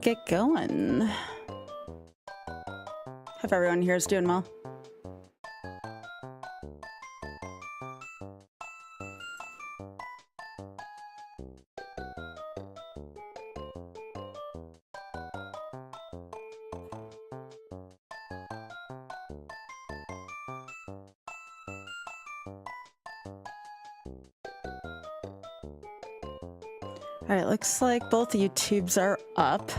Get going. Hope everyone here is doing well. All right, looks like both YouTubes are up.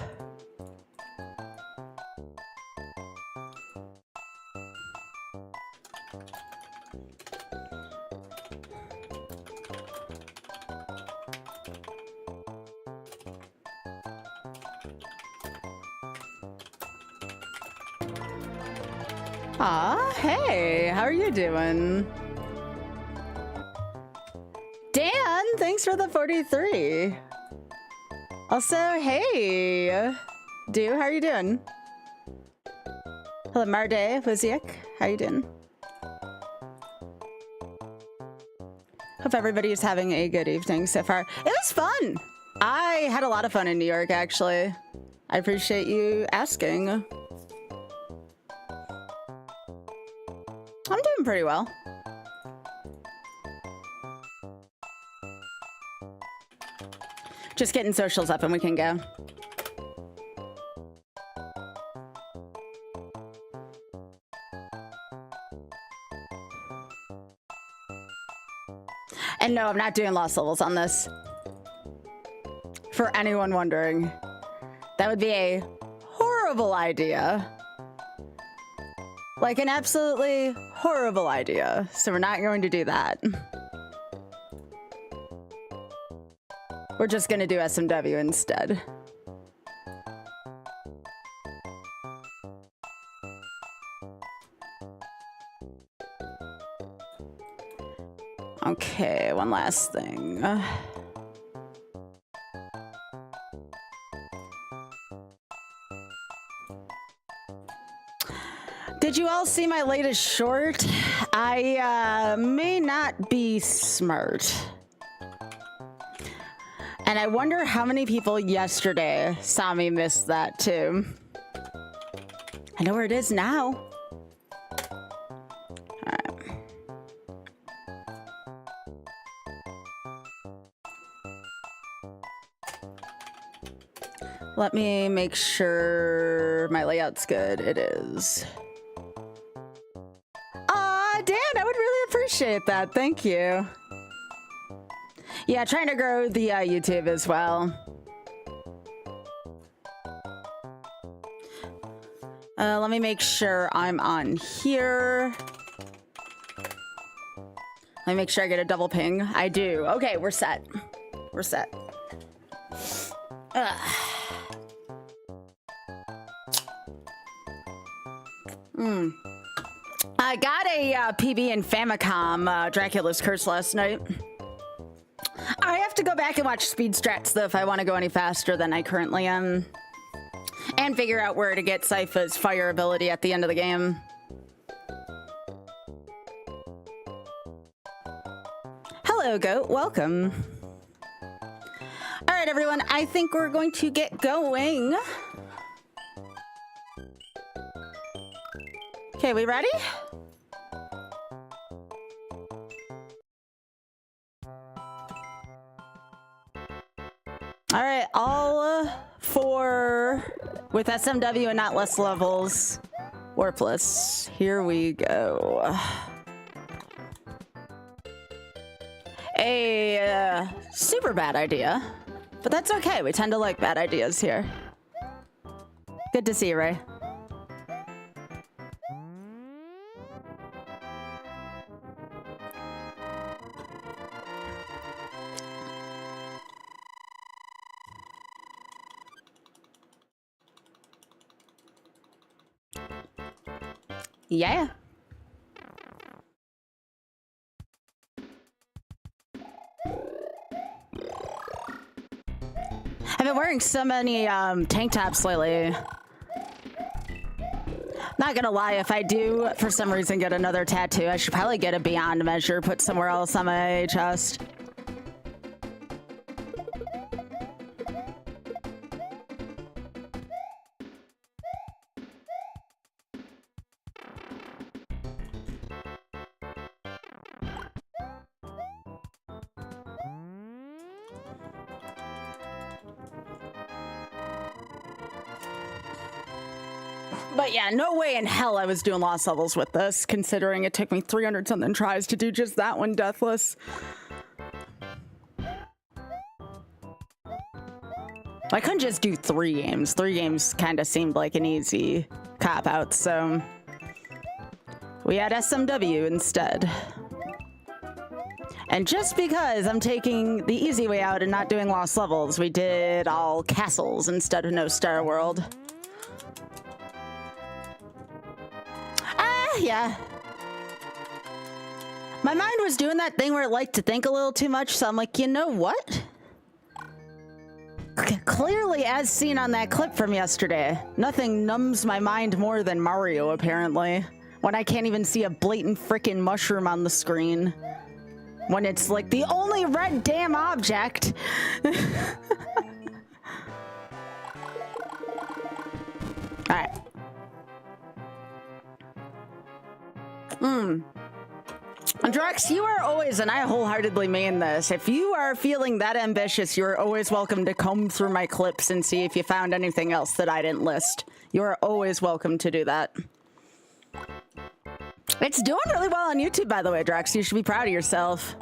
Aw, hey, how are you doing? Dan, thanks for the 43. Also, hey, how are you doing? Hello, Marde, Wiziak, how you doing? Hope everybody is having a good evening so far. It was fun. I had a lot of fun in New York, actually. I appreciate you asking. I'm doing pretty well. Just getting socials up and we can go. And no, I'm not doing lost levels on this. For anyone wondering, that would be a horrible idea. Like an absolutely horrible idea. So we're not going to do that. We're just gonna do SMW instead. Okay, one last thing. Did you all see my latest short? I may not be smart. And I wonder how many people yesterday saw me miss that too. I know where it is now. All right. Let me make sure my layout's good. It is. Aw, Dan, I would really appreciate that. Thank you. Yeah, trying to grow the YouTube as well. Let me make sure I'm on here. Let me make sure I get a double ping. I do. Okay, we're set. We're set. I got a PB in Famicom, Dracula's Curse last night. I have to go back and watch speed strats though if I want to go any faster than I currently am. And figure out where to get Sypha's fire ability at the end of the game. Hello, Goat. Welcome. All right, everyone. I think we're going to get going. Okay, we ready? All right, all four with SMW and not less levels. Warpless. Here we go. A super bad idea, but that's okay. We tend to like bad ideas here. Good to see you, Ray. Yeah. I've been wearing so many tank tops lately. Not gonna lie, if I do for some reason get another tattoo, I should probably get a Beyond Measure put somewhere else on my chest. But yeah, no way in hell I was doing lost levels with this, considering it took me 300 something tries to do just that one deathless. I couldn't just do 3 games. 3 games kind of seemed like an easy cop-out, so we had SMW instead. And just because I'm taking the easy way out and not doing lost levels, we did all castles instead of no Star World. Yeah. My mind was doing that thing where it liked to think a little too much, so I'm like, you know what? Clearly, as seen on that clip from yesterday, nothing numbs my mind more than Mario, apparently. When I can't even see a blatant frickin' mushroom on the screen. When it's like the only red damn object. Alright. Drex, you are always, and I wholeheartedly mean this, if you are feeling that ambitious, you are always welcome to comb through my clips and see if you found anything else that I didn't list. You are always welcome to do that. It's doing really well on YouTube, by the way, Drex. You should be proud of yourself.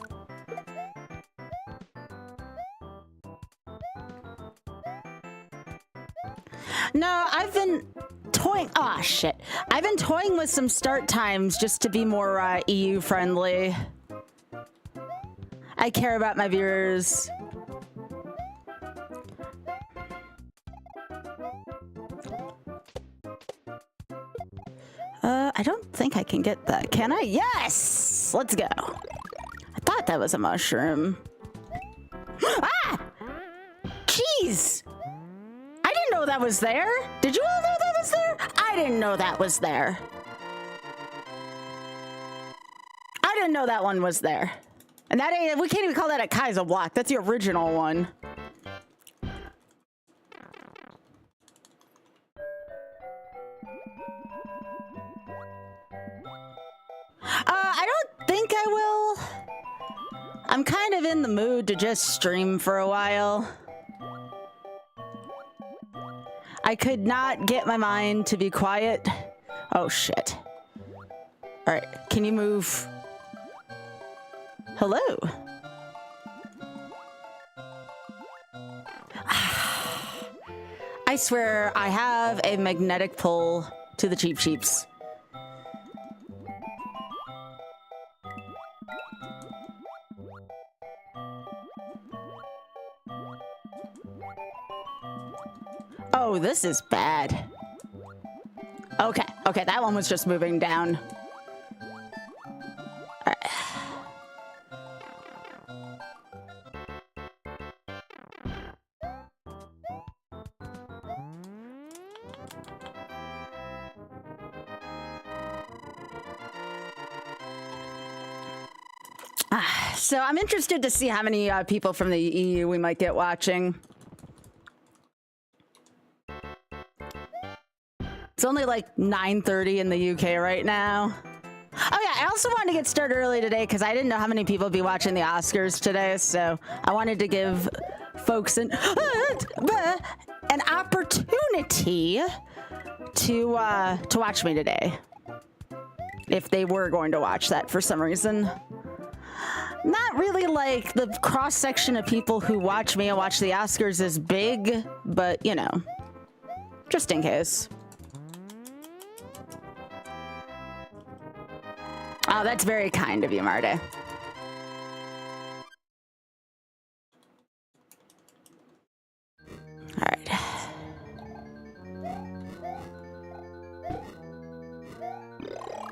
No, I've been toying. Ah, shit. I've been toying with some start times just to be more EU friendly. I care about my viewers. I don't think I can get that. Can I? Yes! Let's go. I thought that was a mushroom. Ah! Jeez! I didn't know that was there. Did you all know that was there? I didn't know that was there. I didn't know that one was there. And that ain't, we can't even call that a Kaiser block. That's the original one. I don't think I will. I'm kind of in the mood to just stream for a while. I could not get my mind to be quiet. Oh, shit. All right, can you move? Hello? I swear I have a magnetic pull to the Cheep Cheeps. Oh, this is bad. Okay, okay, that one was just moving down. All right. So I'm interested to see how many people from the EU we might get watching. It's only like 9:30 in the UK right now. Oh yeah, I also wanted to get started early today because I didn't know how many people would be watching the Oscars today, so I wanted to give folks an opportunity to watch me today. If they were going to watch that for some reason. Not really like the cross-section of people who watch me and watch the Oscars is big, but you know, just in case. Oh, that's very kind of you, Marty. All right.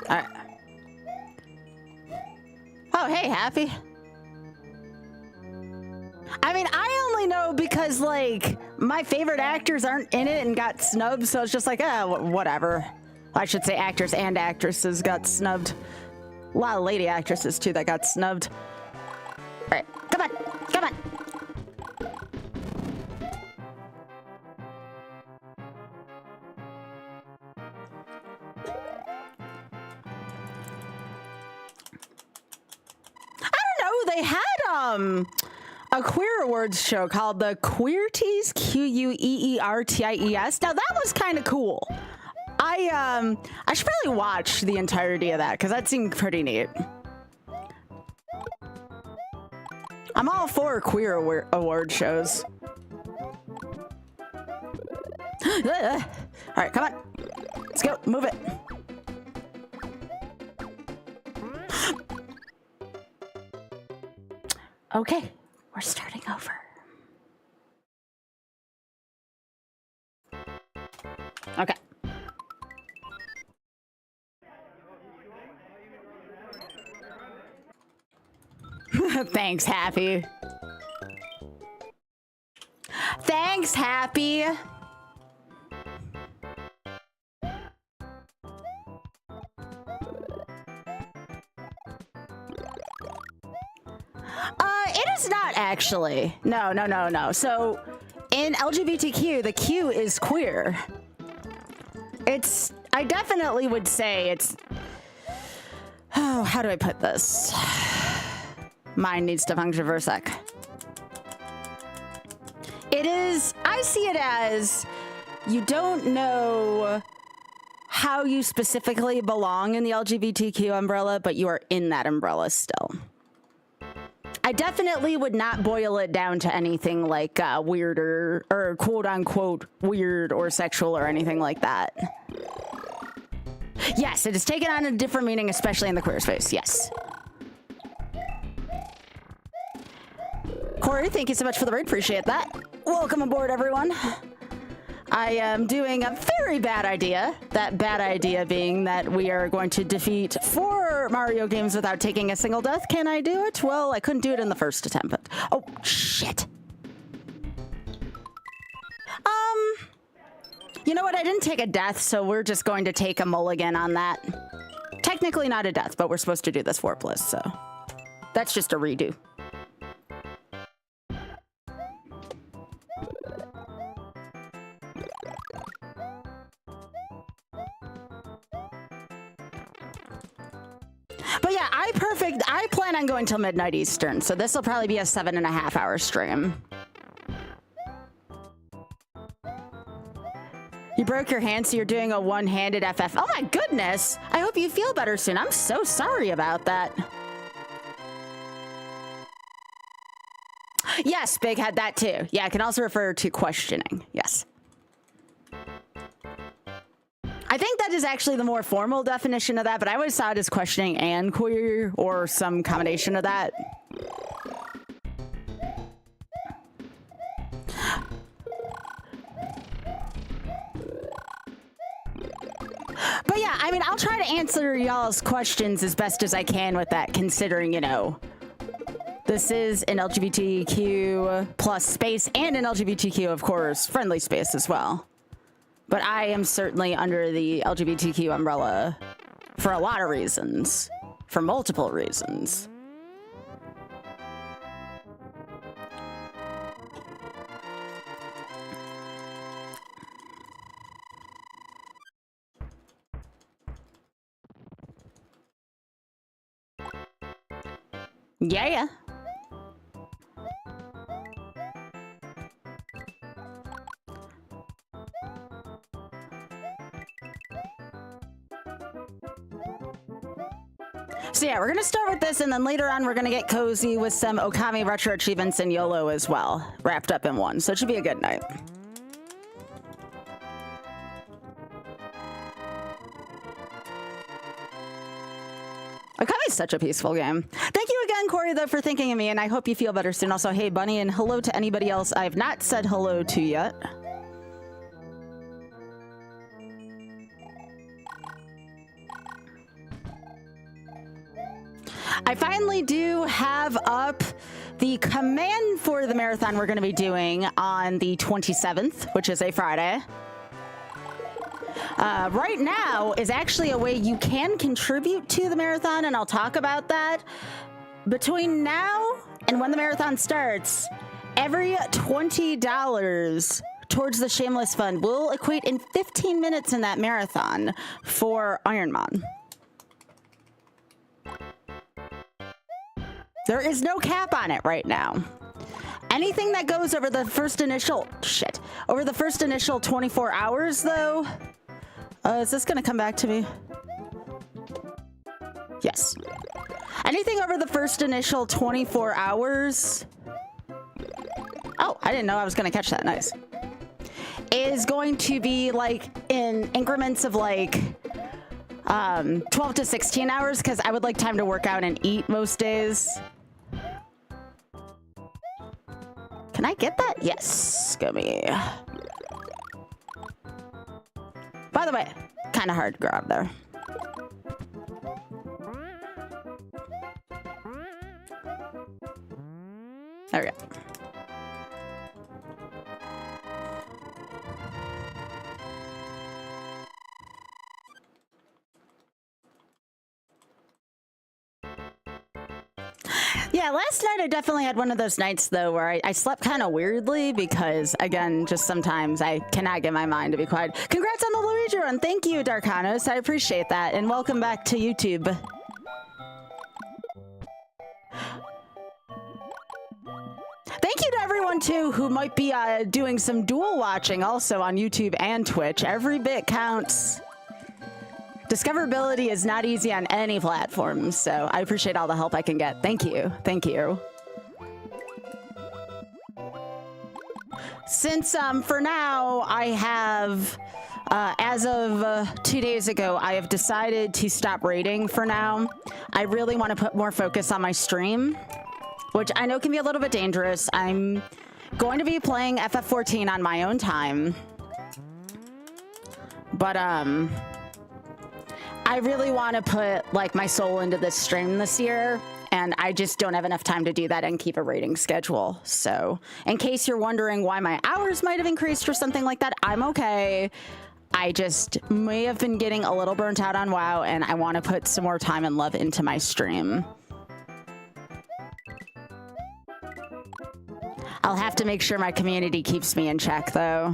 All right. Oh, hey, Happy. I mean, I only know because, like, my favorite actors aren't in it and got snubbed, so it's just like, whatever. I should say actors and actresses got snubbed. A lot of lady actresses, too, that got snubbed. All right, come on, come on. I don't know, they had, a queer awards show called the Queerties, Queerties. Now, that was kind of cool. I I should probably watch the entirety of that because that seemed pretty neat. I'm all for queer award shows. All right, come on. Let's go. Move it. Okay, we're starting over. Okay. Thanks, Happy. Thanks, Happy. It is not actually. No. So in LGBTQ, the Q is queer. I definitely would say it's, oh, how do I put this? Mine needs to function for a sec. It is, I see it as you don't know how you specifically belong in the LGBTQ umbrella, but you are in that umbrella still. I definitely would not boil it down to anything like weird or quote unquote weird or sexual or anything like that. Yes, it has taken on a different meaning, especially in the queer space. Yes. Corey, thank you so much for the raid. Appreciate that. Welcome aboard, everyone. I am doing a very bad idea. That bad idea being that we are going to defeat 4 Mario games without taking a single death. Can I do it? Well, I couldn't do it in the first attempt, but... Oh, shit. You know what? I didn't take a death, so we're just going to take a mulligan on that. Technically not a death, but we're supposed to do this 4+, so... That's just a redo. But yeah, I plan on going till midnight Eastern, so this will probably be a 7.5-hour stream. You broke your hand, so you're doing a one-handed FF. Oh my goodness! I hope you feel better soon. I'm so sorry about that. Yes, Big had that too. Yeah, I can also refer to questioning. Yes. I think that is actually the more formal definition of that, but I always saw it as questioning and queer or some combination of that. But yeah, I mean, I'll try to answer y'all's questions as best as I can with that, considering, you know, this is an LGBTQ plus space and an LGBTQ, of course, friendly space as well. But I am certainly under the LGBTQ umbrella for a lot of reasons, for multiple reasons. Yeah. So yeah, we're gonna start with this, and then later on we're gonna get cozy with some Okami retro achievements and YOLO as well, wrapped up in one. So it should be a good night. Okami's such a peaceful game. Thank you again, Corey, though, for thinking of me, and I hope you feel better soon. Also, hey, Bunny, and hello to anybody else I've not said hello to yet. I finally do have up the command for the marathon we're going to be doing on the 27th, which is a Friday. Right now is actually a way you can contribute to the marathon, and I'll talk about that. Between now and when the marathon starts, every $20 towards the Shameless Fund will equate in 15 minutes in that marathon for Ironman. There is no cap on it right now. Anything that goes over the first initial, over the first initial 24 hours though, Is this gonna come back to me? Yes. Anything over the first initial 24 hours. Oh, I didn't know I was gonna catch that. Nice. Is going to be like in increments of like 12 to 16 hours because I would like time to work out and eat most days. Can I get that? Yes, Gummy. By the way, kind of hard to grab there. There we go. Yeah, last night I definitely had one of those nights, though, where I slept kind of weirdly because, again, just sometimes I cannot get my mind to be quiet. Congrats on the Luigi run. Thank you, Darkanos. I appreciate that. And welcome back to YouTube. Thank you to everyone, too, who might be doing some dual watching also on YouTube and Twitch. Every bit counts. Discoverability is not easy on any platform, so I appreciate all the help I can get. Thank you. Thank you. Since, for now, I have, as of 2 days ago, I have decided to stop raiding for now. I really want to put more focus on my stream, which I know can be a little bit dangerous. I'm going to be playing FF14 on my own time. But, I really want to put, like, my soul into this stream this year, and I just don't have enough time to do that and keep a rating schedule. So, in case you're wondering why my hours might have increased or something like that, I'm okay. I just may have been getting a little burnt out on WoW, and I want to put some more time and love into my stream. I'll have to make sure my community keeps me in check, though.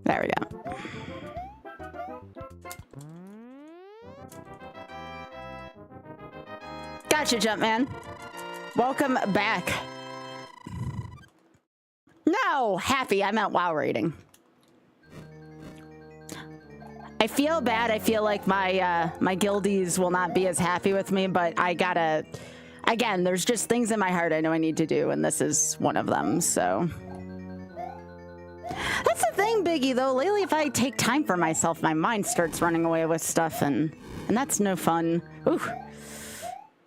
There we go. Gotcha, Jumpman. Welcome back. No, happy. I meant WoW rating. I feel bad. I feel like my my guildies will not be as happy with me, but I gotta. Again, there's just things in my heart I know I need to do, and this is one of them. So. That's the thing, Biggie, though. Lately, if I take time for myself, my mind starts running away with stuff, and that's no fun. Ooh.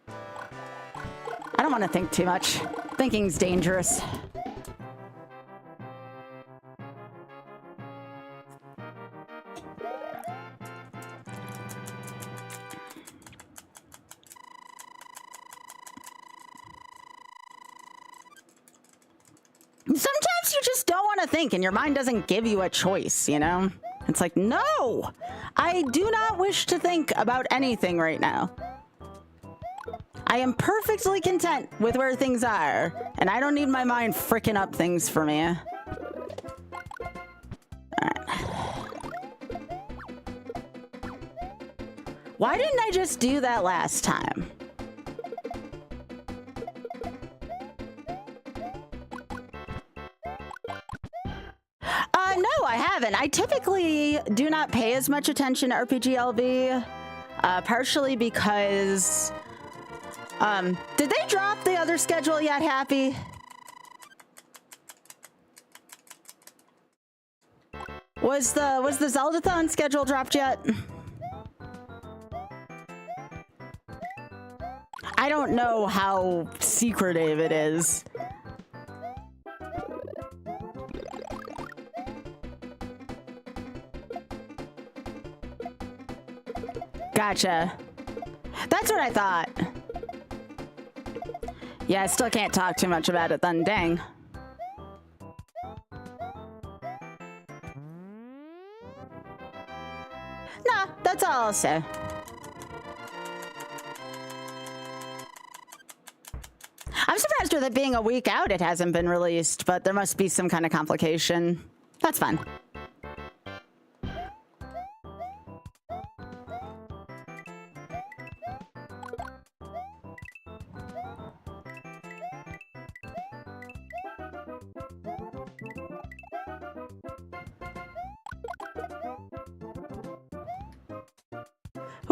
I don't want to think too much. Thinking's dangerous. Sometimes you just don't want to think and your mind doesn't give you a choice, you know? It's like, no, I do not wish to think about anything right now. I am perfectly content with where things are, and I don't need my mind fricking up things for me. All right. Why didn't I just do that last time? No, I haven't. I typically do not pay as much attention to RPGLV, partially because, did they drop the other schedule yet, Happy? Was the Zeldathon schedule dropped yet? I don't know how secretive it is. Gotcha. That's what I thought. Yeah, I still can't talk too much about it then, dang. Nah, that's all I'll say. I'm surprised with it being a week out it hasn't been released, but there must be some kind of complication. That's fine.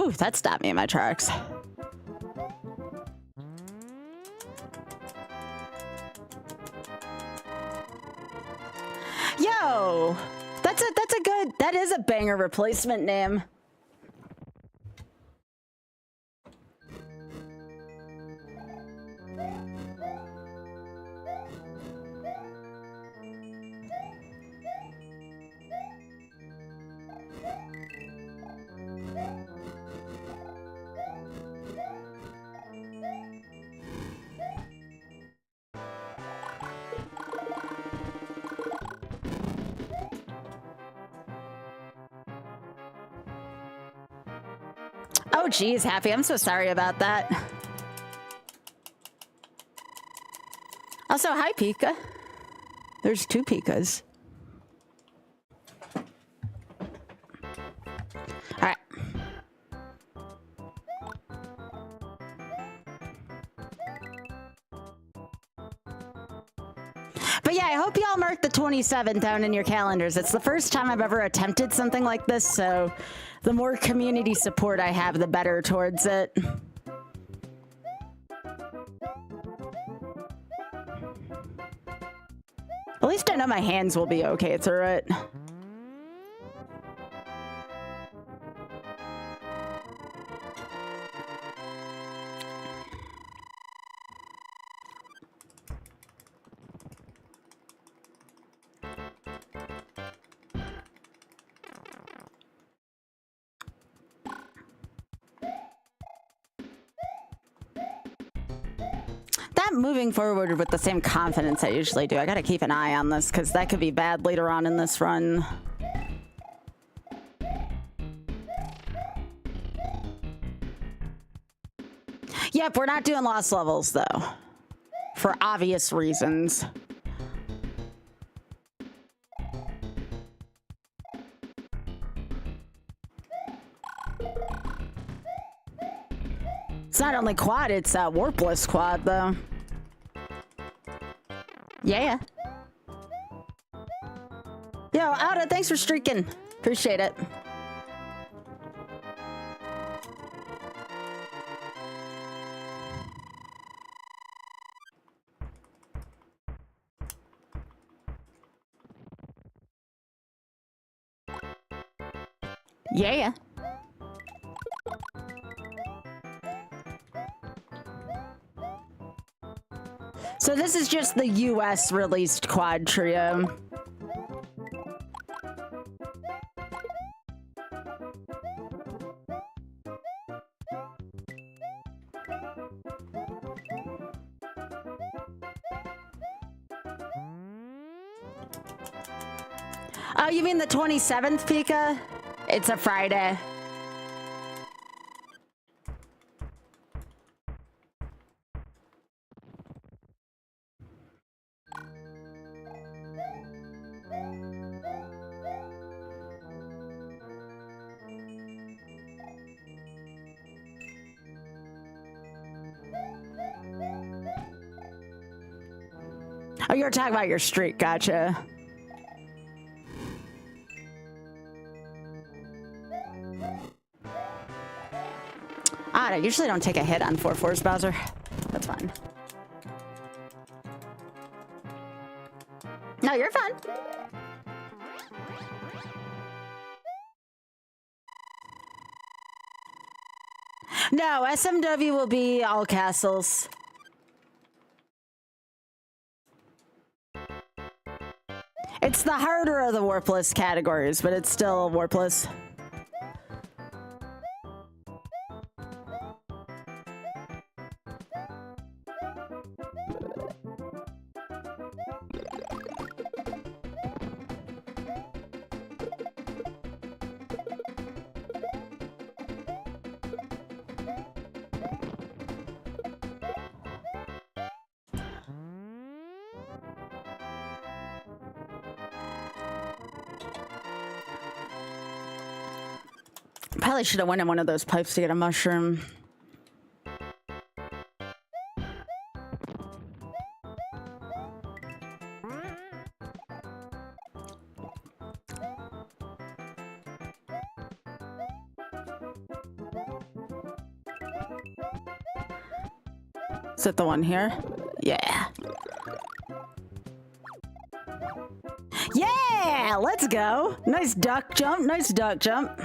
Whew, that stopped me in my tracks. Yo, that's a good, that is a banger replacement name. Oh, geez, Happy. I'm so sorry about that. Also, hi, Pika. There's two Pikas. All right. But yeah, I hope y'all mark the 27th down in your calendars. It's the first time I've ever attempted something like this, so the more community support I have, the better towards it. At least I know my hands will be okay through it. Moving forward with the same confidence I usually do. I gotta keep an eye on this because that could be bad later on in this run. Yep, we're not doing lost levels though, for obvious reasons. It's not only quad, it's warpless quad though. Yeah. Yo, Ada, thanks for streaking. Appreciate it. Yeah. So this is just the US released quad trio. Oh, you mean the 27th, Pika? It's a Friday. Oh, you were talking about your streak, gotcha. I usually don't take a hit on 4-4s, Bowser. That's fine. No, you're fine. No, SMW will be all castles. It's the harder of the warpless categories, but it's still warpless. Probably should have went in one of those pipes to get a mushroom. Is it the one here? Yeah. Yeah! Let's go! Nice duck jump, nice duck jump.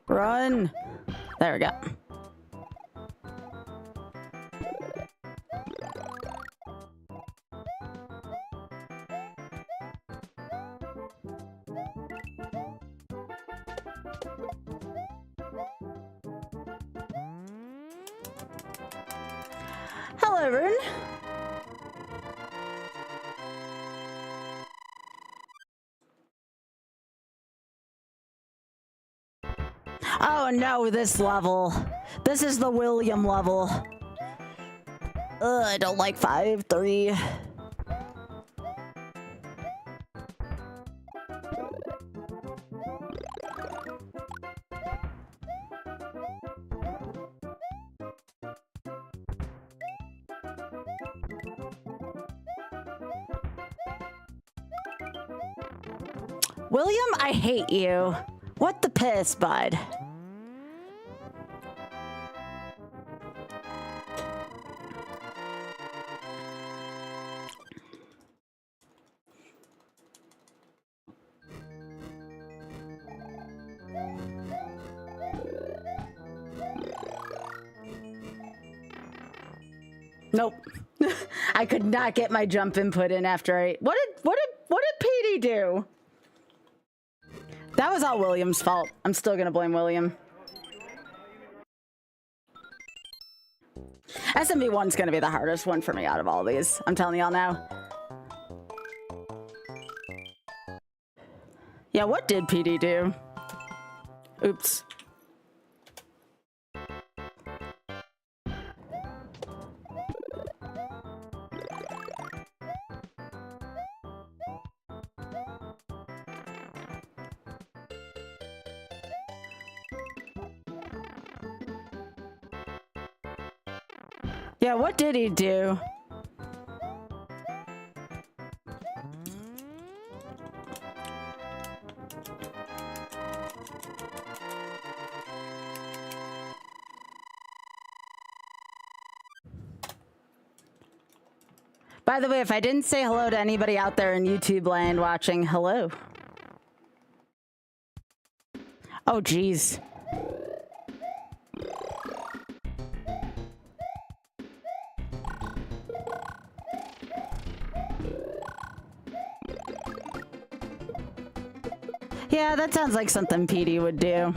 Run! There we go. Hello, Rune. Oh no, this level. This is the William level. Ugh, I don't like 5-3. William, I hate you. What the piss, bud? Nope. I could not get my jump input in after I... What did Petey do? That was all William's fault. I'm still gonna blame William. SMB1's gonna be the hardest one for me out of all these. I'm telling y'all now. Yeah, what did PD do? Oops. Yeah, what did he do? By the way, if I didn't say hello to anybody out there in YouTube land watching, hello. Oh, geez. Yeah, that sounds like something Petey would do.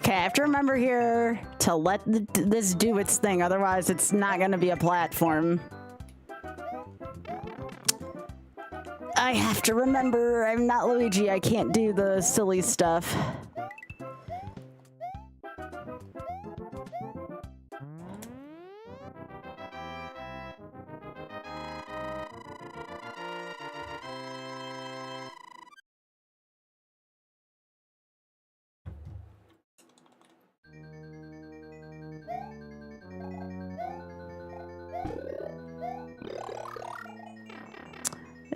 Okay, I have to remember here to let this do its thing, otherwise it's not going to be a platform. I have to remember I'm not Luigi, I can't do the silly stuff.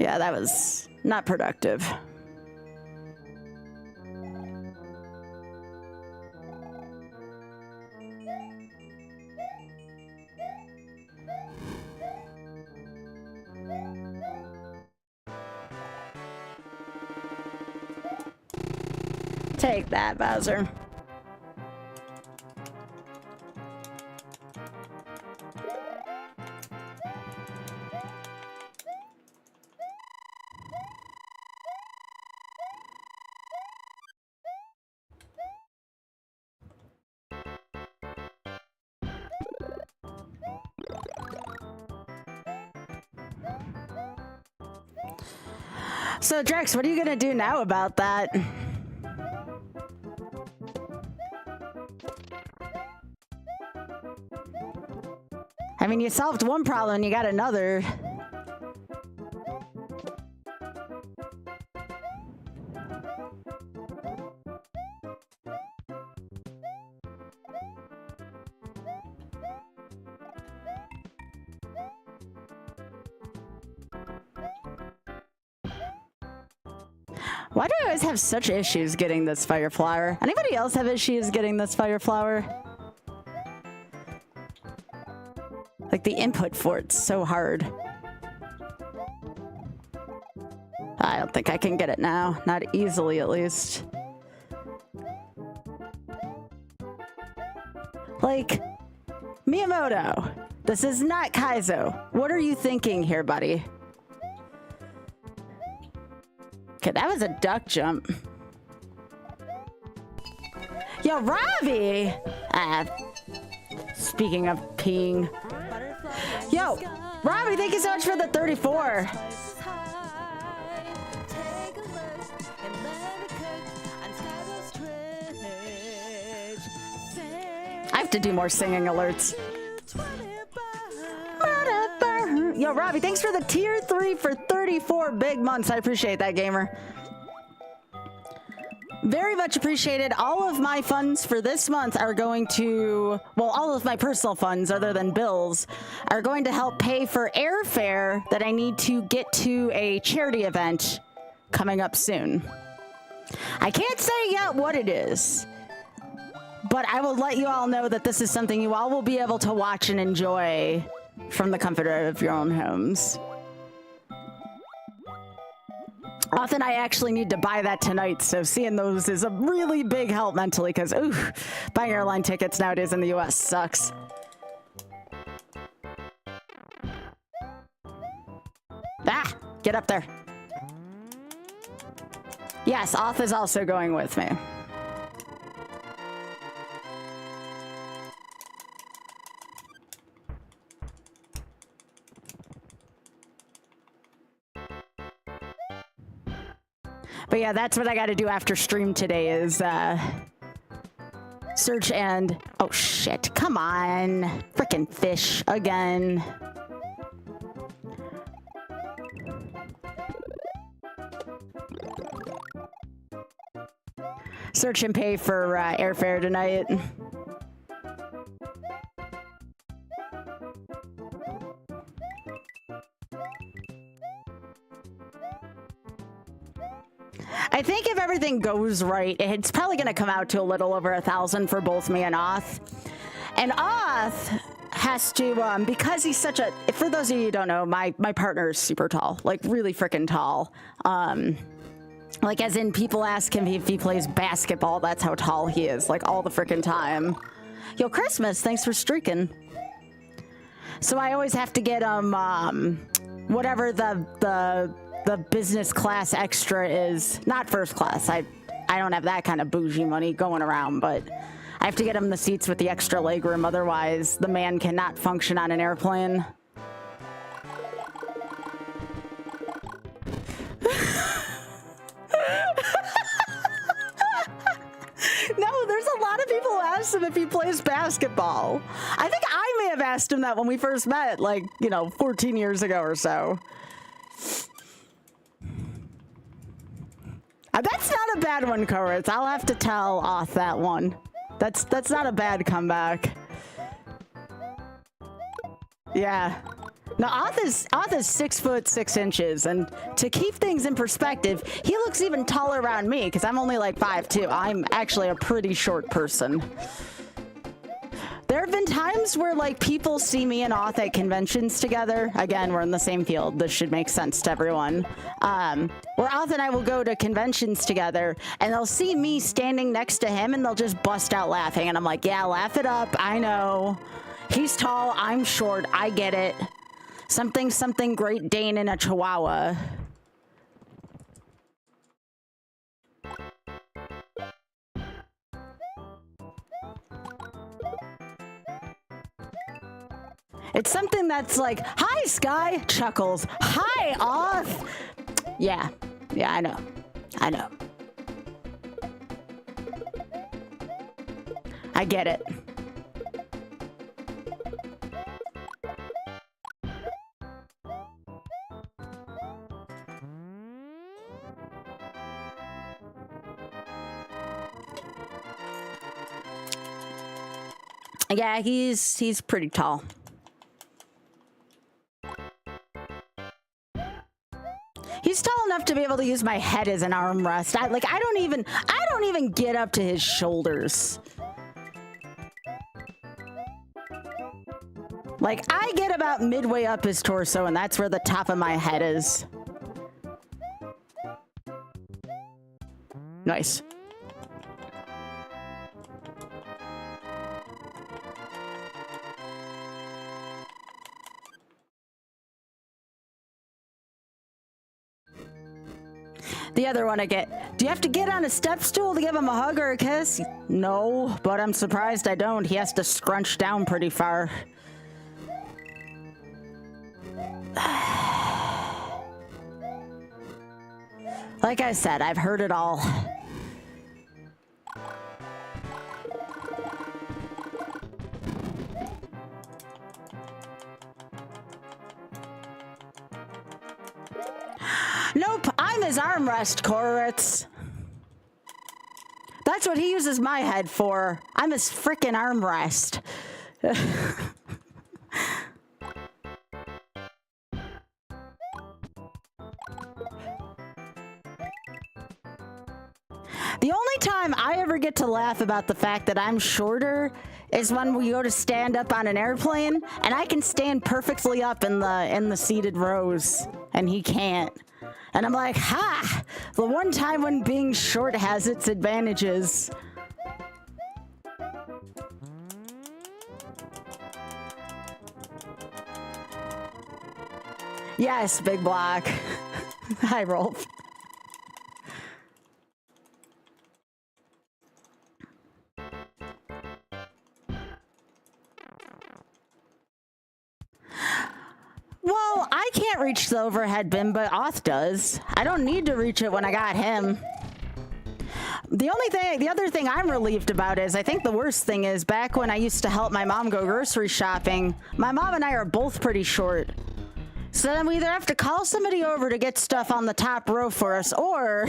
Yeah, that was not productive. Take that, Bowser. So, Drex, what are you gonna do now about that? I mean, you solved one problem, you got another. Why do I always have such issues getting this fire flower? Anybody else have issues getting this fire flower? Like the input for it's so hard. I don't think I can get it now. Not easily, at least. Like, Miyamoto, this is not Kaizo. What are you thinking here, buddy? Okay, that was a duck jump. Yo, Robbie! Speaking of peeing. Yo, Robbie, thank you so much for the 34. I have to do more singing alerts. Yo, Robbie, thanks for the tier 3 for 34 big months. I appreciate that, gamer. Very much appreciated. All of my funds for this month are going to, well, all of my personal funds other than bills are going to help pay for airfare that I need to get to a charity event coming up soon. I can't say yet what it is, but I will let you all know that this is something you all will be able to watch and enjoy from the comfort of your own homes. Often I actually need to buy that tonight, so seeing those is a really big help mentally, because, ooh, buying airline tickets nowadays in the US sucks. Ah! Get up there. Yes, Oth is also going with me. But yeah, that's what I got to do after stream today is search and... Oh, shit. Come on. Frickin' fish again. Search and pay for airfare tonight. I think if everything goes right, it's probably going to come out to a little over 1,000 for both me and Oth. And Oth has to, because he's such a, for those of you who don't know, my partner is super tall, like really freaking tall. Like as in people ask him if he plays basketball, that's how tall he is, like all the freaking time. Yo, Christmas, thanks for streaking. So I always have to get him, whatever the business class extra is, not first class. I don't have that kind of bougie money going around, but I have to get him the seats with the extra legroom. Otherwise, the man cannot function on an airplane. No, there's a lot of people who ask him if he plays basketball. I think I may have asked him that when we first met, like, 14 years ago or so. That's not a bad one, Koritz. I'll have to tell Oth that one. That's not a bad comeback. Yeah. Now, Oth is 6 foot 6 inches, and to keep things in perspective, he looks even taller around me, because I'm only like 5'2". I'm actually a pretty short person. There have been times where, like, people see me and Oth at conventions together. Again, we're in the same field. This should make sense to everyone. Where Oth and I will go to conventions together, and they'll see me standing next to him, and they'll just bust out laughing. And I'm like, yeah, laugh it up. I know. He's tall. I'm short. I get it. Something Great Dane and a Chihuahua. It's something that's like, hi, Sky, chuckles. Hi, Oth. Yeah. Yeah, I know. I know. I get it. Yeah, he's pretty tall. He's tall enough to be able to use my head as an armrest. I don't even get up to his shoulders. Like, I get about midway up his torso, and that's where the top of my head is. Nice. The other one I get. Do you have to get on a step stool to give him a hug or a kiss? No, but I'm surprised I don't. He has to scrunch down pretty far. Like I said, I've heard it all. Nope, I'm his armrest, Koritz. That's what he uses my head for. I'm his frickin' armrest. The only time I ever get to laugh about the fact that I'm shorter is when we go to stand up on an airplane, and I can stand perfectly up in the seated rows, and he can't. And I'm like, ha! The one time when being short has its advantages. Yes, Big Block. Hi, Rolf. Well, I can't reach the overhead bin, but Oth does. I don't need to reach it when I got him. The other thing I'm relieved about is, I think the worst thing is, back when I used to help my mom go grocery shopping, my mom and I are both pretty short. So then we either have to call somebody over to get stuff on the top row for us, or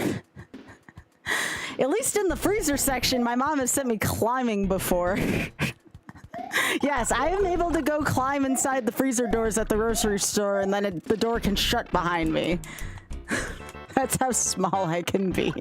at least in the freezer section, my mom has sent me climbing before. Yes, I am able to go climb inside the freezer doors at the grocery store, and then the door can shut behind me. That's how small I can be.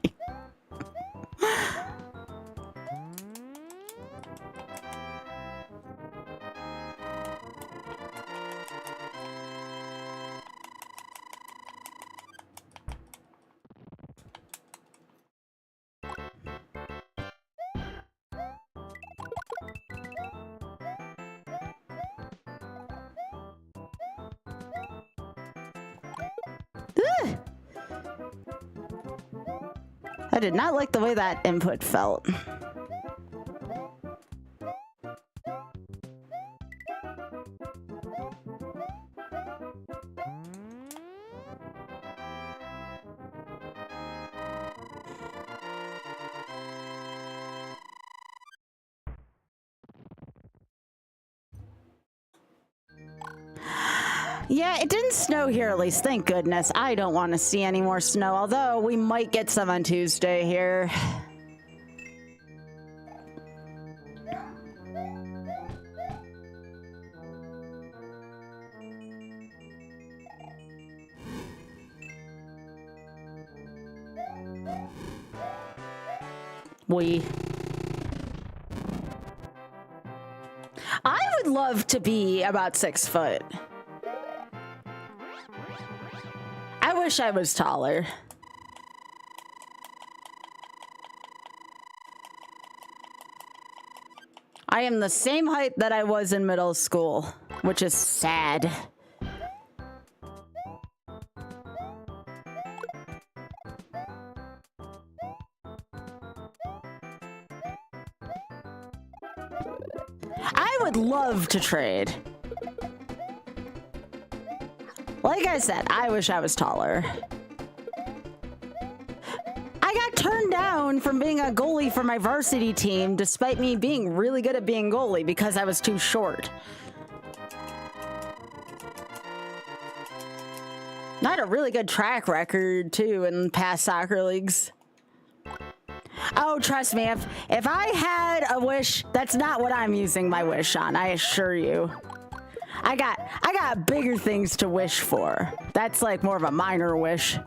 I did not like the way that input felt. Yeah, it didn't snow here at least, thank goodness. I don't want to see any more snow, although we might get some on Tuesday here. I would love to be about 6 foot. I wish I was taller. I am the same height that I was in middle school, which is sad. I would love to trade. Like I said, I wish I was taller. turned down from being a goalie for my varsity team, despite me being really good at being goalie because I was too short. I had a really good track record, too, in past soccer leagues. Oh, trust me, if I had a wish, that's not what I'm using my wish on, I assure you. I got bigger things to wish for. That's like more of a minor wish.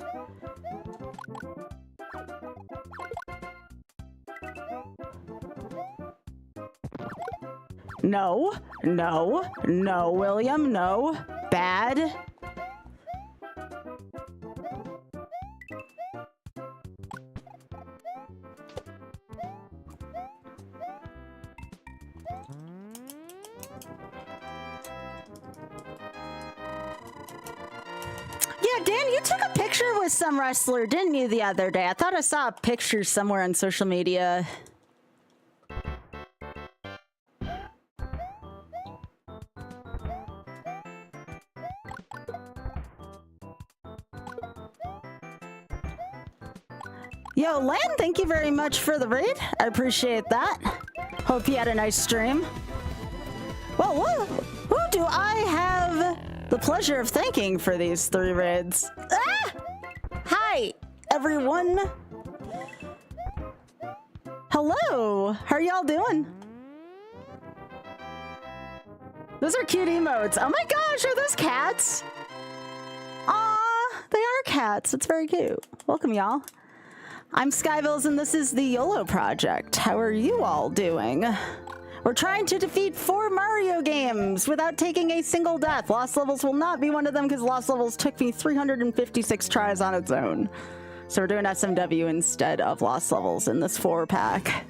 No, no, no, William, no. Bad. Yeah, Dan, you took a picture with some wrestler, didn't you, the other day? I thought I saw a picture somewhere on social media. Yo, Len, thank you very much for the raid. I appreciate that. Hope you had a nice stream. Well, who do I have the pleasure of thanking for these 3 raids? Ah! Hi, everyone. Hello. How are y'all doing? Those are cute emotes. Oh my gosh, are those cats? Aw, they are cats. It's very cute. Welcome, y'all. I'm Skybilz, and this is the YOLO project. How are you all doing? We're trying to defeat 4 Mario games without taking a single death. Lost Levels will not be one of them because Lost Levels took me 356 tries on its own. So we're doing SMW instead of Lost Levels in this 4-pack.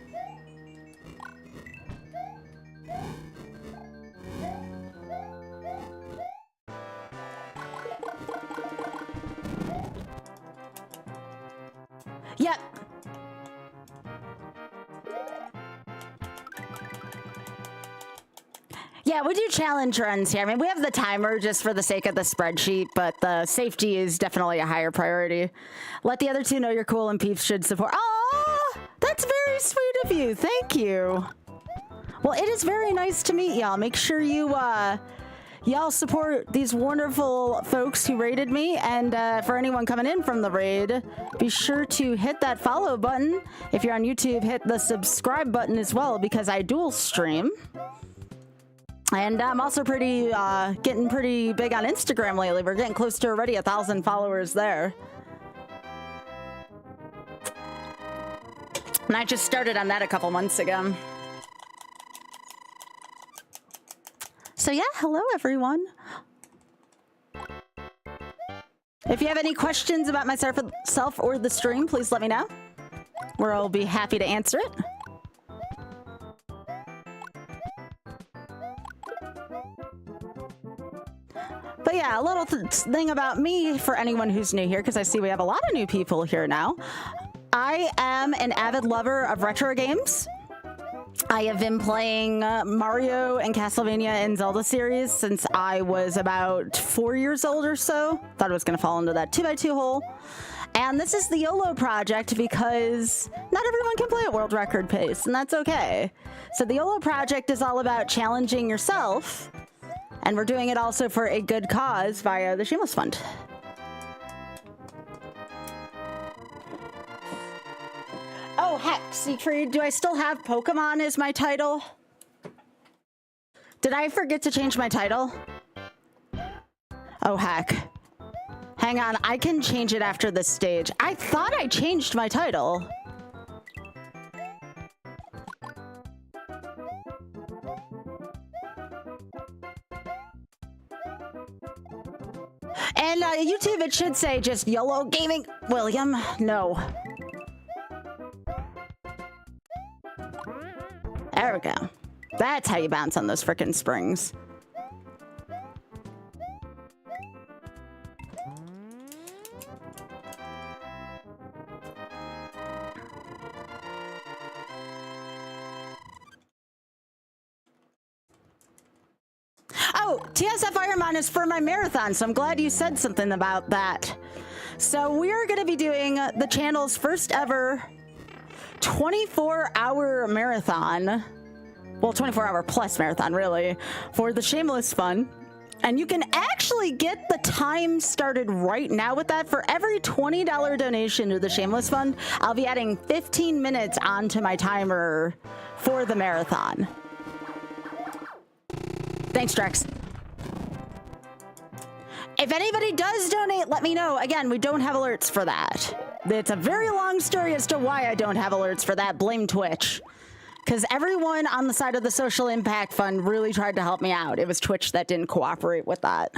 Yep. Yeah, we do challenge runs here. I mean, we have the timer just for the sake of the spreadsheet, but the safety is definitely a higher priority. Let the other 2 know you're cool and peeps should support. Oh, that's very sweet of you. Thank you. Well, it is very nice to meet y'all. Make sure you, y'all support these wonderful folks who raided me, and for anyone coming in from the raid, be sure to hit that follow button. If you're on YouTube, hit the subscribe button as well, because I dual stream. And I'm also getting pretty big on Instagram lately. We're getting close to already 1,000 followers there. And I just started on that a couple months ago. So yeah, hello everyone. If you have any questions about myself or the stream, please let me know, where I'll be happy to answer it. But yeah, a little thing about me for anyone who's new here, because I see we have a lot of new people here now. I am an avid lover of retro games. I have been playing Mario and Castlevania and Zelda series since I was about 4 years old or so. Thought I was going to fall into that 2x2 hole. And this is the YOLO project because not everyone can play at world record pace, and that's okay. So the YOLO project is all about challenging yourself, and we're doing it also for a good cause via the Shameless Fund. Oh, heck, Siegfried, do I still have Pokemon as my title? Did I forget to change my title? Oh, heck. Hang on, I can change it after this stage. I thought I changed my title. And YouTube, it should say just YOLO Gaming. William, no. There we go. That's how you bounce on those frickin' springs. Oh, TSF Ironman is for my marathon, so I'm glad you said something about that. So we're going to be doing the channel's first ever 24-hour marathon. Well, 24-hour plus marathon, really, for the Shameless Fun. And you can actually get the time started right now with that. For every $20 donation to the Shameless Fund, I'll be adding 15 minutes onto my timer for the marathon. Thanks, Drex. If anybody does donate, let me know. Again, we don't have alerts for that. It's a very long story as to why I don't have alerts for that. Blame Twitch. Because everyone on the side of the Social Impact Fund really tried to help me out. It was Twitch that didn't cooperate with that.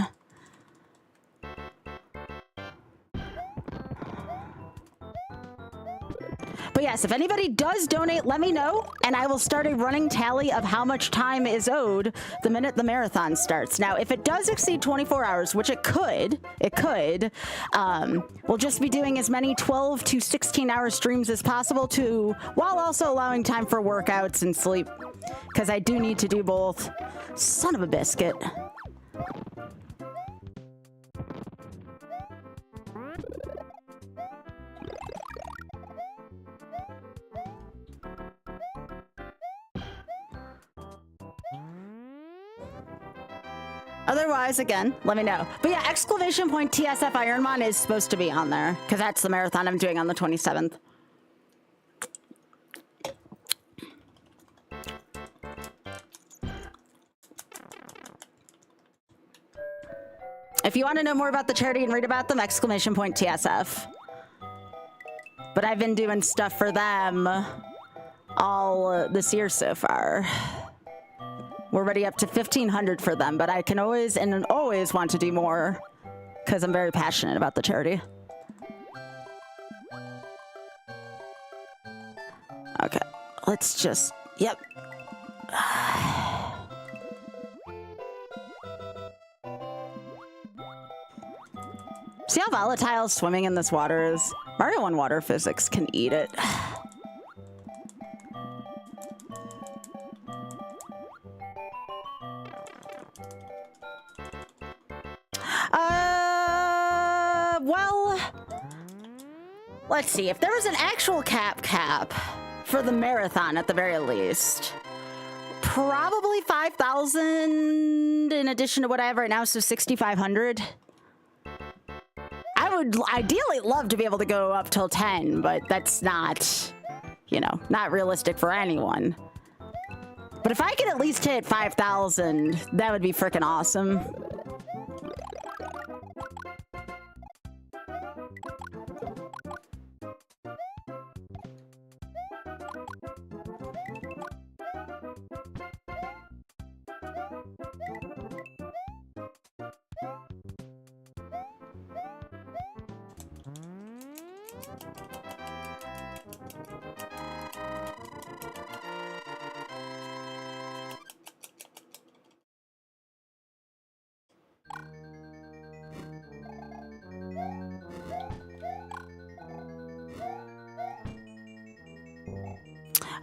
But yes, if anybody does donate, let me know, and I will start a running tally of how much time is owed the minute the marathon starts. Now, if it does exceed 24 hours, which it could, we'll just be doing as many 12 to 16-hour streams as possible while also allowing time for workouts and sleep, because I do need to do both. Son of a biscuit. Otherwise, again, let me know. But yeah, exclamation point TSF Ironman is supposed to be on there because that's the marathon I'm doing on the 27th. If you want to know more about the charity and read about them, exclamation point TSF. But I've been doing stuff for them all this year so far. We're already up to 1,500 for them, but I can always want to do more because I'm very passionate about the charity. Okay, let's just, yep. See how volatile swimming in this water is? Mario 1 water physics can eat it. Well, let's see. If there was an actual cap for the marathon at the very least, probably 5,000 in addition to what I have right now, so 6,500. I would ideally love to be able to go up till 10, but that's not, you know, not realistic for anyone. But if I could at least hit 5,000, that would be freaking awesome.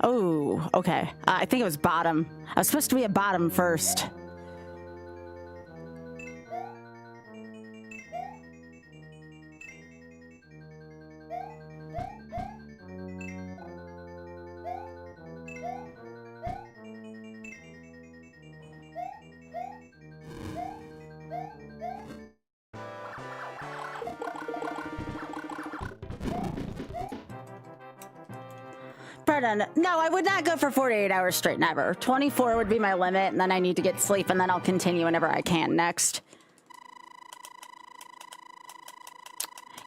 Oh, okay. I think it was bottom. I was supposed to be at bottom first. No, I would not go for 48 hours straight, never. 24 would be my limit, and then I need to get sleep, and then I'll continue whenever I can next.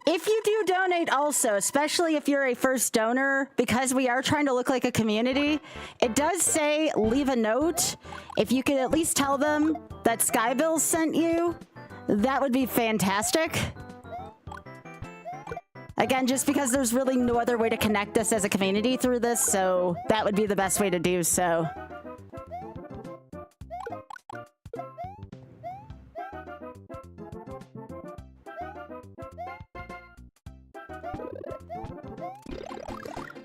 If you do donate also, especially if you're a first donor, because we are trying to look like a community, it does say leave a note. If you could at least tell them that Skybilz sent you, that would be fantastic. Again, just because there's really no other way to connect us as a community through this, so that would be the best way to do so.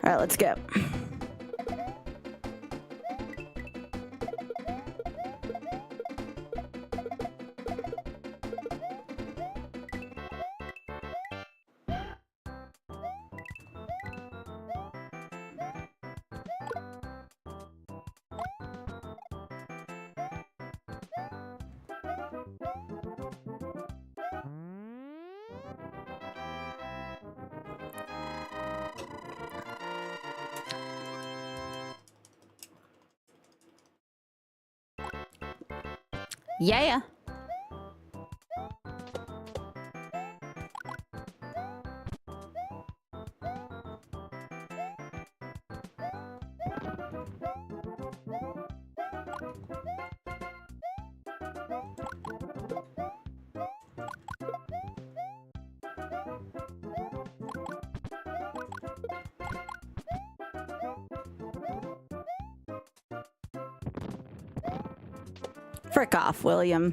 All right, let's go. Yeah. Frick off, William.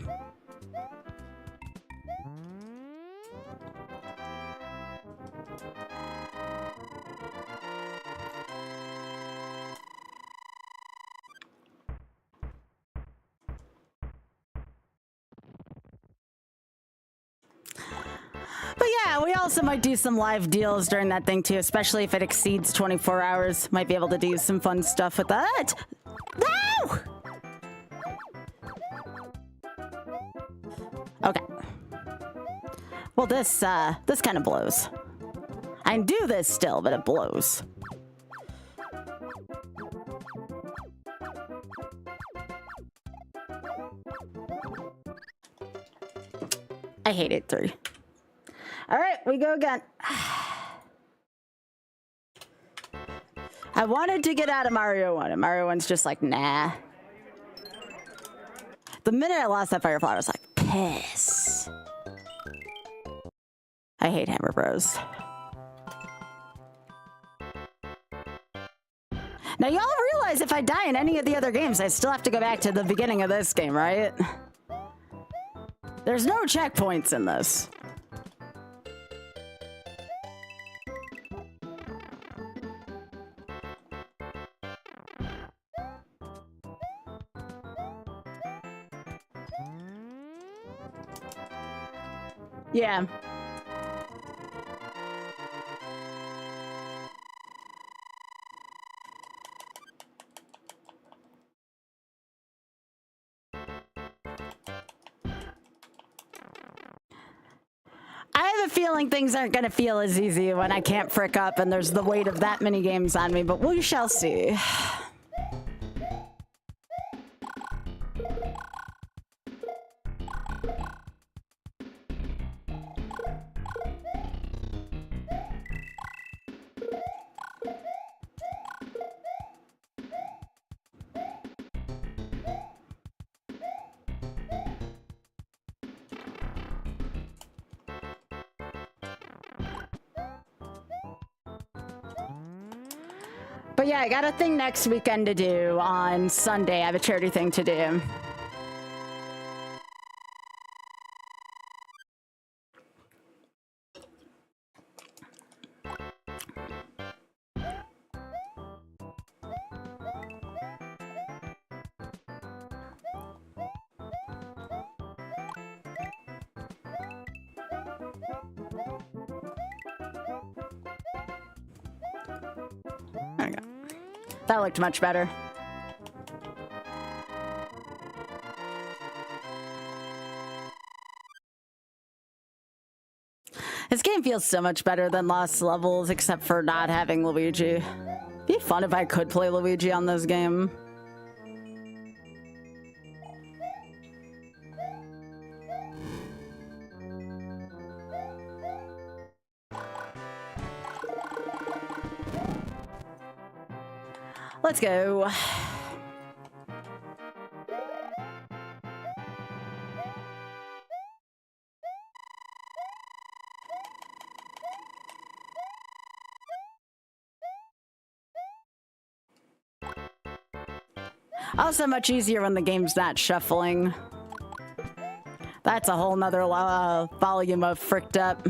But yeah, we also might do some live deals during that thing too, especially if it exceeds 24 hours. Might be able to do some fun stuff with that. No! Okay. Well, this kind of blows. I can do this still, but it blows. I hate it, 3. All right, we go again. I wanted to get out of Mario 1, and Mario 1's just like, nah. The minute I lost that Firefly, I was like, piss. I hate Hammer Bros. Now, y'all realize if I die in any of the other games, I still have to go back to the beginning of this game, right? There's no checkpoints in this. Yeah. I have a feeling things aren't going to feel as easy when I can't frick up and there's the weight of that many games on me, but we shall see. But yeah, I got a thing next weekend to do on Sunday. I have a charity thing to do. There we go. That looked much better. This game feels so much better than Lost Levels, except for not having Luigi. It'd be fun if I could play Luigi on this game. Let's go. Also much easier when the game's not shuffling. That's a whole nother volume of fricked up.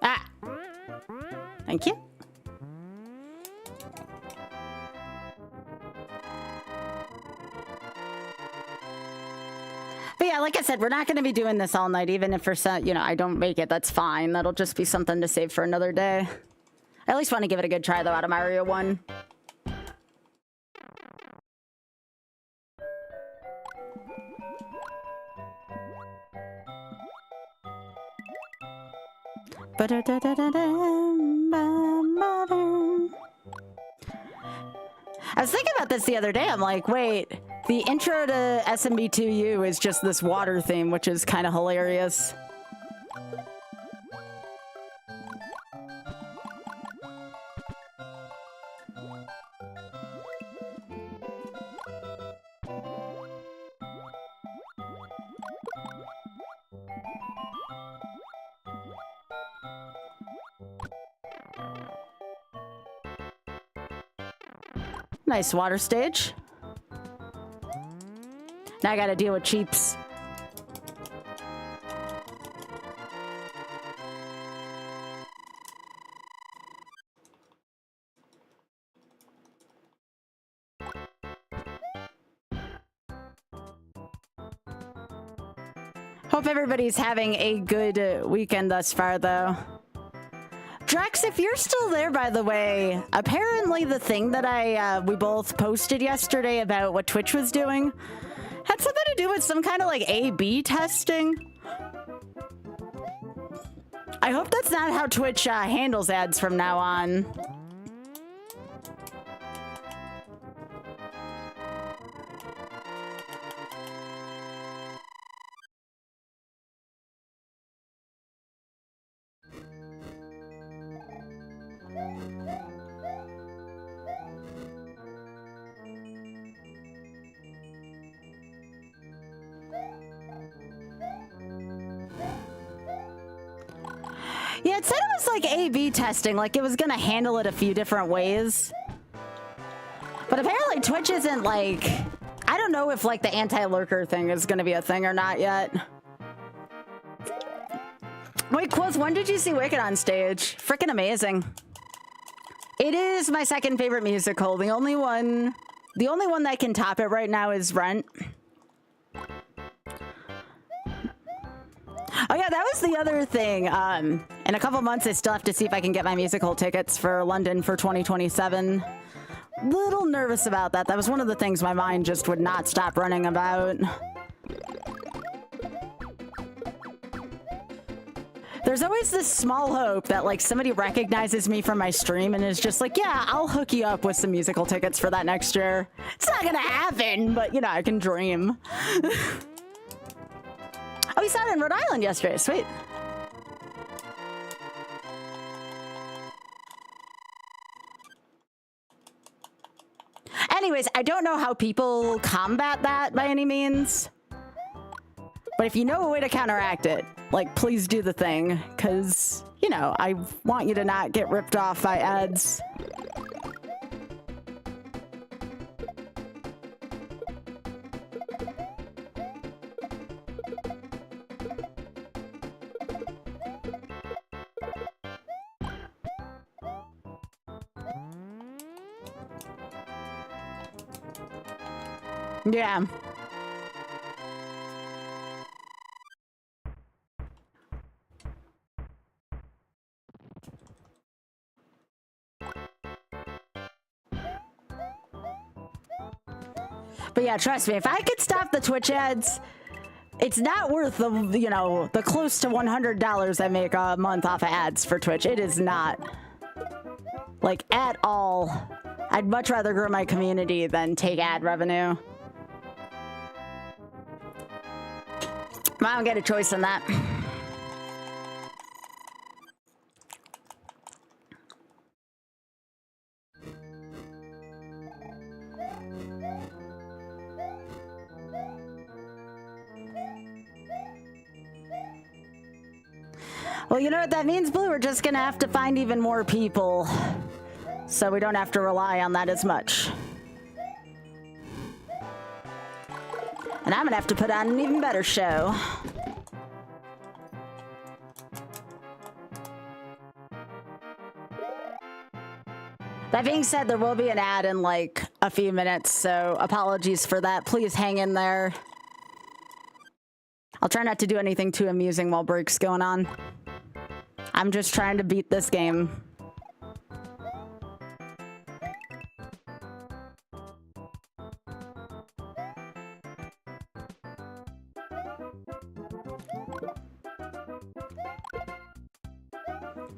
Ah! Thank you. But yeah, like I said, we're not going to be doing this all night, even if for some, I don't make it, that's fine. That'll just be something to save for another day. I at least want to give it a good try, though, out of Mario 1. I was thinking about this the other day. I'm like, wait, the intro to SMB2U is just this water theme, which is kind of hilarious. Nice water stage. Now I gotta deal with cheeps. Hope everybody's having a good weekend thus far, though. Drex, if you're still there, by the way, apparently the thing that we both posted yesterday about what Twitch was doing had something to do with some kind of like A/B testing. I hope that's not how Twitch handles ads from now on. Yeah, it said it was like A/B testing, like it was gonna handle it a few different ways. But apparently Twitch isn't like, I don't know if like the anti-lurker thing is gonna be a thing or not yet. Wait, Quiz, when did you see Wicked on stage? Freaking amazing. It is my second favorite musical. The only one that can top it right now is Rent. Oh yeah, that was the other thing. In a couple months, I still have to see if I can get my musical tickets for London for 2027. Little nervous about that. That was one of the things my mind just would not stop running about. There's always this small hope that like somebody recognizes me from my stream and is just like, yeah, I'll hook you up with some musical tickets for that next year. It's not gonna happen, but you know, I can dream. Oh, we saw it in Rhode Island yesterday. Sweet. Anyways, I don't know how people combat that by any means. But if you know a way to counteract it, like, please do the thing. Because, you know, I want you to not get ripped off by ads. Yeah. But yeah, trust me, if I could stop the Twitch ads, it's not worth the, you know, the close to $100 I make a month off of ads for Twitch. It is not. Like, at all. I'd much rather grow my community than take ad revenue. I don't get a choice in that. Well, you know what that means, Blue? We're just gonna have to find even more people, so we don't have to rely on that as much. And I'm gonna have to put on an even better show. That being said, there will be an ad in like a few minutes, so apologies for that. Please hang in there. I'll try not to do anything too amusing while break's going on. I'm just trying to beat this game.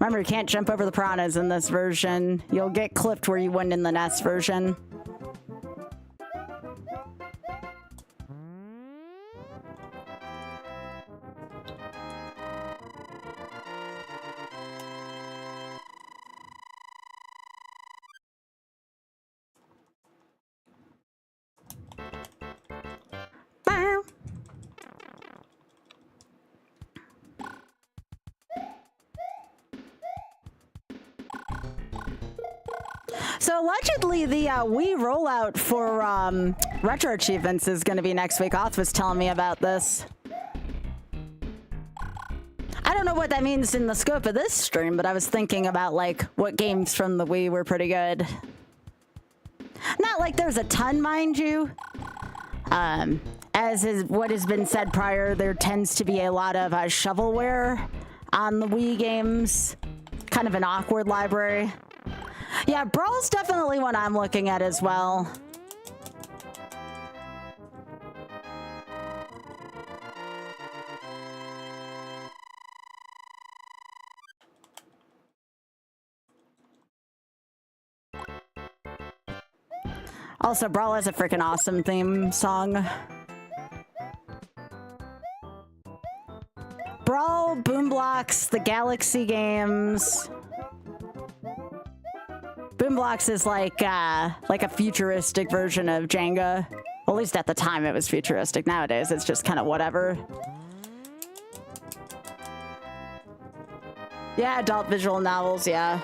Remember, you can't jump over the piranhas in this version. You'll get clipped where you wouldn't in the NES version. So allegedly the Wii rollout for retro achievements is going to be next week. Oth was telling me about this. I don't know what that means in the scope of this stream, but I was thinking about like what games from the Wii were pretty good. Not like there's a ton, mind you. As is what has been said prior, there tends to be a lot of shovelware on the Wii games. Kind of an awkward library. Yeah, Brawl's definitely one I'm looking at as well. Also, Brawl has a freaking awesome theme song. Brawl, Boomblocks, the Galaxy games. Boomblocks is like a futuristic version of Jenga. Well, at least at the time it was futuristic. Nowadays it's just kind of whatever. Yeah, adult visual novels, yeah.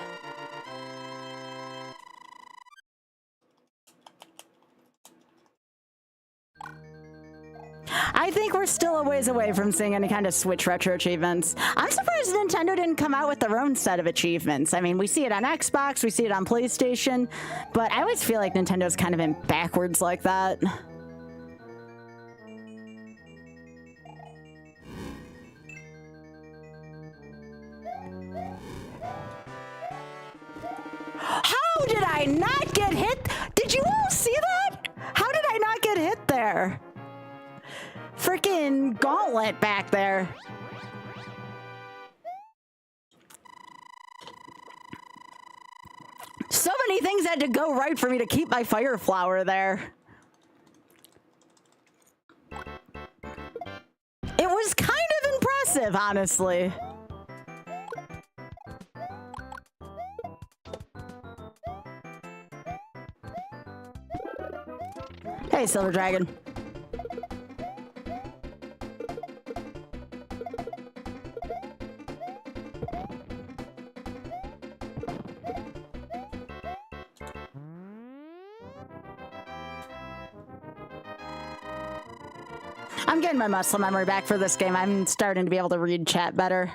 I think we're still a ways away from seeing any kind of Switch retro achievements. I'm surprised Nintendo didn't come out with their own set of achievements. I mean, we see it on Xbox, we see it on PlayStation, but I always feel like Nintendo's kind of in backwards like that. How did I not get hit? Did you all see that? How did I not get hit there? Frickin' gauntlet back there. So many things had to go right for me to keep my fire flower there. It was kind of impressive, honestly. Hey, Silver Dragon. I'm getting my muscle memory back for this game. I'm starting to be able to read chat better.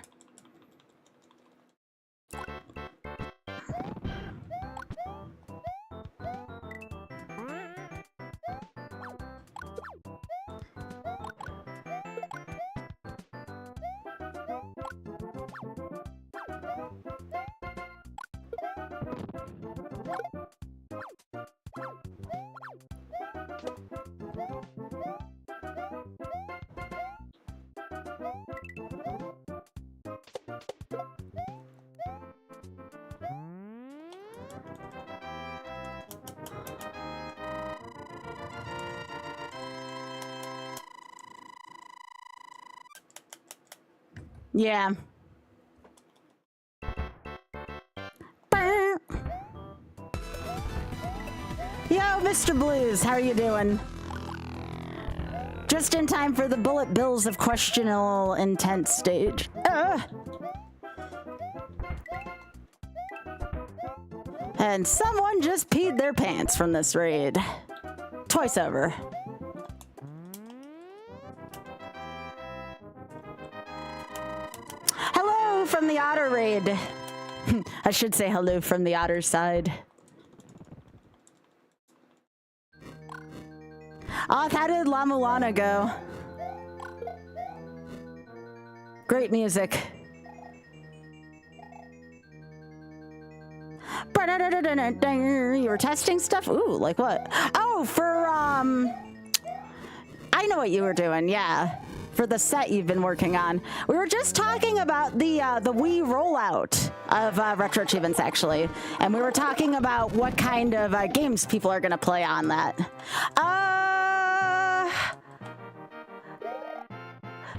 Yeah. Yo, Mr. Blues, how are you doing? Just in time for the bullet bills of questionable intent stage. And someone just peed their pants from this raid. Twice over. Hello from the otter raid. I should say hello from the otter side. Oh, how did La Mulana go? Great music. You were testing stuff? Ooh, like what? Oh, for, I know what you were doing, yeah. for the set you've been working on. We were just talking about the Wii rollout of Retro Achievements, actually, and we were talking about what kind of games people are going to play on that.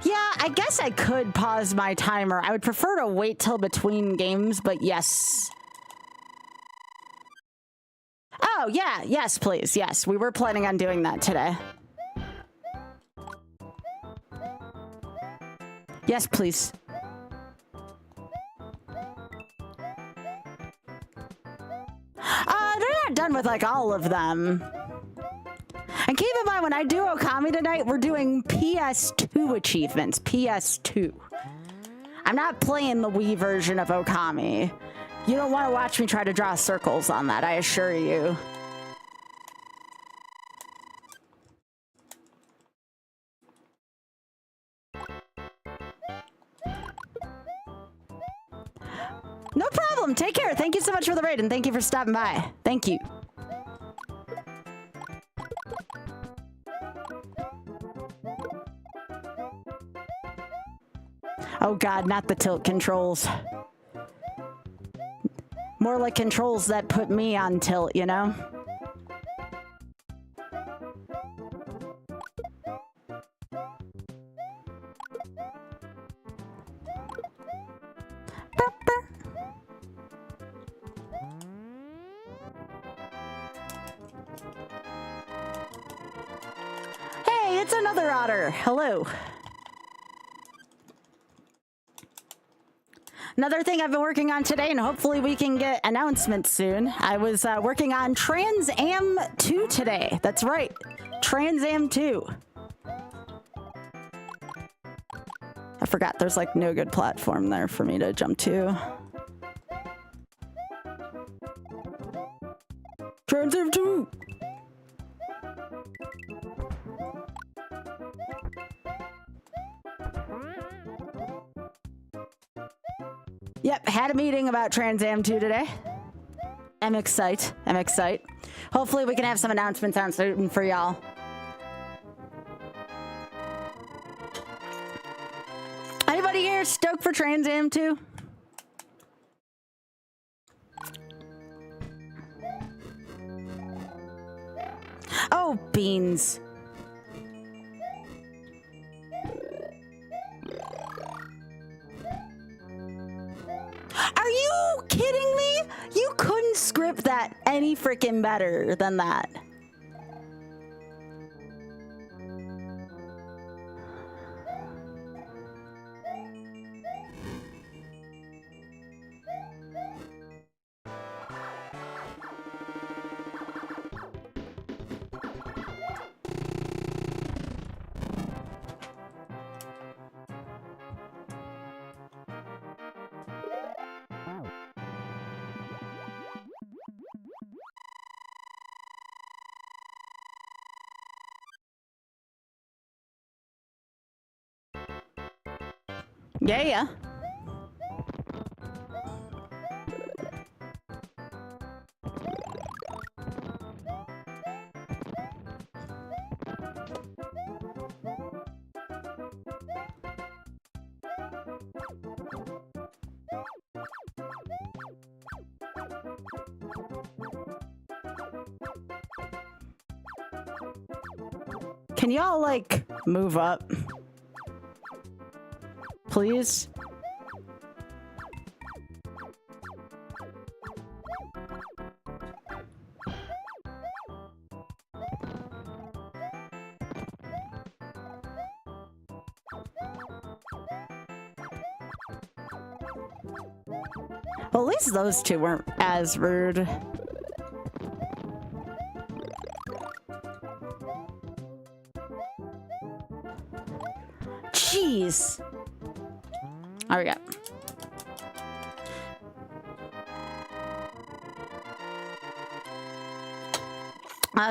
Yeah, I guess I could pause my timer. I would prefer to wait till between games, but yes. Oh, yeah, yes, please, yes. We were planning on doing that today. Yes, please. They're not done with, like, all of them. And keep in mind, when I do Okami tonight, we're doing PS2 achievements. PS2. I'm not playing the Wii version of Okami. You don't want to watch me try to draw circles on that, I assure you. No problem. Take care. Thank you so much for the raid, and thank you for stopping by. Thank you. Oh God, not the tilt controls. More like controls that put me on tilt, you know? Hey, it's another otter. Hello. Another thing I've been working on today, and hopefully we can get announcements soon. I was working on Trans Am 2 today. That's right, Trans Am 2. I forgot there's like no good platform there for me to jump to. Trans Am 2! Yep, had a meeting about Trans Am 2 today. I'm excited. I'm excited. Hopefully we can have some announcements on soon for y'all. Anybody here stoked for Trans Am 2? Oh, beans. Are you kidding me? You couldn't script that any freaking better than that. Yeah. Can y'all, like, move up? Please? Well, at least those two weren't as rude. Jeez. All right, we go.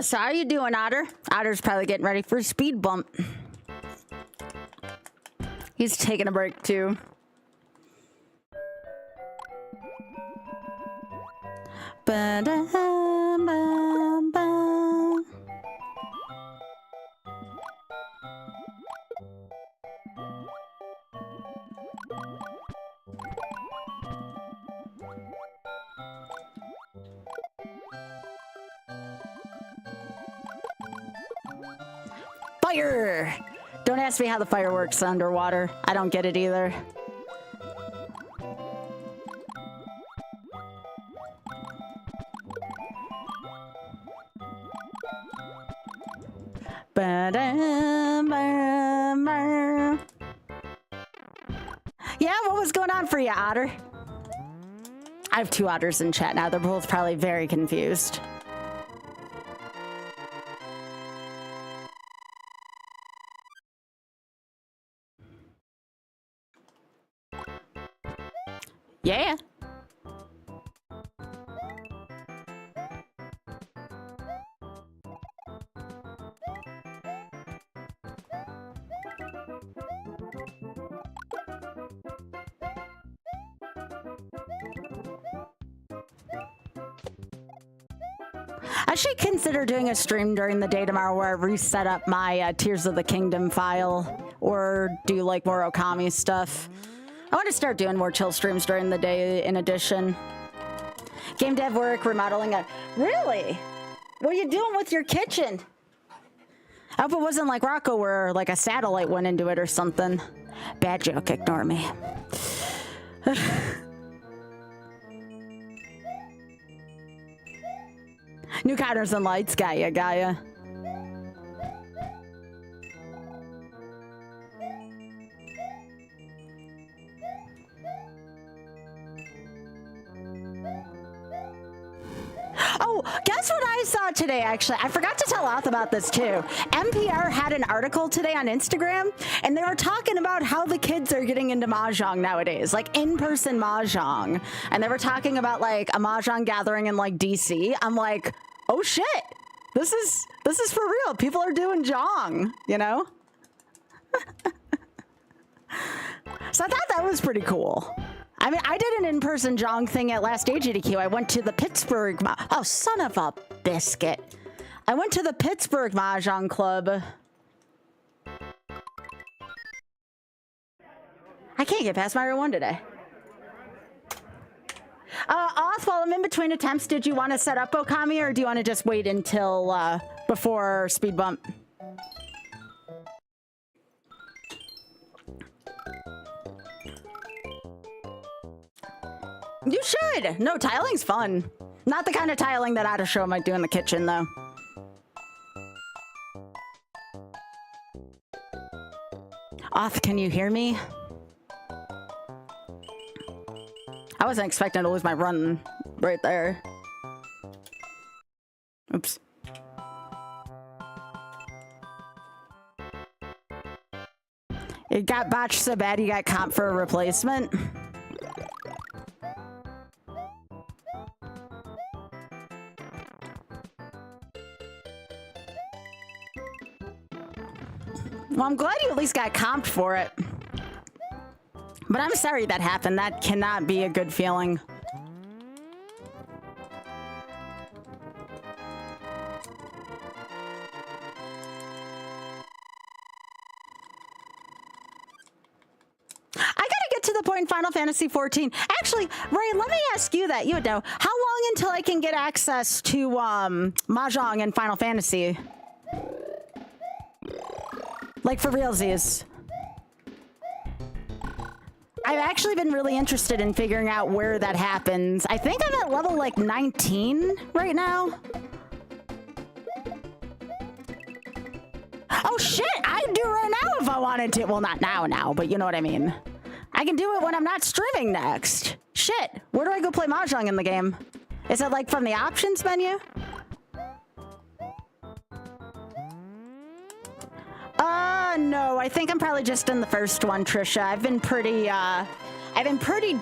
So how you doing, Otter? Otter's probably getting ready for a speed bump. He's taking a break too. Fire! Don't ask me how the fire works underwater. I don't get it either. Yeah, what was going on for you, Otter? I have 2 otters in chat now. They're both probably very confused. Yeah. I should consider doing a stream during the day tomorrow where I reset up my Tears of the Kingdom file or do like more Okami stuff. I want to start doing more chill streams during the day in addition. Game dev work, remodeling it. Really? What are you doing with your kitchen? I hope it wasn't like Rocco where like a satellite went into it or something. Bad joke, ignore me. New counters and lights, Gaia. Oh, guess what I saw today, actually? I forgot to tell Oth about this, too. NPR had an article today on Instagram, and they were talking about how the kids are getting into Mahjong nowadays, like in-person Mahjong. And they were talking about, like, a Mahjong gathering in, like, DC. I'm like, oh, shit. This is for real. People are doing Jong, you know? So I thought that was pretty cool. I mean, I did an in-person Jong thing at last AGDQ. I went to the Pittsburgh... Oh, son of a biscuit. I went to the Pittsburgh Mahjong Club. I can't get past my one today. Oth, while I'm in between attempts, did you want to set up Okami, or do you want to just wait until before speed bump? You should! No, tiling's fun. Not the kind of tiling that I'd show might do in the kitchen, though. Oth, can you hear me? I wasn't expecting to lose my run right there. Oops. It got botched so bad you got comp for a replacement. Well, I'm glad you at least got comped for it. But I'm sorry that happened. That cannot be a good feeling. I gotta get to the point in Final Fantasy XIV. Actually, Ray, let me ask you that. You would know. How long until I can get access to Mahjong and Final Fantasy? Like, for realsies. I've actually been really interested in figuring out where that happens. I think I'm at level, like, 19 right now. Oh, shit! I can do it right now if I wanted to. Well, not now, but you know what I mean. I can do it when I'm not streaming next. Shit! Where do I go play Mahjong in the game? Is it, like, from the options menu? No, I think I'm probably just in the first one, Trisha. I've been pretty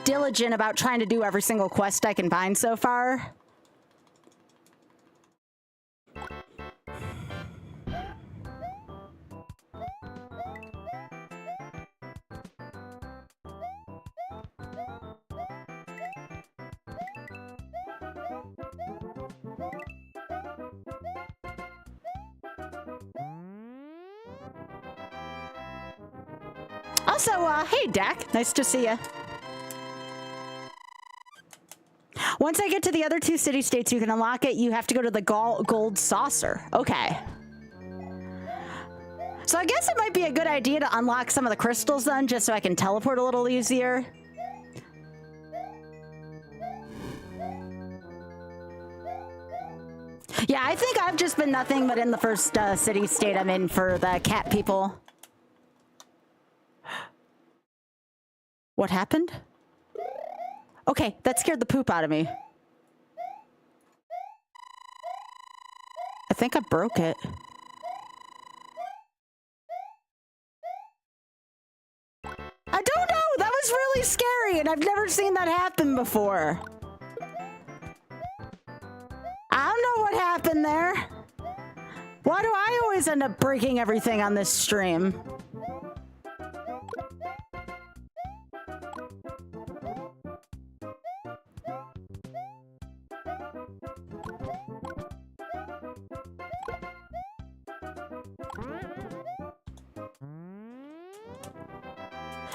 diligent about trying to do every single quest I can find so far. Also, hey, Dak. Nice to see ya. Once I get to the other 2 city-states, you can unlock it. You have to go to the gold saucer. Okay. So I guess it might be a good idea to unlock some of the crystals then, just so I can teleport a little easier. Yeah, I think I've just been nothing but in the first city state I'm in for the cat people. What happened? Okay, that scared the poop out of me. I think I broke it. I don't know! That was really scary, and I've never seen that happen before. I don't know what happened there. Why do I always end up breaking everything on this stream?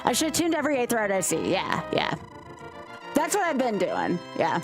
I should have tuned every 8th route I see. Yeah, yeah. That's what I've been doing. Yeah.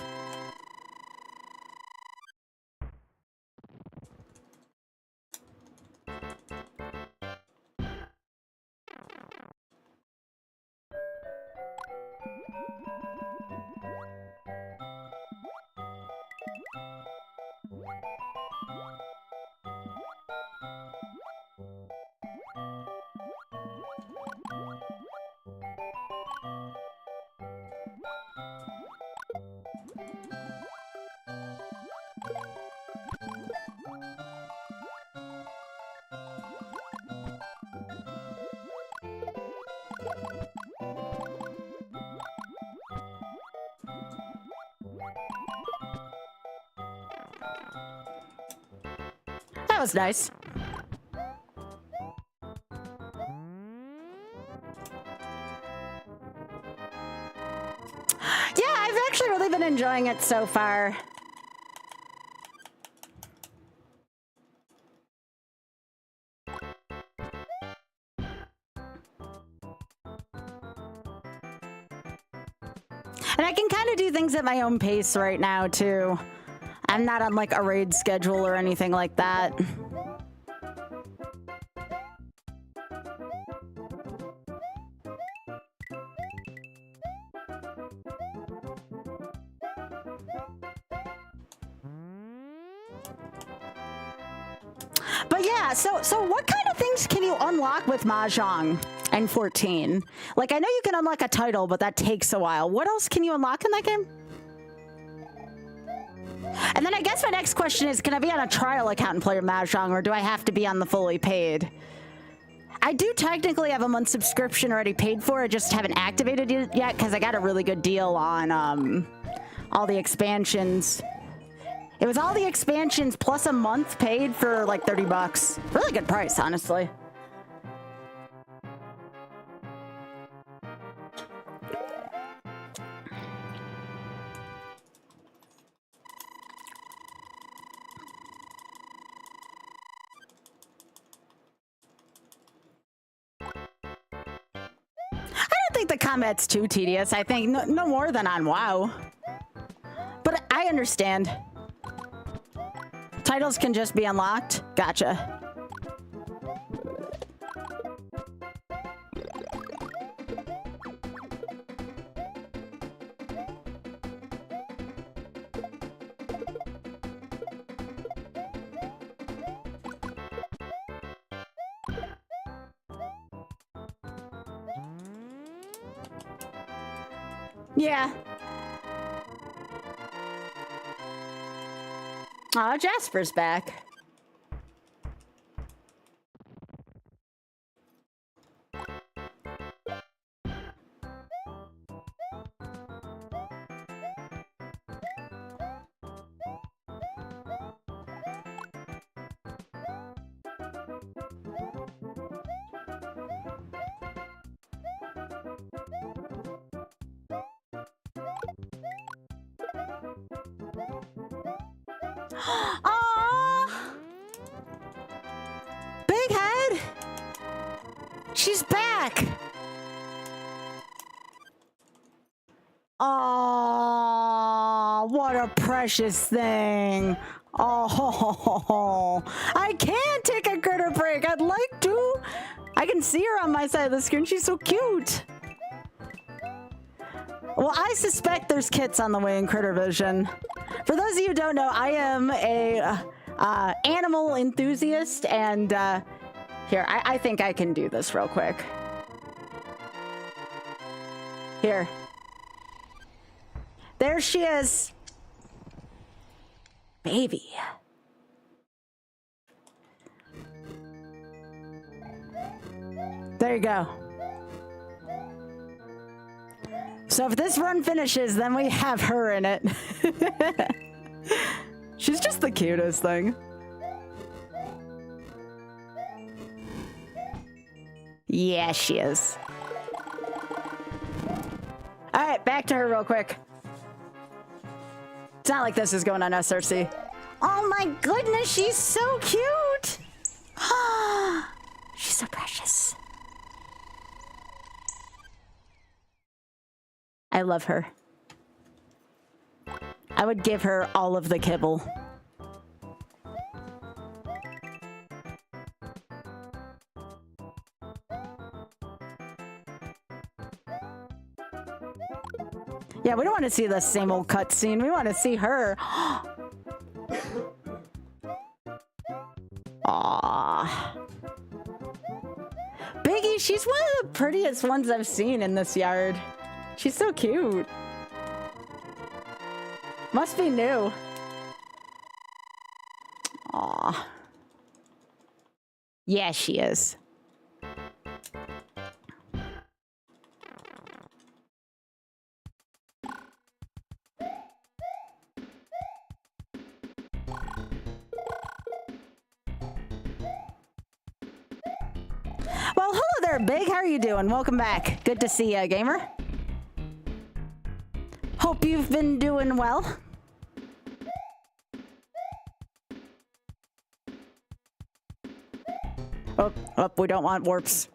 That was nice. Yeah, I've actually really been enjoying it so far. And I can kind of do things at my own pace right now, too. I'm not on, like, a raid schedule or anything like that. But yeah, so what kind of things can you unlock with Mahjong and 14? Like, I know you can unlock a title, but that takes a while. What else can you unlock in that game? And then I guess my next question is, can I be on a trial account and play Mahjong, or do I have to be on the fully paid? I do technically have a month subscription already paid for. I just haven't activated it yet because I got a really good deal on all the expansions. It was all the expansions plus a month paid for like 30 bucks. Really good price, honestly. I don't think the combat's too tedious. I think no more than on WoW. But I understand. Titles can just be unlocked. Gotcha. Yeah. Aw, Jasper's back. Aww. Big head. She's back. Aww, what a precious thing. Oh, I can't take a critter break. I'd like to, I can see her on my side of the screen. She's so cute. Well, I suspect there's kits on the way in Critter Vision. For those of you who don't know, I am a animal enthusiast, and here, I think I can do this real quick. Here. There she is. Baby. There you go. So if this run finishes, then we have her in it. She's just the cutest thing. Yeah, she is. All right, back to her real quick. It's not like this is going on SRC. Oh my goodness, she's so cute. She's so precious. I love her. I would give her all of the kibble. Yeah, we don't want to see the same old cutscene. We want to see her. Aww. Biggie, she's one of the prettiest ones I've seen in this yard. She's so cute. Must be new. Aw. Yeah, she is. Well, hello there, Big. How are you doing? Welcome back. Good to see you, gamer. Hope you've been doing well. Oh, we don't want warps.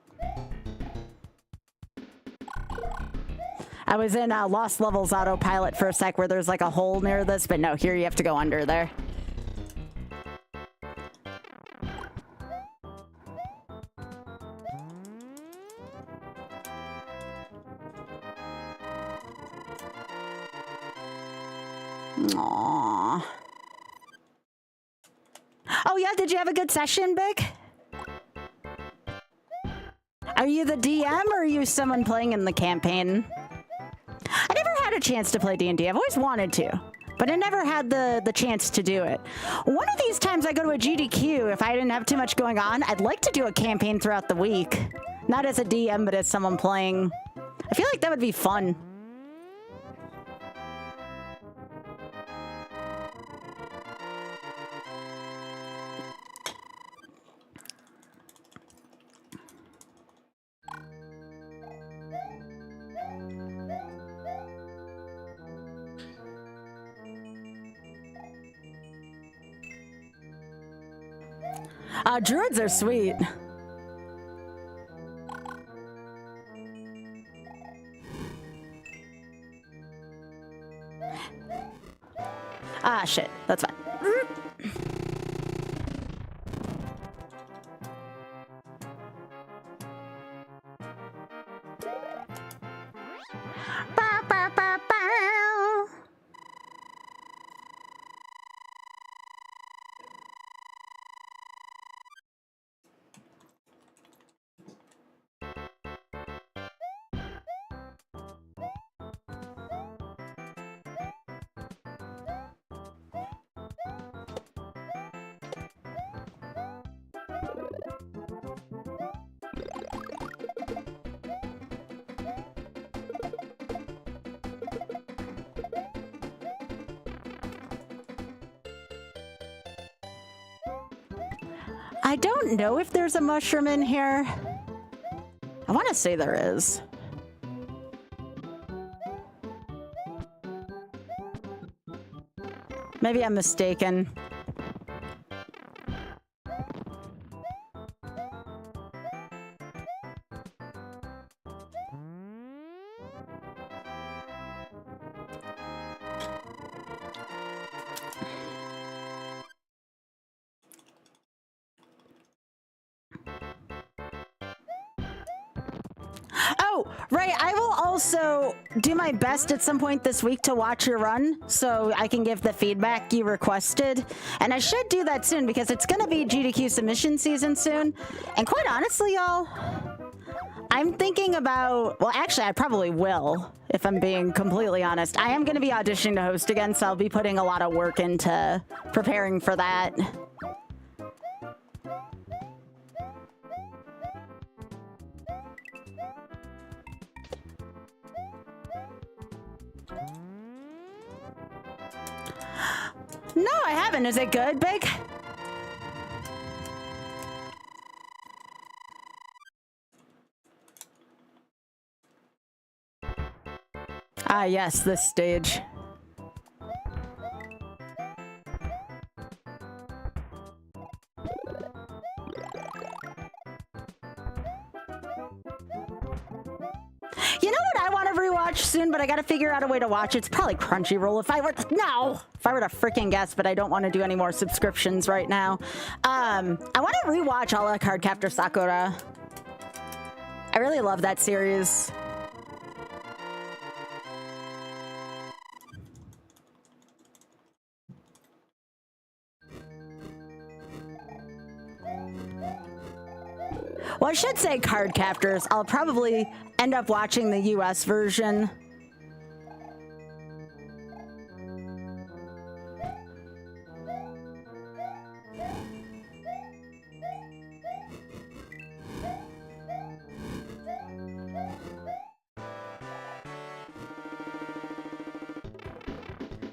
I was in Lost Levels autopilot for a sec where there's like a hole near this, but no, here you have to go under there. Aww. Oh yeah, did you have a good session, Big? Are you the DM or are you someone playing in the campaign? I never had a chance to play D&D. I've always wanted to, but I never had the chance to do it. One of these times I go to a GDQ, if I didn't have too much going on, I'd like to do a campaign throughout the week. Not as a DM, but as someone playing. I feel like that would be fun. Druids are sweet. Ah, shit. That's fine. I don't know if there's a mushroom in here. I want to say there is. Maybe I'm mistaken. Oh, Ray, I will also do my best at some point this week to watch your run so I can give the feedback you requested. And I should do that soon because it's going to be GDQ submission season soon. And quite honestly, y'all, I'm thinking about, well, actually, I probably will, if I'm being completely honest. I am going to be auditioning to host again, so I'll be putting a lot of work into preparing for that. No, I haven't. Is it good, Big? Ah, yes, this stage. You know what I want to rewatch soon, but I got to figure out a way to watch it. It's probably Crunchyroll if I were to freaking guess, but I don't want to do any more subscriptions right now. I want to rewatch all of Cardcaptor Sakura. I really love that series. Well, I should say Cardcaptors. I'll probably end up watching the US version.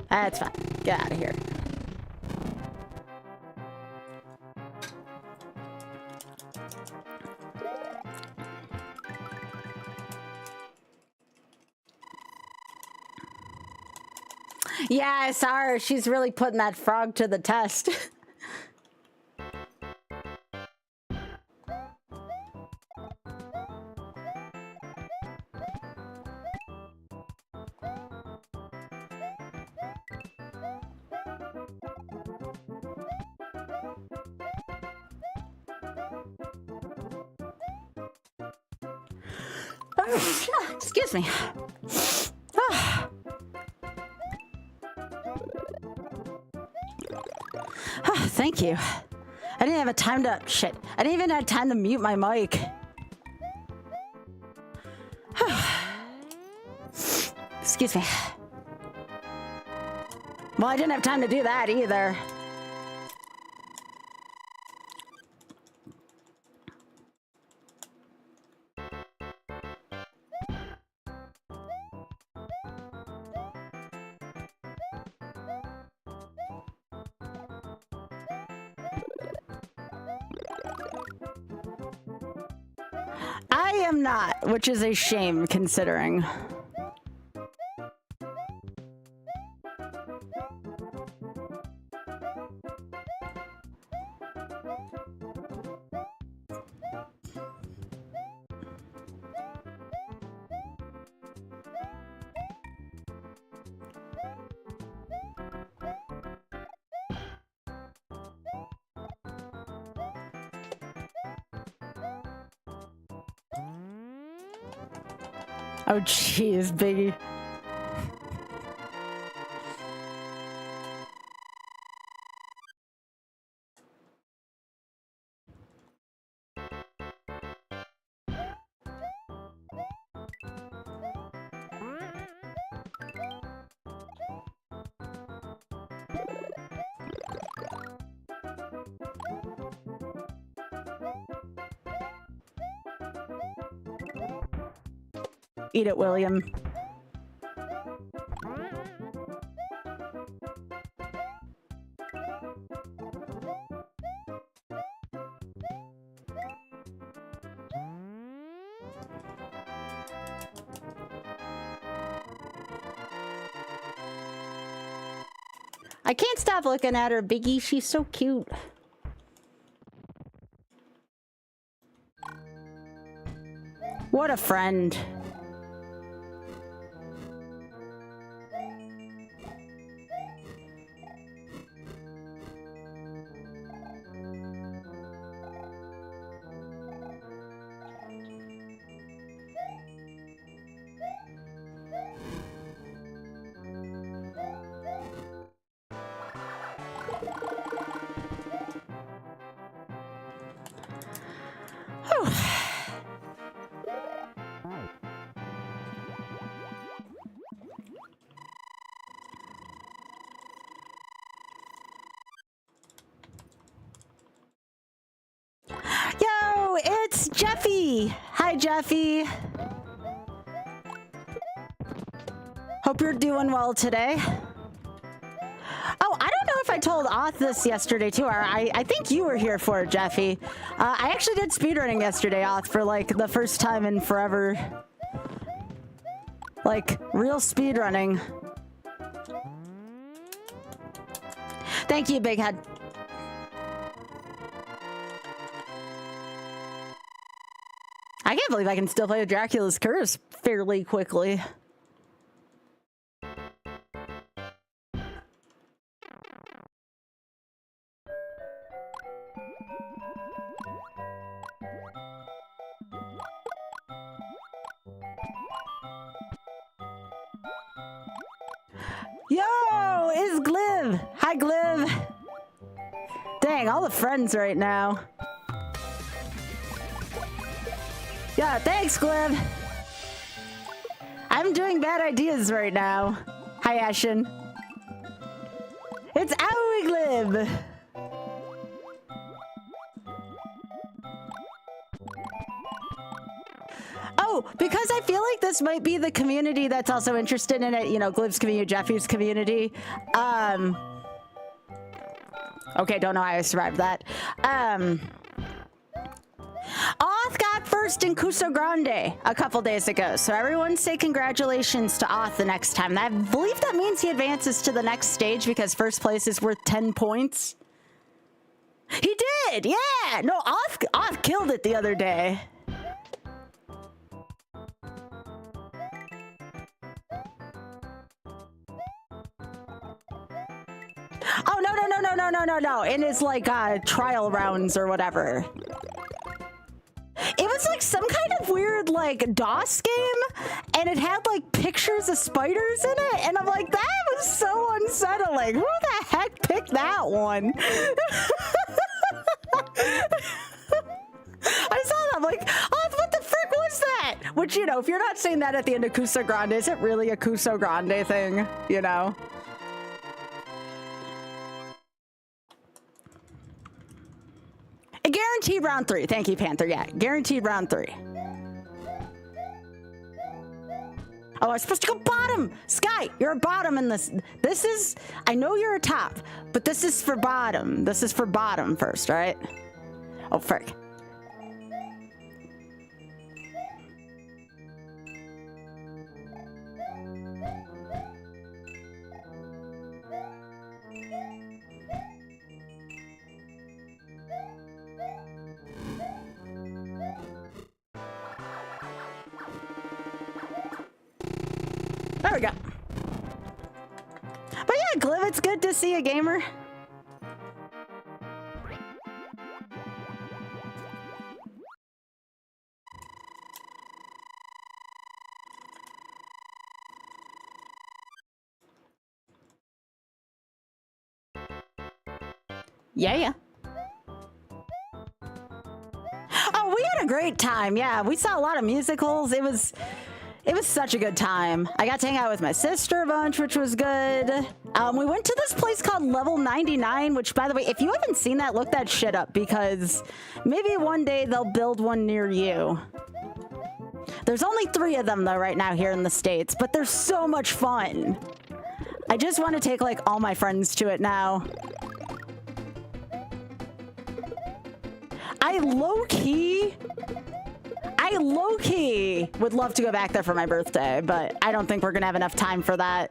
That's fine. Get out of here. Yeah, I saw her. She's really putting that frog to the test. Excuse me. Oh, thank you. I didn't have a time to... Shit. I didn't even have time to mute my mic. Excuse me. Well, I didn't have time to do that either. I am not, which is a shame considering. Oh, jeez, Biggie. Eat it, William. I can't stop looking at her, Biggie. She's so cute. What a friend. Jeffy! Hi, Jeffy. Hope you're doing well today. Oh, I don't know if I told Oth this yesterday too, or I think you were here for it, Jeffy. I actually did speedrunning yesterday, Oth, for like the first time in forever. Like, real speedrunning. Thank you, Big Head. I can't believe I can still play Dracula's Curse fairly quickly. Yo, it's Gliv. Hi, Gliv. Dang, all the friends right now. Yeah, thanks, Gliv. I'm doing bad ideas right now. Hi, Ashen. It's Owie Gliv. Oh, because I feel like this might be the community that's also interested in it. You know, Gliv's community, Jeffy's community. Okay, don't know how I survived that. Oth got first in Cuso Grande a couple days ago, so everyone say congratulations to Oth the next time. I believe that means he advances to the next stage because first place is worth 10 points. He did, yeah! No, Oth killed it the other day. Oh, no. In his, like, trial rounds or whatever. It was, like, some kind of weird, like, DOS game, and it had, like, pictures of spiders in it, and I'm like, that was so unsettling. Who the heck picked that one? I saw that, I'm like, oh, what the frick was that? Which, you know, if you're not saying that at the end of Cuso Grande, is it really a Cuso Grande thing, you know? A guaranteed round 3. Thank you, Panther. Yeah, guaranteed round 3. Oh, I was supposed to go bottom. Sky, you're a bottom in this. This is, I know you're a top, but this is for bottom. This is for bottom first, right? Oh, frick. There we go. But yeah, Gliv, it's good to see a gamer. Yeah. Oh, we had a great time. Yeah, we saw a lot of musicals. It was such a good time. I got to hang out with my sister a bunch, which was good. We went to this place called Level 99, which, by the way, if you haven't seen that, look that shit up, because maybe one day they'll build one near you. There's only 3 of them, though, right now here in the States, but they're so much fun. I just want to take, like, all my friends to it now. I low-key would love to go back there for my birthday, but I don't think we're gonna have enough time for that.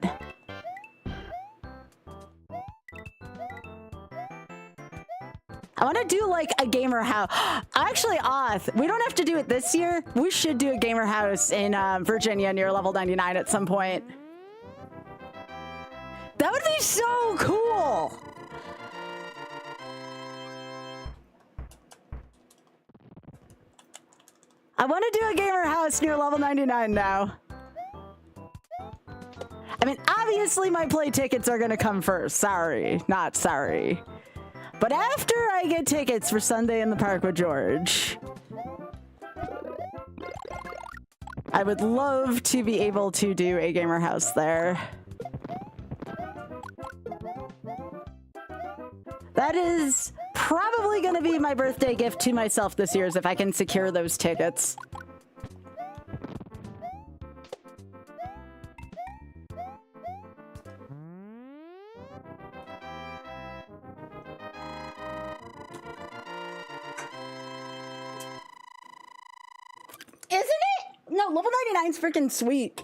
I want to do like a gamer house. Actually, Oth, we don't have to do it this year. We should do a gamer house in Virginia near Level 99 at some point. That would be so cool. I want to do a gamer house near Level 99 now. I mean, obviously my play tickets are going to come first. Sorry, not sorry. But after I get tickets for Sunday in the Park with George, I would love to be able to do a gamer house there. That is probably gonna be my birthday gift to myself this year is if I can secure those tickets. Isn't it? No, level 99 is freaking sweet.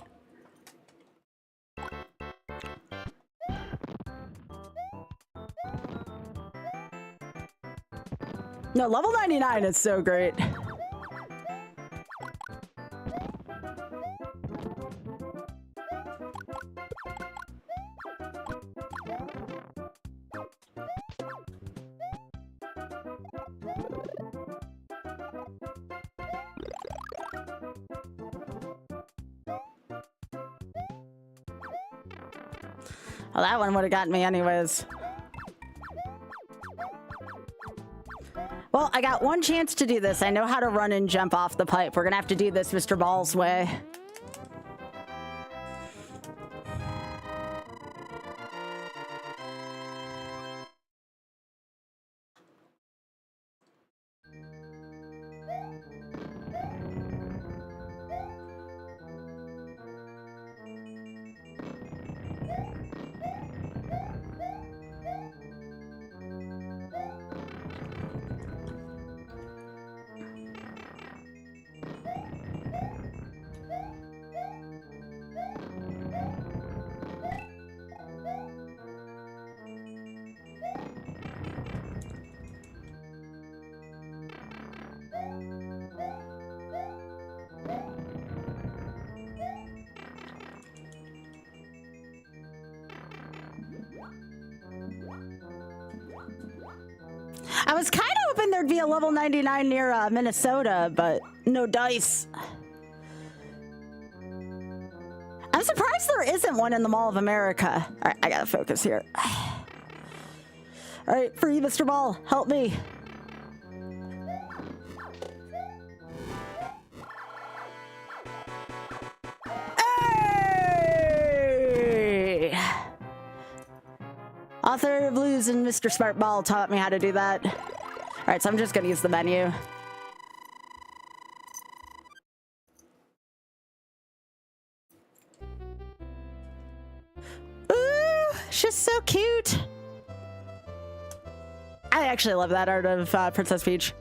No, level 99 is so great. Well, that one would have gotten me anyways. Well, I got one chance to do this. I know how to run and jump off the pipe. We're gonna have to do this Mr. Ball's way. I was kind of hoping there'd be a level 99 near Minnesota, but no dice. I'm surprised there isn't one in the Mall of America. All right, I gotta focus here. All right, free Mr. Ball, help me. Hey! Author of Blues and Mr. Smart Ball taught me how to do that. All right, so I'm just gonna use the menu. Ooh, she's so cute. I actually love that art of Princess Peach.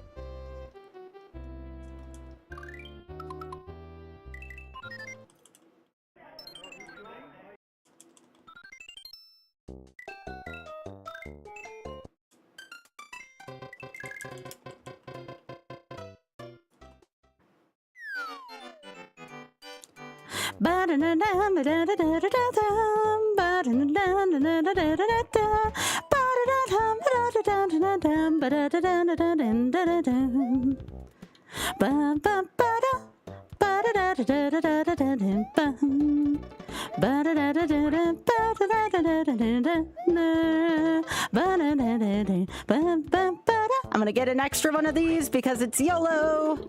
I'm gonna get an extra one of these because it's YOLO.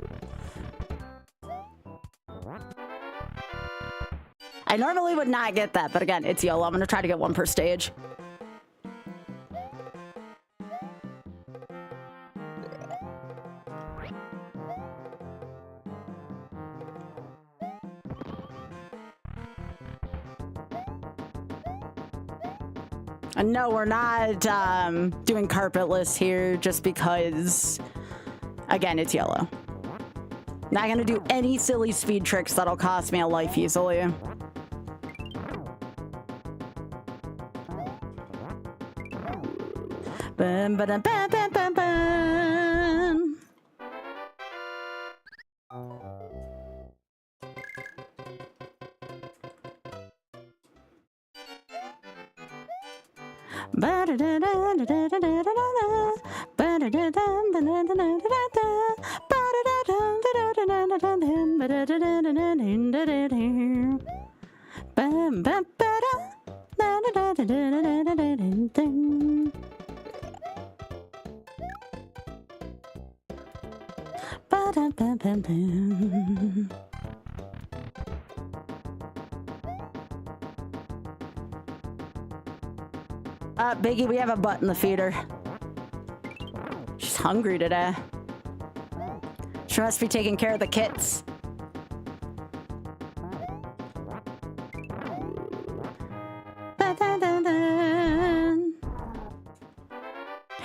I normally would not get that, but again, it's YOLO. I'm gonna try to get one per stage. And no, we're not doing carpetless here just because, again, it's YOLO. Not gonna do any silly speed tricks that'll cost me a life easily. Bum, ba-dum, bum, bum, bum, bum. Biggie, we have a butt in the feeder. hungry today. She must be taking care of the kits.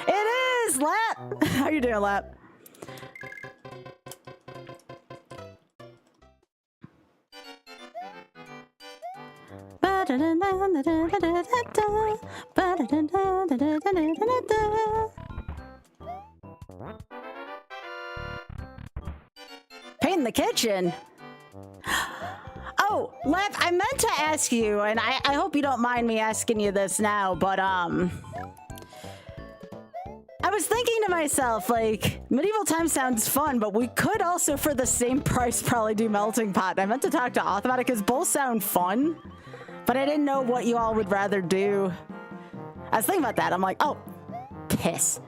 It is, Lap! How you doing, Lap? Paint the kitchen. Oh, Lev, I meant to ask you, and I hope you don't mind me asking you this now, but I was thinking to myself, like, medieval times sounds fun, but we could also, for the same price, probably do melting pot. I meant to talk to Auth about it because both sound fun, but I didn't know what you all would rather do. I was thinking about that. I'm like, oh, piss.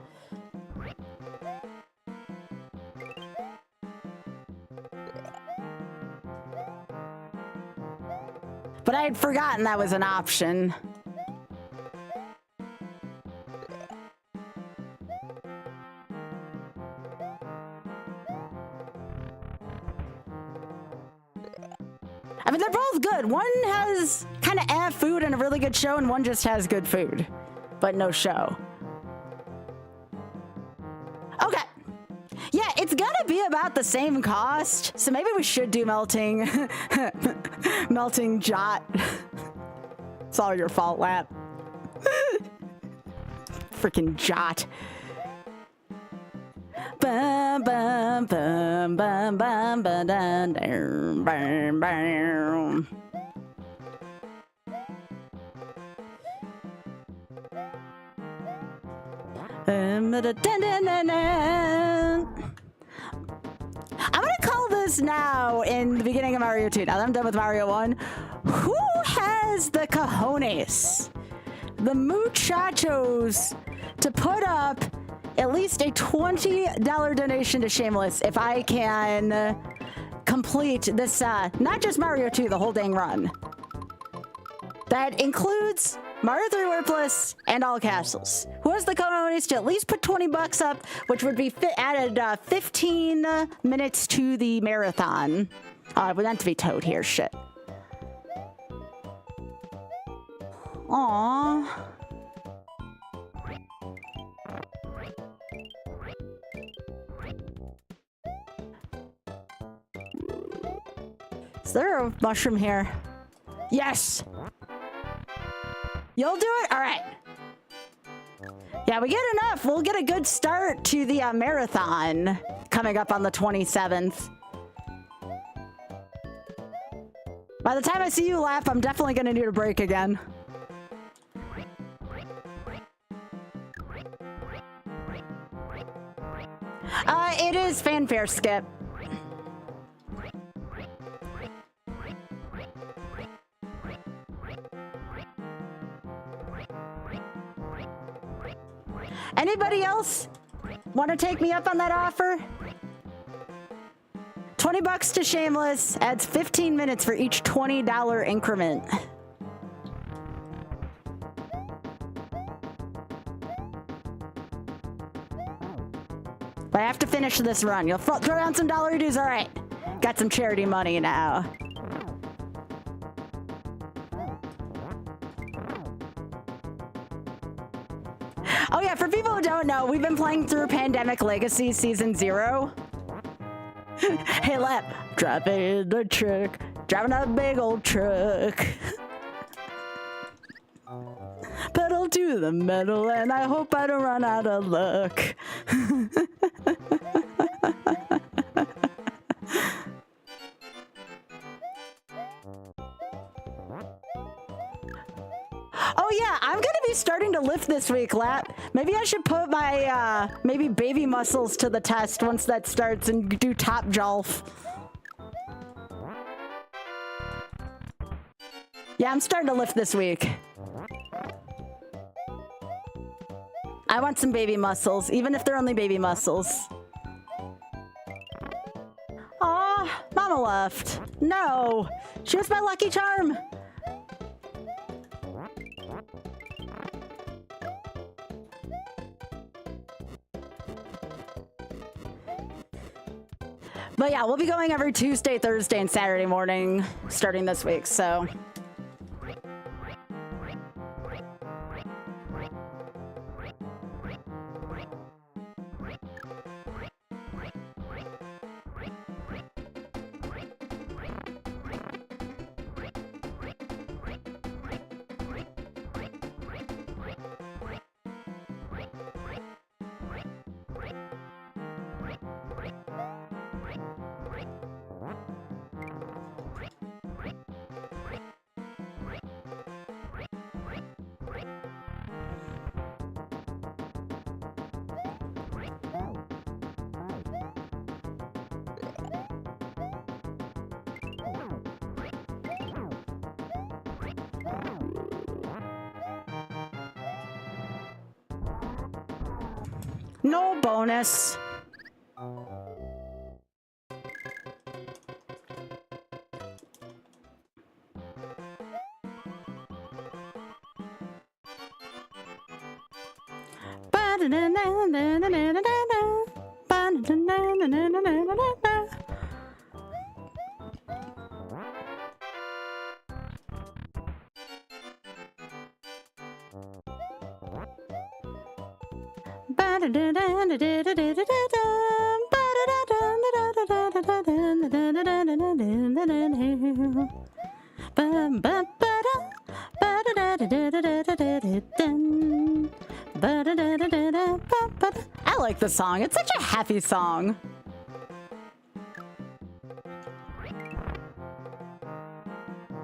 But I had forgotten that was an option. I mean, they're both good. One has kind of food and a really good show, and one just has good food, but no show. Okay. Yeah, it's gonna be about the same cost, so maybe we should do melting. Melting jot. It's all your fault, Lap. Freaking jot. Bum, bum, bum, bum, bum, bum, dun, dun, bum, bum. I'm gonna call this now in the beginning of Mario 2. Now that I'm done with Mario 1, who has the cojones, the muchachos, to put up at least a $20 donation to Shameless if I can complete this, not just Mario 2, the whole dang run. That includes Mario 3 Worthless and all castles. Who has the cojones to at least put 20 bucks up, which would be added 15 minutes to the marathon. I meant to be Toad here, shit. Aww. Is there a mushroom here? Yes! You'll do it? All right. Yeah, we get enough. We'll get a good start to the marathon coming up on the 27th. By the time I see you laugh, I'm definitely going to need a break again. It is fanfare skip. Anybody else want to take me up on that offer? 20 bucks to Shameless adds 15 minutes for each $20 increment. But I have to finish this run. You'll throw down some dollar dues? All right. Got some charity money now. Oh yeah, for people who don't know, we've been playing through Pandemic Legacy Season 0. Hey, Lap, driving the truck, driving a big old truck. Pedal to the metal, and I hope I don't run out of luck. Oh yeah, I'm gonna be starting to lift this week, Lap. Maybe I should put my, maybe baby muscles to the test once that starts and do top jolf. Yeah, I'm starting to lift this week. I want some baby muscles, even if they're only baby muscles. Aw, Mama left. No, she was my lucky charm. But yeah, we'll be going every Tuesday, Thursday, and Saturday morning starting this week, so. No bonus. I like the song. It's such a happy song.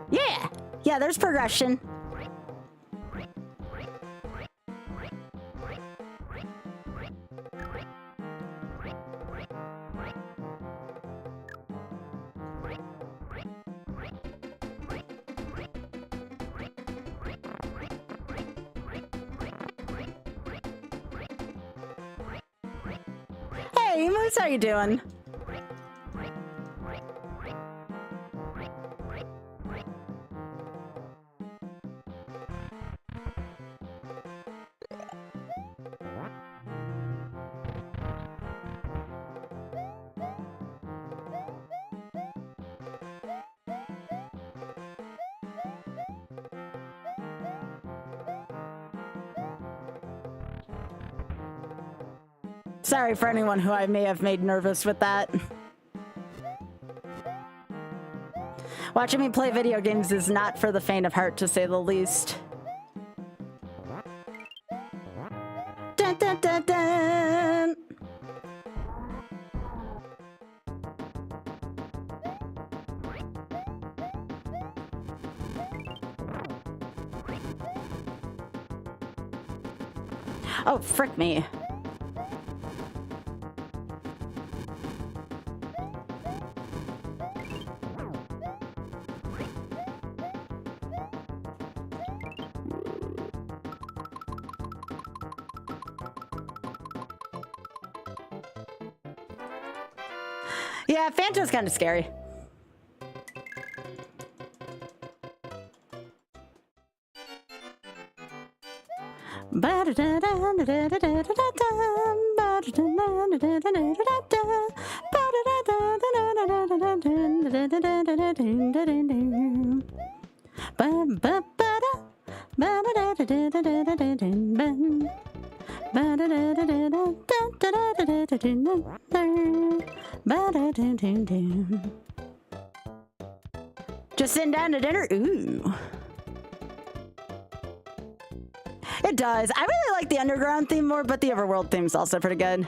Yeah. Yeah, there's progression. Hey, Moose, how you doing? Sorry for anyone who I may have made nervous with that. Watching me play video games is not for the faint of heart, to say the least. Dun, dun, dun, dun. Oh, frick me. Yeah, Phantom's kind of scary. Just sitting down to dinner? Ooh. It does. I really like the underground theme more, but the overworld theme's also pretty good.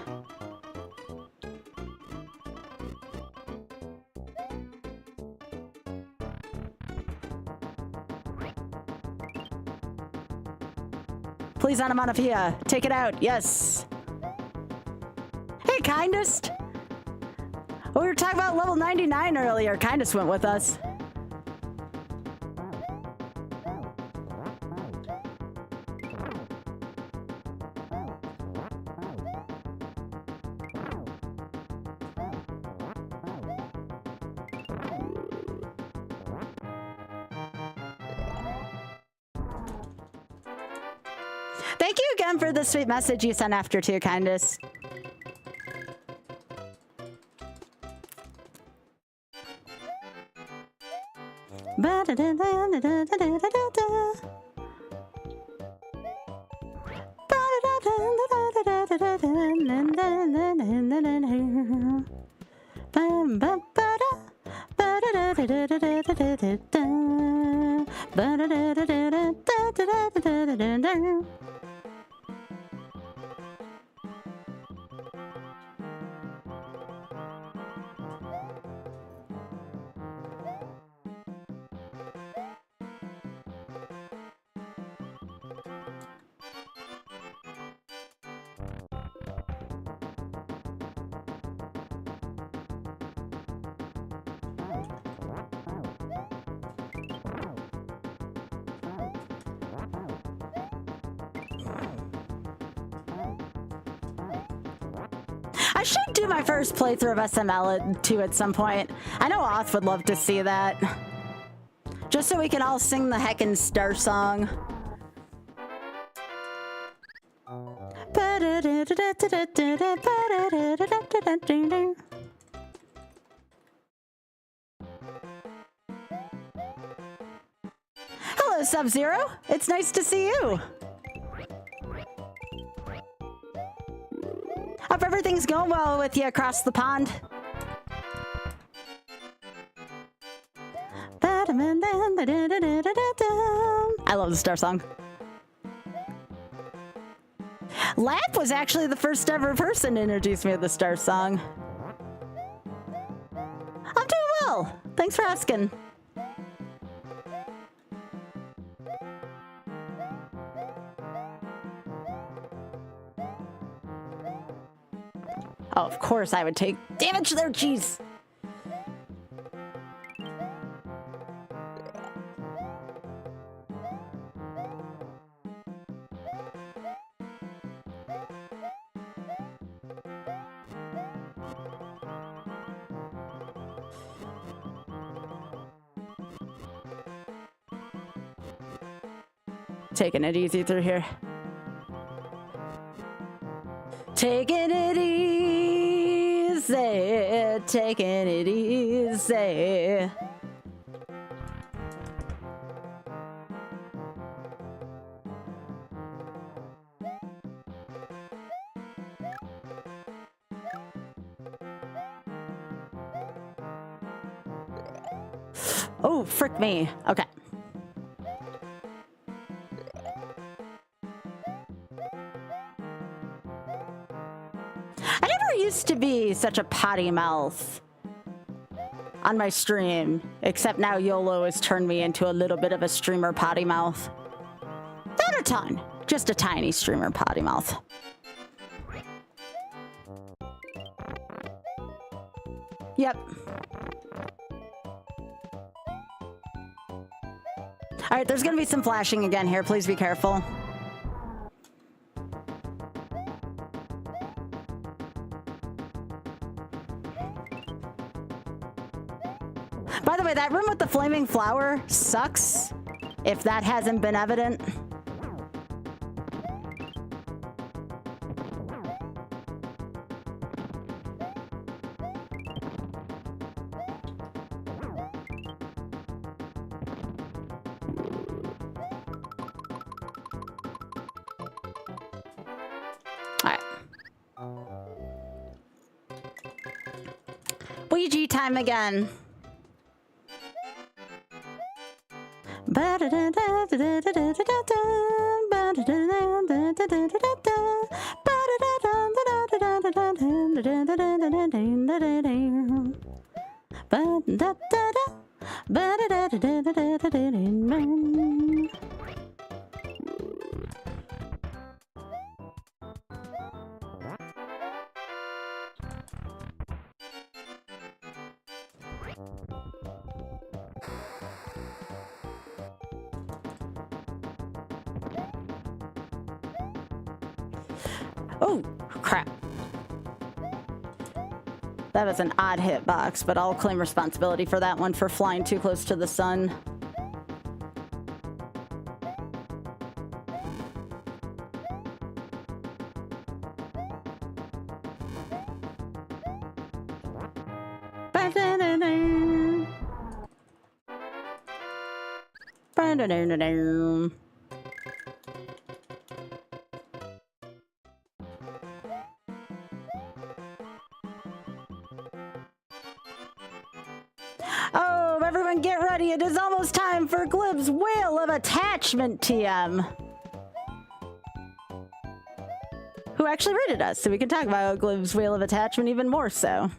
Please, onomatopoeia. Take it out. Yes. Hey, Kindest. We were talking about level 99 earlier. Kindest went with us. Thank you again for the sweet message you sent after too, Kindest. I should do my first playthrough of SML2 at some point. I know Oth would love to see that. Just so we can all sing the heckin' Star Song. Hello, Sub-Zero. It's nice to see you. Hope everything's going well with you across the pond. I love the Star Song. Lap was actually the first ever person to introduce me to the Star Song. I'm doing well. Thanks for asking. Oh, of course I would take damage there, jeez. Taking it easy through here. Taking it easy, taking it easy. Oh, frick me. Okay. Used to be such a potty mouth on my stream, except now YOLO has turned me into a little bit of a streamer potty mouth. Not a ton, just a tiny streamer potty mouth. Yep. All right, there's gonna be some flashing again here. Please be careful. By the way, that room with the flaming flower sucks, if that hasn't been evident. All right. Ouija time again. Oh, crap. That was an odd hitbox, but I'll claim responsibility for that one for flying too close to the sun. Oh, everyone get ready. It is almost time for Glib's Wheel of Attachment TM. Who actually rated us, so we can talk about Glib's Wheel of Attachment even more so.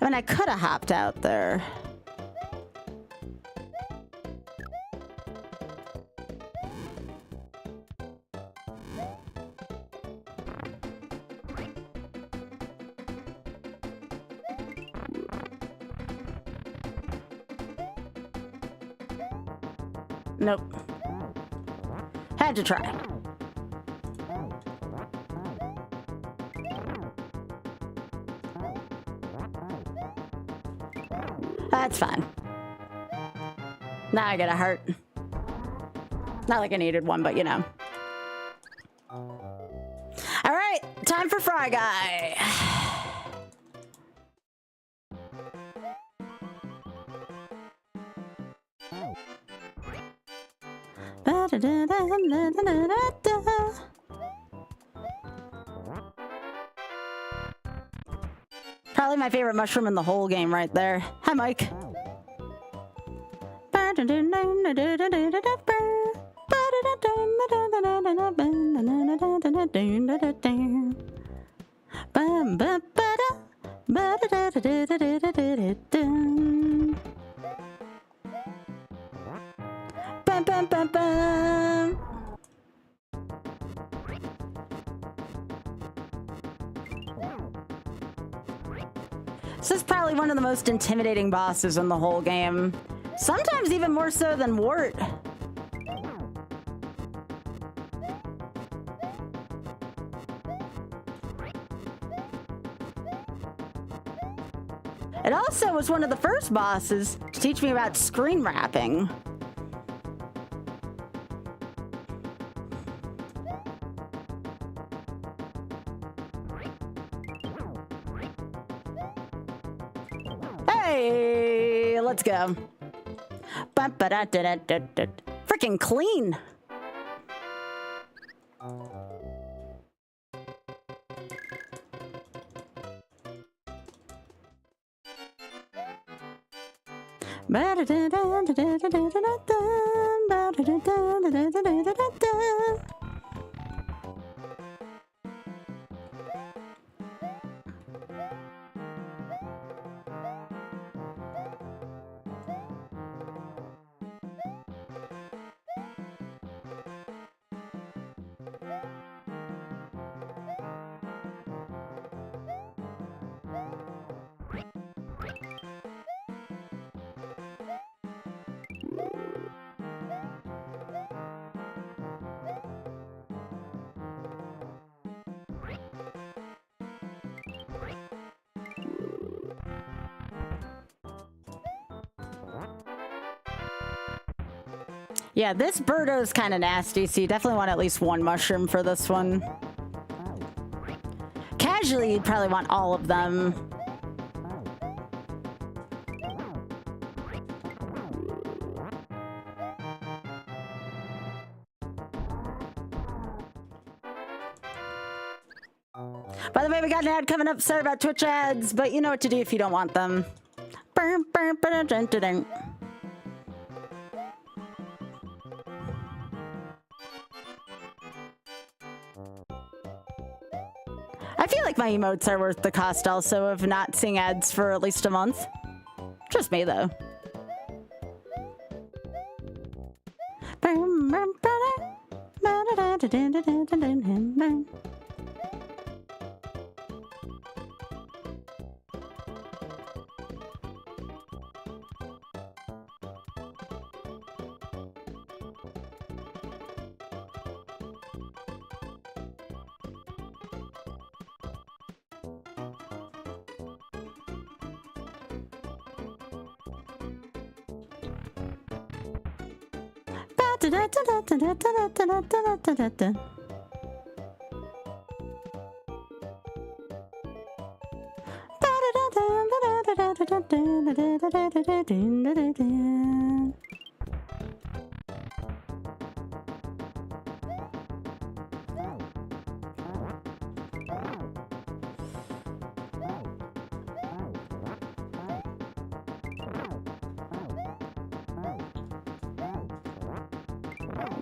I mean, I could have hopped out there. Nope. Had to try. That's fine. Now I get a heart. Not like I needed one, but you know. All right, time for Fry Guy. Probably my favorite mushroom in the whole game right there. Hi, Mike. This is probably one of the most intimidating bosses in the whole game. Sometimes even more so than Wart. It also was one of the first bosses to teach me about screen wrapping. Hey, let's go. Freaking clean. Yeah, this Birdo's kind of nasty, so you definitely want at least one mushroom for this one. Casually, you'd probably want all of them. By the way, we got an ad coming up. Sorry about Twitch ads, but you know what to do if you don't want them. I feel like my emotes are worth the cost also of not seeing ads for at least a month. Just me, though.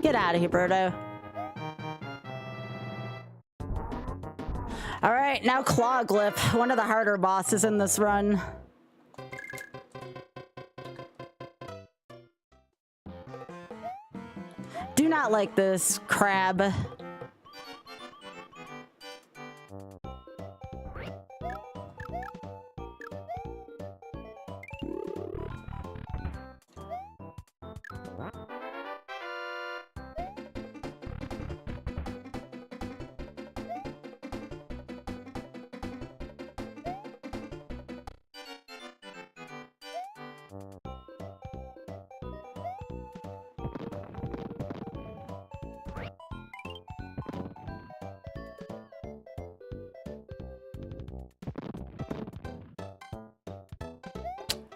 Get out of here, Birdo. All right, now Clawglip, one of the harder bosses in this run. Do not like this crab.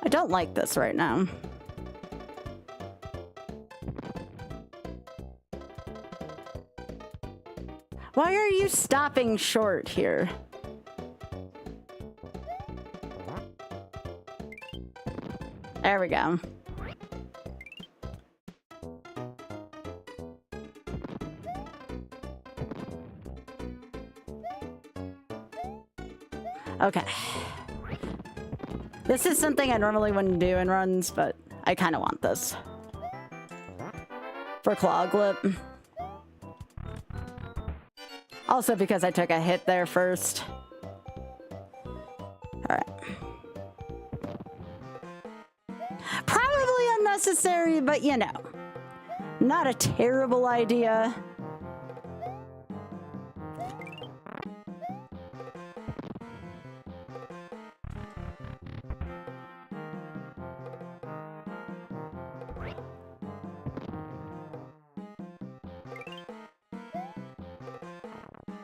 I don't like this right now. Why are you stopping short here? There we go. Okay. This is something I normally wouldn't do in runs, but I kind of want this. For Clawglip. Also because I took a hit there first. Alright. Probably unnecessary, but you know. Not a terrible idea.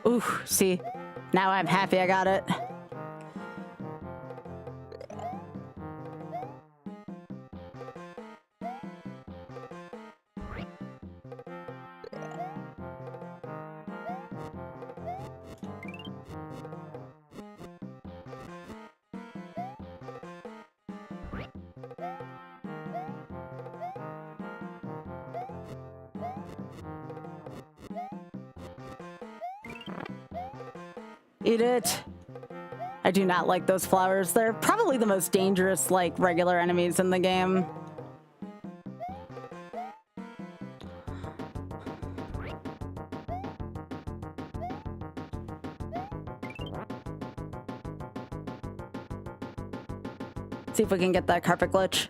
Ooh, see, now I'm happy I got it. Eat it. I do not like those flowers. They're probably the most dangerous, like, regular enemies in the game. See if we can get that carpet glitch.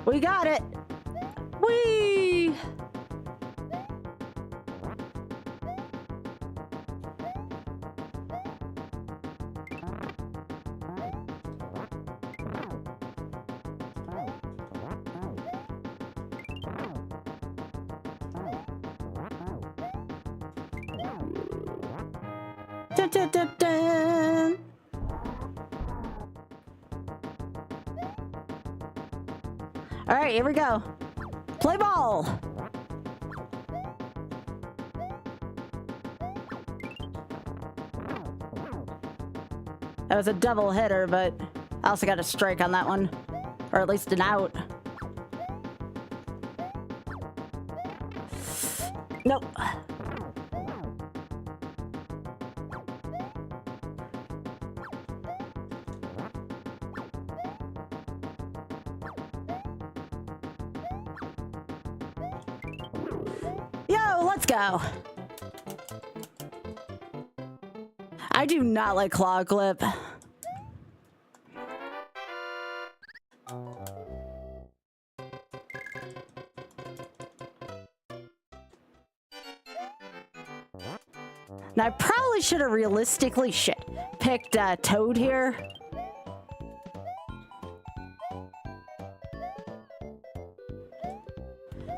We got it! Whee! Dun, dun, dun, dun. All right, here we go. Play ball. That was a double hitter, but I also got a strike on that one. Or at least an out. Nope. Yo, let's go. I do not like claw clip. Now, I probably should have realistically picked Toad here.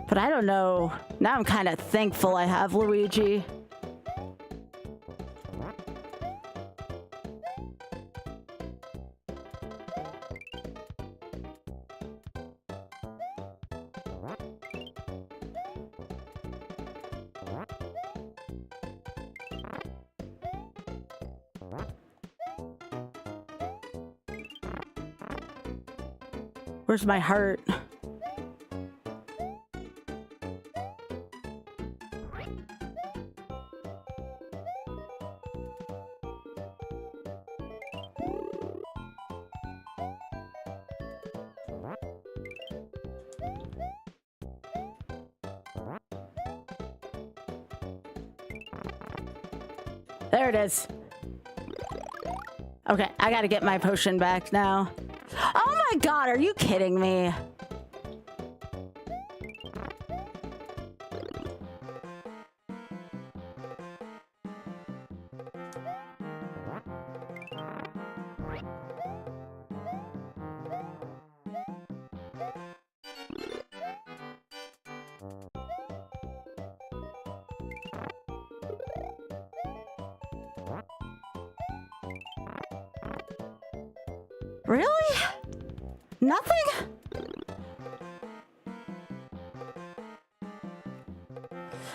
But I don't know. Now I'm kind of thankful I have Luigi. Where's my heart? There it is. Okay, I gotta get my potion back now. Oh my god, are you kidding me? Really? Nothing?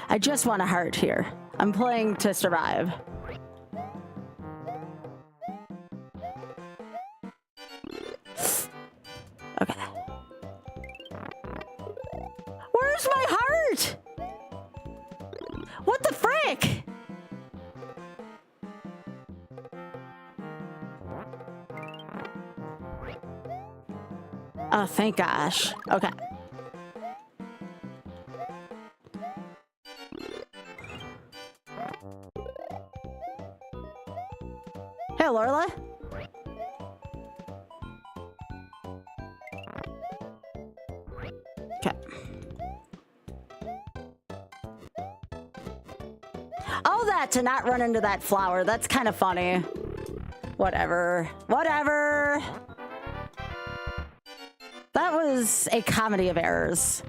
I just want a heart here. I'm playing to survive. Okay. Where's my heart? What the frick? Oh, thank gosh. Okay. Hey, Lorelai. Okay. Oh, that to not run into that flower. That's kind of funny. Whatever. Whatever. That was a comedy of errors.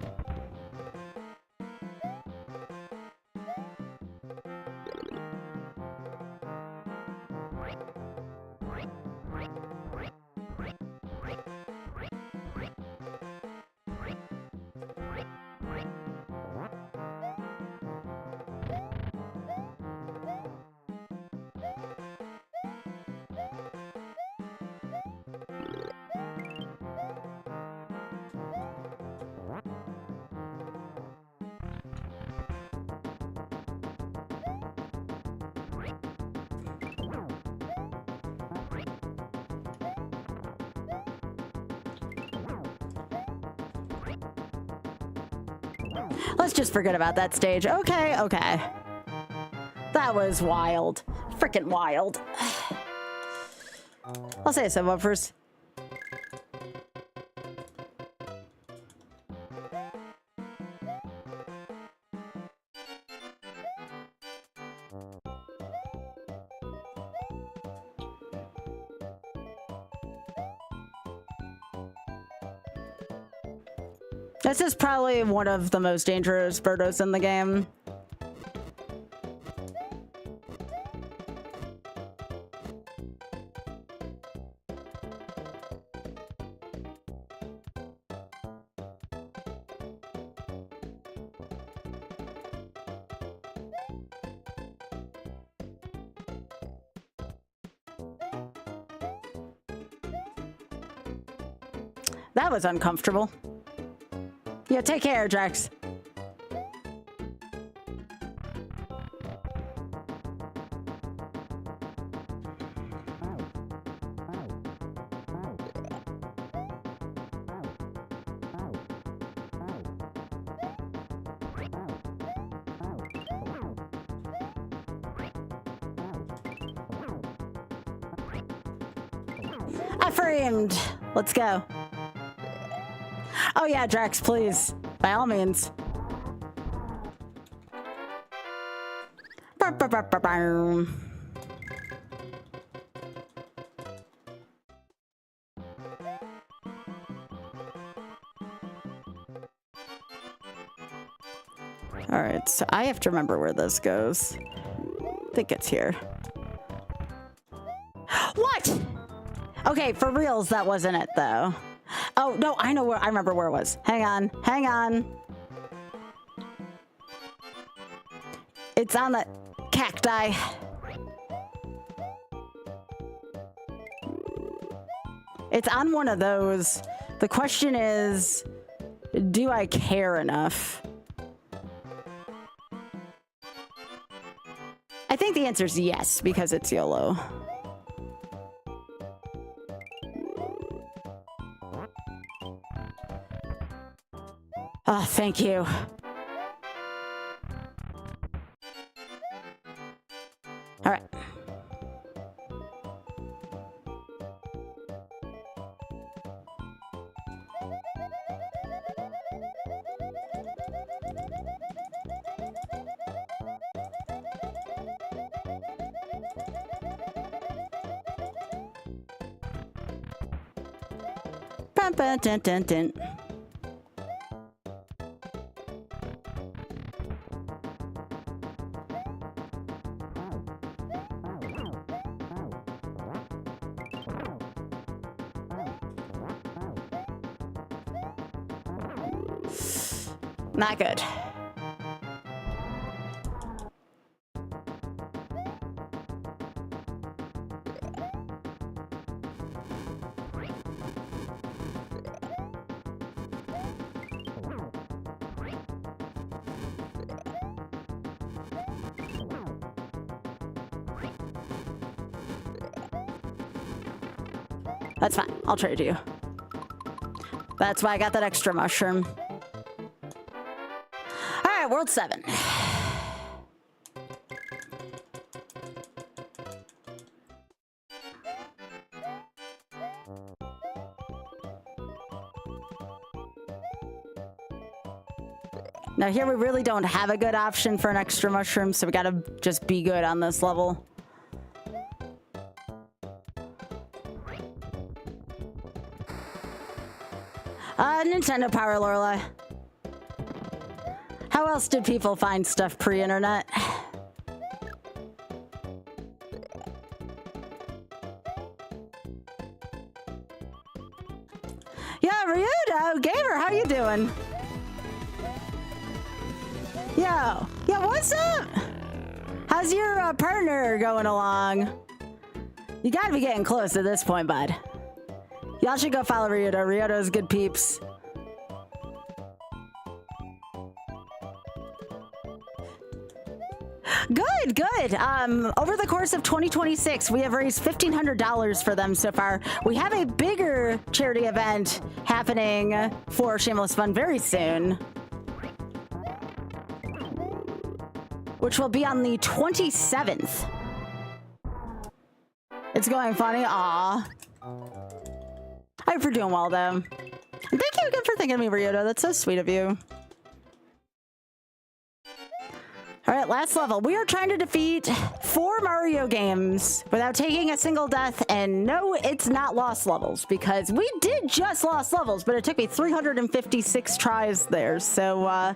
Let's just forget about that stage. Okay, okay. That was wild. Frickin' wild. I'll say some up first. This is probably one of the most dangerous birdos in the game. That was uncomfortable. Yeah, take care, Drax. I framed. Let's go. Oh yeah, Drax, please. By all means. All right, so I have to remember where this goes. I think it's here. What? Okay, for reals, that wasn't it though. Oh, no, I know where, I remember where it was. Hang on, hang on. It's on the cacti. It's on one of those. The question is, do I care enough? I think the answer is yes, because it's YOLO. Oh, thank you. All right. Bum, bum, dun, dun, dun. Not good. That's fine. I'll trade you. That's why I got that extra mushroom. World 7. Now here we really don't have a good option for an extra mushroom, so we gotta just be good on this level. Nintendo Power, Lorelai. How else did people find stuff pre-internet? Yeah, Ryudo, Gamer, how you doing? Yo, yeah, what's up? How's your partner going along? You gotta be getting close at this point, bud. Y'all should go follow Ryudo. Ryudo's good peeps. Good, good. Over the course of 2026, we have raised $1,500 for them so far. We have a bigger charity event happening for Shameless Fun very soon, which will be on the 27th. It's going funny. Aw. I hope you're doing well, though. And thank you again for thinking of me, Ryudo. That's so sweet of you. All right, last level. We are trying to defeat 4 Mario games without taking a single death, and no, it's not lost levels, because we did just lost levels, but it took me 356 tries there, so I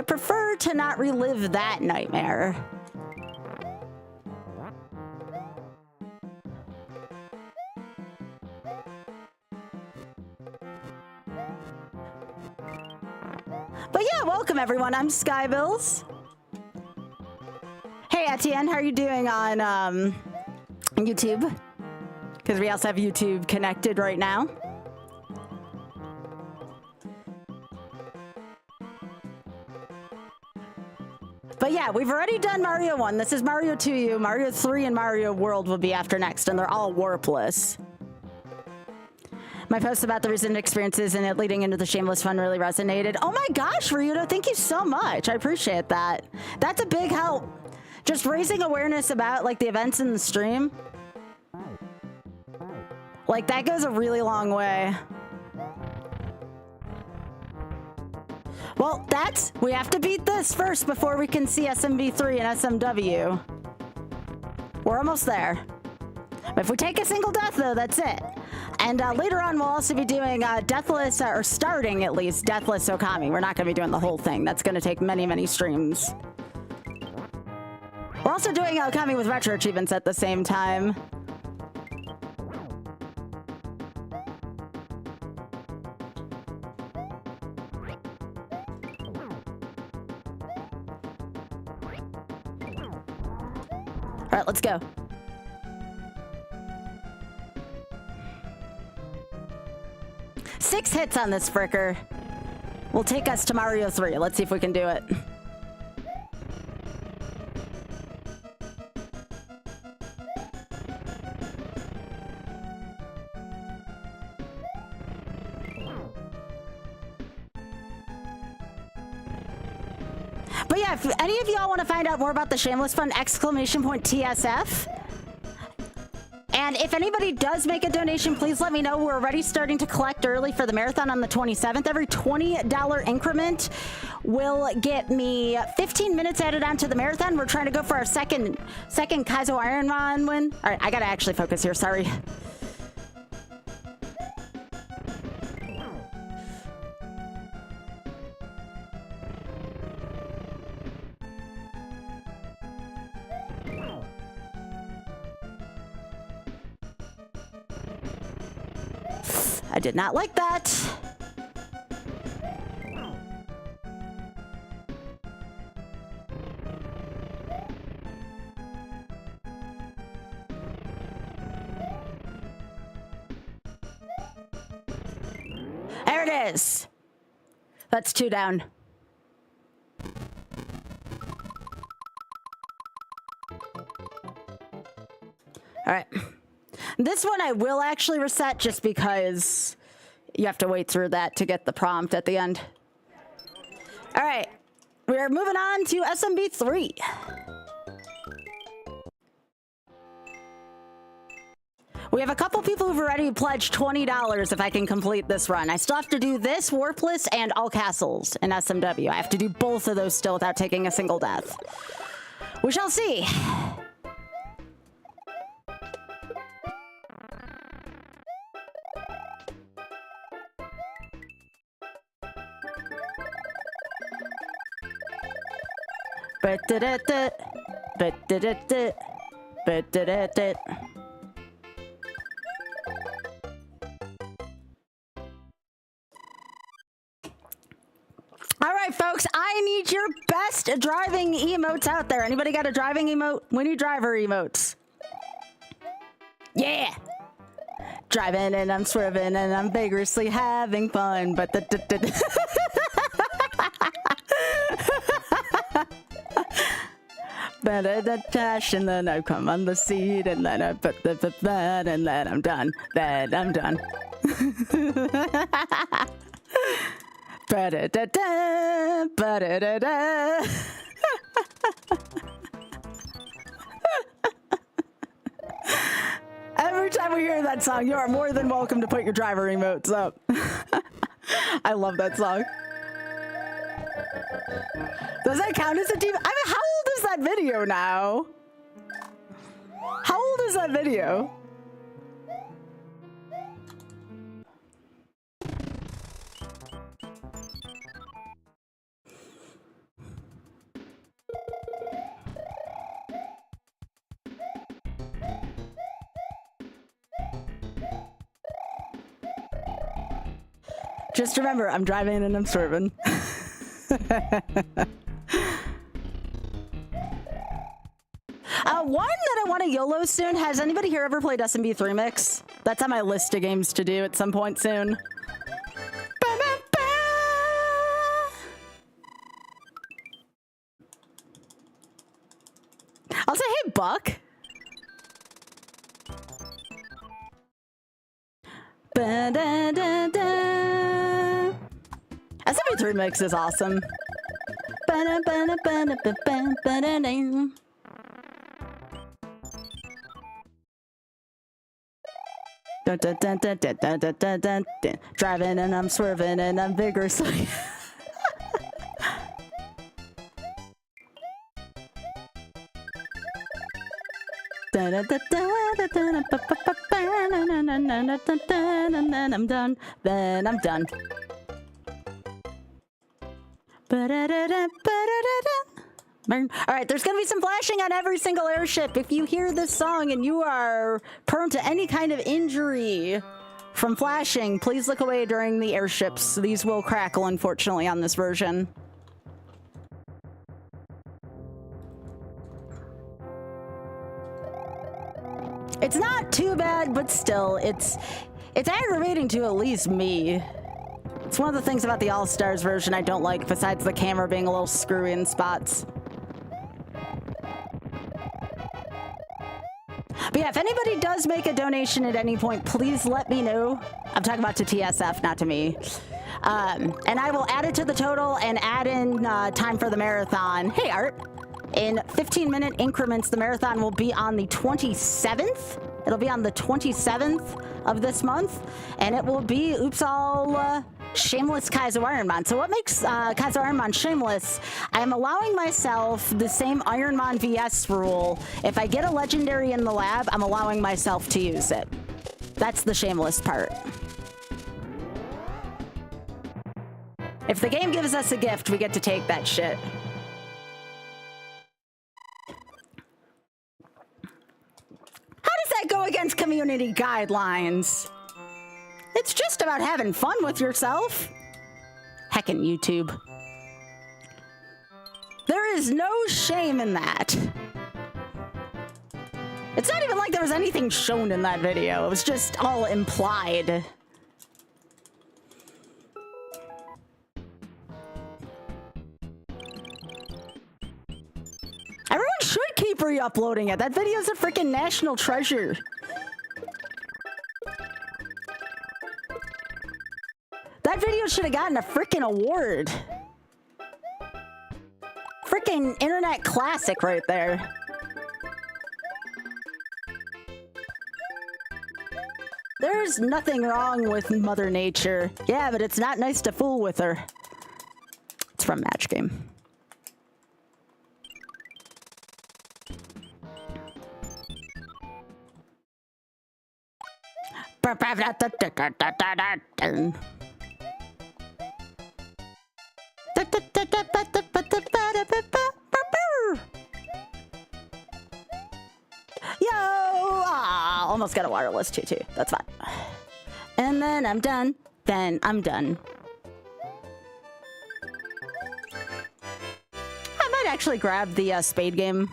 prefer to not relive that nightmare. But yeah, welcome everyone. I'm Skybilz. Hey Etienne, how are you doing on YouTube? Because we also have YouTube connected right now. But yeah, we've already done Mario 1. This is Mario 2U. Mario 3 and Mario World will be after next, and they're all warpless. My post about the recent experiences and it leading into the Shameless Fun really resonated. Oh my gosh, Ryudo, thank you so much. I appreciate that. That's a big help. Just raising awareness about like the events in the stream. Like, that goes a really long way. Well, we have to beat this first before we can see SMB3 and SMW. We're almost there. If we take a single death, though, that's it. And later on, we'll also be doing Deathless, or starting at least, Deathless Okami. We're not going to be doing the whole thing. That's going to take many, many streams. We're also doing Okami with Retro Achievements at the same time. All right, let's go. Six hits on this fricker will take us to Mario 3. Let's see if we can do it. But yeah, if any of y'all want to find out more about the Shameless Fund, !TSF. And if anybody does make a donation, please let me know. We're already starting to collect early for the marathon on the 27th. Every $20 increment will get me 15 minutes added onto the marathon. We're trying to go for our second Kaizo Ironman win. All right, I gotta actually focus here, sorry. I did not like that. There it is. That's 2 down. All right. This one I will actually reset just because you have to wait through that to get the prompt at the end. All right, we're moving on to SMB3. We have a couple people who've already pledged $20 if I can complete this run. I still have to do this, Warpless, and All Castles in SMW. I have to do both of those still without taking a single death. We shall see. Ba-da-da-da, ba-da-da-da, ba-da-da-da. All right, folks, I need your best driving emotes out there. Anybody got a driving emote? We need driver emotes. Yeah. Driving and I'm swerving and I'm vigorously having fun, but dash, and then I come on the seat, and then I put the that, and then I'm done. Then I'm done. Ba-da-da-da, ba-da-da-da. Every time we hear that song, you are more than welcome to put your driver emotes up. I love that song. Does that count as a team? I mean, how old is that video now? How old is that video? Just remember, I'm driving and I'm swerving. One that I want to YOLO soon. Has anybody here ever played SMB3 Mix? That's on my list of games to do at some point soon. I'll say, hey, Buck. SMB3 Mix is awesome. Dun, dun, dun, dun, dun, dun, dun, dun, dun, dun. Driving and I'm swerving and I'm vigorously. And then I'm done. Then I'm done. Alright, there's gonna be some flashing on every single airship. If you hear this song and you are prone to any kind of injury from flashing, please look away during the airships. These will crackle, unfortunately, on this version. It's not too bad, but still, it's aggravating to at least me. It's one of the things about the All-Stars version I don't like, besides the camera being a little screwy in spots. But yeah, if anybody does make a donation at any point, please let me know. I'm talking about to TSF, not to me. And I will add it to the total and add in time for the marathon. Hey, Art. In 15-minute increments, the marathon will be on the 27th. It'll be on the 27th of this month, and it will be oops all shameless Kaizo Ironman. So what makes Kaizo Ironman shameless? I am allowing myself the same Ironman VS rule. If I get a legendary in the lab, I'm allowing myself to use it. That's the shameless part. If the game gives us a gift, we get to take that shit. Go against community guidelines. It's just about having fun with yourself. Heckin' YouTube. There is no shame in that. It's not even like there was anything shown in that video. It was just all implied. Everyone should keep re-uploading it. That video's a freaking national treasure. That video should have gotten a freaking award. Freaking internet classic right there. There's nothing wrong with Mother Nature. Yeah, but it's not nice to fool with her. It's from Match Game. Almost got a wireless too. That's fine. And then I'm done. Then I'm done. I might actually grab the spade game.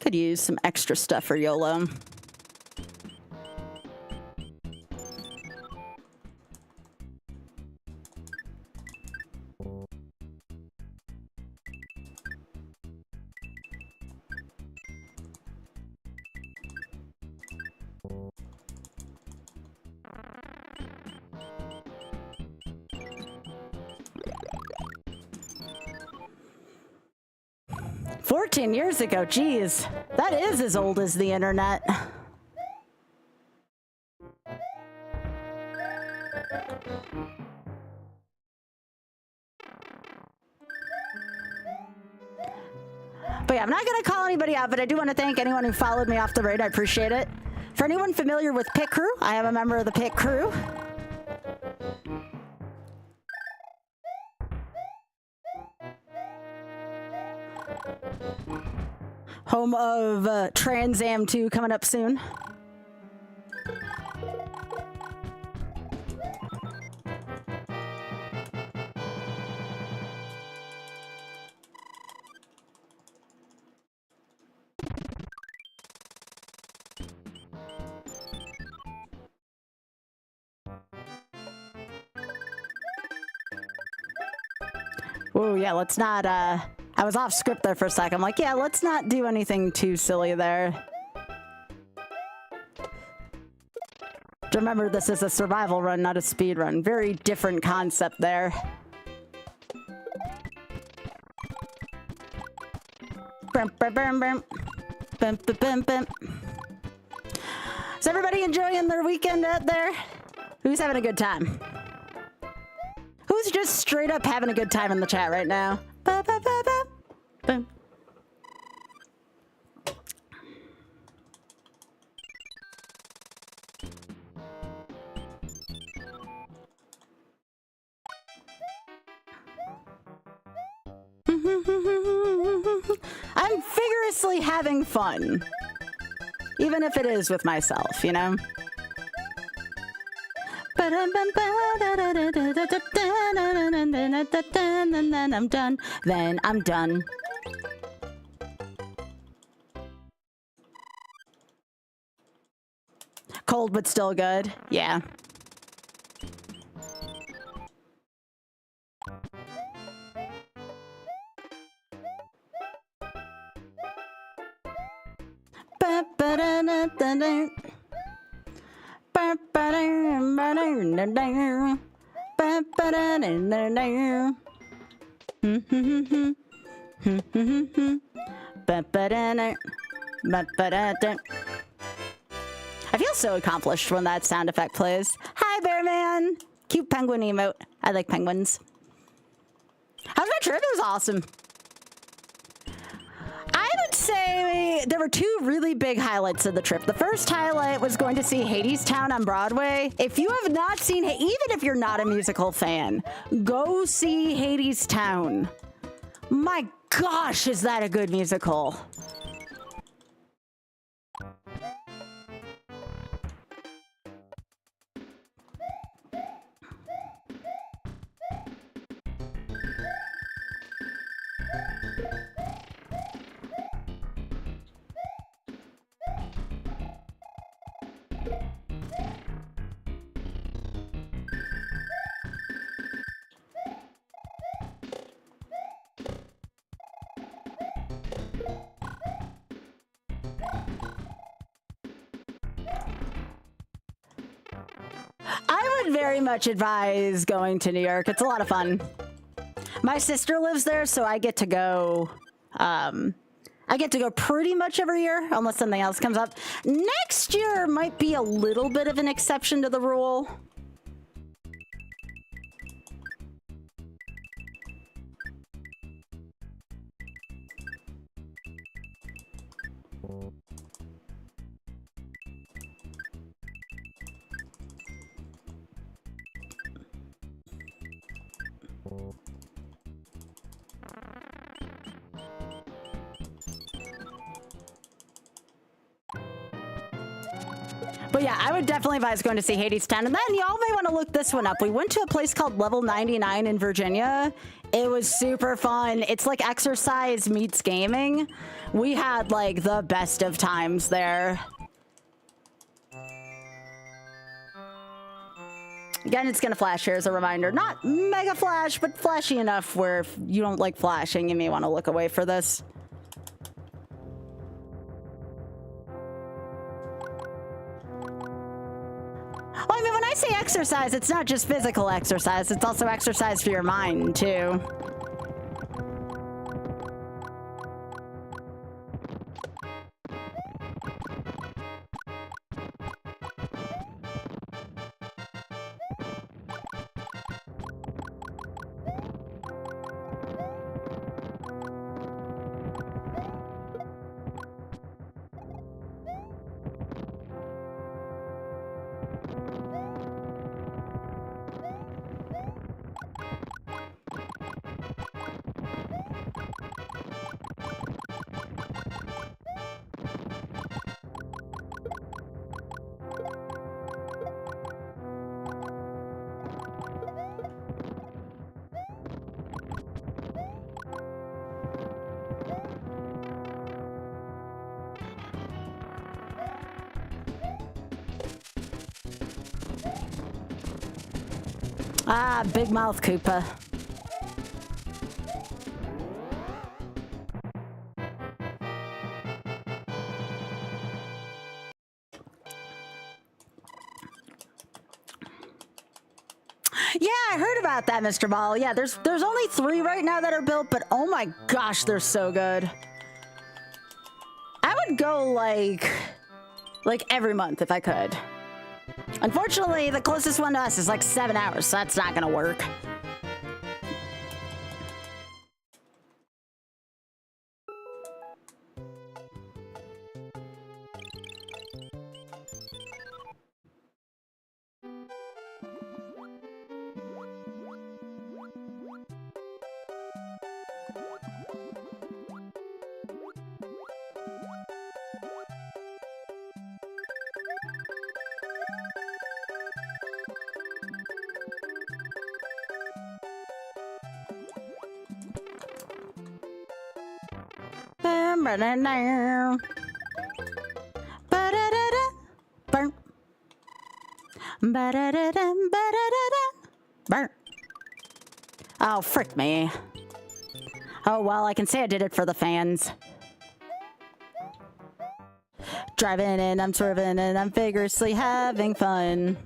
Could use some extra stuff for YOLO. Years ago, geez, that is as old as the internet. But yeah, I'm not gonna call anybody out, but I do want to thank anyone who followed me off the raid. I appreciate it. For anyone familiar with Pit Crew, I am a member of the Pit Crew. Home of Trans Am 2 coming up soon. Oh yeah, let's not I was off script there for a sec. I'm like, yeah, let's not do anything too silly there. Remember, this is a survival run, not a speed run. Very different concept there. Bum, bum, bum, bum. Is everybody enjoying their weekend out there? Who's having a good time? Who's just straight up having a good time in the chat right now? Ba, ba, ba, ba. Boom. I'm vigorously having fun. Even if it is with myself, you know? And then I'm done. Then I'm done. Cold but still good. Yeah. I feel so accomplished when that sound effect plays. Hi, Bearman! Cute penguin emote. I like penguins. How's my trip? It was awesome. I would say there were two really big highlights of the trip. The first highlight was going to see Hadestown on Broadway. If you have not seen it, even if you're not a musical fan, go see Hadestown. My gosh, is that a good musical? I would very much advise going to New York. It's a lot of fun. My sister lives there, so I get to go. I get to go pretty much every year, unless something else comes up. Next year might be a little bit of an exception to the rule. But yeah, I would definitely advise going to see Hadestown. And then y'all may want to look this one up. We went to a place called Level 99 in Virginia. It was super fun. It's like exercise meets gaming. We had like the best of times there. Again, it's gonna flash here as a reminder. Not mega flash, but flashy enough where if you don't like flashing, you may want to look away for this. Well, I mean, when I say exercise, it's not just physical exercise. It's also exercise for your mind, too. Ah, big mouth Koopa. Yeah, I heard about that, Mr. Ball. Yeah, there's only 3 right now that are built, but oh my gosh, they're so good. I would go like every month if I could. Unfortunately, the closest one to us is like 7 hours, so that's not gonna work. Oh, frick me. Oh, well, I can say I did it for the fans. Driving and I'm swerving and I'm vigorously having fun.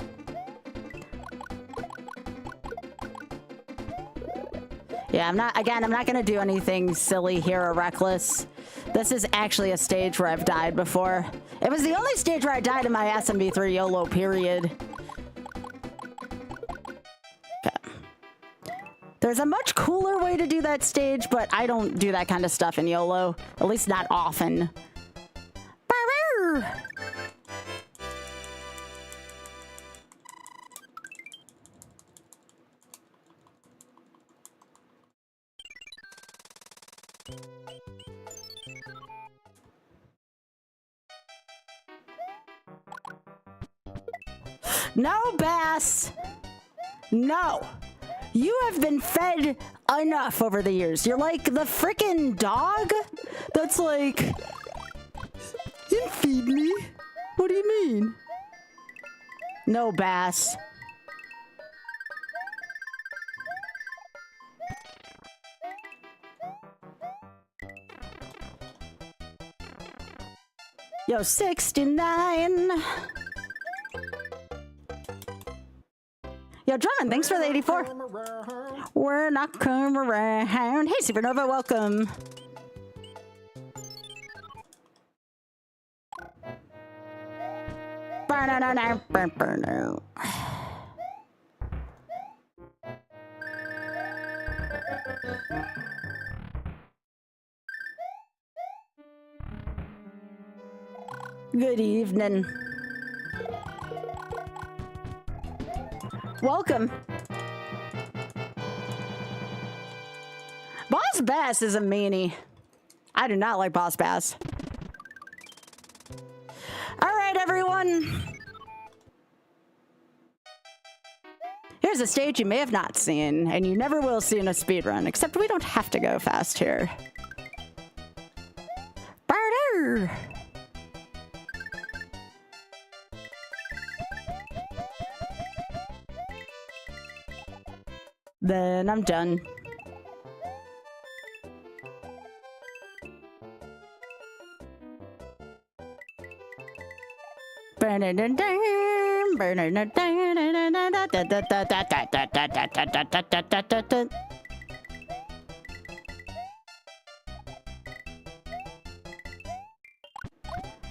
Yeah, I'm not gonna do anything silly here or reckless. This is actually a stage where I've died before. It was the only stage where I died in my SMB3 YOLO period. Okay. There's a much cooler way to do that stage, but I don't do that kind of stuff in YOLO. At least not often. No, Bass! No! You have been fed enough over the years. You're like the frickin' dog that's like, you feed me? What do you mean? No, Bass. Yo, 69. Yo, Drummond, thanks for the 84. We're not coming around. Hey, Supernova, welcome. Good evening. Welcome. Boss Bass is a meanie. I do not like Boss Bass. All right, everyone. Here's a stage you may have not seen, and you never will see in a speedrun, except we don't have to go fast here. Barter! Then I'm done.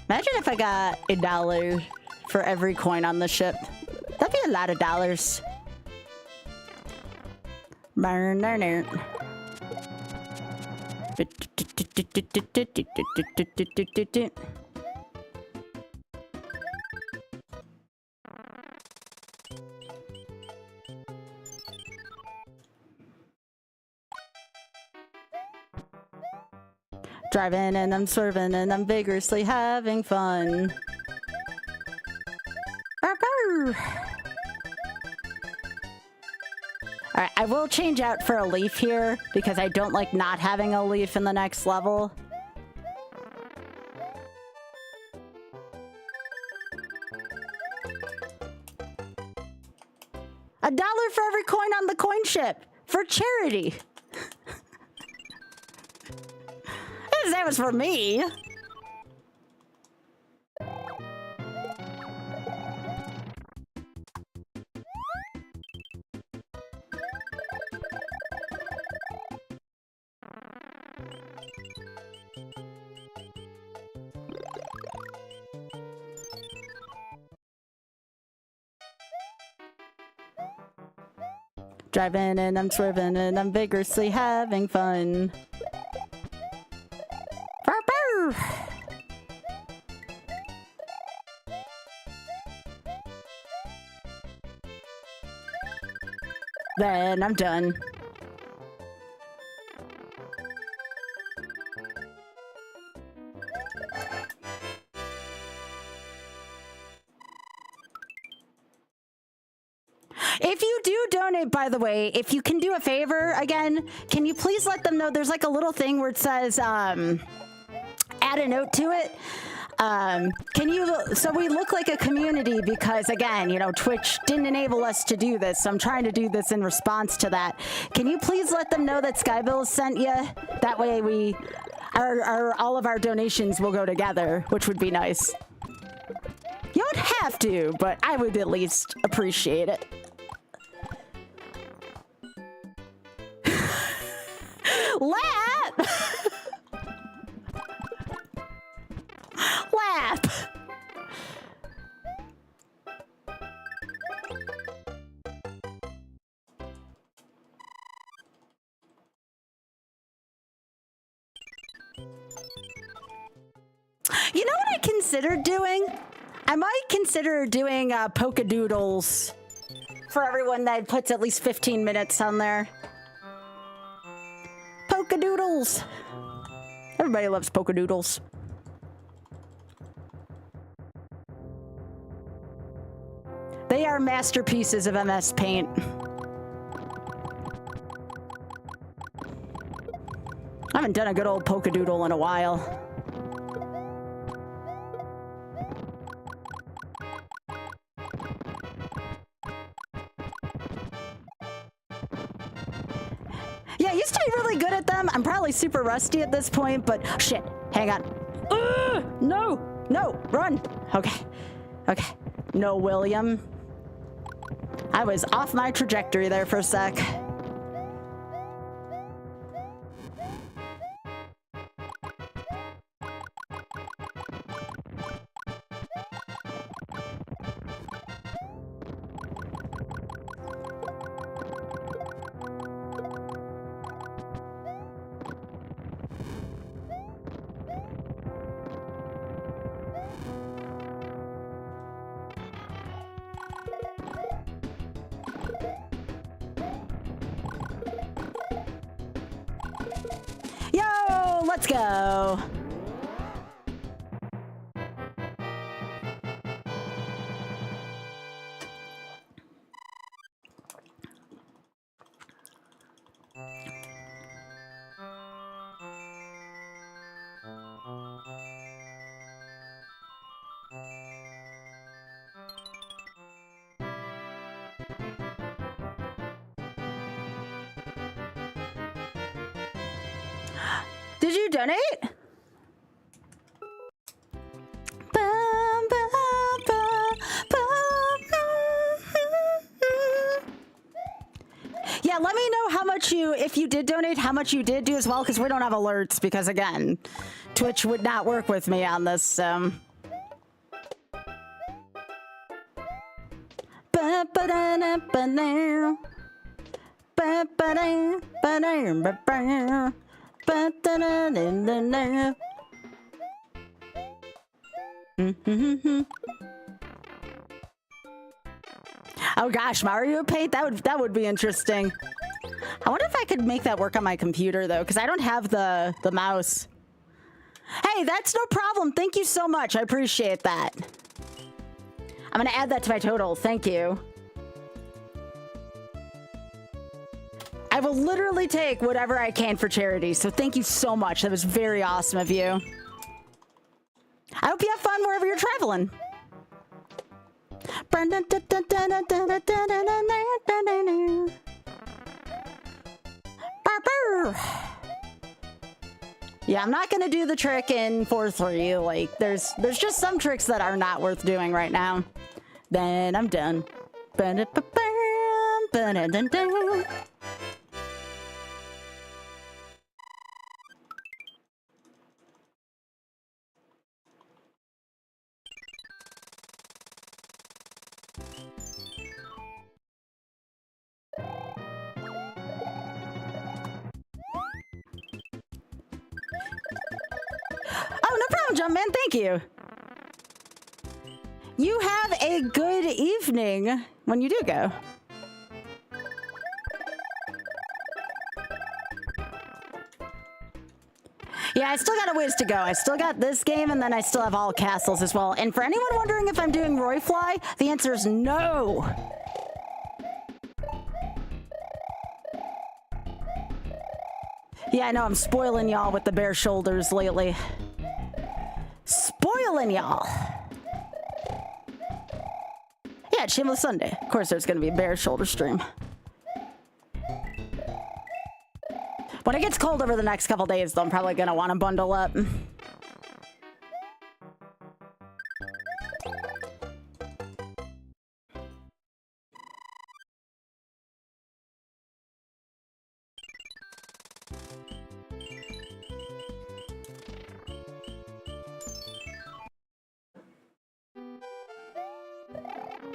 Imagine if I got $1 for every coin on the ship. That'd be a lot of dollars. Driving and I'm swerving and I'm vigorously having fun. Alright, I will change out for a leaf here because I don't like not having a leaf in the next level. $1 for every coin on the coin ship for charity. That was for me. Driving and I'm swerving and I'm vigorously having fun. Burr, burr. Then I'm done. If you do donate, by the way, if you can do a favor again, can you please let them know there's like a little thing where it says add a note to it. Can you, so we look like a community because again, you know, Twitch didn't enable us to do this. So I'm trying to do this in response to that. Can you please let them know that Skybilz sent you? That way we, all of our donations will go together, which would be nice. You don't have to, but I would at least appreciate it. Lap! Lap! You know what I considered doing? I might consider doing polka doodles for everyone that puts at least 15 minutes on there. Polka doodles. Everybody loves polka doodles. They are masterpieces of MS Paint. I haven't done a good old polka doodle in a while. Yeah, I used to be really good at them. I'm probably super rusty at this point, but shit, hang on. No, no, run. Okay, okay. No, William. I was off my trajectory there for a sec. Yo, let's go. Did you donate? Yeah, let me know how much you, if you did donate, how much you did do as well, because we don't have alerts, because again, Twitch would not work with me on this. Oh gosh, Mario Paint, that would be interesting. I wonder if I could make that work on my computer though, because I don't have the mouse. Hey, that's no problem. Thank you so much. I appreciate that. I'm gonna add that to my total. Thank you. I will literally take whatever I can for charity, so thank you so much. That was very awesome of you. I hope you have fun wherever you're traveling. Yeah, I'm not gonna do the trick in 4-3. Like, there's just some tricks that are not worth doing right now. Then I'm done. Oh, no problem, Jumpman. Thank you. You have a good evening when you do go. Yeah, I still got a ways to go. I still got this game, and then I still have all castles as well. And for anyone wondering if I'm doing Royfly, the answer is no. Yeah, I know I'm spoiling y'all with the bare shoulders lately. Spoiling y'all. Yeah, it's Shameless Sunday. Of course, there's going to be a bare shoulder stream. When it gets cold over the next couple days, though, I'm probably going to want to bundle up.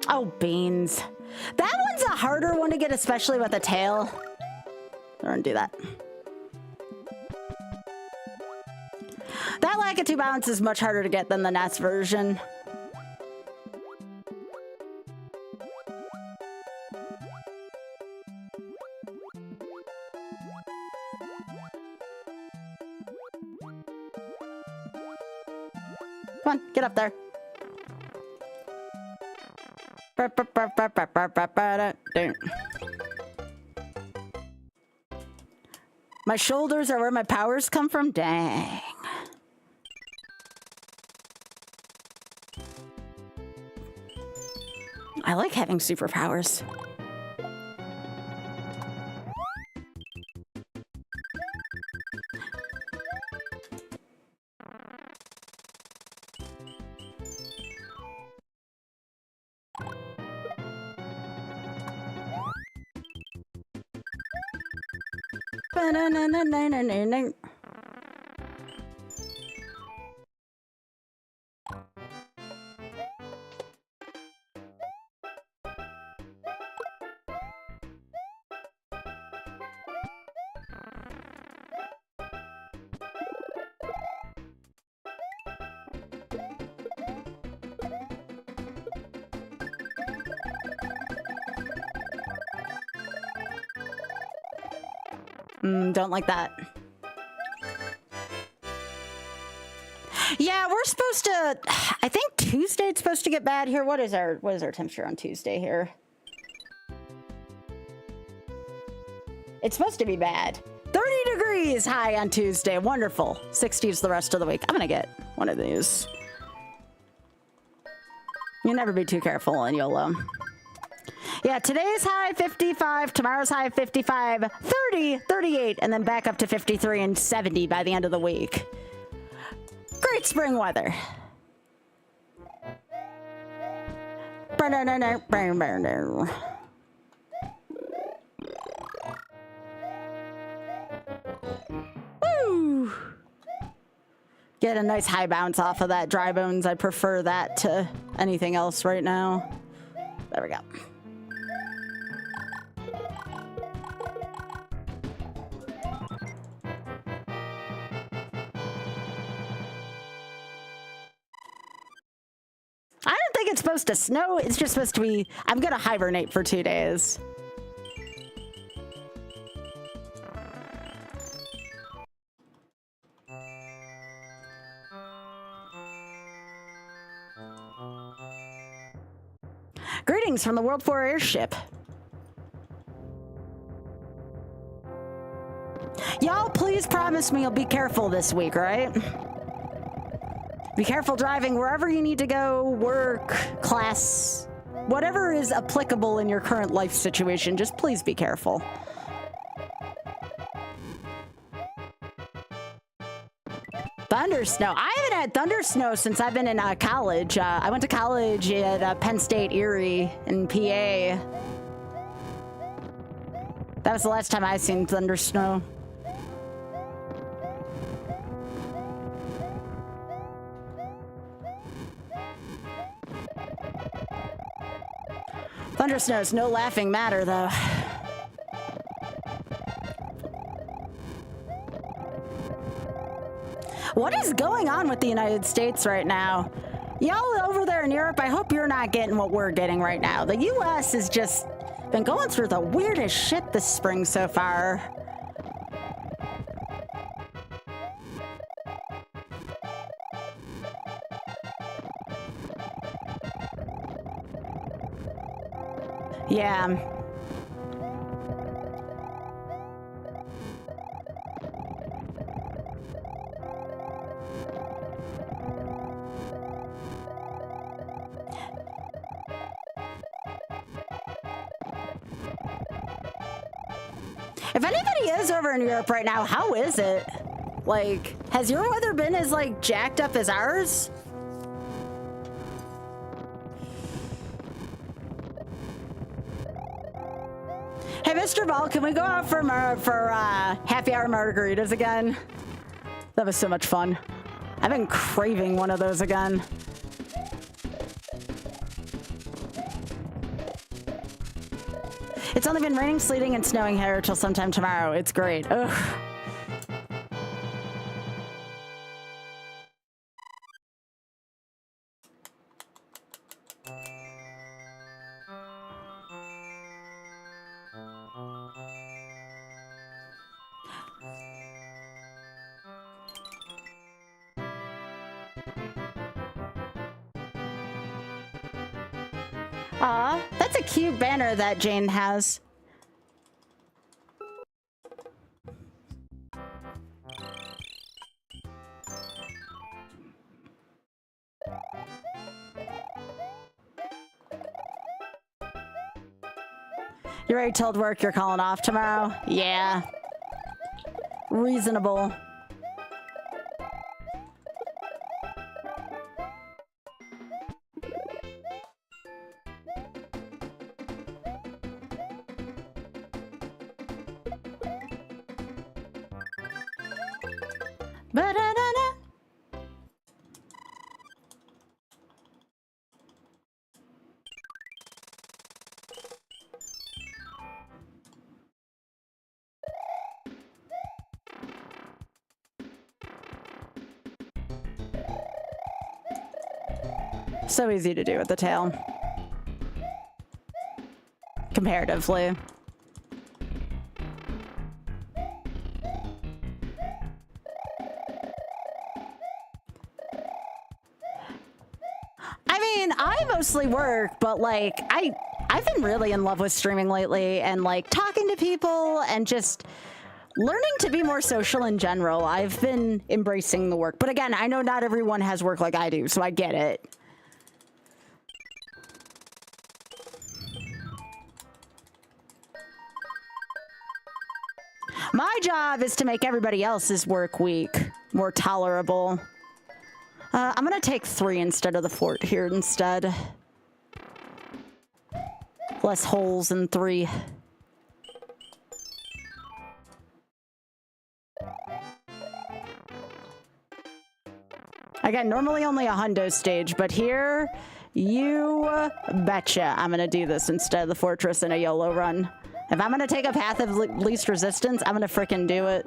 Oh, beans. That one's a harder one to get, especially with a tail. We're gonna do that. That Lakitu bounce is much harder to get than the NES version. Come on, get up there. My shoulders are where my powers come from? Dang. I like having superpowers. Don't like that. Yeah, we're supposed to, I think Tuesday it's supposed to get bad here. What is our temperature on Tuesday here? It's supposed to be bad. 30 degrees high on Tuesday. Wonderful. 60s the rest of the week. I'm gonna get one of these. You never be too careful on YOLO. Yeah, today's high 55, tomorrow's high 55, 30, 38, and then back up to 53 and 70 by the end of the week. Great spring weather. Woo! Get a nice high bounce off of that dry bones. I prefer that to anything else right now. There we go. It's supposed to snow. It's just supposed to be, I'm gonna hibernate for 2 days. Greetings from the World 4 airship. Y'all please promise me you'll be careful this week, right? Be careful driving wherever you need to go, work, class, whatever is applicable in your current life situation. Just please be careful. Thunder snow. I haven't had thunder snow since I've been in college. I went to college at Penn State Erie in PA. That was the last time I seen thunder snow. Thunder snow's no laughing matter, though. What is going on with the United States right now? Y'all over there in Europe, I hope you're not getting what we're getting right now. The US has just been going through the weirdest shit this spring so far. Yeah. If anybody is over in Europe right now, how is it? Like, has your weather been as, like, jacked up as ours? Hey, Mr. Ball, can we go out for happy hour margaritas again? That was so much fun. I've been craving one of those again. It's only been raining, sleeting, and snowing here till sometime tomorrow. It's great. Ugh. Aw, that's a cute banner that Jane has. You already told work you're calling off tomorrow? Yeah. Reasonable. Ba-da-da-da. So easy to do with the tail. Comparatively. I mean, I mostly work, but like I've been really in love with streaming lately and like talking to people and just learning to be more social in general. I've been embracing the work. But again, I know not everyone has work like I do, so I get it. My job is to make everybody else's work week more tolerable. I'm gonna take 3 instead of the fort here instead. Less holes in 3. Again, normally only a hundo stage, but here, you betcha I'm gonna do this instead of the fortress in a YOLO run. If I'm gonna take a path of least resistance, I'm gonna frickin' do it.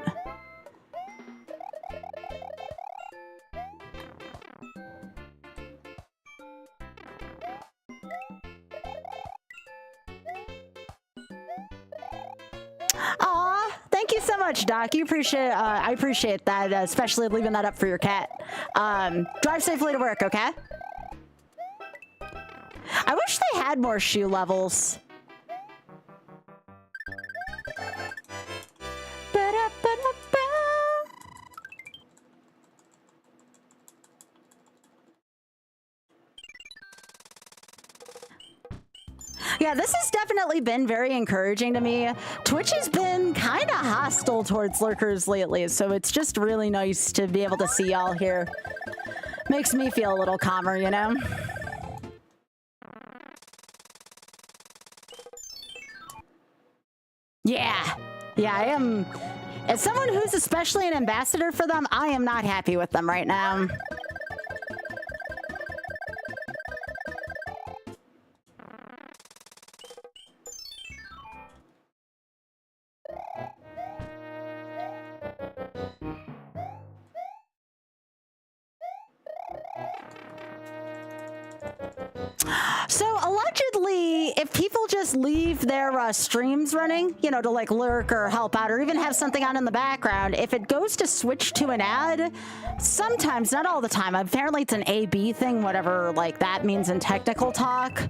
Aw, thank you so much, Doc. You appreciate, I appreciate that, especially leaving that up for your cat. Drive safely to work, okay? I wish they had more shoe levels. Yeah, this has definitely been very encouraging to me. Twitch has been kind of hostile towards lurkers lately, so it's just really nice to be able to see y'all here. Makes me feel a little calmer, you know? Yeah. Yeah, I am... As someone who's especially an ambassador for them, I am not happy with them right now. So allegedly, if people just leave their streams running, you know, to like lurk or help out or even have something on in the background, if it goes to switch to an ad, sometimes, not all the time, apparently it's an A/B thing, whatever like that means in technical talk.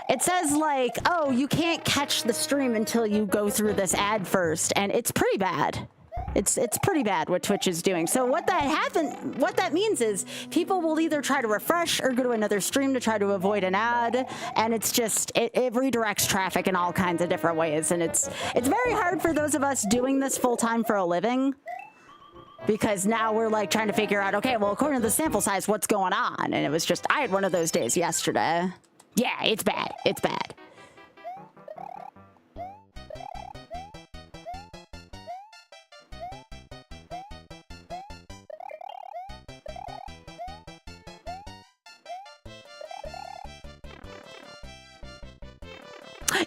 It says like, oh, you can't catch the stream until you go through this ad first, and it's pretty bad. It's pretty bad what Twitch is doing. So what that means is people will either try to refresh or go to another stream to try to avoid an ad, and it's just it redirects traffic in all kinds of different ways, and it's very hard for those of us doing this full time for a living, because now we're like trying to figure out, okay, well, according to the sample size, what's going on? And it was just, I had one of those days yesterday. Yeah, it's bad. It's bad.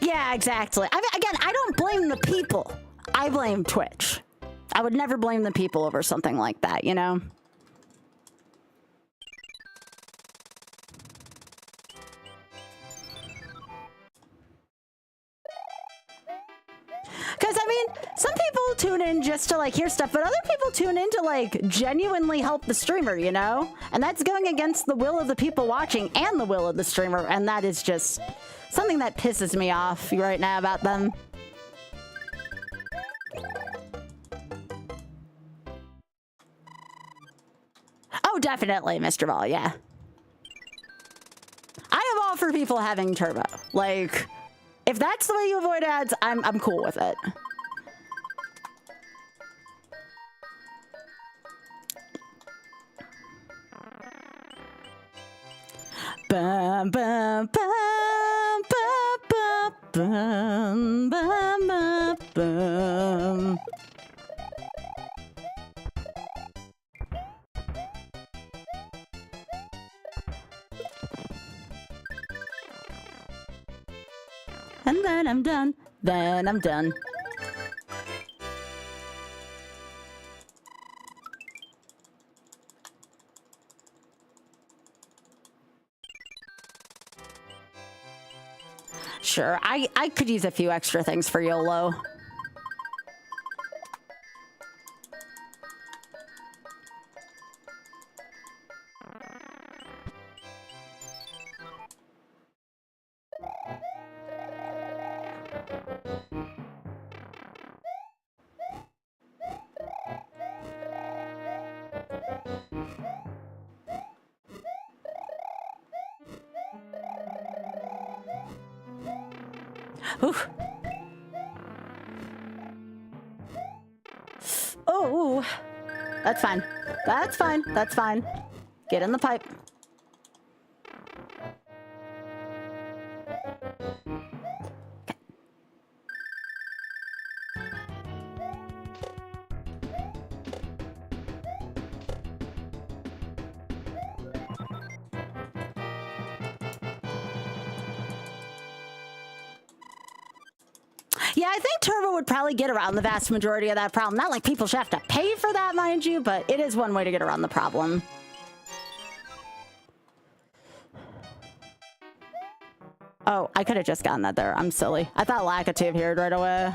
Yeah, exactly. I mean, again, I don't blame the people. I blame Twitch. I would never blame the people over something like that, you know? Because, I mean, some people tune in just to, like, hear stuff, but other people tune in to, like, genuinely help the streamer, you know? And that's going against the will of the people watching and the will of the streamer, and that is just something that pisses me off right now about them. Oh, definitely, Mr. Ball, yeah. I am all for people having turbo. Like, if that's the way you avoid ads, I'm cool with it. Bum, bum, bum, bum, bum, bum, bum, bum. And then I'm done. Then I'm done. Sure, I could use a few extra things for YOLO. Oof. Oh, that's fine. That's fine. That's fine. Get in the pipe. Yeah, I think Turbo would probably get around the vast majority of that problem. Not like people should have to pay for that, mind you, but it is one way to get around the problem. Oh, I could have just gotten that there. I'm silly. I thought Lacative appeared right away.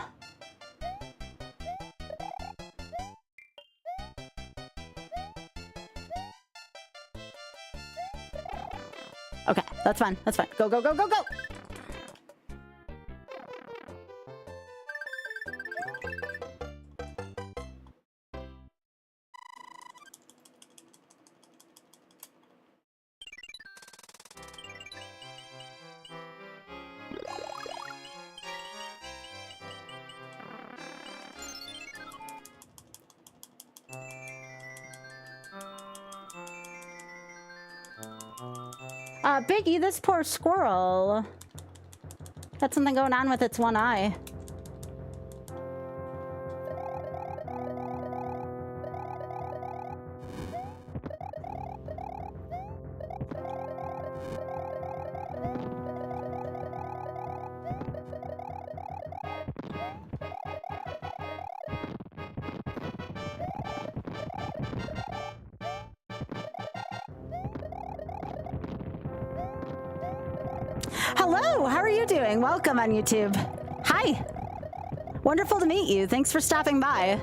Okay, that's fine. That's fine. Go, go, go, go, go! Biggie, this poor squirrel. Got something going on with its one eye. hello. How are you doing? Welcome on YouTube. Hi. Wonderful to meet you. Thanks for stopping by.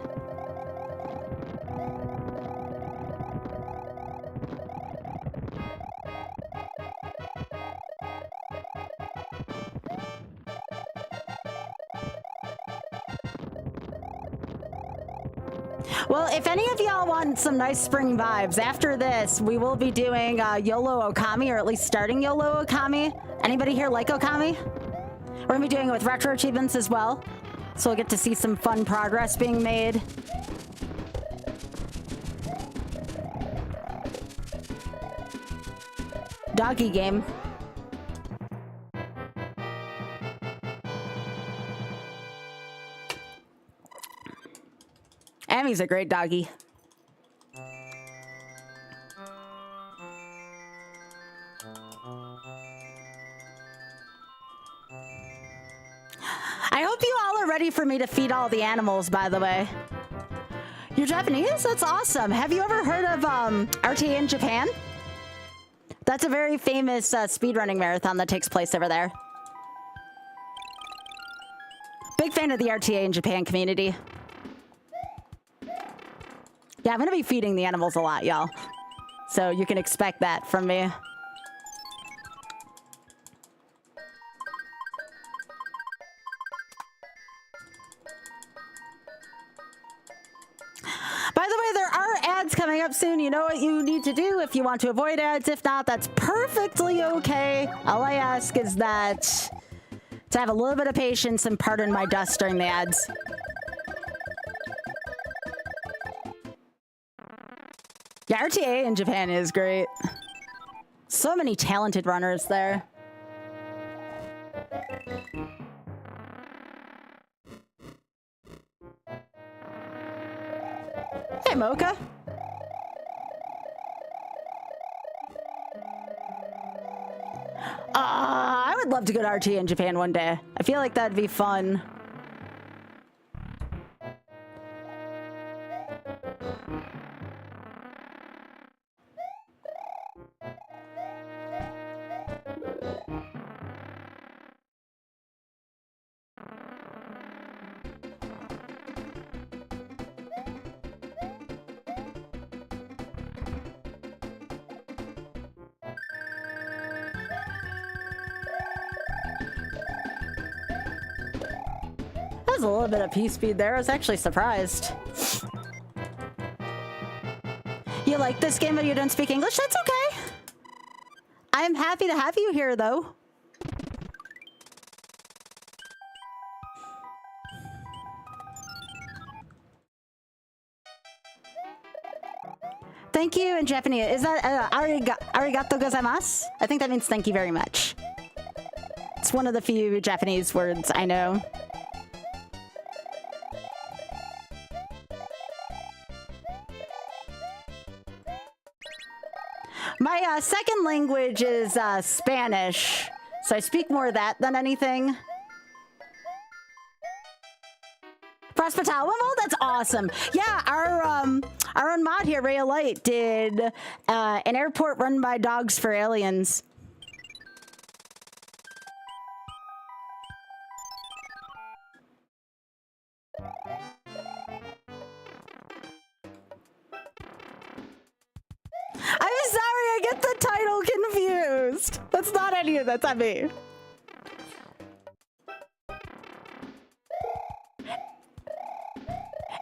Well, if any of y'all want some nice spring vibes, after this, we will be doing YOLO Okami, or at least starting YOLO Okami. Anybody here like Okami? We're going to be doing it with retro achievements as well. So we'll get to see some fun progress being made. Doggy game. Ammy's a great doggy. I hope you all are ready for me to feed all the animals, by the way. You're Japanese? That's awesome. Have you ever heard of RTA in Japan? That's a very famous speedrunning marathon that takes place over there. Big fan of the RTA in Japan community. Yeah, I'm going to be feeding the animals a lot, y'all. So you can expect that from me. By the way, there are ads coming up soon. You know what you need to do if you want to avoid ads. If not, that's perfectly okay. All I ask is that to have a little bit of patience and pardon my dust during the ads. Yeah, RTA in Japan is great. So many talented runners there. Hey, Mocha. I would love to go to RTA in Japan one day. I feel like that'd be fun. A little bit of P-speed there. I was actually surprised. You like this game but you don't speak English? That's okay. I'm happy to have you here, though. Thank you in Japanese. Is that arigato gozaimasu? I think that means thank you very much. It's one of the few Japanese words I know. My second language is Spanish, so I speak more of that than anything. Prospital, well, that's awesome. Yeah, our own mod here, Ray of Light, did an airport run by dogs for aliens. I'm sorry, I get the title confused. That's not any of that's on me.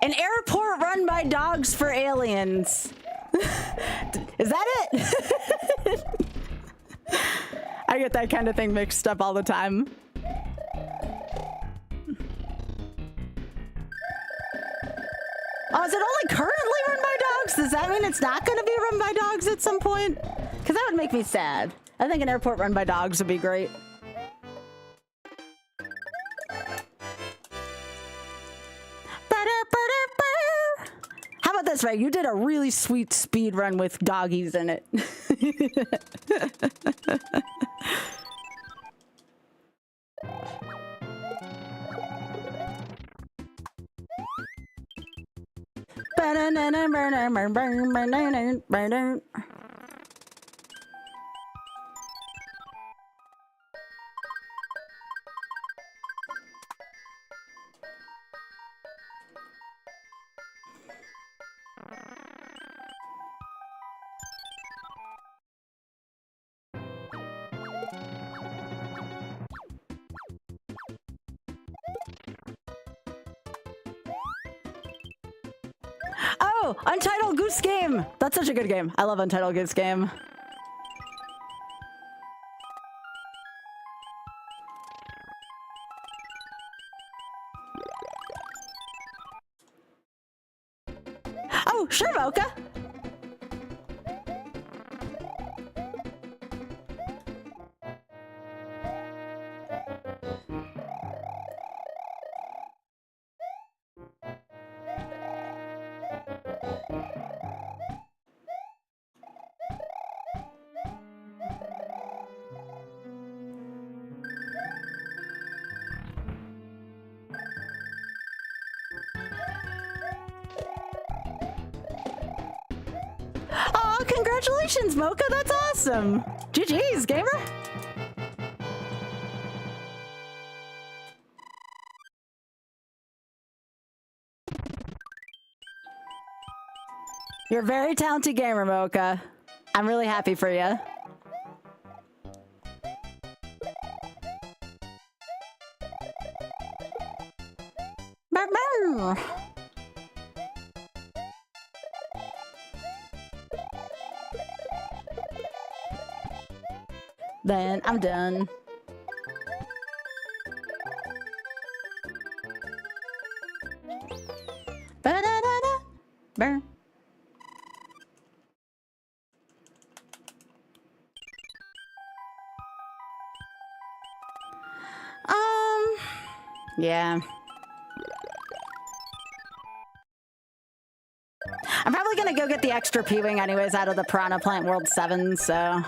An airport run by dogs for aliens. Is that it? I get that kind of thing mixed up all the time. Oh, is it only currently run by dogs? Does that mean it's not going to be run by dogs at some point? Because that would make me sad. I think an airport run by dogs would be great. How about this, Ray? You did a really sweet speed run with doggies in it. Oh, Untitled Goose Game. That's such a good game. I love Untitled Goose Game. Oh, sure, Mocha. Oh, congratulations, Mocha. That's awesome. GG's, gamer. You're a very talented gamer, Mocha. I'm really happy for you. Then I'm done. Ba-da-da-da. Burn. Yeah. I'm probably gonna go get the extra P-Wing anyways out of the Piranha Plant World 7, so...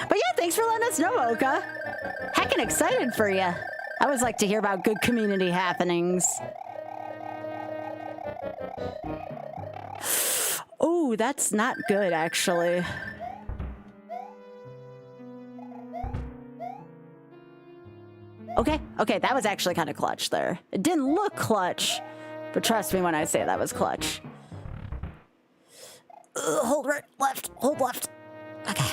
But yeah, thanks for letting us know, Oka. Heckin' excited for you. I always like to hear about good community happenings. Oh, that's not good, actually. Okay, that was actually kind of clutch there. It didn't look clutch, but trust me when I say that was clutch. Hold right, left, hold left. Okay.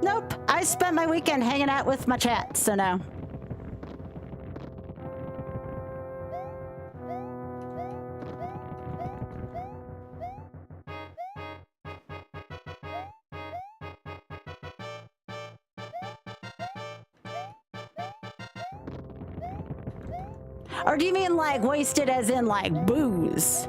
Nope, I spent my weekend hanging out with my chat, so no. Or do you mean like wasted as in like booze?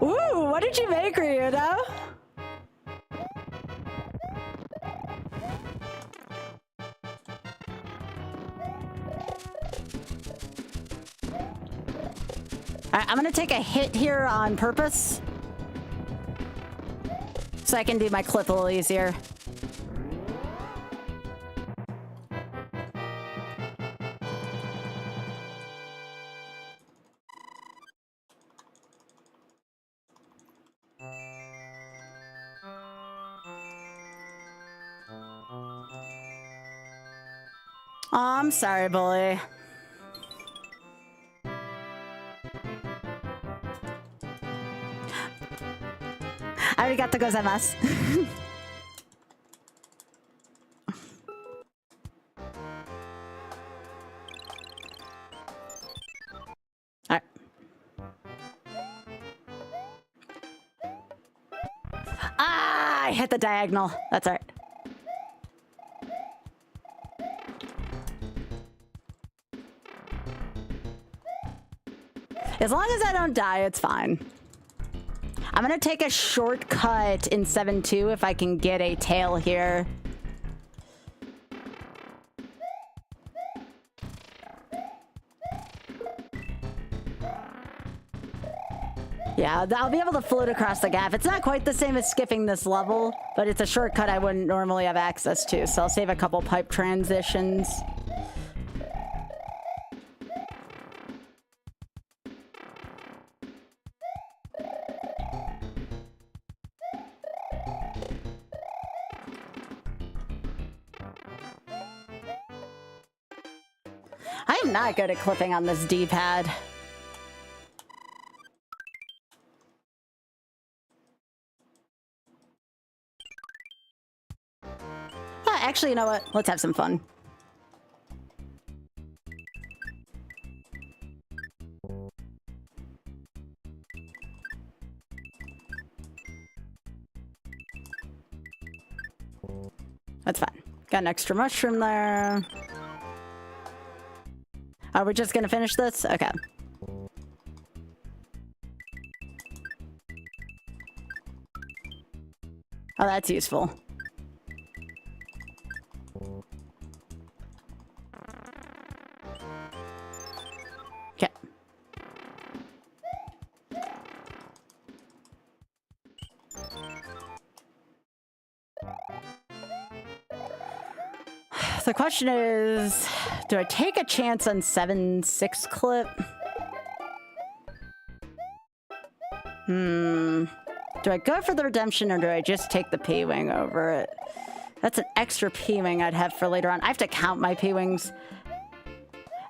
Ooh, what did you make, Ryudo? Alright, I'm gonna take a hit here on purpose so I can do my clip a little easier. Oh, I'm sorry, bully. Arigato gozaimasu. Alright. Ah, I hit the diagonal. That's alright. As long as I don't die, it's fine. I'm gonna take a shortcut in 7-2 if I can get a tail here. Yeah, I'll be able to float across the gap. It's not quite the same as skipping this level, but it's a shortcut I wouldn't normally have access to, so I'll save a couple pipe transitions. I am not good at clipping on this D-pad. Actually, you know what? Let's have some fun. That's fine. Got an extra mushroom there. Are we just gonna finish this? Okay. Oh, that's useful. Okay. The question is, do I take a chance on 7-6 clip? Do I go for the redemption or do I just take the P-Wing over it? That's an extra P-Wing I'd have for later on. I have to count my P-Wings.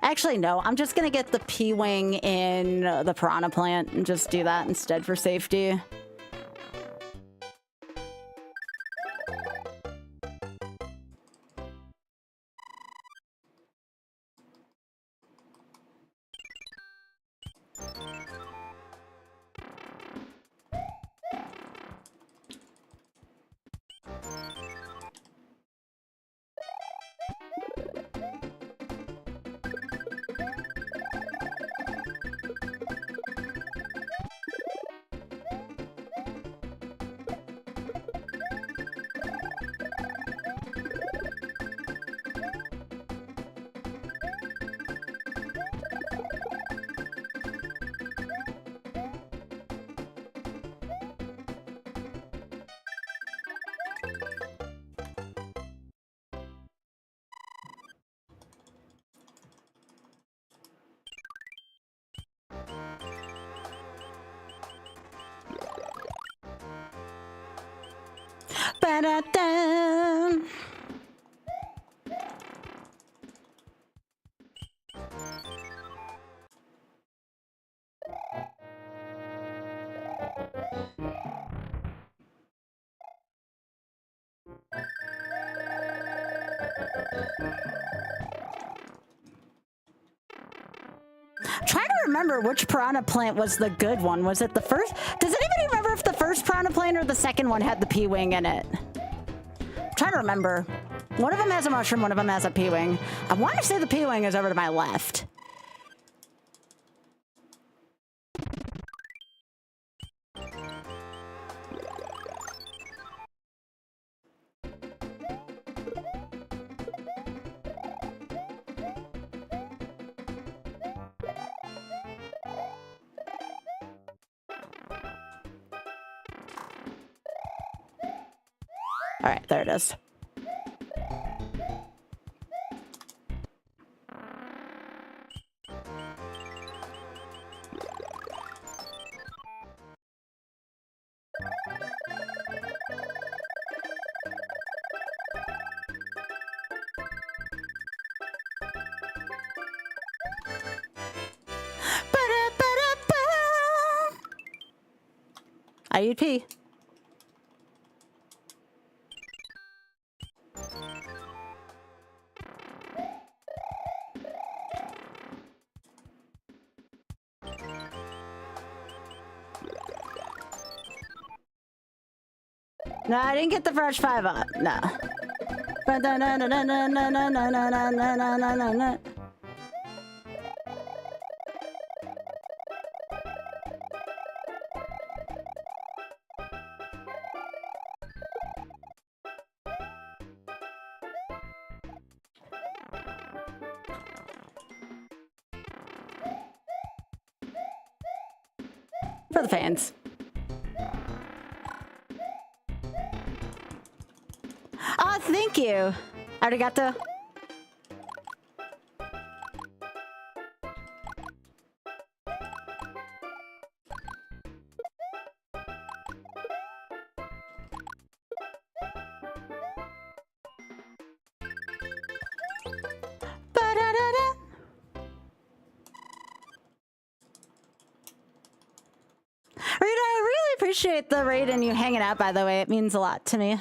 Actually, no. I'm just going to get the P-Wing in the Piranha Plant and just do that instead for safety. Ba-da-da. Trying to remember which Piranha Plant was the good one. Was it the first? Does anybody remember if the first Piranha Plant or the second one had the P-Wing in it? I'm trying to remember. One of them has a mushroom, one of them has a P-Wing. I want to say the P-Wing is over to my left. All right, there it is. IUP. No, I didn't get the fresh 5-up. No. For the fans. Oh, thank you. Arigato. Ba-da-da-da. Rita, I really appreciate the raid and you hanging out, by the way. It means a lot to me.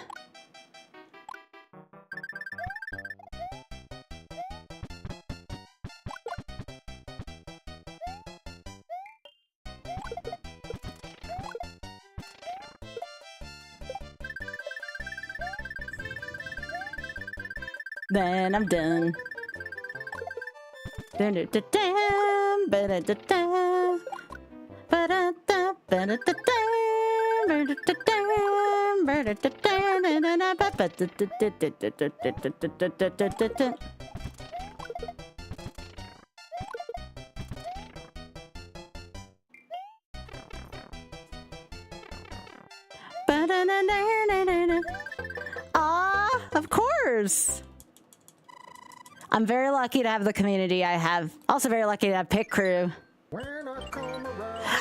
Then I'm done. Ah, of course. I'm very lucky to have the community I have. Also very lucky to have Pit Crew.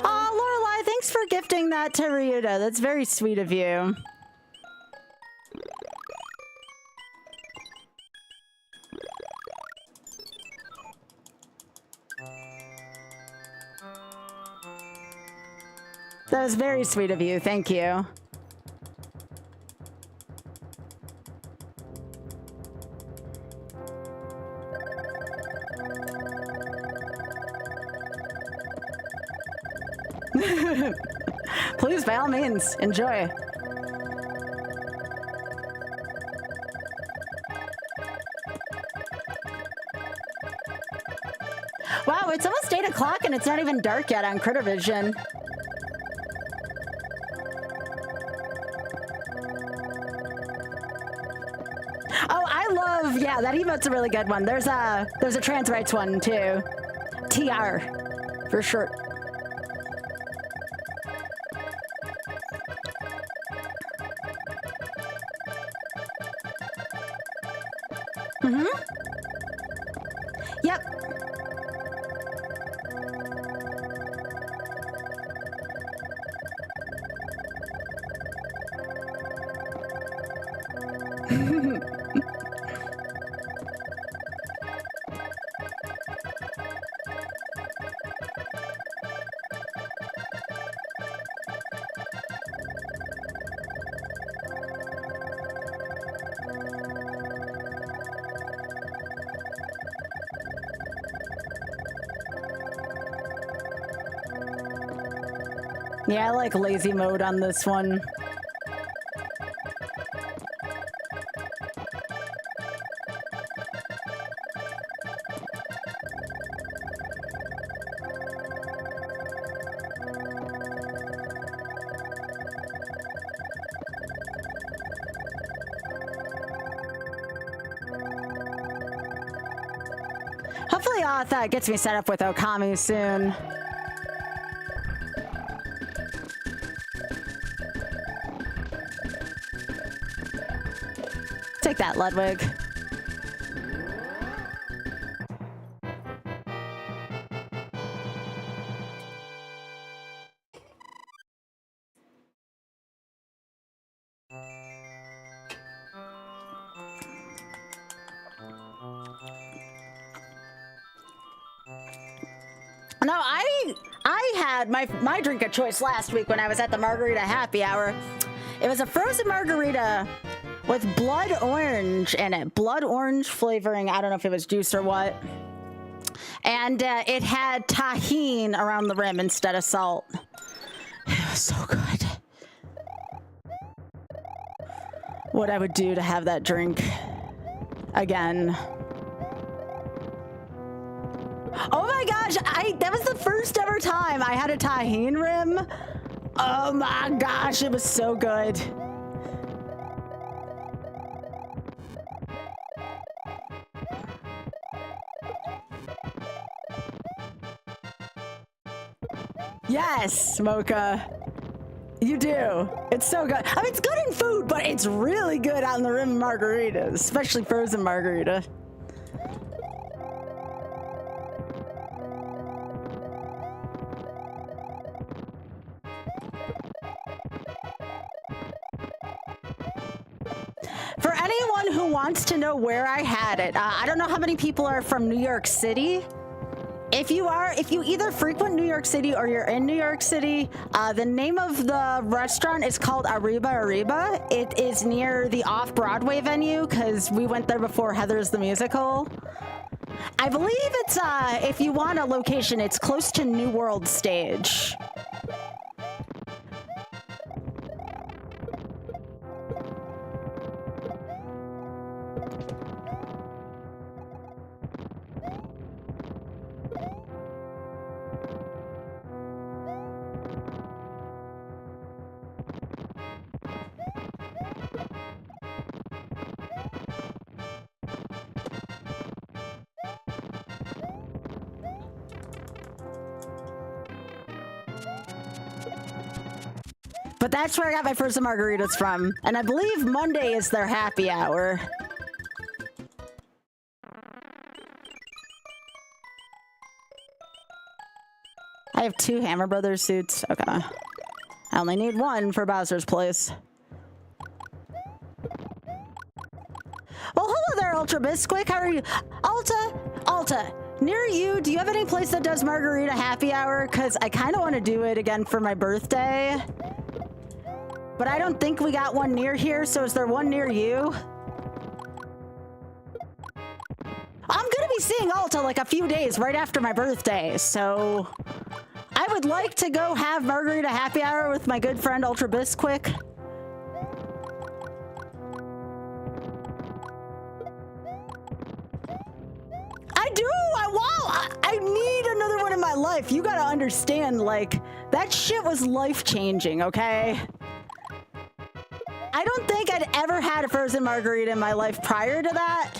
Oh, Lorelai, thanks for gifting that to Ryuta. That's very sweet of you. That was very sweet of you. Thank you. Please, by all means, enjoy. Wow, it's almost 8 o'clock and it's not even dark yet on Critter Vision. Oh, I love, yeah, that emote's a really good one. There's a trans rights one too. TR, for sure. Yep. Yeah, I like lazy mode on this one. Hopefully that gets me set up with Okami soon. Take that, Ludwig. No, I had my drink of choice last week when I was at the Margarita Happy Hour. It was a frozen margarita with blood orange in it. Blood orange flavoring. I don't know if it was juice or what. And it had tahini around the rim instead of salt. It was so good. what I would do to have that drink again. Oh my gosh, that was the first ever time I had a tahini rim. Oh my gosh, it was so good. Yes, Mocha. You do. It's so good. I mean, it's good in food, but it's really good on the rim margaritas, especially frozen margarita. For anyone who wants to know where I had it, I don't know how many people are from New York City. If you either frequent New York City or you're in New York City, the name of the restaurant is called Arriba Arriba. It is near the off-Broadway venue because we went there before Heather's the Musical. I believe it's, if you want a location, it's close to New World Stage. But that's where I got my frozen margaritas from. And I believe Monday is their happy hour. I have 2 Hammer Brothers suits. Okay. I only need 1 for Bowser's Place. Well, hello there, Ultra Bisquick. How are you? Alta, near you, do you have any place that does margarita happy hour? Because I kind of want to do it again for my birthday. But I don't think we got one near here, so is there one near you? I'm gonna be seeing Alta like a few days right after my birthday, so I would like to go have margarita happy hour with my good friend Ultra Bisquick. I do! I need another one in my life. You gotta understand, like, that shit was life-changing, okay? I don't think I'd ever had a frozen margarita in my life prior to that.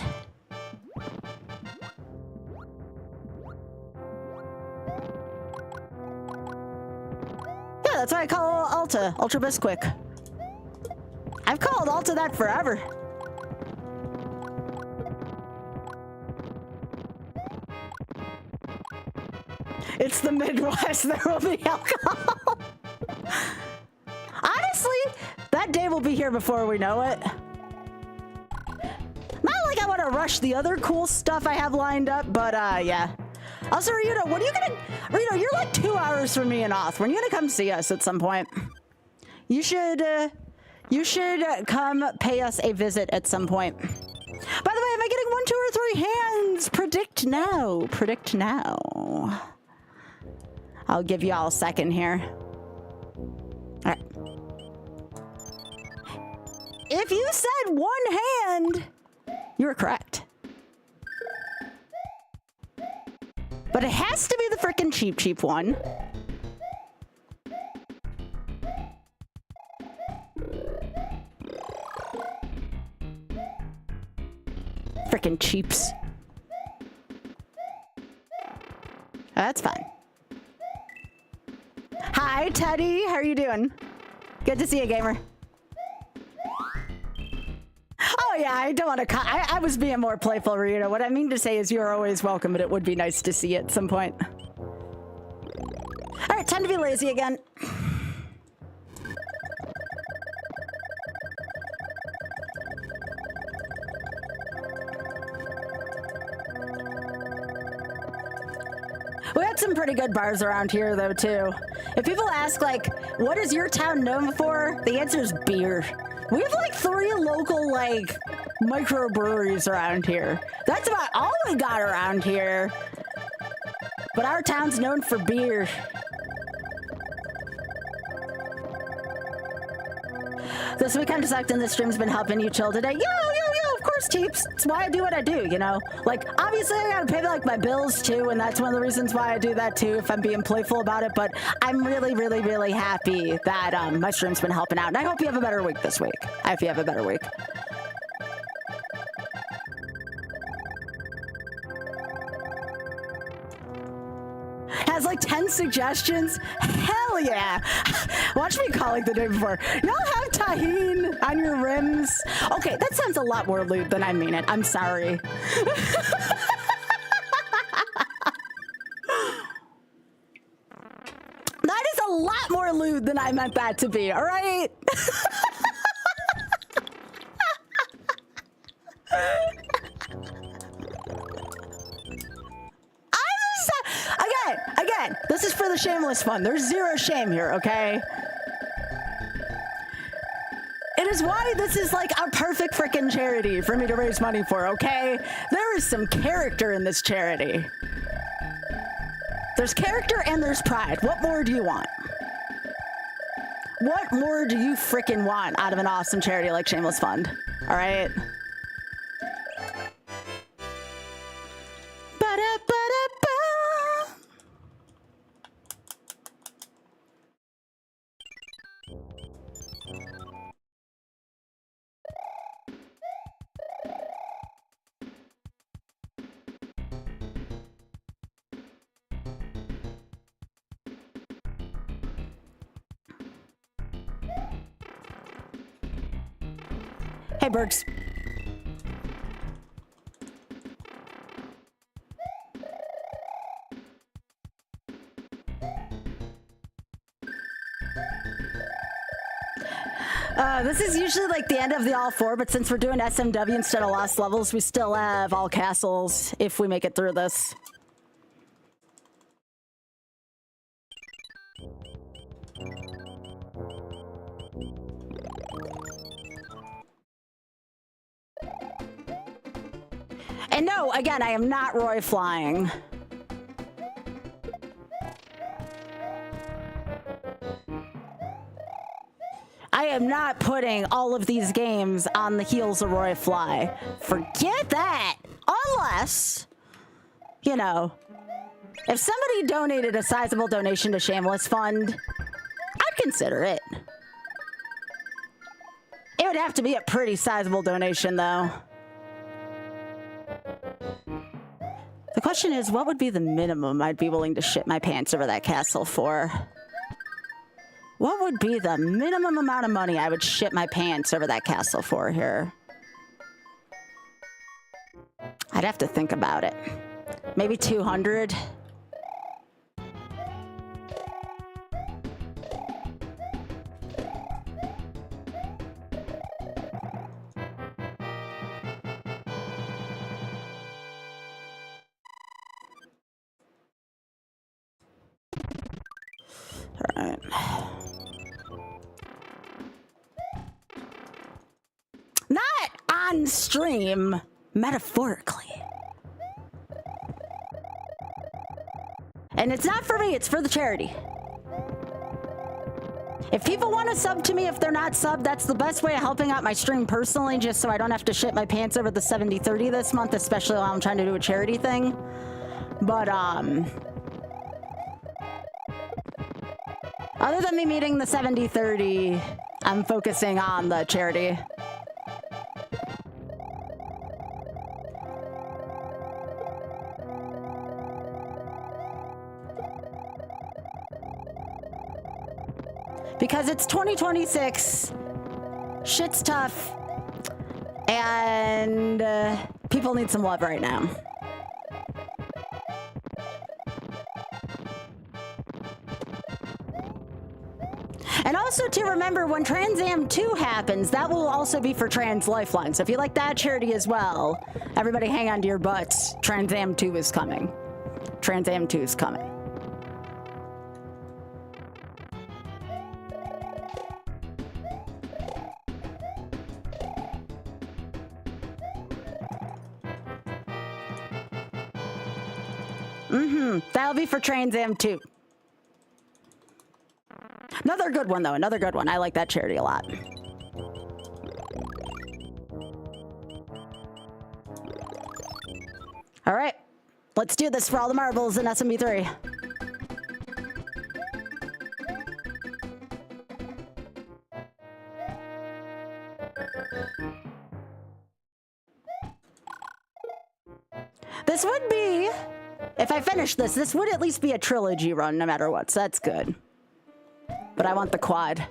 Yeah, that's why I call Alta Ultra Bisquick. I've called Alta that forever. It's the Midwest. There will be alcohol. Honestly, that day will be here before we know it. Not like I want to rush the other cool stuff I have lined up, but yeah. Also, Ryuto, what are you gonna... Ryuto, you're like 2 hours from me and Oth. When are you gonna come see us at some point? You should come pay us a visit at some point. By the way, am I getting 1, 2, or 3 hands? Predict now. Predict now. I'll give you all a second here. All right. If you said 1 hand, you were correct. But it has to be the frickin' cheap one. Frickin' cheaps. That's fine. Hi, Teddy. How are you doing? Good to see you, gamer. Oh, yeah, I don't want to... I was being more playful, Rita. What I mean to say is you're always welcome, but it would be nice to see you at some point. All right, time to be lazy again. We had some pretty good bars around here, though, too. If people ask, like, what is your town known for? The answer is beer. We have, like, 3 local, like, microbreweries around here. That's about all we got around here. But our town's known for beer. This weekend sucked and the stream's been helping you chill today. Yo, of course, Teeps. It's why I do what I do, you know? Like, obviously I gotta pay like my bills too, and that's one of the reasons why I do that too, if I'm being playful about it, but I'm really, really, really happy that my stream's been helping out, and I hope you have a better week this week. I hope you have a better week. Has like 10 suggestions? Hell yeah. Watch me call like the day before. Y'all have tahine on your rims? Okay, that sounds a lot more lewd than I mean it. I'm sorry. That is a lot more lewd than I meant that to be, all right? Again, this is for the shameless fun. There's zero shame here, okay? It is why this is like a perfect freaking charity for me to raise money for, okay? There is some character in this charity. There's character and there's pride. What more do you want? What more do you freaking want out of an awesome charity like Shameless Fund? All right? Hey, Bergs. This is usually like the end of the all four, but since we're doing SMW instead of lost levels, we still have all castles if we make it through this. And no, again, I am not Roy flying. I am not putting all of these games on the heels of Roy Fly. Forget that. Unless, you know, if somebody donated a sizable donation to Shameless Fund, I'd consider it. It would have to be a pretty sizable donation, though. The question is, what would be the minimum I'd be willing to shit my pants over that castle for? What would be the minimum amount of money I would shit my pants over that castle for here? I'd have to think about it. Maybe 200? All right. Not on stream, metaphorically. And it's not for me, it's for the charity. If people want to sub to me, if they're not sub, that's the best way of helping out my stream personally, just so I don't have to shit my pants over the 70-30 this month, especially while I'm trying to do a charity thing. But, other than me meeting the 70-30, I'm focusing on the charity. Because it's 2026, shit's tough, and people need some love right now. And also to remember, when Trans Am 2 happens, that will also be for Trans Lifeline. So if you like that charity as well, everybody hang on to your butts. Trans Am 2 is coming. Trans Am 2 is coming. That'll be for Trans Am 2. Another good one, though. Another good one. I like that charity a lot. All right, let's do this for all the marbles in SMB3. This would be, if I finish this, this would at least be a trilogy run no matter what, so that's good. But I want the quad.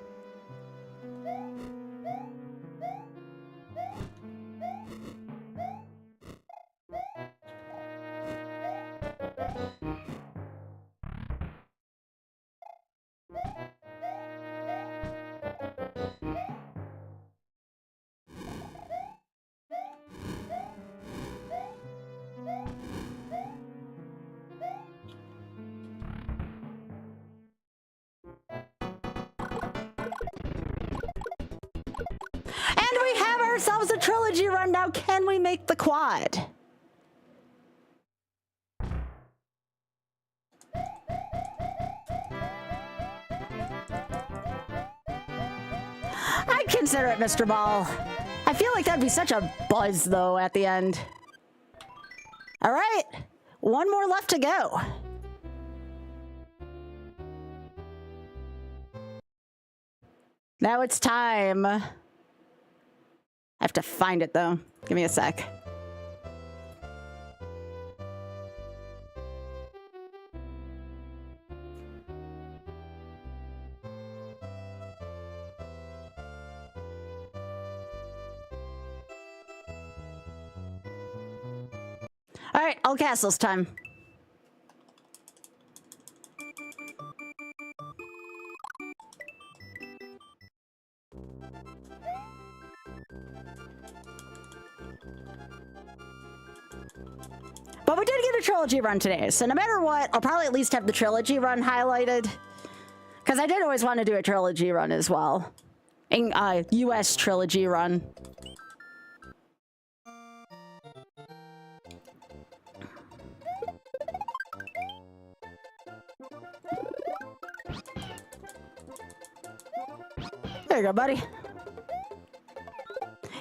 Ourselves a trilogy run. Now can we make the quad? I'd consider it, Mr. Ball. I feel like that'd be such a buzz though at the end. All right, one more left to go. Now it's time. I have to find it though. Give me a sec. All right, all castles time. But we did get a trilogy run today, so no matter what, I'll probably at least have the trilogy run highlighted. Because I did always want to do a trilogy run as well. A US trilogy run. There you go, buddy.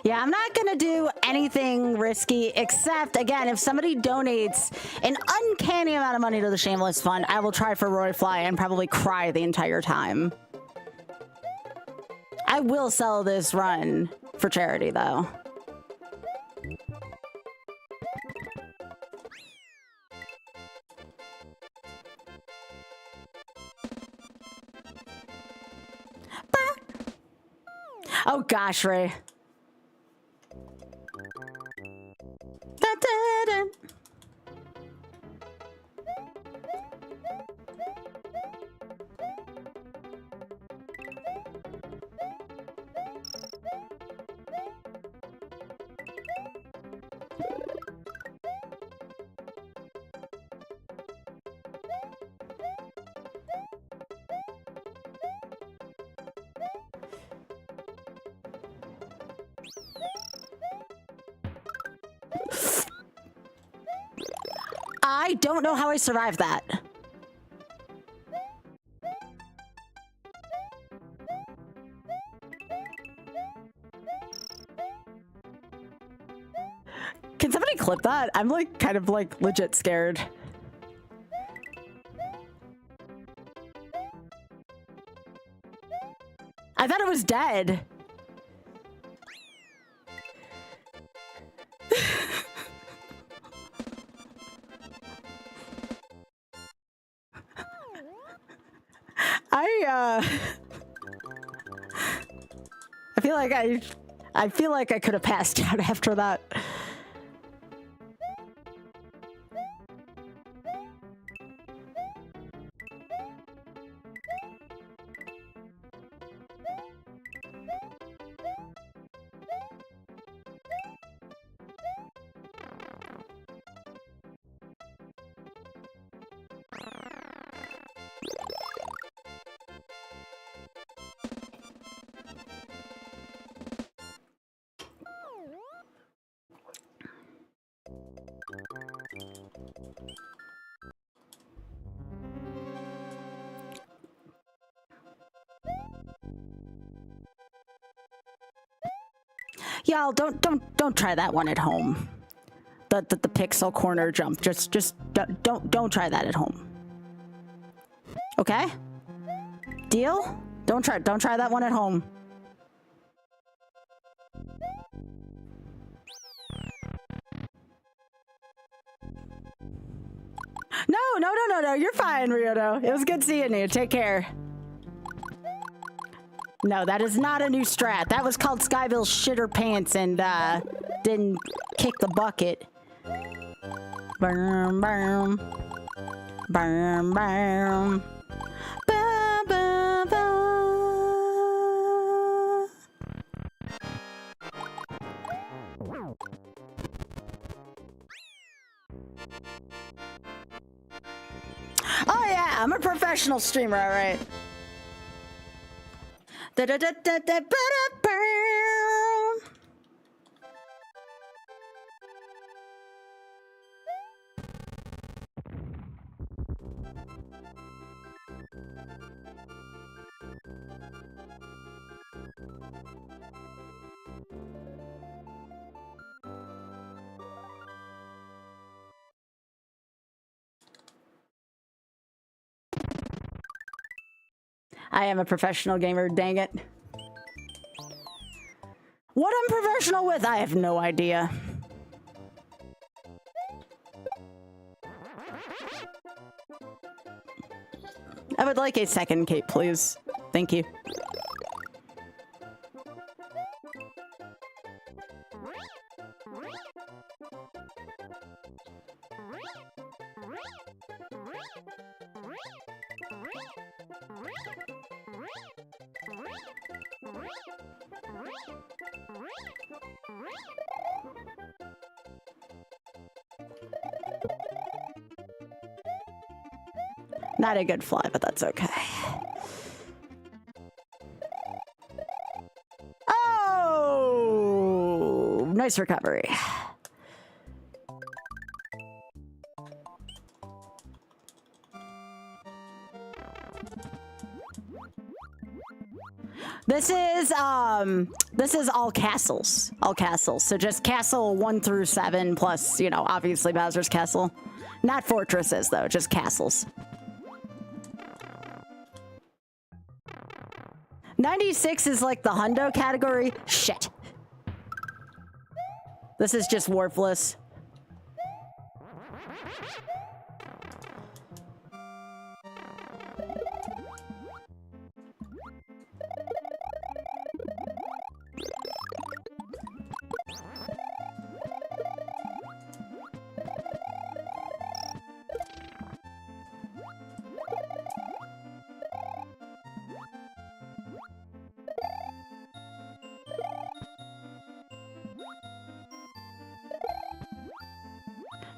Yeah, I'm not gonna do anything risky except, again, if somebody donates an uncanny amount of money to the Shameless Fund, I will try for Roy Fly and probably cry the entire time. I will sell this run for charity, though. Oh gosh, Ray. I don't know how I survived that. Can somebody clip that? I'm like kind of like legit scared. I thought it was dead. I feel like I could have passed out after that. Y'all, don't try that one at home. the pixel corner jump. Just don't try that at home. Okay? Deal? Don't try that one at home. No, you're fine, Ryoto. It was good seeing you. Take care. No, that is not a new strat. That was called Skybilz shitter pants and didn't kick the bucket. Boom, boom. Boom, boom. Ba, ba, ba. Oh yeah, I'm a professional streamer, all right. Da da da da da ba da ba. I am a professional gamer, dang it. What I'm professional with, I have no idea. I would like a second cape, please. Thank you. Not a good fly, but that's okay. Oh, nice recovery. This is all castles. All castles. So just castle 1 through 7 plus, you know, obviously Bowser's castle. Not fortresses though, just castles. 96 is like the hundo category. Shit. This is just worthless.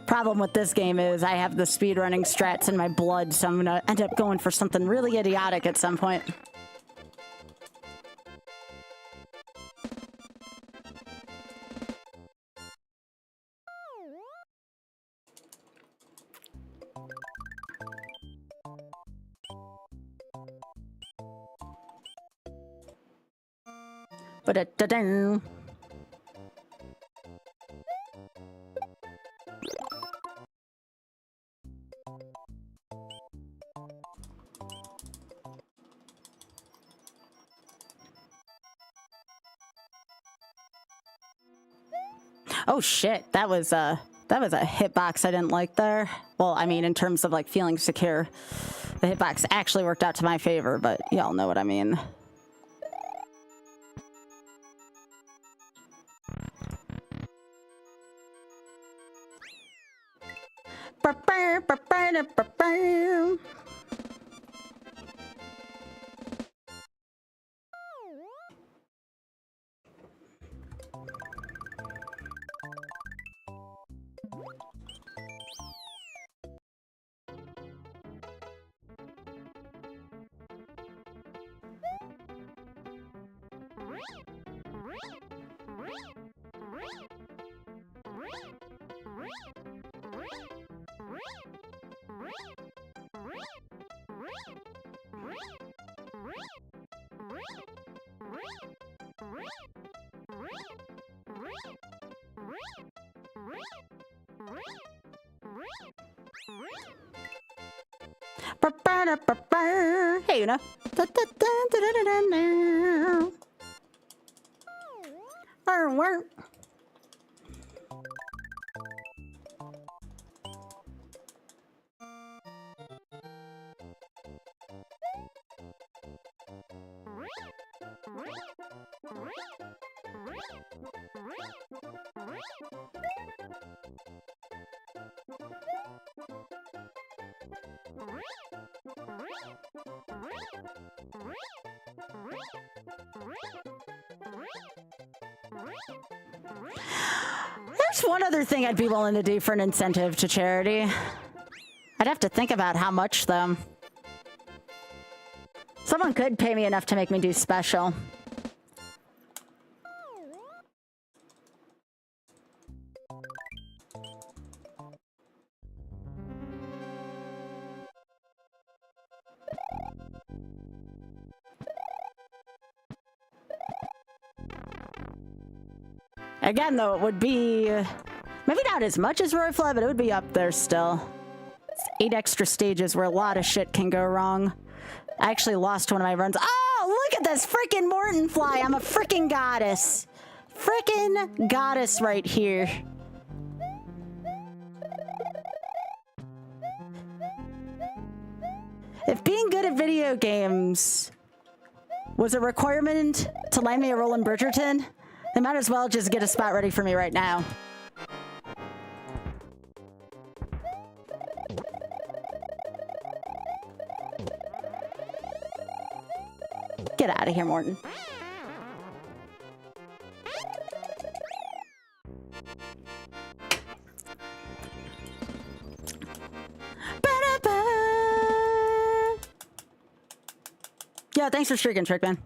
Problem with this game is I have the speedrunning strats in my blood, so I'm gonna end up going for something really idiotic at some point. Ba-da-da-dang. Oh shit, that was a hitbox I didn't like there. Well, I mean, in terms of like feeling secure, the hitbox actually worked out to my favor, but y'all know what I mean. Hey, you know. There's one other thing I'd be willing to do for an incentive to charity. I'd have to think about how much, though. Someone could pay me enough to make me do special. Again, though, it would be maybe not as much as Royfly, but it would be up there still. It's 8 extra stages where a lot of shit can go wrong. I actually lost one of my runs. Oh, look at this freaking Morton fly. I'm a freaking goddess. Freaking goddess right here. If being good at video games was a requirement to land me a role in Bridgerton, they might as well just get a spot ready for me right now. Get out of here, Morton. Ba-da-ba. Yeah, thanks for streaking, Trickman.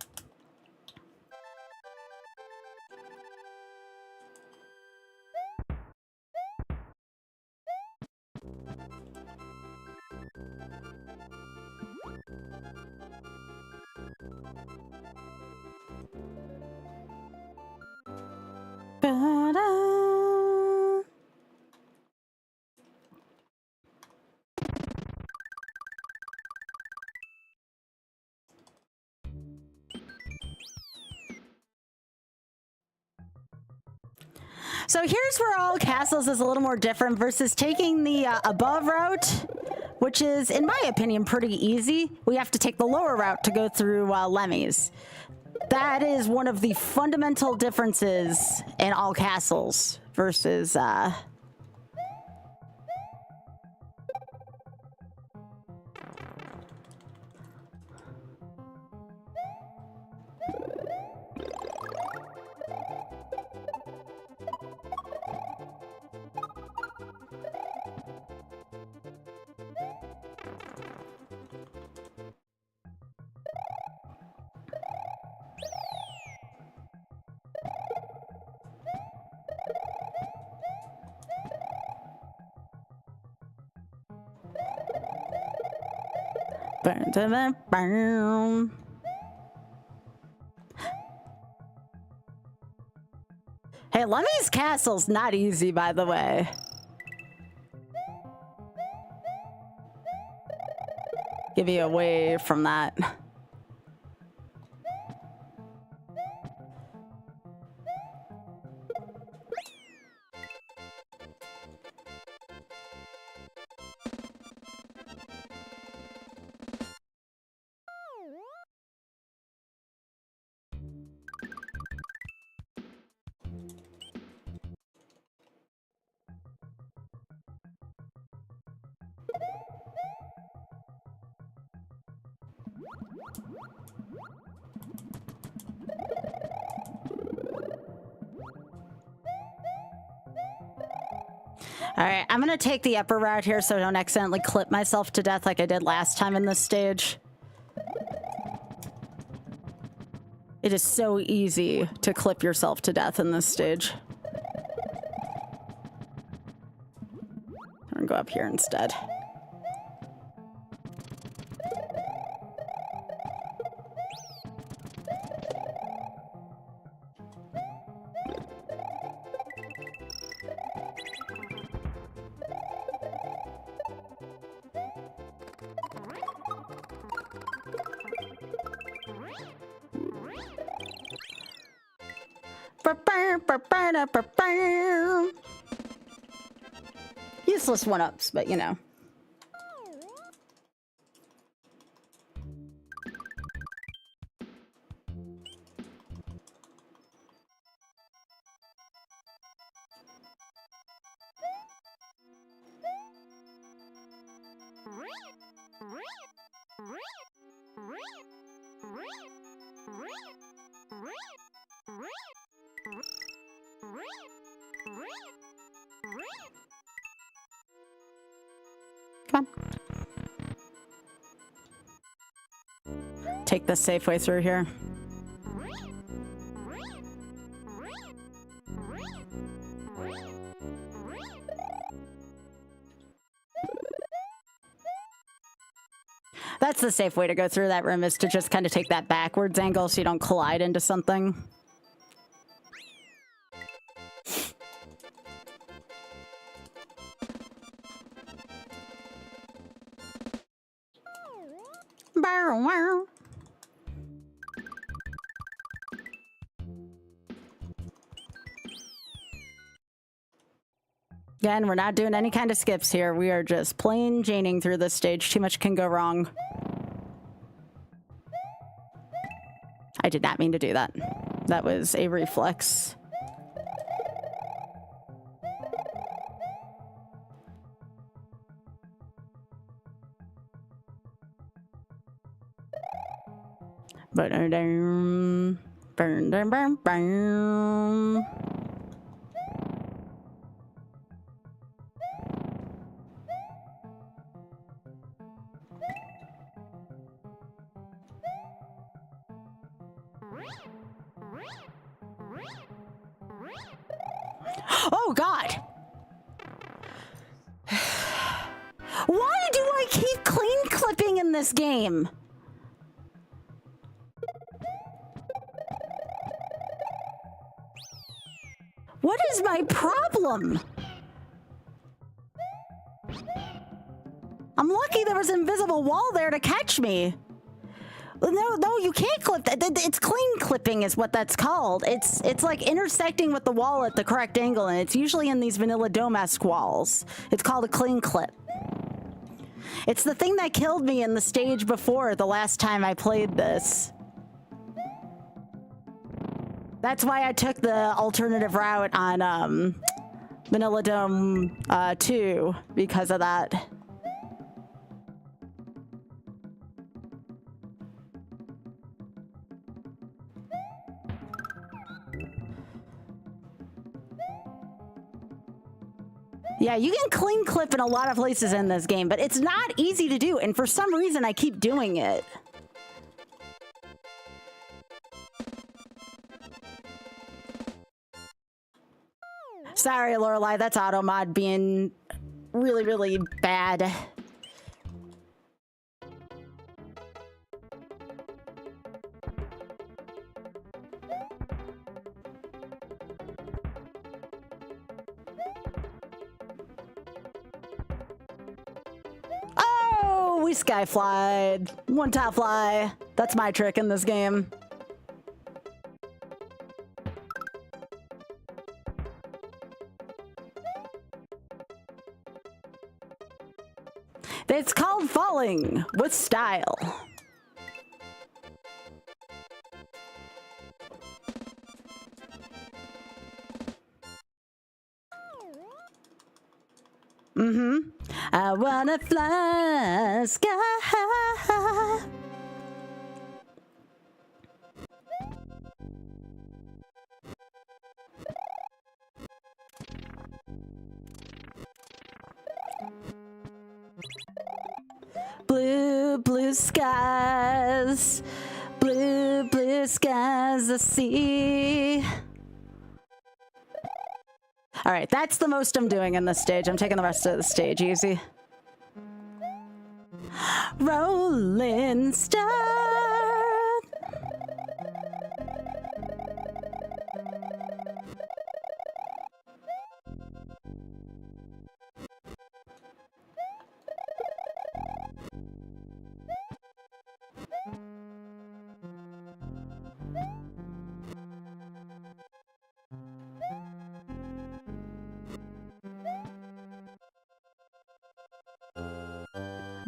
So here's where all castles is a little more different versus taking the above route, which is, in my opinion, pretty easy. We have to take the lower route to go through Lemmy's. That is one of the fundamental differences in all castles versus Hey, Lemmy's Castle's not easy, by the way. Give you away from that. All right, I'm gonna take the upper route here so I don't accidentally clip myself to death like I did last time in this stage. It is so easy to clip yourself to death in this stage. I'm gonna go up here instead. Useless one-ups, but you know. Come on. Take the safe way through here. That's the safe way to go through that room, is to just kind of take that backwards angle so you don't collide into something. Again, we're not doing any kind of skips here. We are just plain Janing through this stage. Too much can go wrong. I did not mean to do that. That was a reflex. Burn, burn, burn, burn, burn. Oh, God. Why do I keep clean clipping in this game? What is my problem? I'm lucky there was an invisible wall there to catch me. No, you can't clip that. It's clean clipping is what that's called. It's like intersecting with the wall at the correct angle, and it's usually in these vanilla dome-esque walls. It's called a clean clip. It's the thing that killed me in the stage before the last time I played this. That's why I took the alternative route on Vanilla Dome 2, because of that. Yeah, you can clean clip in a lot of places in this game, but it's not easy to do, and for some reason I keep doing it. Sorry, Lorelei, that's automod being really, really bad. Oh, we skyflied. One top fly. That's my trick in this game. It's called falling with style. I wanna fly sky. Blue, blue skies. Blue, blue skies I see. All right, that's the most I'm doing in this stage. I'm taking the rest of the stage easy. Rolling Star.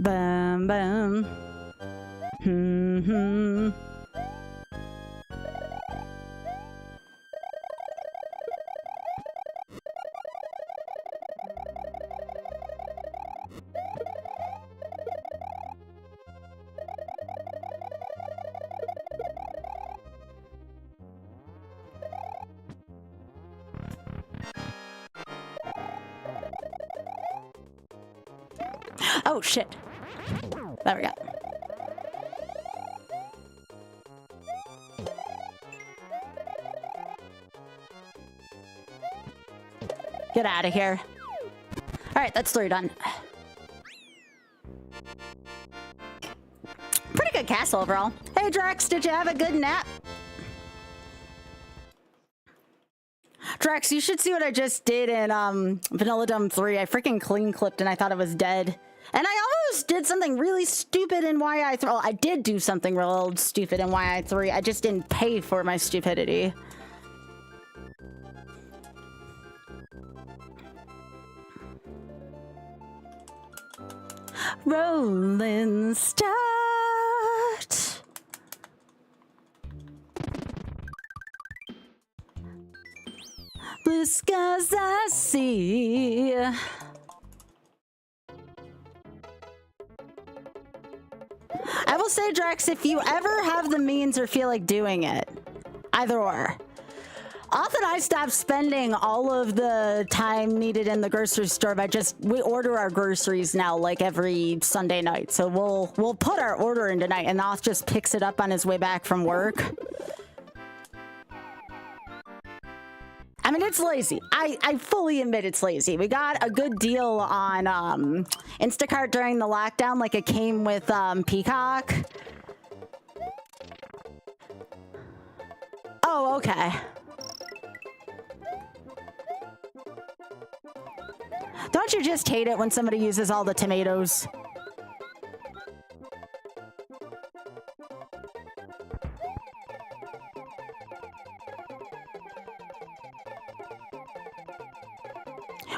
Bam, bam. Hmm. Oh, shit. There we go. Get out of here. All right, that's 3 done. Pretty good castle overall. Hey, Drax, did you have a good nap? Drax, you should see what I just did in Vanilla Dome 3. I freaking clean clipped and I thought it was dead. And I almost did something really stupid in YI3. Well, I did do something real stupid in YI3. I just didn't pay for my stupidity. Rolling start. Blue skies I see. I will say, Drax, if you ever have the means or feel like doing it, either or. Often I stop spending all of the time needed in the grocery store by we order our groceries now like every Sunday night. So we'll put our order in tonight and Oth just picks it up on his way back from work. I mean, it's lazy. I fully admit it's lazy. We got a good deal on Instacart during the lockdown, like it came with Peacock. Oh, okay. Don't you just hate it when somebody uses all the tomatoes?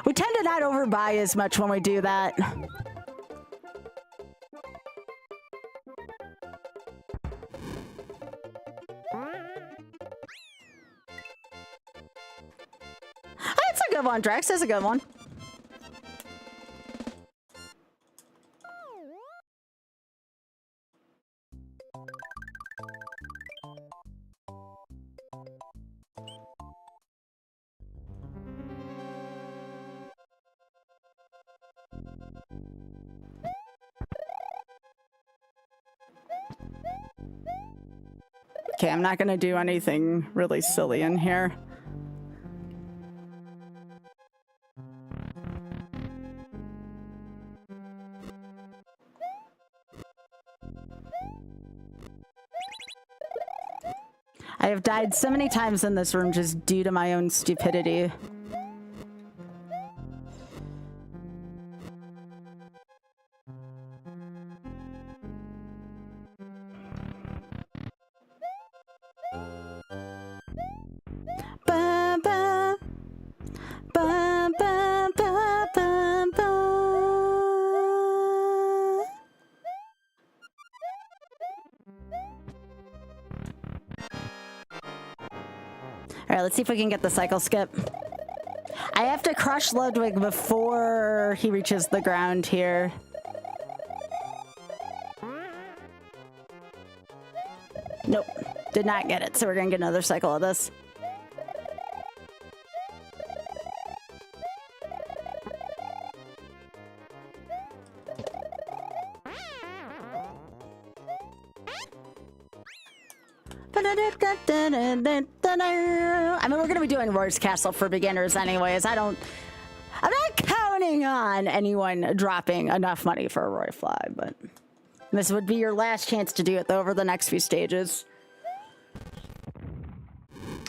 We tend to not overbuy as much when we do that. That's a good one, Drax. That's a good one. Okay, I'm not gonna do anything really silly in here. I have died so many times in this room just due to my own stupidity. Alright, let's see if we can get the cycle skip. I have to crush Ludwig before he reaches the ground here. Nope, did not get it, so we're gonna get another cycle of this. I mean, we're gonna be doing Roy's Castle for beginners anyways. I'm not counting on anyone dropping enough money for a Roy Fly, but this would be your last chance to do it though over the next few stages.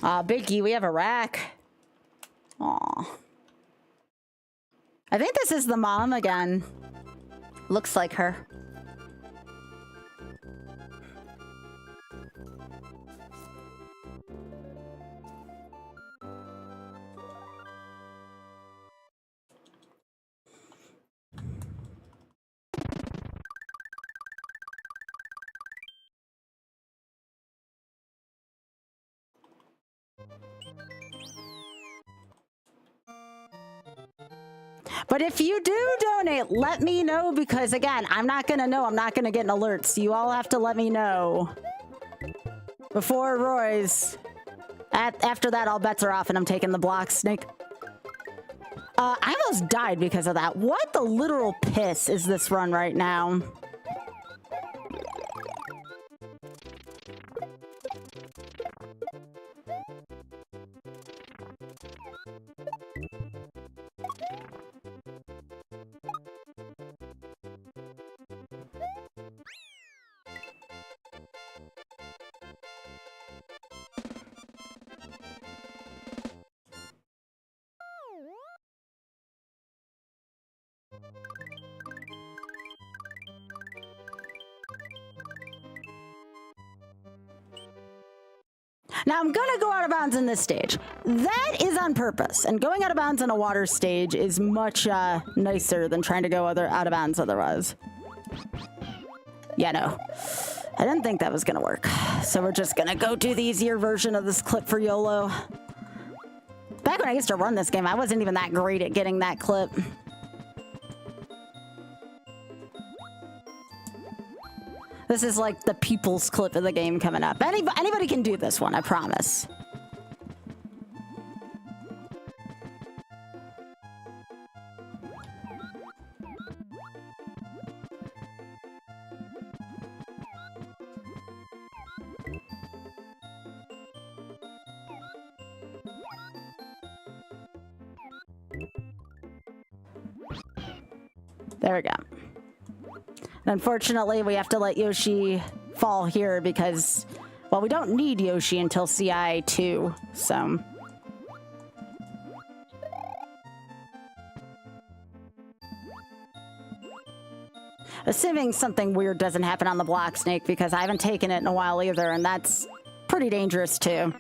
Aw, Biggie, we have a rack. Aw. I think this is the mom again. Looks like her. But if you do donate, let me know, because again, I'm not gonna know. I'm not gonna get an alert. So you all have to let me know before Roy's. After that, all bets are off, and I'm taking the block snake. I almost died because of that. What the literal piss is this run right now? Now, I'm gonna go out of bounds in this stage. That is on purpose, and going out of bounds in a water stage is much nicer than trying to go out of bounds otherwise. Yeah, no. I didn't think that was gonna work. So we're just gonna go do the easier version of this clip for YOLO. Back when I used to run this game, I wasn't even that great at getting that clip. This is like the people's clip of the game coming up. Anybody can do this one, I promise. There we go. And unfortunately, we have to let Yoshi fall here because, well, we don't need Yoshi until CI 2, so. Assuming something weird doesn't happen on the block snake, because I haven't taken it in a while either, and that's pretty dangerous too.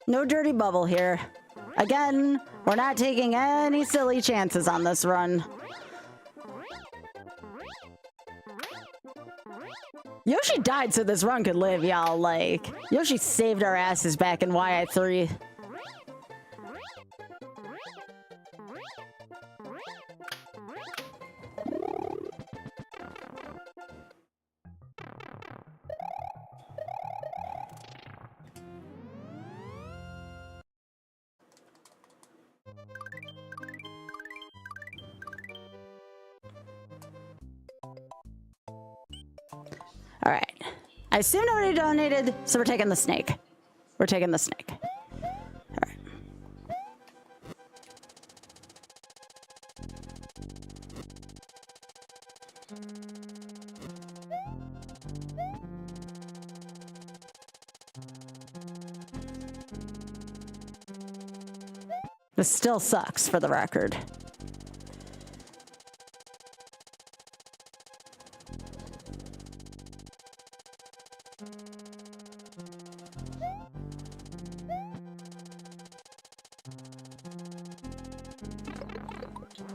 No dirty bubble here. Again, we're not taking any silly chances on this run. Yoshi died so this run could live, y'all. Like, Yoshi saved our asses back in YI3. All right. I assume nobody donated, so we're taking the snake. We're taking the snake. All right. This still sucks, for the record.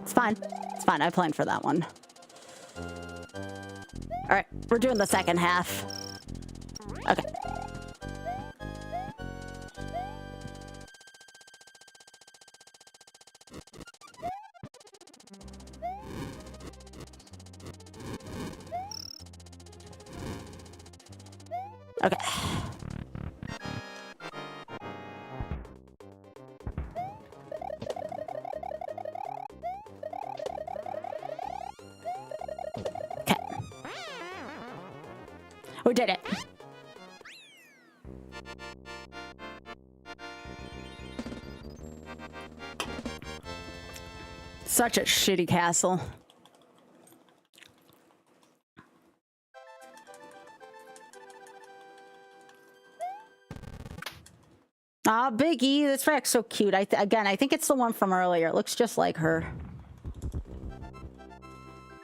It's fine. It's fine. I planned for that one. All right, we're doing the second half. Okay. Okay. Okay. We did it. Such a shitty castle. Aw, Big E, this frack's so cute. Again, I think it's the one from earlier. It looks just like her.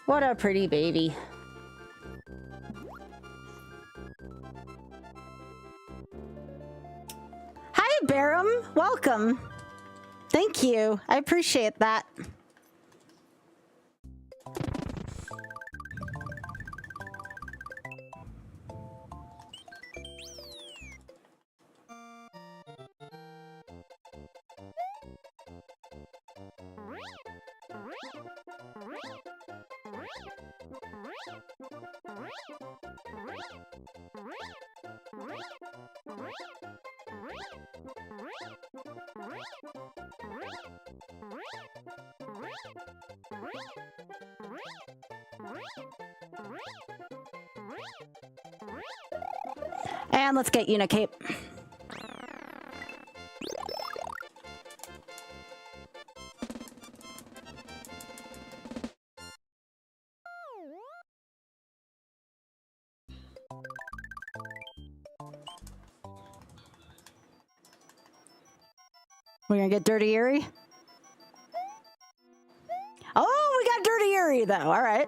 What a pretty baby. Barum, welcome. Thank you. I appreciate that. And let's get Unicape. We're gonna get Dirty Eerie? Oh, we got Dirty Eerie though, all right.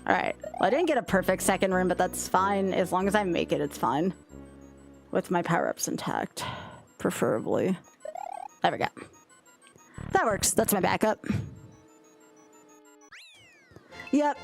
All right, well, I didn't get a perfect second room, but that's fine. As long as I make it, it's fine. With my power-ups intact, preferably. There we go. That works, that's my backup. Yep.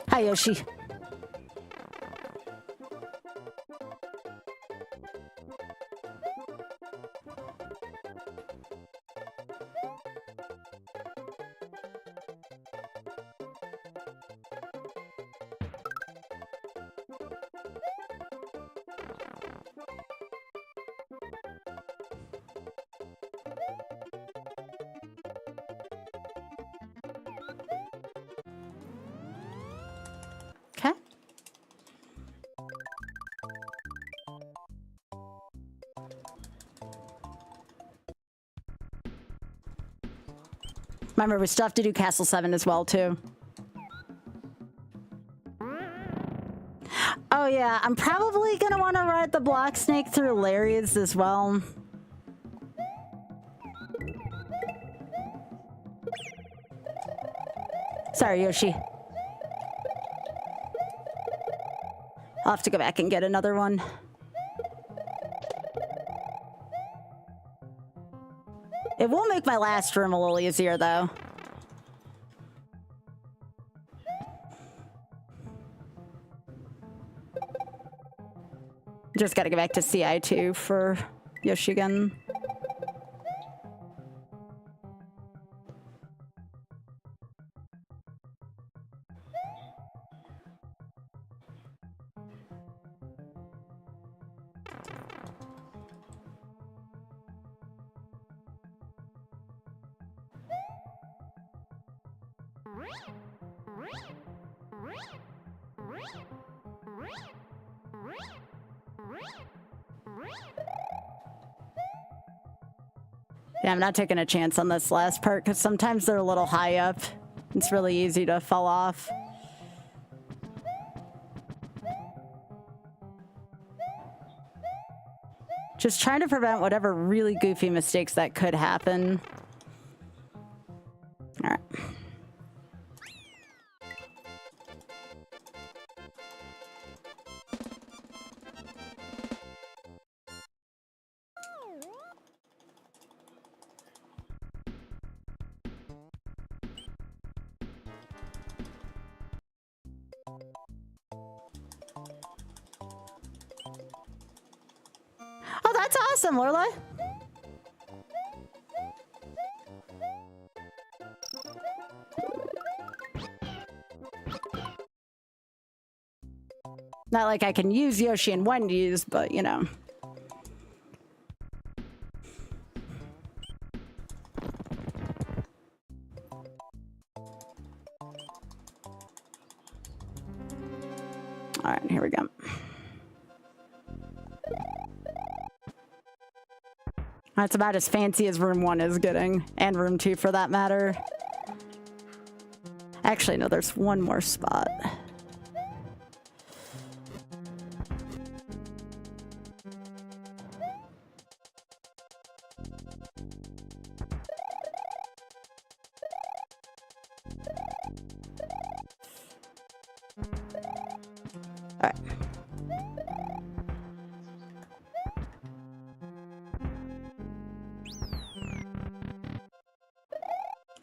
Hi, Yoshi. Okay. Remember, we still have to do Castle 7 as well, too. Oh, yeah. I'm probably going to want to ride the Block Snake through Larry's as well. Sorry, Yoshi. I'll have to go back and get another one. It will make my last room a little easier, though. Just gotta go back to CI2 for Yoshi again. Yeah, I'm not taking a chance on this last part because sometimes they're a little high up. It's really easy to fall off. Just trying to prevent whatever really goofy mistakes that could happen. All right. Oh, that's awesome, Lorelai. Not like I can use Yoshi and Wendy's, but you know. All right, here we go. That's about as fancy as room 1 is getting, and room 2 for that matter. Actually, no, there's one more spot.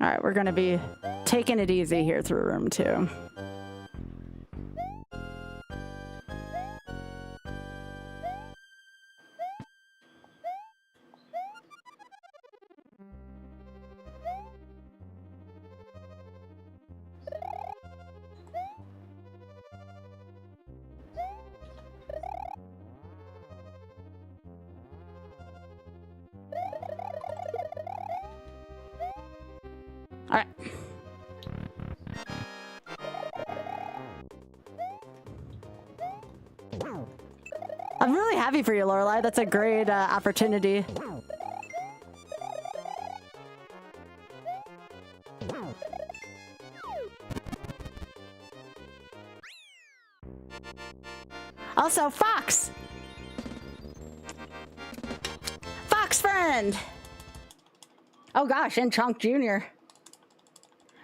Alright, we're gonna be taking it easy here through room 2. Alright. I'm really happy for you, Lorelai. That's a great opportunity. Also, Fox! Fox friend! Oh gosh, and Chunk Jr.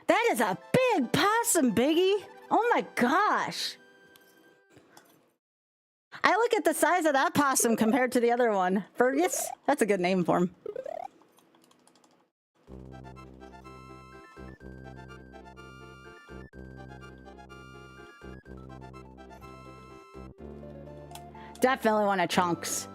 That is a big possum, Biggie! Oh my gosh! I look at the size of that possum compared to the other one. Fergus? That's a good name for him. Definitely one of Chunk's.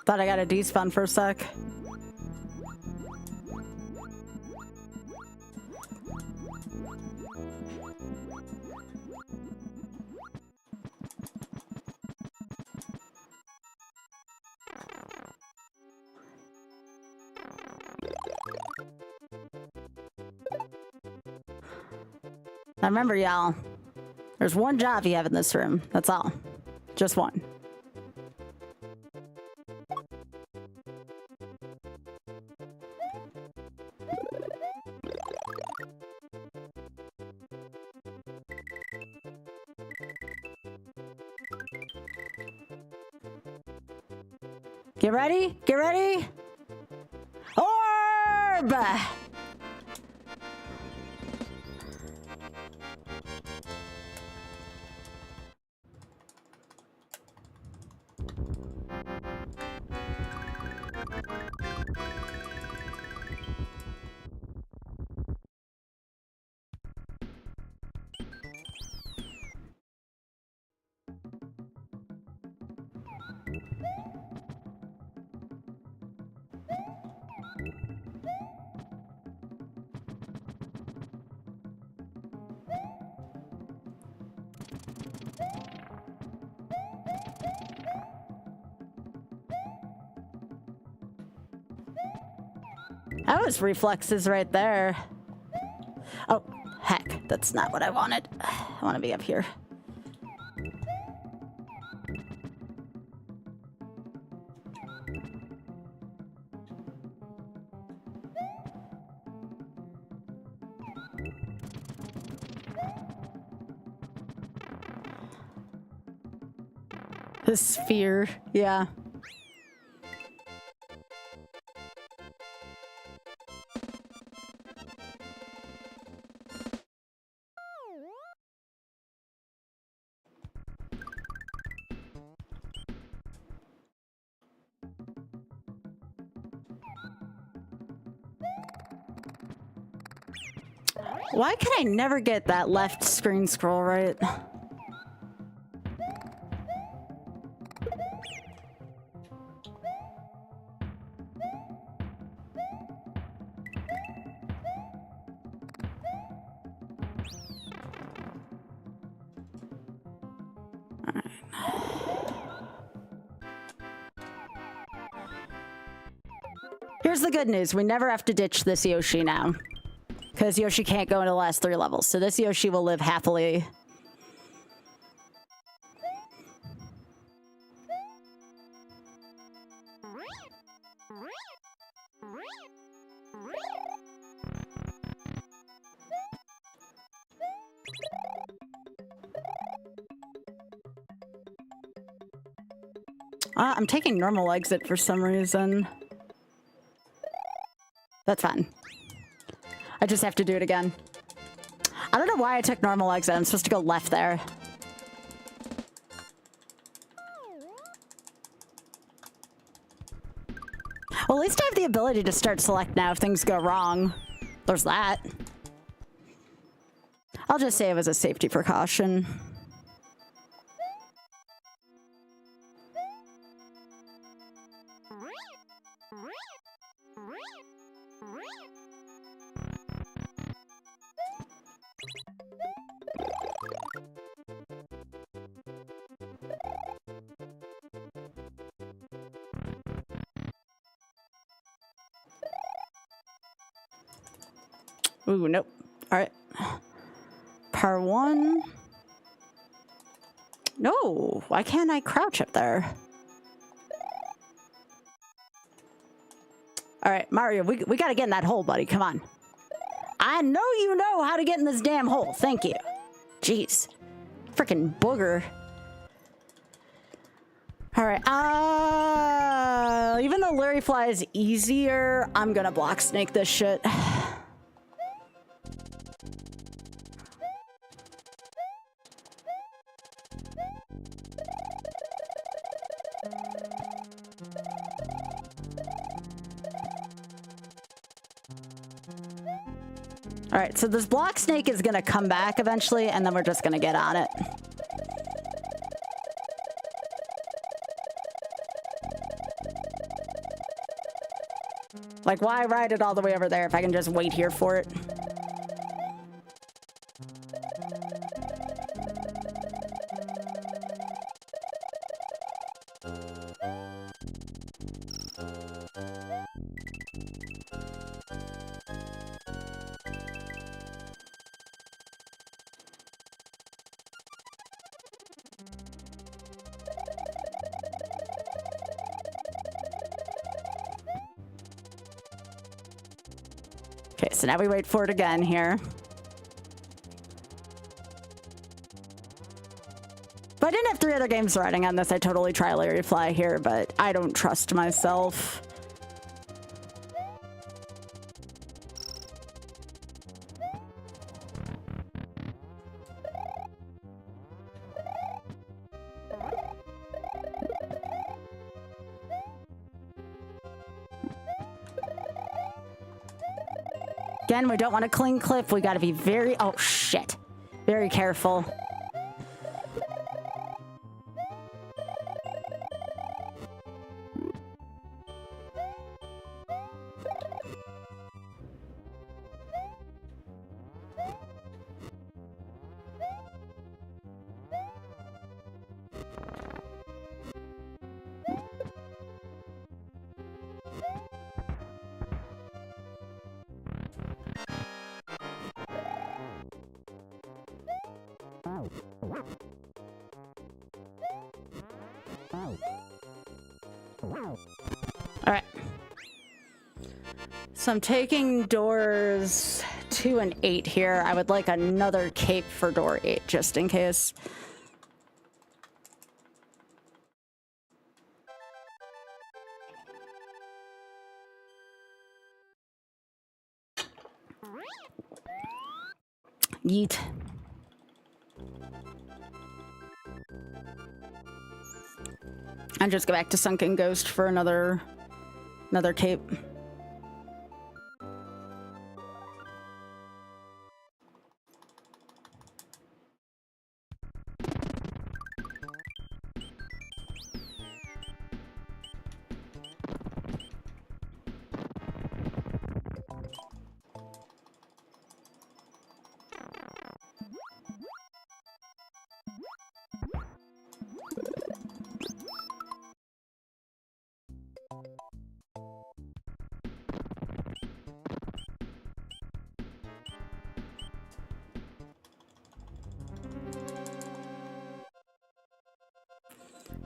Thought I got a despawn for a sec. Now remember, y'all, there's one job you have in this room. That's all. Just one. Get ready? Get ready? Orb! That was reflexes right there. Oh, heck. That's not what I wanted. I want to be up here. The sphere, yeah. Why can I never get that left screen scroll right? Here's the good news. We never have to ditch this Yoshi now. Because Yoshi can't go into the last 3 levels. So this Yoshi will live happily. I'm taking normal exit for some reason. That's fine. I just have to do it again. I don't know why I took normal exit. I'm supposed to go left there. Well, at least I have the ability to start select now if things go wrong. There's that. I'll just say it was a safety precaution. Ooh, nope. All right. Par 1. No, why can't I crouch up there? All right, Mario, we got to get in that hole, buddy. Come on. I know you know how to get in this damn hole. Thank you. Jeez. Freaking booger. All right. Even though Larry Fly is easier, I'm going to block snake this shit. All right, so this block snake is gonna come back eventually, and then we're just gonna get on it. Like, why ride it all the way over there if I can just wait here for it? Okay, so now we wait for it again here. If I didn't have 3 other games running on this, I'd totally try Larry Fly here, but I don't trust myself. Again, we don't want to cling cliff. We got to be very... Oh, shit. Very careful. All right. So I'm taking doors 2 and 8 here. I would like another cape for door 8, just in case. Yeet. And just go back to Sunken Ghost for another cape.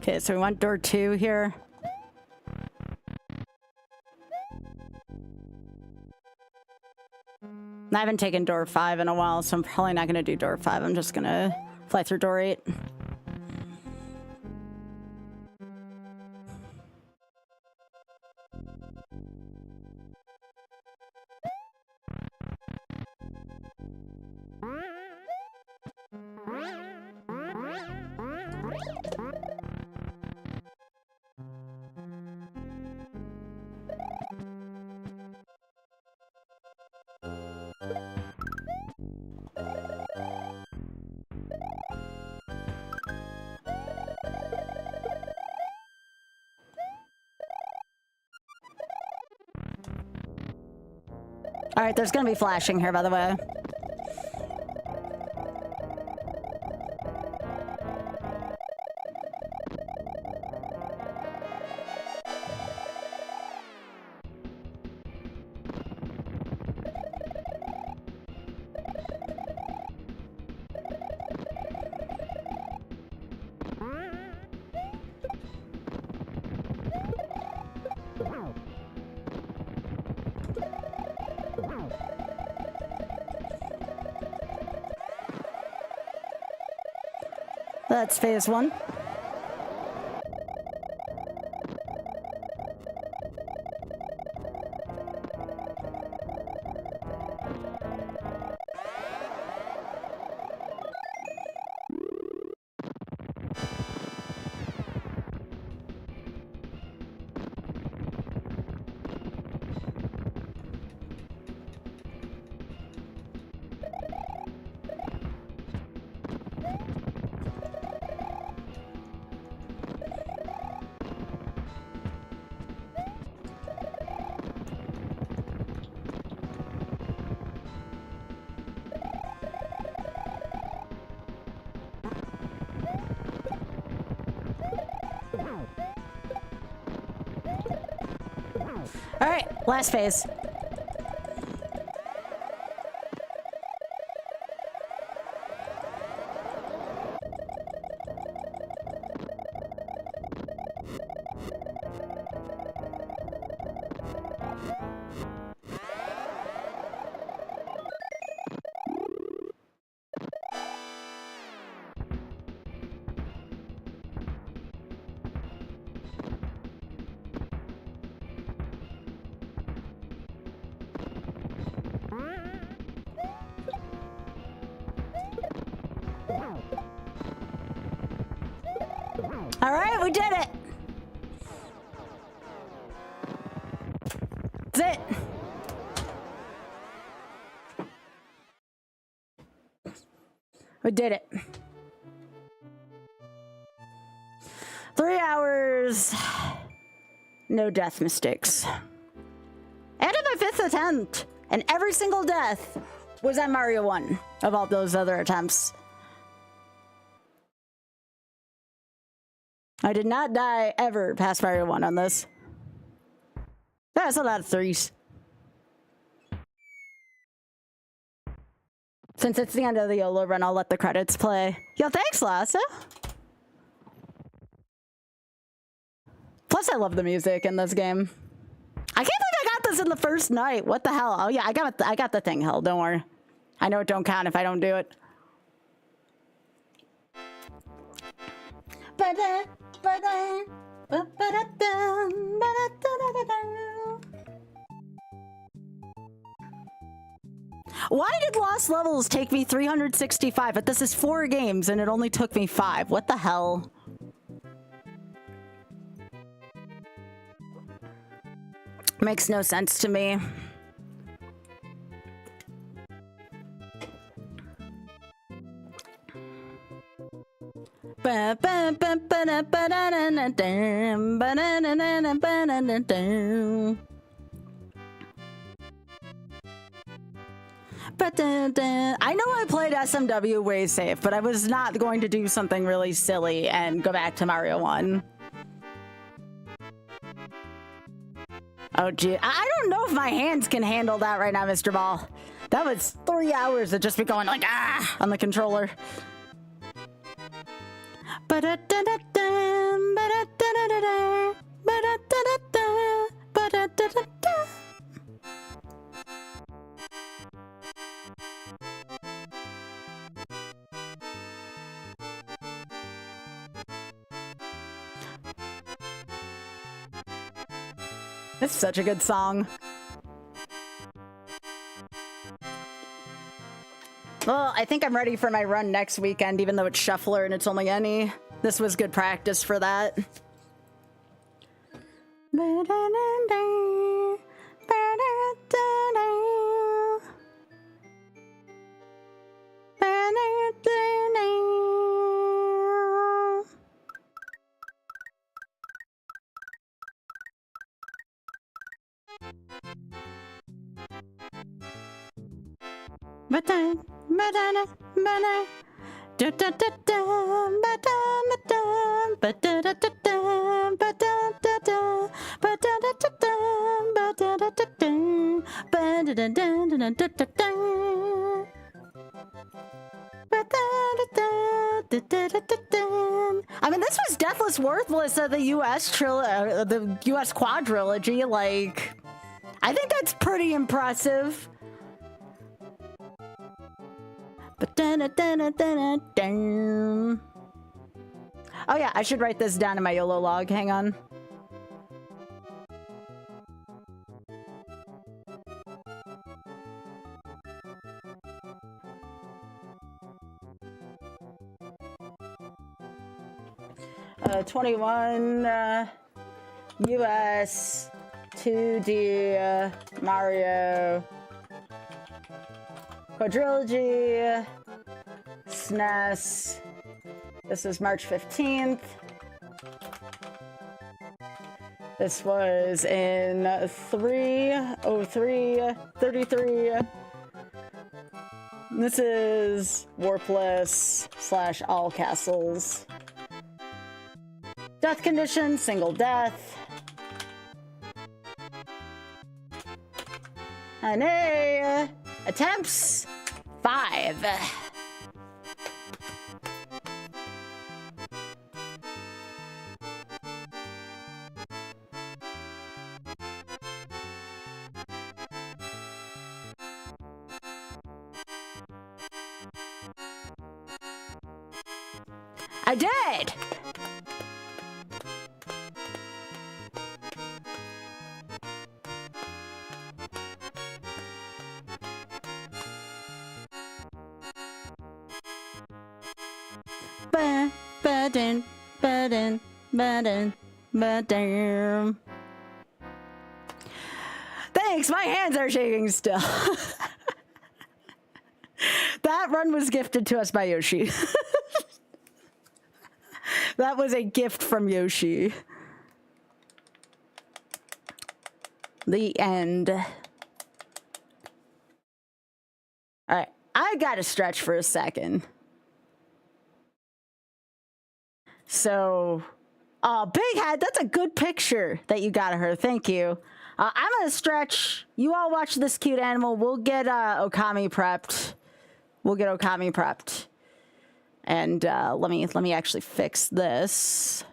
Okay, so we want door 2 here. I haven't taken door 5 in a while, so I'm probably not going to do door 5. I'm just going to fly through door 8. All right, there's gonna be flashing here, by the way. That's phase 1. All right, last phase. All right, we did it. That's it. We did it. 3 hours. No death mistakes. And my 5th attempt. And every single death was at Mario 1 of all those other attempts. I did not die ever past Mario 1 on this. That's a lot of 3s. Since it's the end of the YOLO run, I'll let the credits play. Yo, thanks, Lassa. Plus, I love the music in this game. I can't believe I got this in the first night. What the hell? Oh yeah, I got the thing held. Don't worry. I know it don't count if I don't do it. Why did Lost Levels take me 365? But this is 4 games and it only took me 5. What the hell? Makes no sense to me. I know I played SMW way safe, but I was not going to do something really silly and go back to Mario 1. Oh, gee. I don't know if my hands can handle that right now, Mr. Ball. That was 3 hours of just be going like, ah, on the controller. It's such a good song. Well, I think I'm ready for my run next weekend, even though it's Shuffler and it's only any. This was good practice for that. I mean, this was Deathless Worthless of the the US quadrilogy. Like, I think that's pretty impressive. Oh yeah, I should write this down in my YOLO log. Hang on. Uh, 21 US 2D Mario quadrilogy SNES. This is March 15th. This was in 30333. This is Warpless / All Castles. Death condition, single death. And attempts 5. I did! Thanks, my hands are shaking still. That run was gifted to us by Yoshi. That was a gift from Yoshi. The end. All right, I gotta stretch for a second. So, oh, Big Head, that's a good picture that you got of her. Thank you. I'm gonna stretch. You all watch this cute animal. We'll get Okami prepped. And let me actually fix this.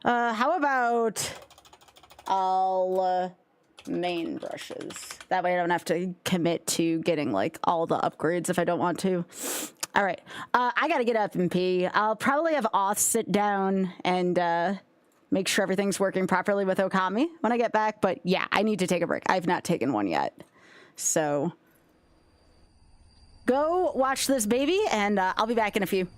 How about all main brushes? That way I don't have to commit to getting like all the upgrades if I don't want to. All right, I gotta get up and pee. I'll probably have Auth sit down and make sure everything's working properly with Okami when I get back. But yeah, I need to take a break. I've not taken one yet. So go watch this baby and I'll be back in a few.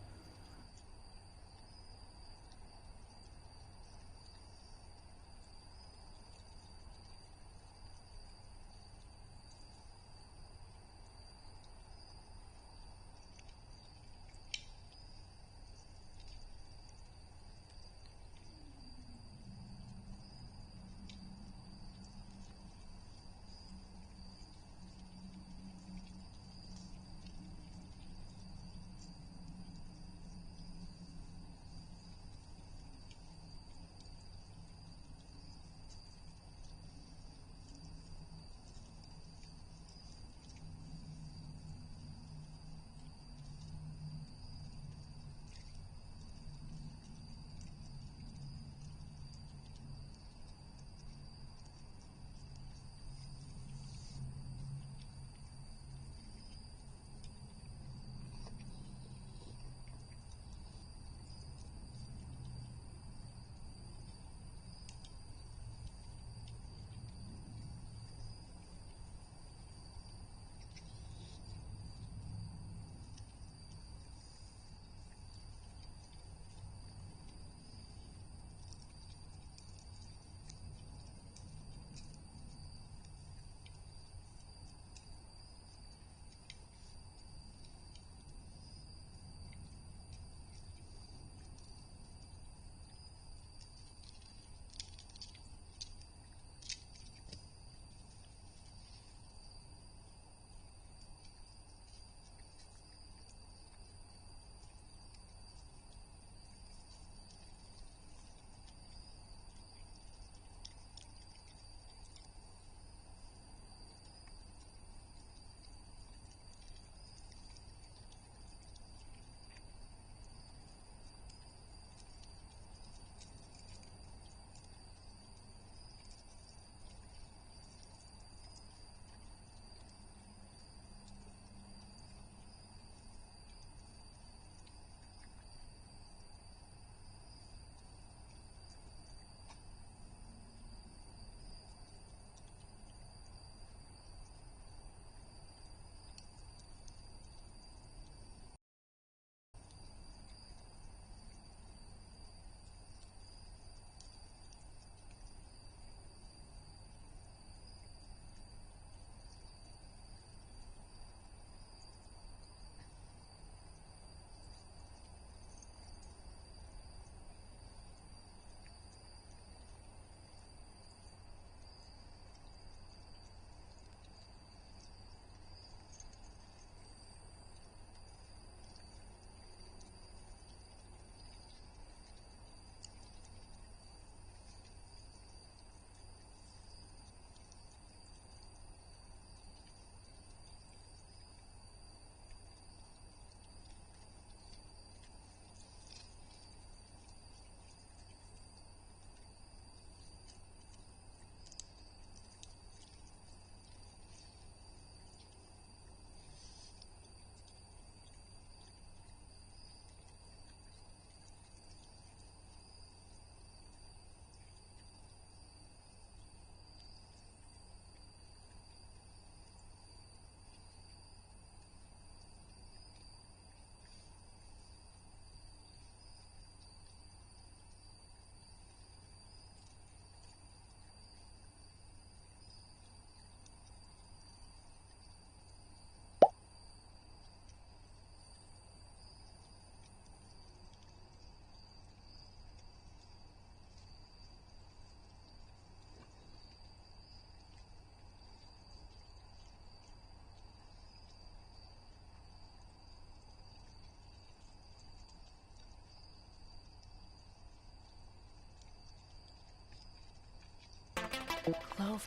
Clover.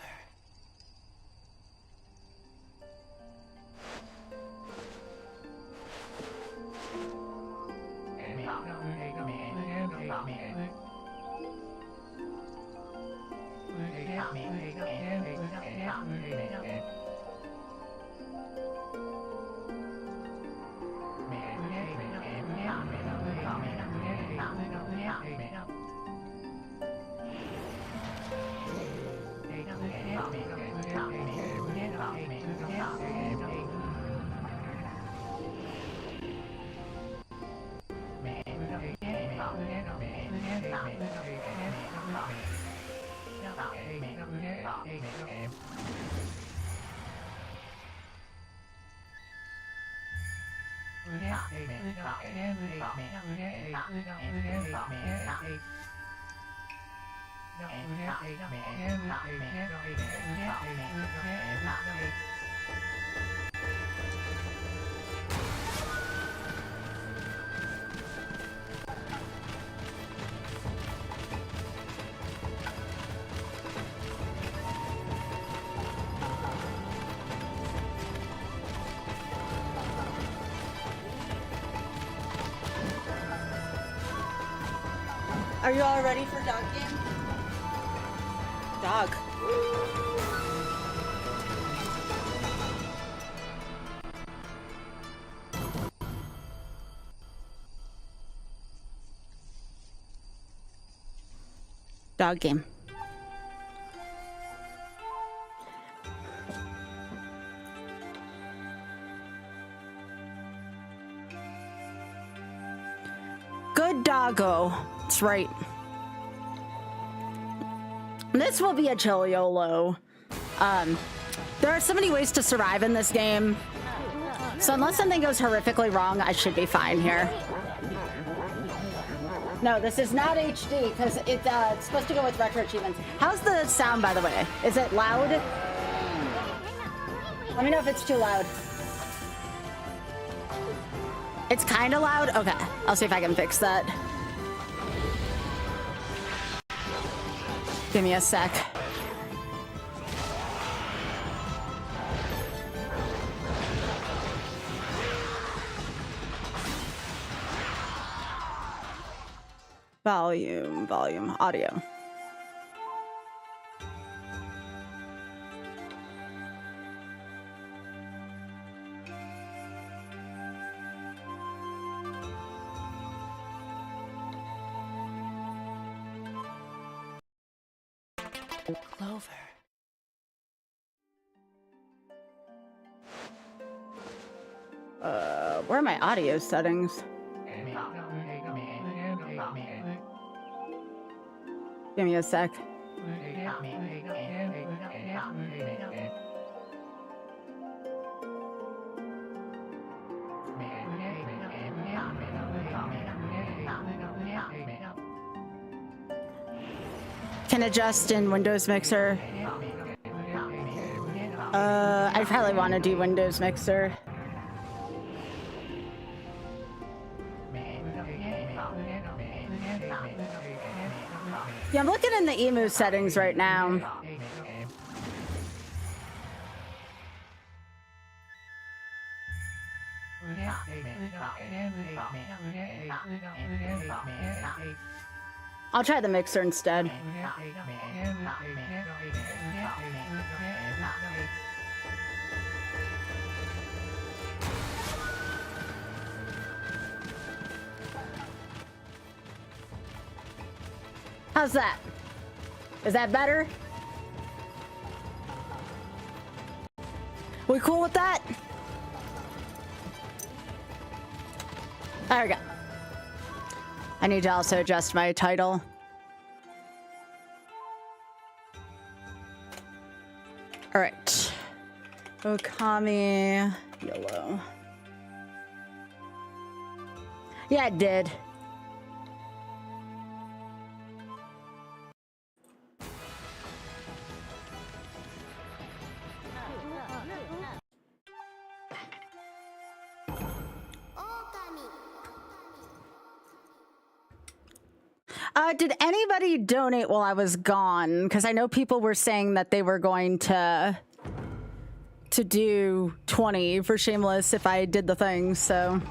Are you all ready for dog game? Dog. Dog game. Good doggo. That's right. This will be a chill YOLO. There are so many ways to survive in this game. So unless something goes horrifically wrong, I should be fine here. No, this is not HD because it's supposed to go with retro achievements. How's the sound, by the way? Is it loud? Let me know if it's too loud. It's kind of loud? Okay, I'll see if I can fix that. Give me a sec. Volume, audio. Clover. Where are my audio settings? Give me a sec. Can adjust in Windows Mixer. I probably want to do Windows Mixer. Yeah, I'm looking in the emu settings right now. I'll try the mixer instead. How's that? Is that better? We cool with that? There we go. I need to also adjust my title. All right. Okami YOLO. Yeah, it did. Did anybody donate while I was gone? Because I know people were saying that they were going to do 20 for Shameless if I did the thing, so.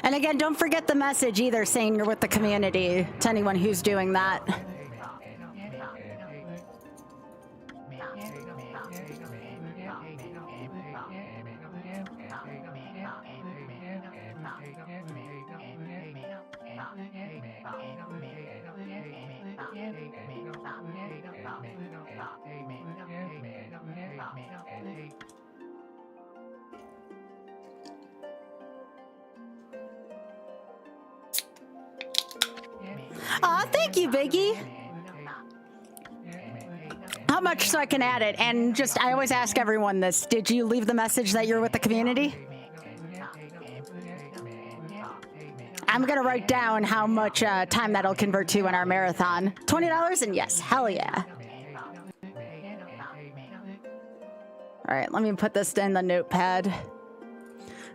And again, don't forget the message either saying you're with the community to anyone who's doing that. Aw, thank you, Biggie. How much so I can add it? And just, I always ask everyone this. Did you leave the message that you're with the community? I'm gonna write down how much time that'll convert to in our marathon. $20 and yes, hell yeah. All right, let me put this in the notepad.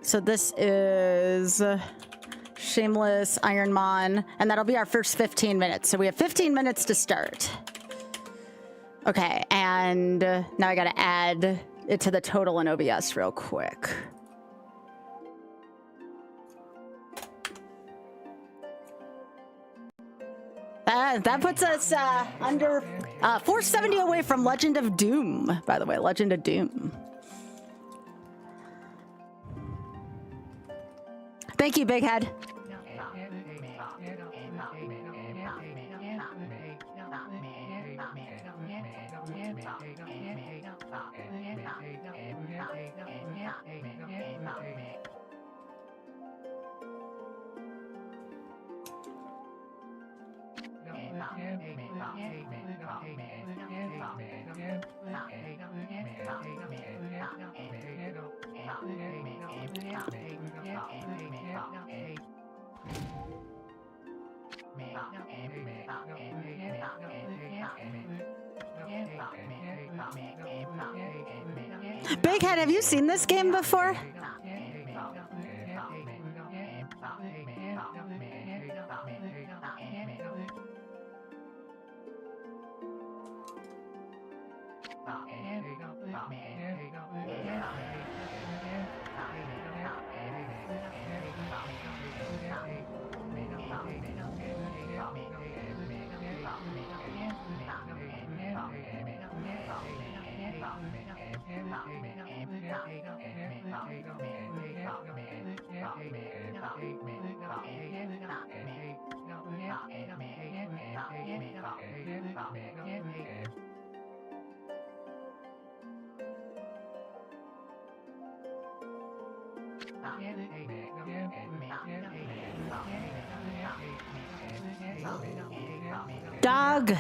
So this is Shameless Ironmon, and that'll be our first 15 minutes. So we have 15 minutes to start. Okay, and now I gotta add it to the total in OBS real quick. That puts us under 470 away from Legend of Doom, by the way, Legend of Doom. Thank you, Big Head. Big Head, have you seen this game before? Dog.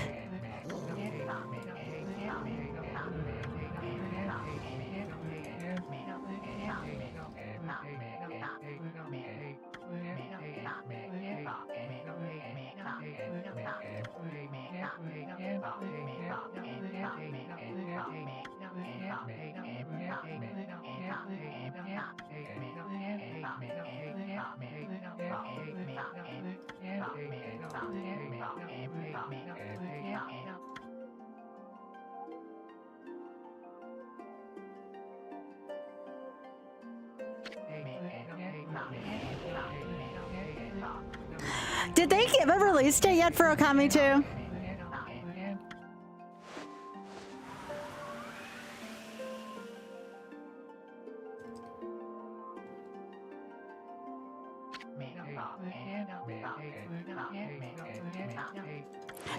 Did they give a release date yet for Okami 2?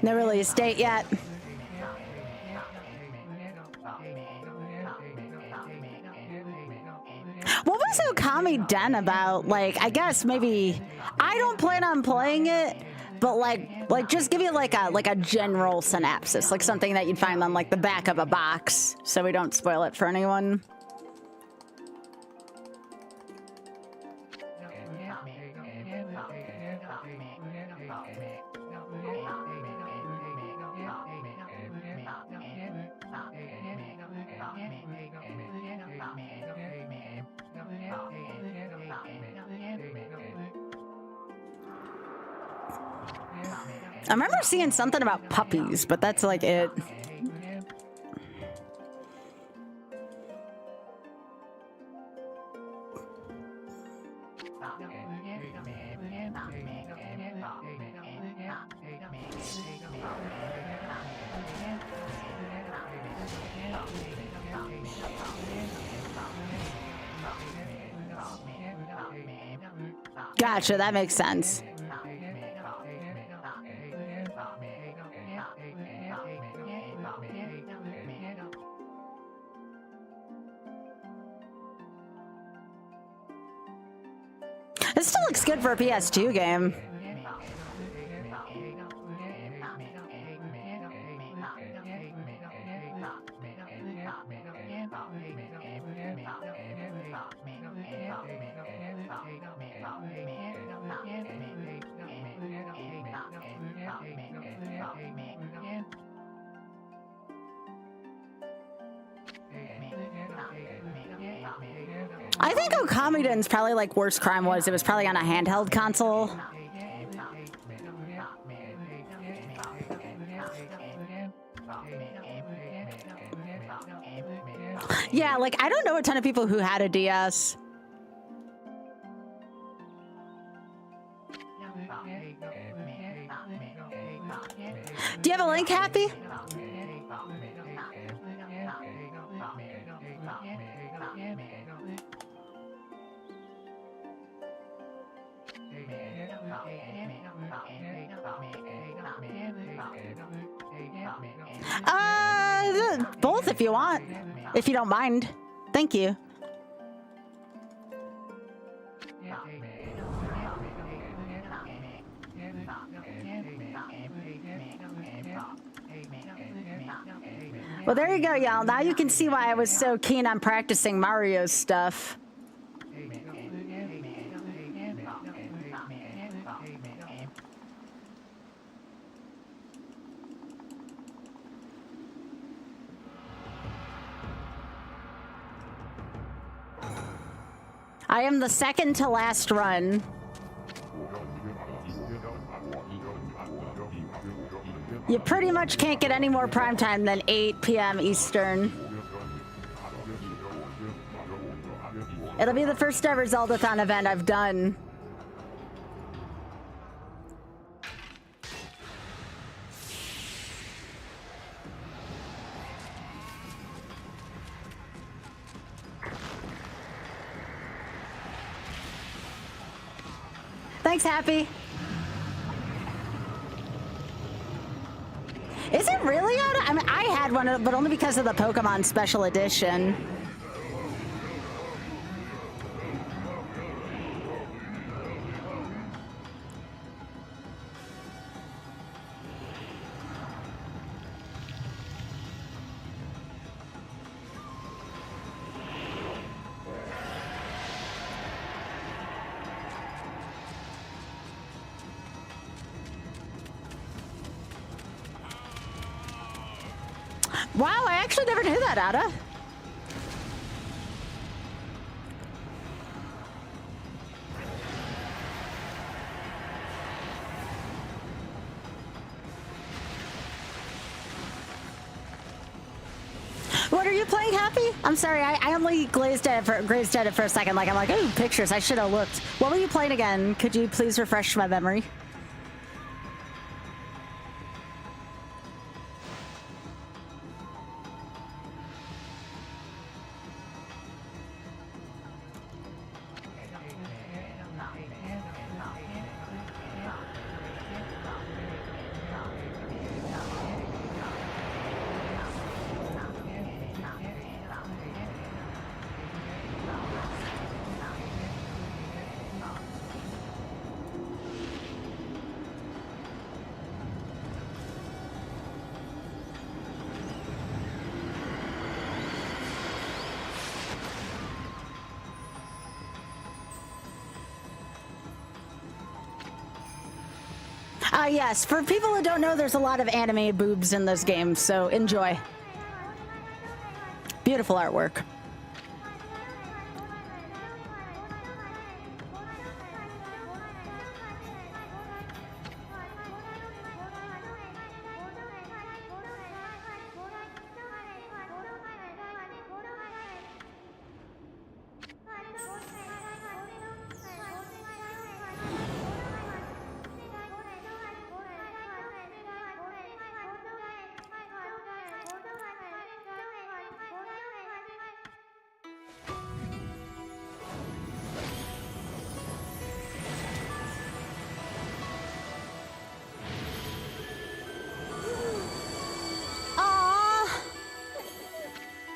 No release date yet. What was Okami Den about? Like, I guess maybe I don't plan on playing it, but like just give you like a general synopsis, like something that you'd find on like the back of a box, so we don't spoil it for anyone. I remember seeing something about puppies, but that's like it. Gotcha, that makes sense. This still looks good for a PS2 game. I think Okamiden's probably like worst crime was it was probably on a handheld console. Yeah, like I don't know a ton of people who had a DS. Do you have a link, Happy? Both if you want, if you don't mind. Thank you. Well, there you go, y'all. Now you can see why I was so keen on practicing Mario stuff. I am the second to last run. You pretty much can't get any more prime time than 8 p.m. Eastern. It'll be the first ever Zeldathon event I've done. Thanks, Happy. Is it really out? I mean, I had one, but only because of the Pokemon Special Edition. Wow, I actually never knew that, Ada. What are you playing, Happy? I'm sorry, I only grazed at it for a second. Like I'm like, oh, pictures. I should have looked. What were you playing again? Could you please refresh my memory? Yes, for people who don't know, there's a lot of anime boobs in this game, so enjoy. Beautiful artwork.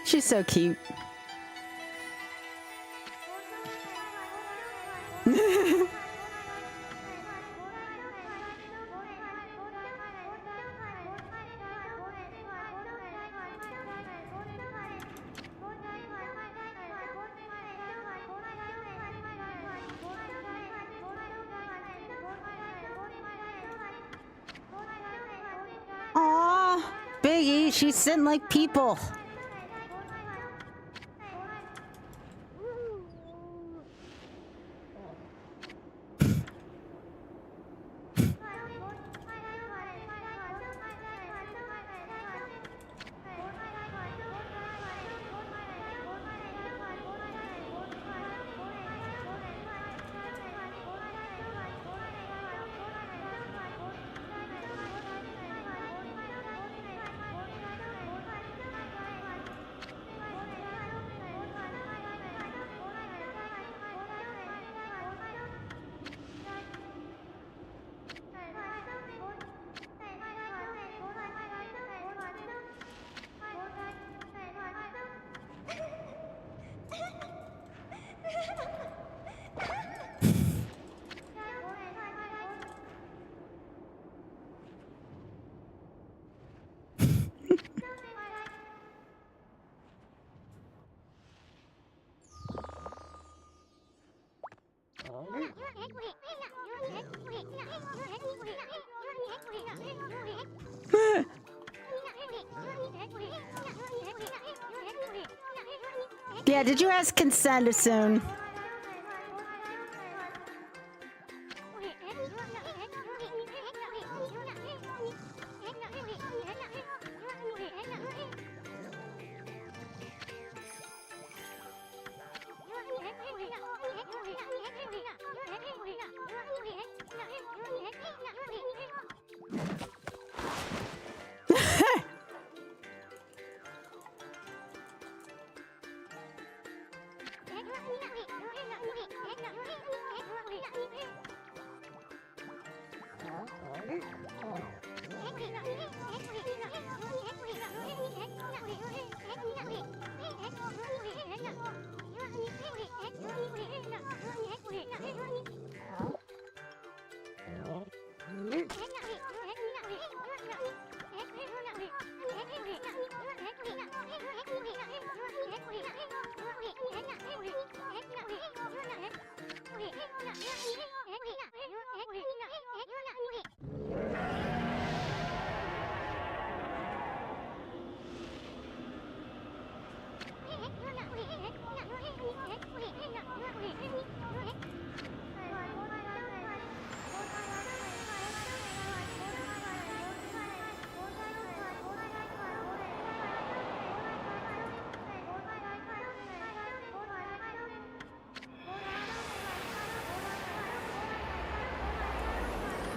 She's so cute. Aw, Biggie, she's sitting like people. Yeah, did you ask consent soon?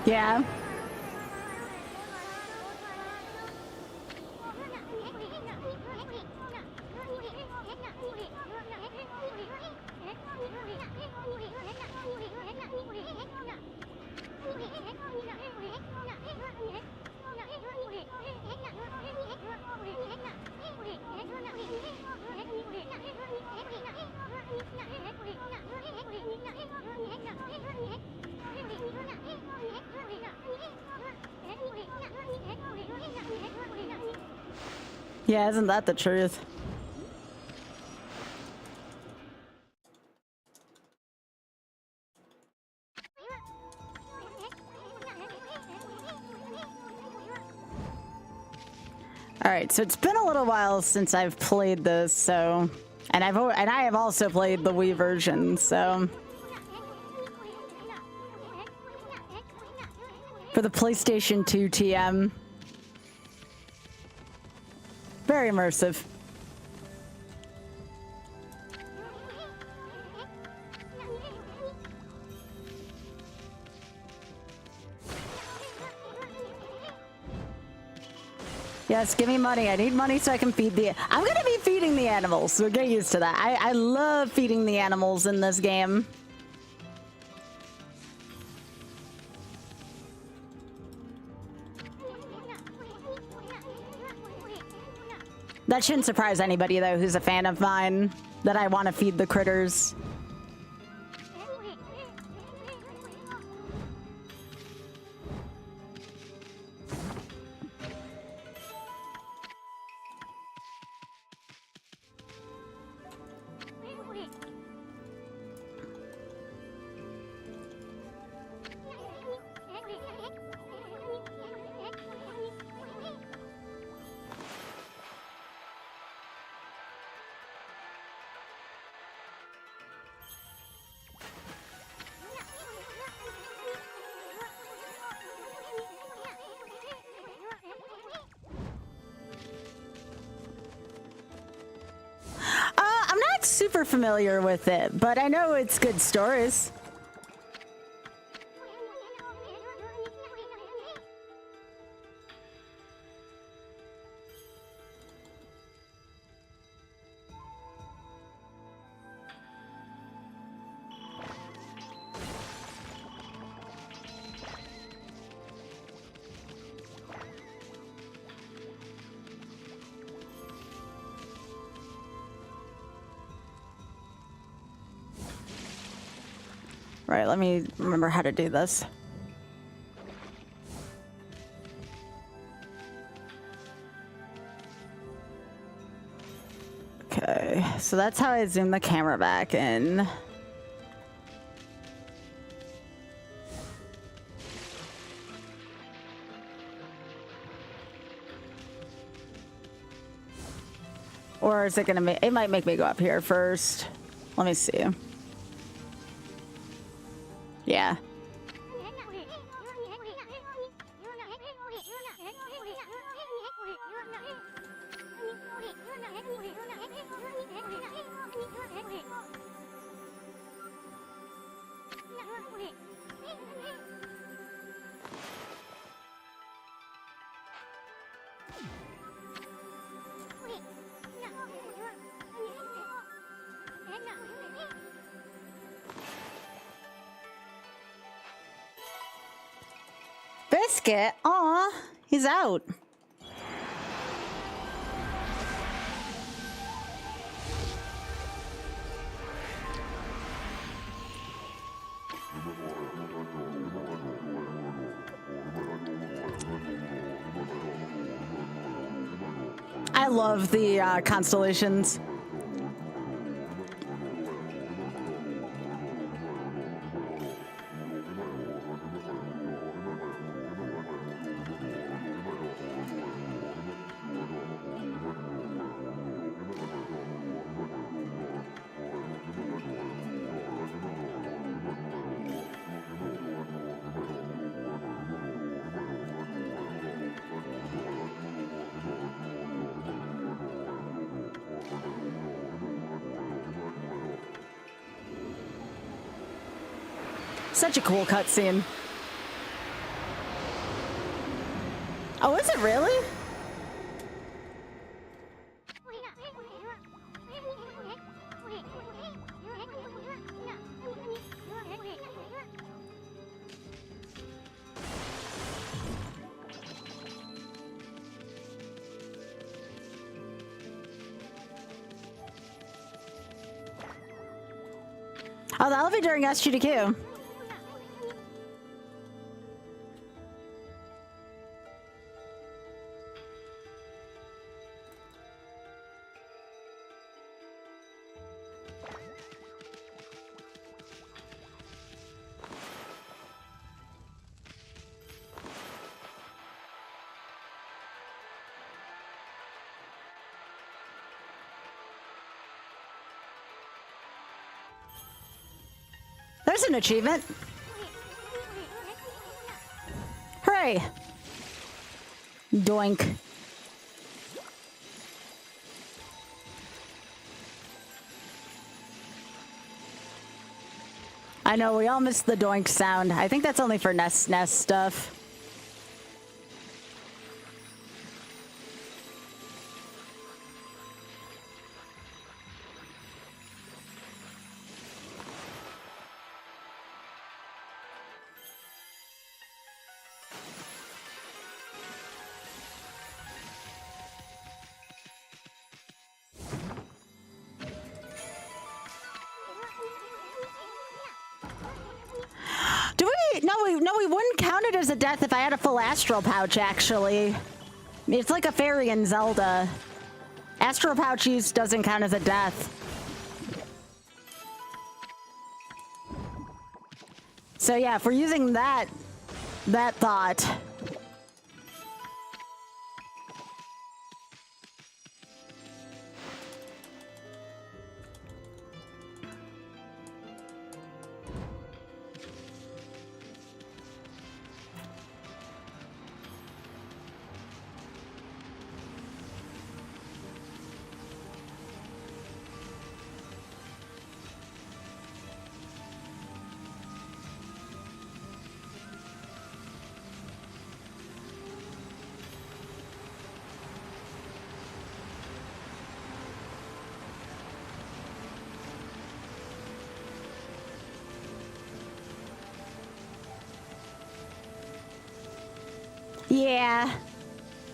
Yeah. Yeah, isn't that the truth? All right, so it's been a little while since I've played this, so, and I have also played the Wii version, so for the PlayStation 2 TM, very immersive. Yes, give me money. I need money so I can feed the... I'm gonna be feeding the animals, so get used to that. I love feeding the animals in this game. That shouldn't surprise anybody, though, who's a fan of mine, that I want to feed the critters. I'm not super familiar with it, but I know it's good stories. Right, let me remember how to do this. Okay, so that's how I zoom the camera back in. Or is it gonna make, it might make me go up here first. Let me see. Yeah. Biscuit? Aw, he's out. I love the constellations. Such a cool cutscene. Oh, is it really? Oh, that'll be during SGDQ. There's an achievement. Hooray. Doink. I know, we all missed the doink sound. I think that's only for Nest stuff. wouldn't count it as a death if I had a full astral pouch, actually. It's like a fairy in Zelda. Astral pouch use doesn't count as a death. So yeah, if we're using that thought. Yeah,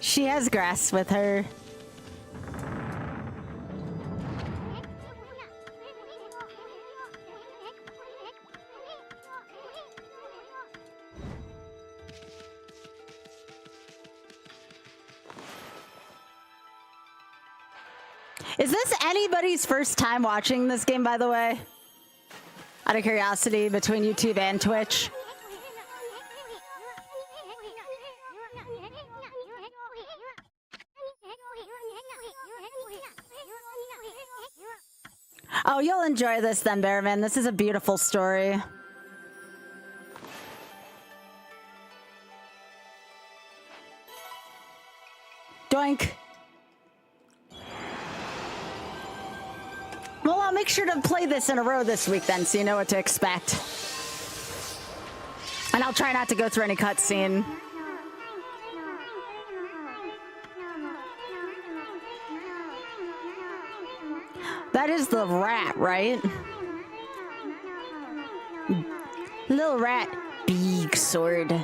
she has grass with her. Is this anybody's first time watching this game, by the way? Out of curiosity, between YouTube and Twitch? Oh, you'll enjoy this then, Bearman. This is a beautiful story. Doink. Well, I'll make sure to play this in a row this week then, so you know what to expect. And I'll try not to go through any cutscene. That is the rat, right? Little rat, big sword.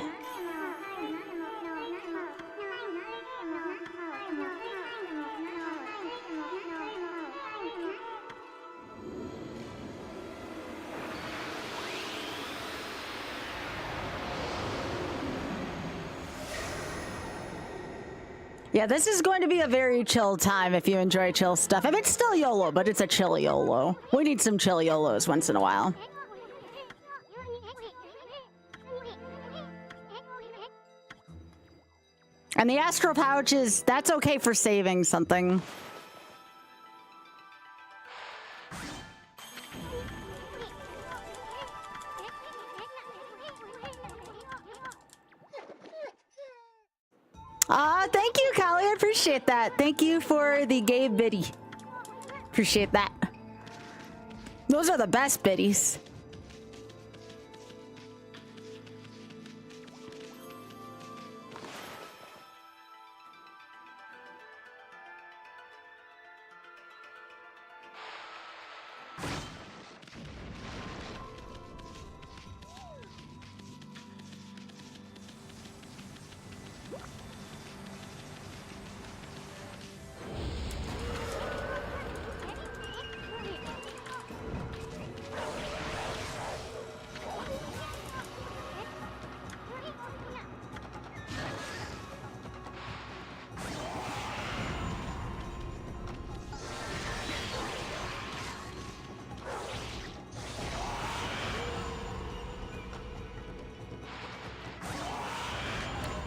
Yeah, this is going to be a very chill time if you enjoy chill stuff. I mean, it's still YOLO, but it's a chill YOLO. We need some chill YOLOs once in a while. And the astral pouch is, that's okay for saving something. Thank you, Kali. I appreciate that. Thank you for the gay biddy. Appreciate that. Those are the best biddies.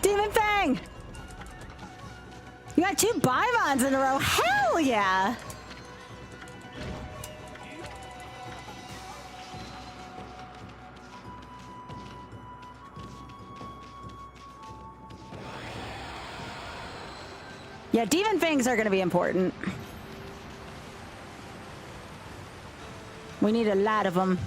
Demon Fang! You got 2 Bivons in a row. Hell yeah! Yeah, Demon Fangs are going to be important. We need a lot of them.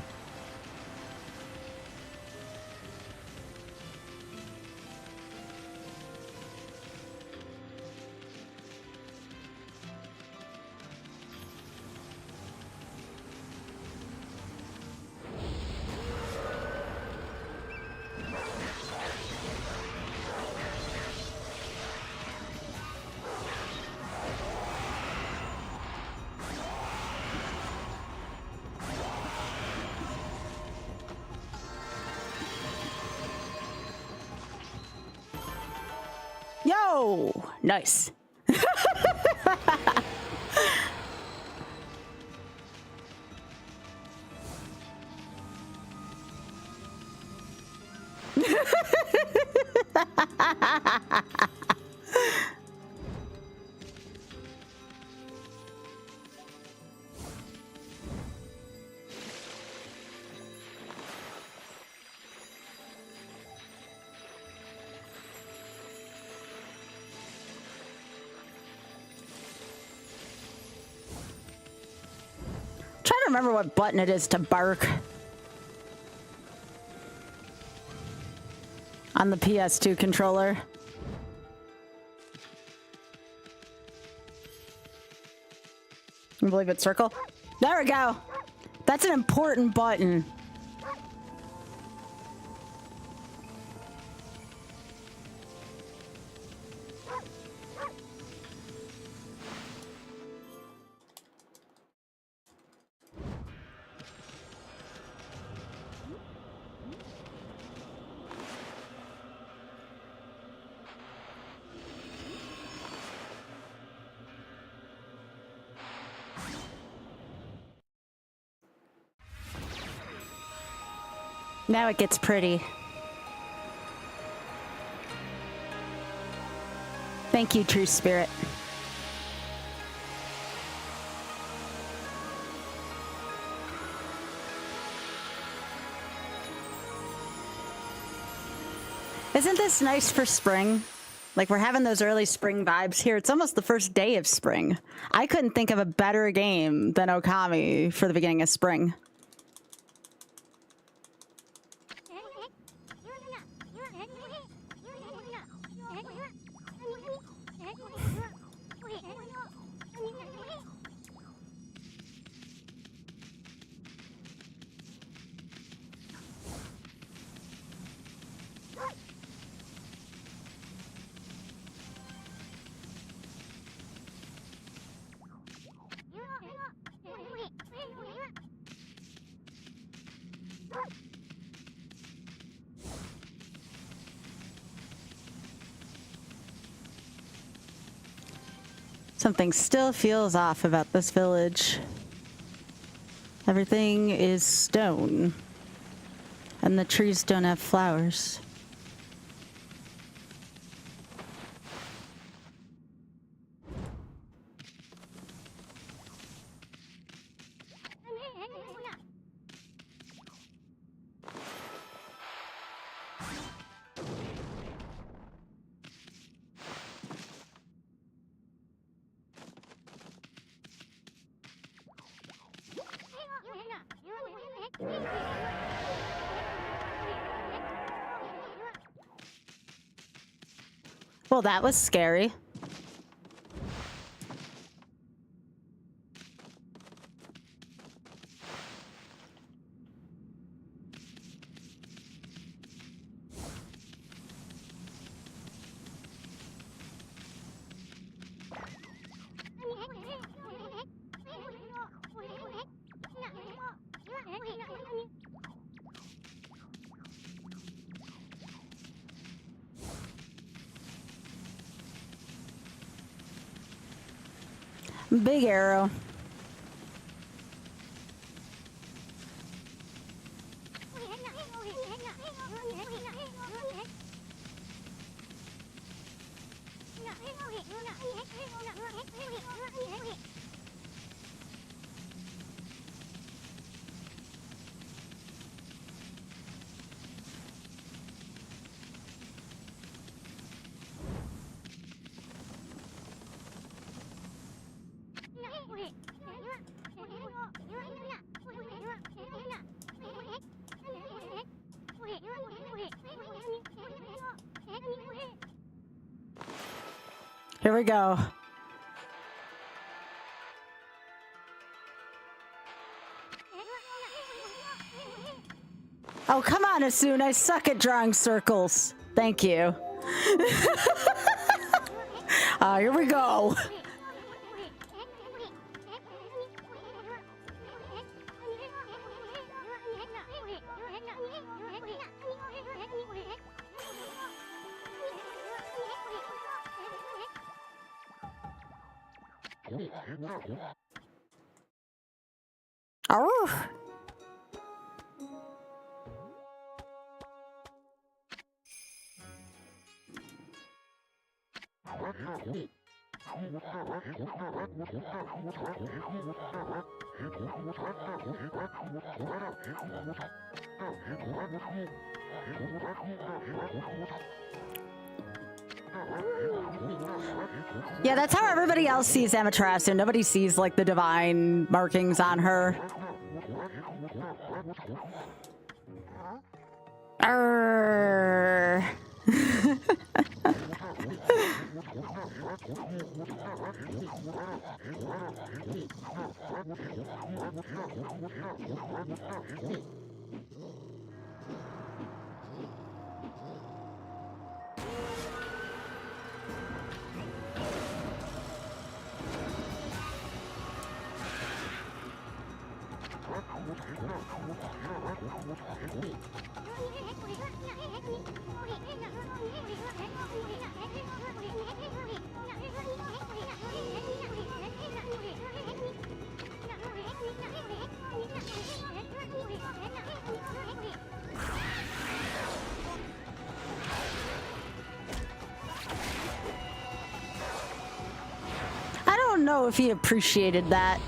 Yo! Nice. Trying to remember what button it is to bark on the PS2 controller. I believe it's circle. There we go. That's an important button. Now it gets pretty. Thank you, True Spirit. Isn't this nice for spring? Like, we're having those early spring vibes here. It's almost the first day of spring. I couldn't think of a better game than Okami for the beginning of spring. Something still feels off about this village. Everything is stone, and the trees don't have flowers. Well, that was scary. Big arrow. Here we go. Oh, come on, Asun. I suck at drawing circles. Thank you. Here we go. Oh. Yeah, that's how everybody else sees Amaterasu. Nobody sees like the divine markings on her. Arrgh. I don't know if he appreciated that.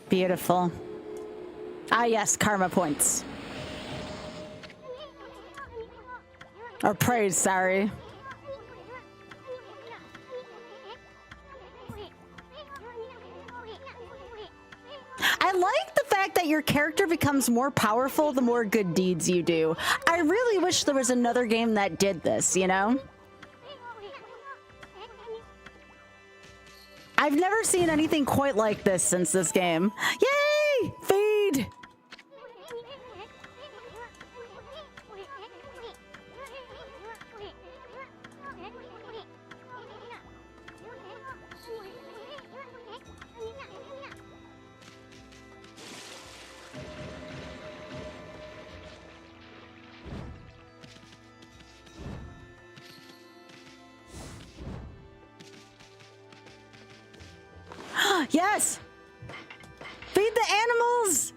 Beautiful. Ah, yes, karma points. Or praise, sorry. I like the fact that your character becomes more powerful the more good deeds you do. I really wish there was another game that did this, you know? I've never seen anything quite like this since this game. Yay! Feed! Yes! Feed the animals!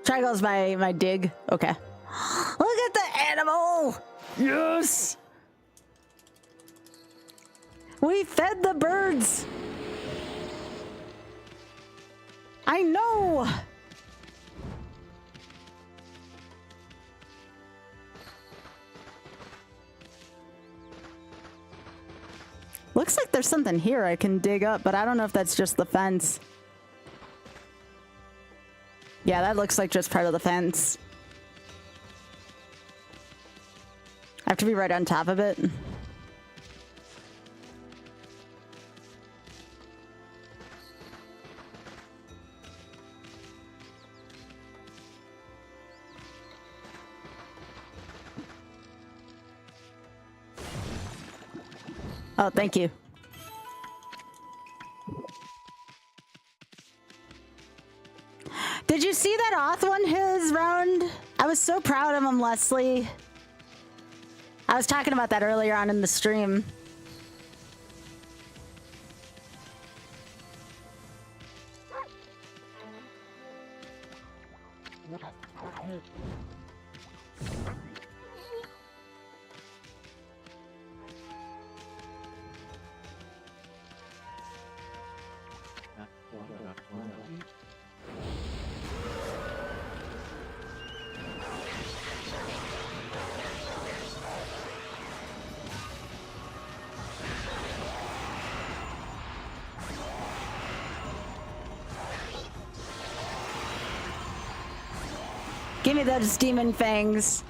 Triangle's my dig. Okay. Look at the animal! Yes! We fed the birds! I know! Looks like there's something here I can dig up, but I don't know if that's just the fence. Yeah, that looks like just part of the fence. I have to be right on top of it. Oh, thank you. Did you see that Oth won his round? I was so proud of him, Leslie. I was talking about that earlier on in the stream. Give me those demon fangs.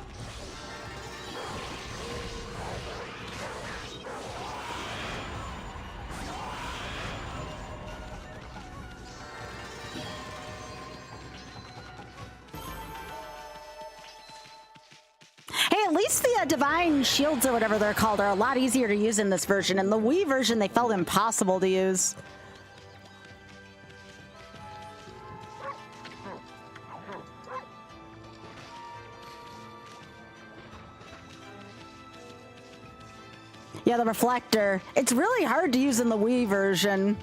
Hey, at least the divine shields or whatever they're called are a lot easier to use in this version. In the Wii version, they felt impossible to use. Yeah, the reflector. It's really hard to use in the Wii version.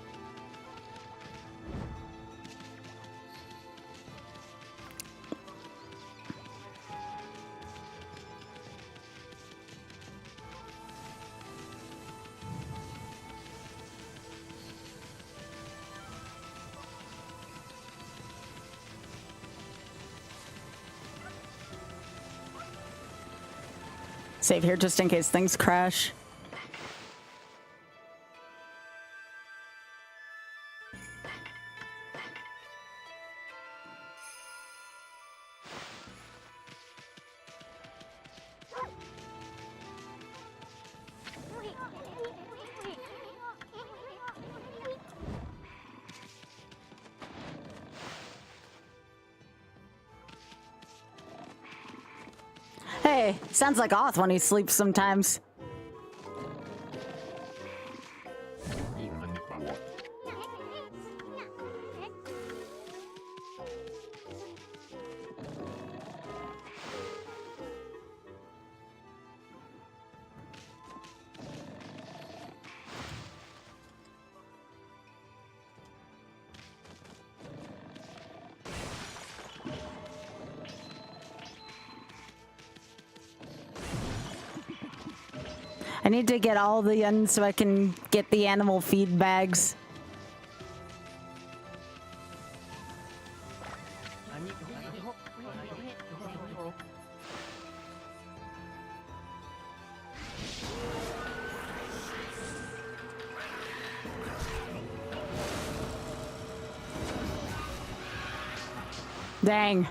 Save here just in case things crash. Hey, sounds like Oth when he sleeps sometimes. I need to get all the ends so I can get the animal feed bags. Dang.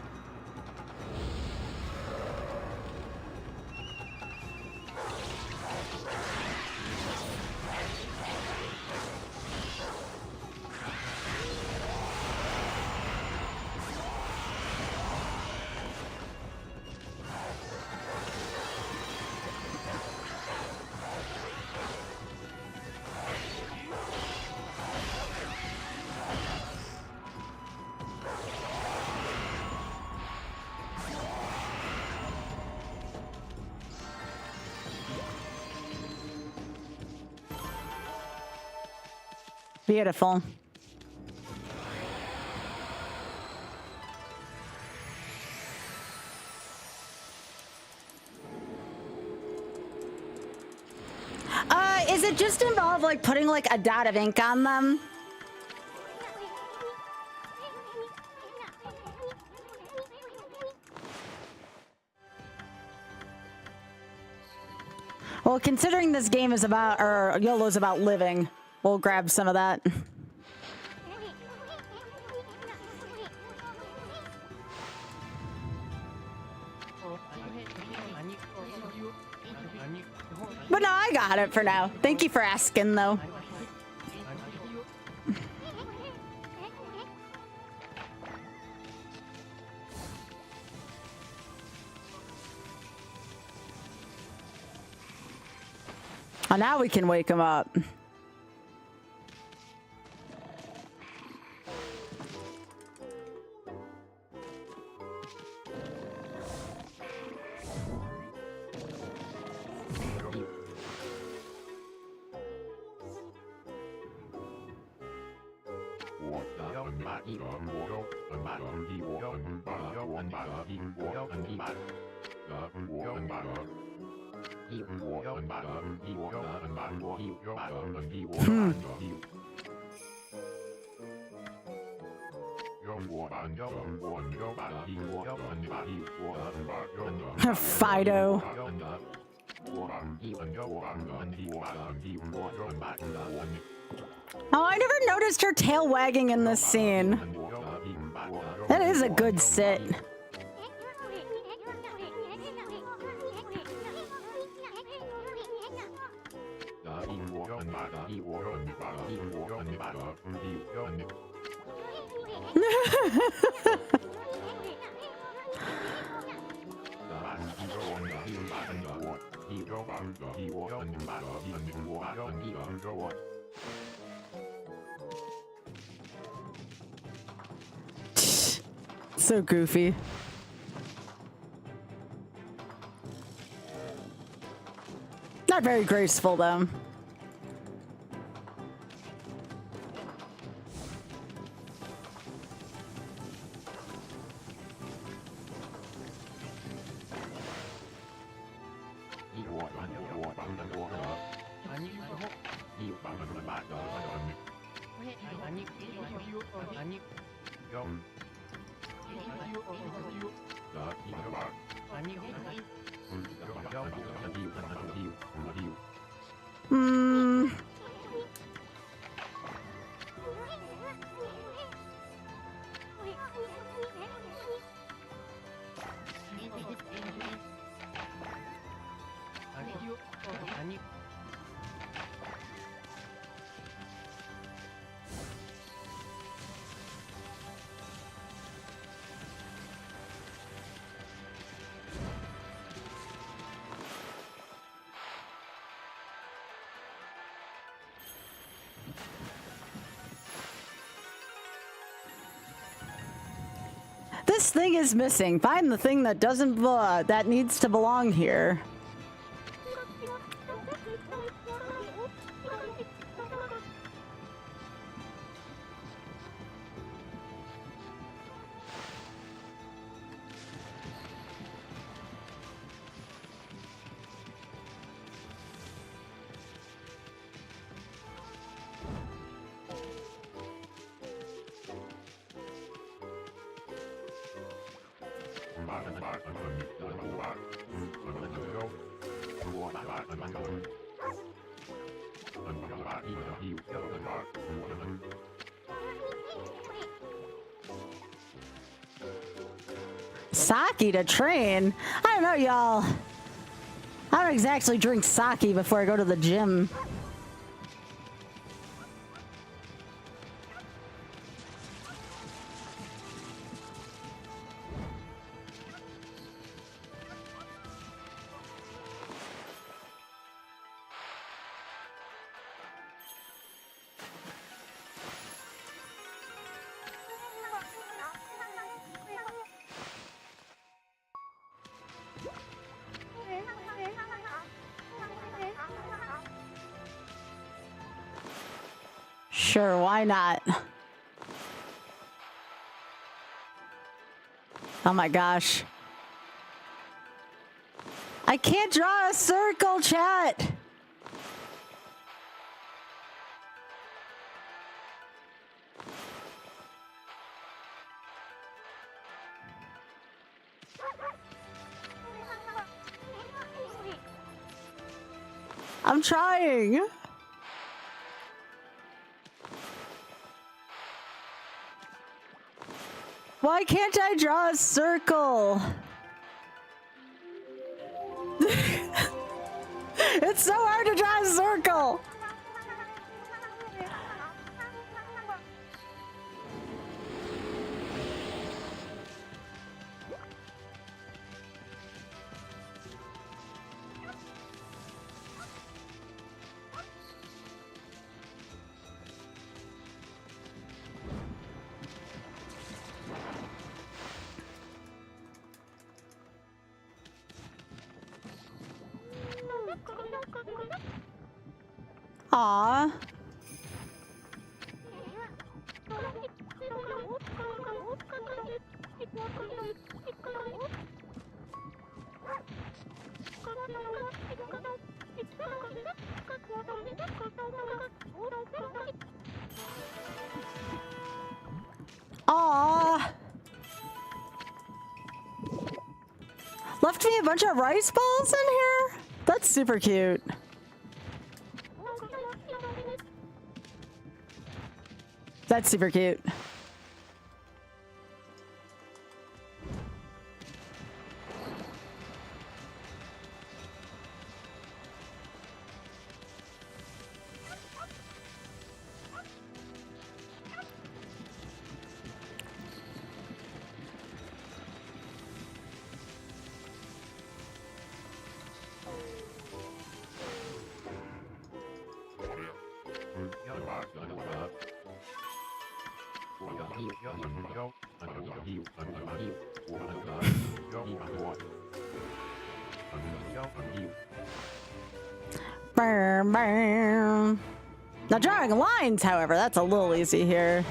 Beautiful. Is it just involve like putting like a dot of ink on them? Well, considering this game is about, or YOLO's about living, we'll grab some of that. But no, I got it for now. Thank you for asking, though. Oh, now we can wake him up. Fido. Oh, I never noticed her tail wagging in this scene. That is a good sit. So goofy. Not very graceful, though. This thing is missing. Find the thing that doesn't that needs to belong here. Sake to train? I don't know, y'all. I don't exactly drink sake before I go to the gym. Sure, why not? Oh my gosh. I can't draw a circle, chat. I'm trying. Why can't I draw a circle? It's so hard to draw a circle. Aww. Aww. Left me a bunch of rice balls in here? That's super cute. That's super cute. Burn, burn. Now drawing lines, however, that's a little easy here.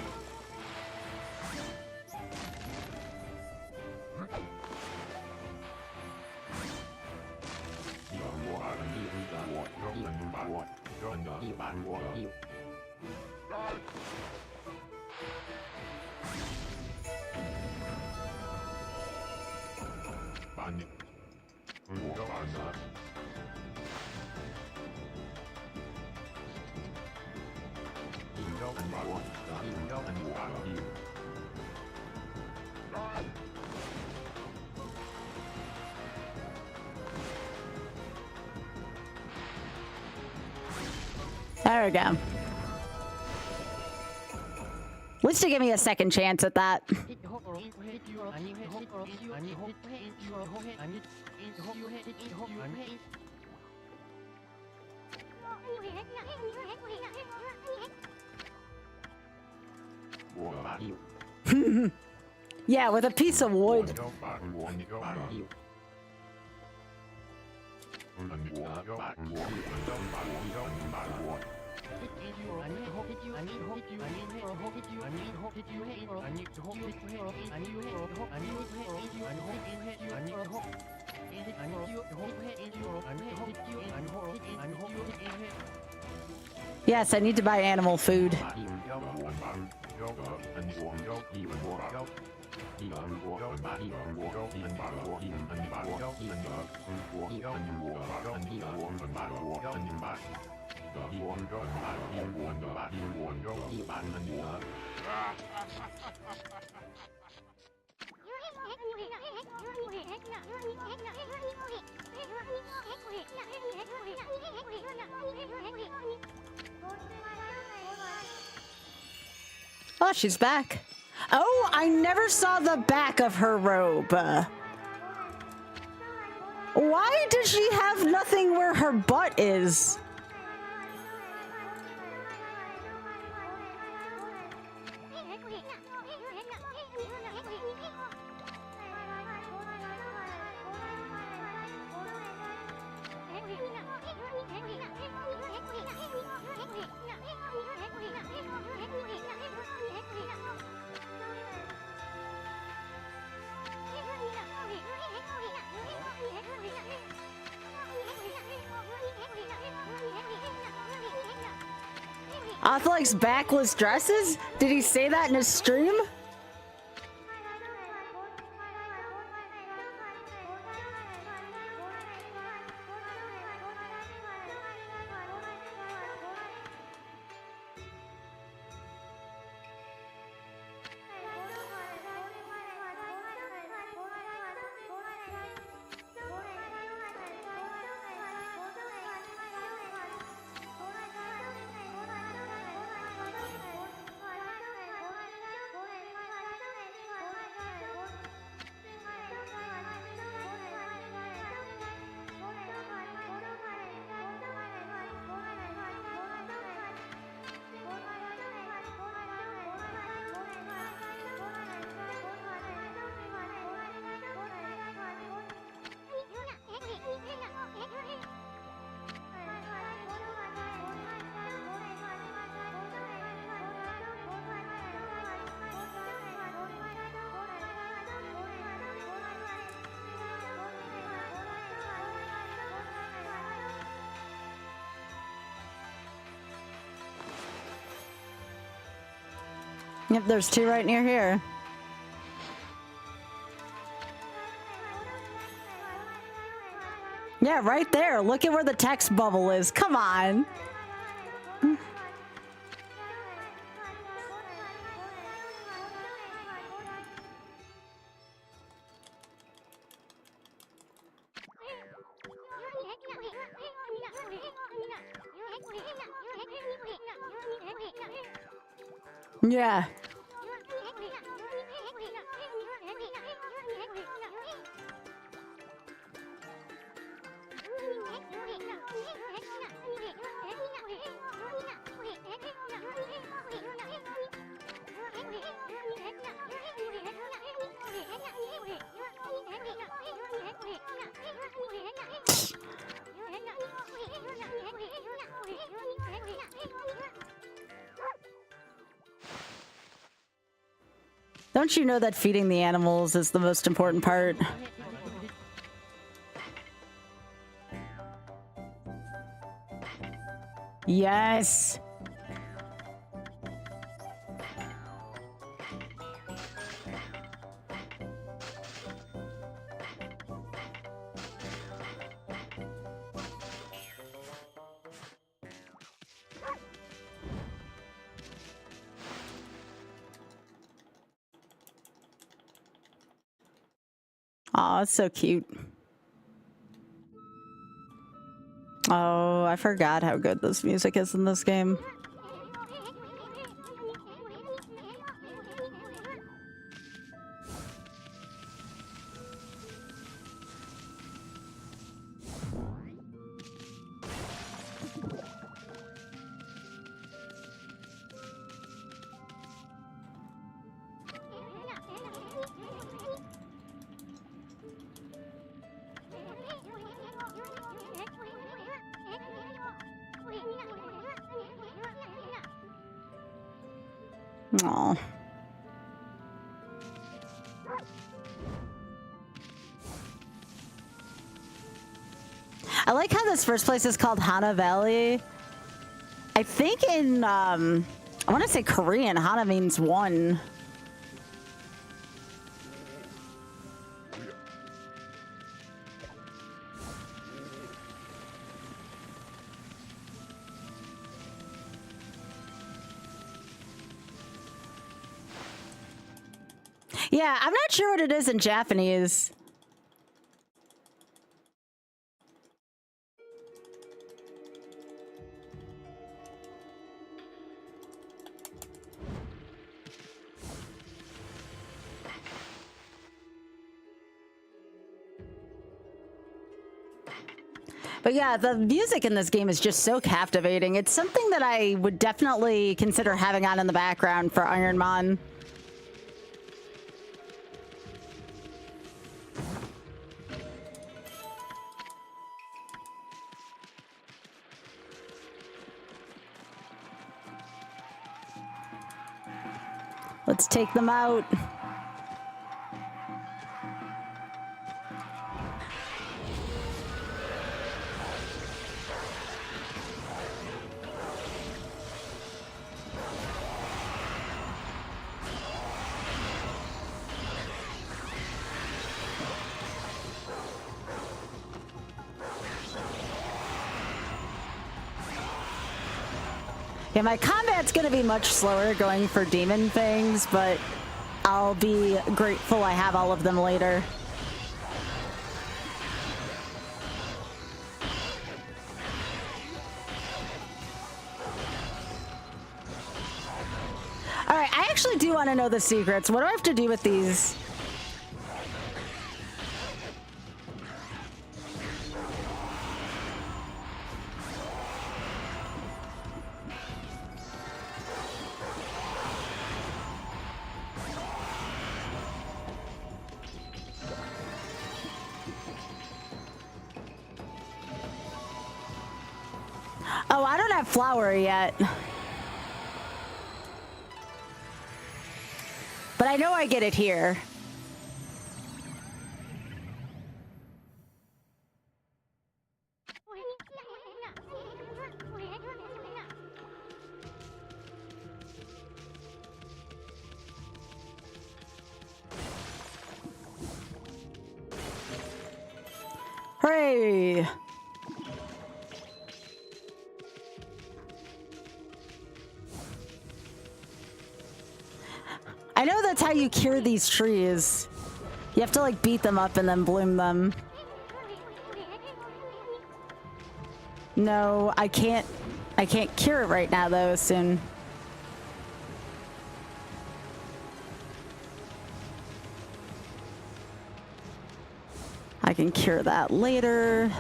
There we go. At least to give me a second chance at that. Yeah, with a piece of wood. Yes, I need to buy animal food. Oh, she's back. Oh, I never saw the back of her robe. Why does she have nothing where her butt is? Oth likes backless dresses? Did he say that in his stream? Yep, there's two right near here. Yeah, right there. Look at where the text bubble is. Come on. Yeah. Don't you know that feeding the animals is the most important part? Yes. Aw, it's so cute. Oh, I forgot how good this music is in this game. Aw. I like how this first place is called Hana Valley. I think in, I want to say Korean, Hana means one. Yeah, I'm not sure what it is in Japanese. But yeah, the music in this game is just so captivating. It's something that I would definitely consider having on in the background for Ironmon. Let's take them out. Yeah, my combat's gonna be much slower going for demon things, but I'll be grateful I have all of them later. Alright, I actually do want to know the secrets. What do I have to do with these? Oh, I don't have flour yet. But I know I get it here. Hooray! I know that's how you cure these trees. You have to like beat them up and then bloom them. No, I can't cure it right now though, soon. I can cure that later.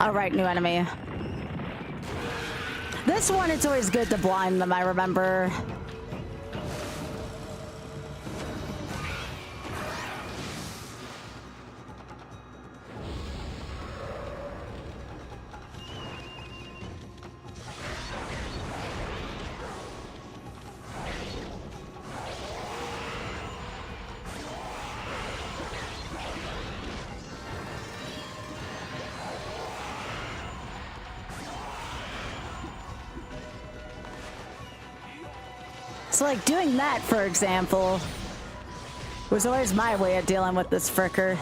All right, new enemy. This one, it's always good to blind them, I remember. So, like, doing that, for example, was always my way of dealing with this fricker.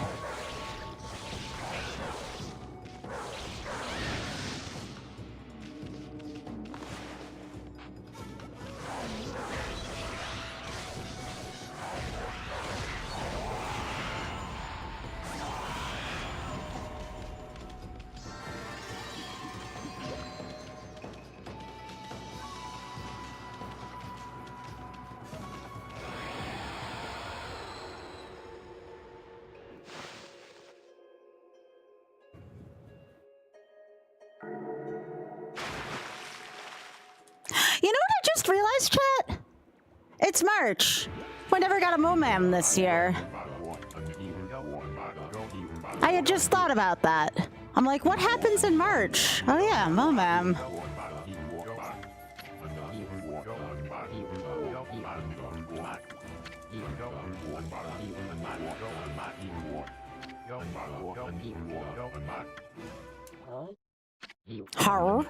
You know what I just realized, chat? It's March. We never got a Momam this year. I had just thought about that. I'm like, what happens in March? Oh yeah, Momam. Horror.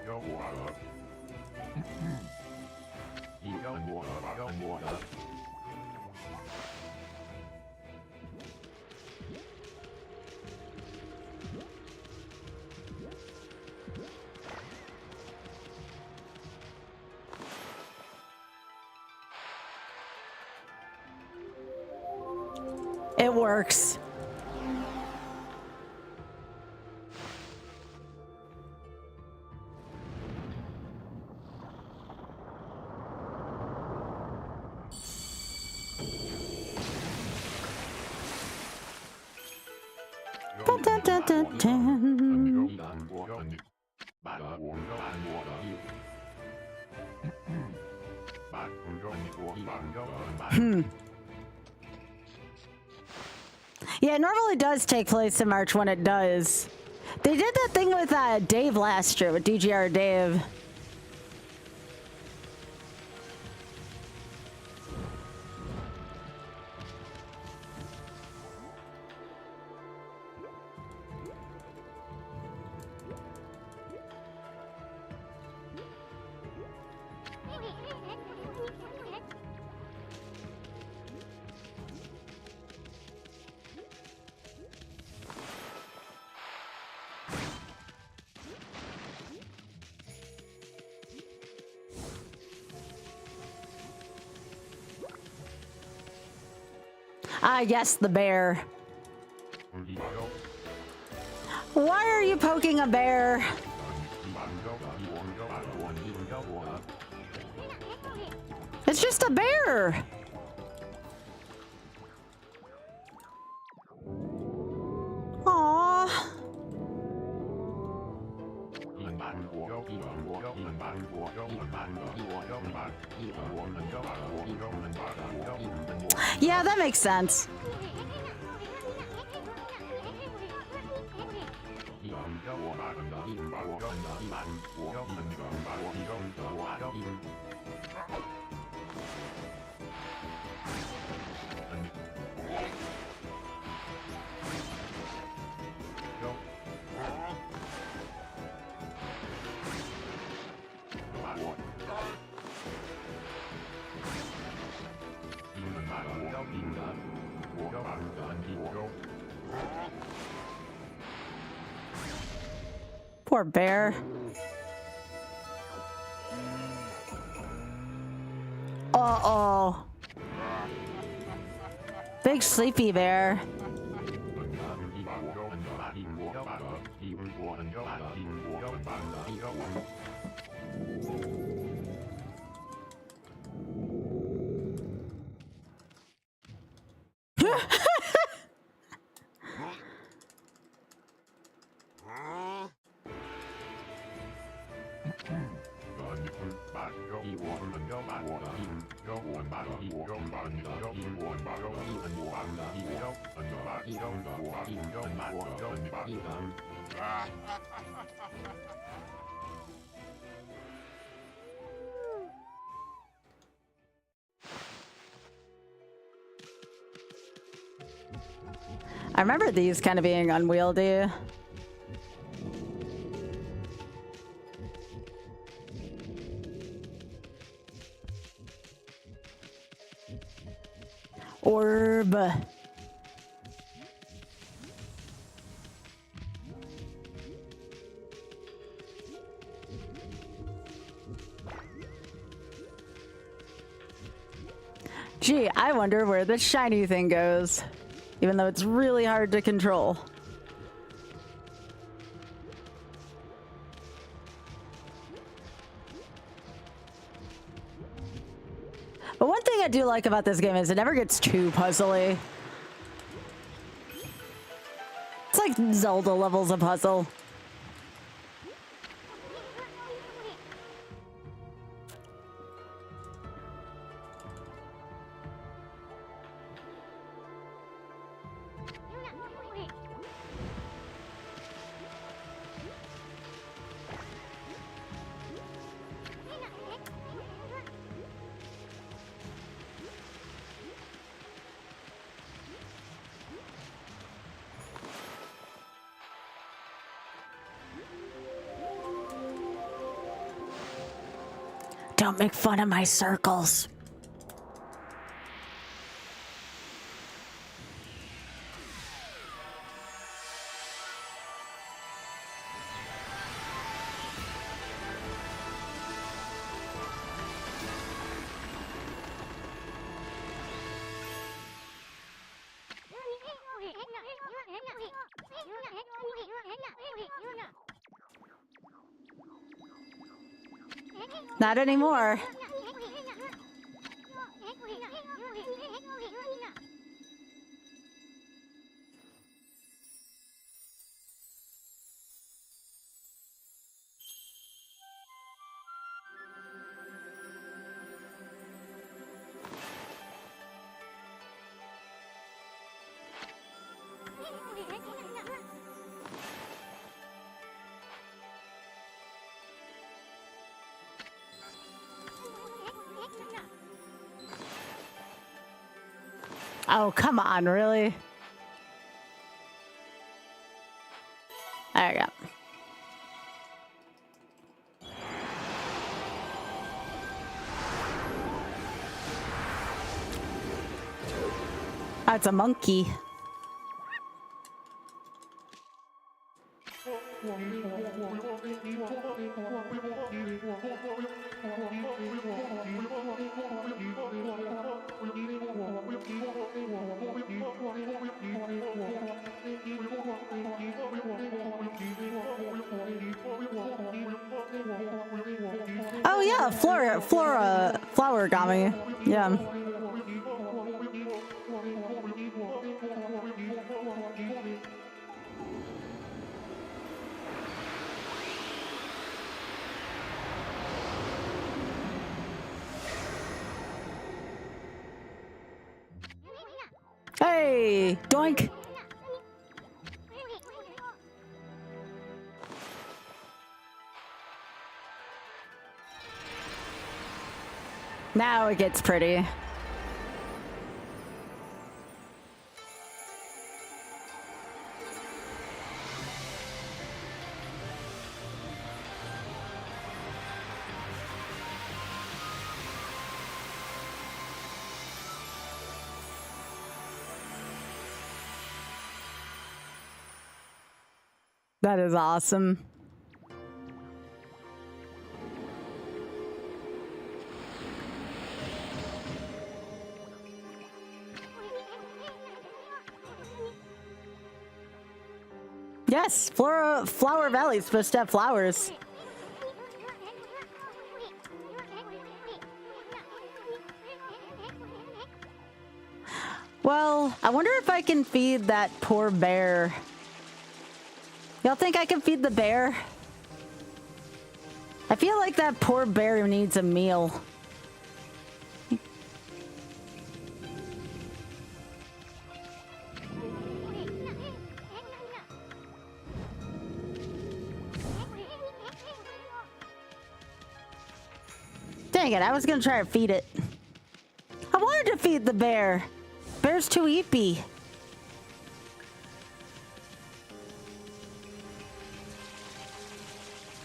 It works. Dun, dun, dun, dun, dun. Yeah, it normally does take place in March when it does. They did that thing with Dave last year, with DGR Dave. Ah, yes, the bear. Why are you poking a bear? It's just a bear. Aww. Yeah, that makes sense. Poor bear. Uh-oh. Big sleepy bear. I remember these kind of being unwieldy. Orb. Gee, I wonder where this shiny thing goes, even though it's really hard to control. But one thing I do like about this game is it never gets too puzzly. It's like Zelda levels of puzzle. Don't make fun of my circles. Not anymore. Oh, come on, really? There you go. That's a monkey. Oh yeah, flower gummy. Yeah. Hey, doink. Now it gets pretty. That is awesome. Yes, Flower Valley is supposed to have flowers. Well, I wonder if I can feed that poor bear. Y'all think I can feed the bear? I feel like that poor bear needs a meal. Dang it, I was gonna try to feed it. I wanted to feed the bear. Bear's too eepy.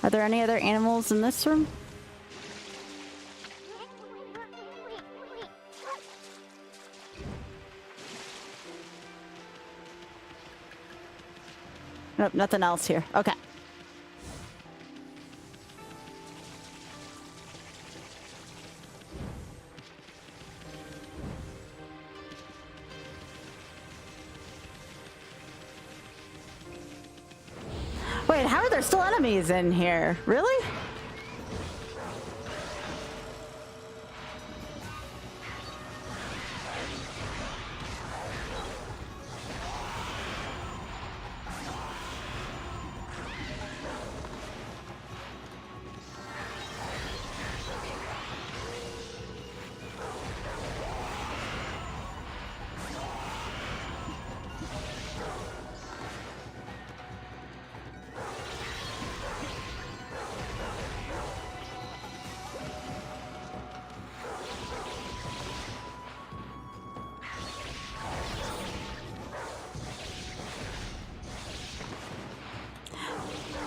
Are there any other animals in this room? Nope, nothing else here. Okay. Wait, how are there still enemies in here? Really?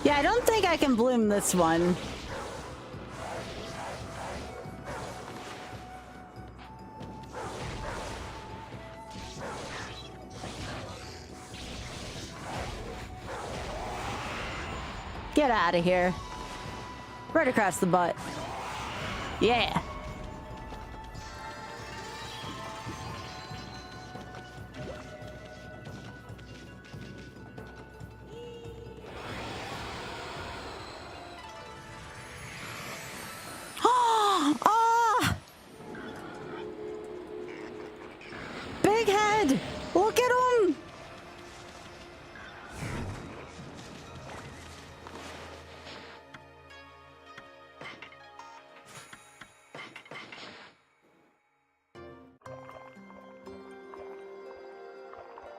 Yeah, I don't think I can bloom this one. Get out of here. Right across the butt. Yeah. Big head! Look at him!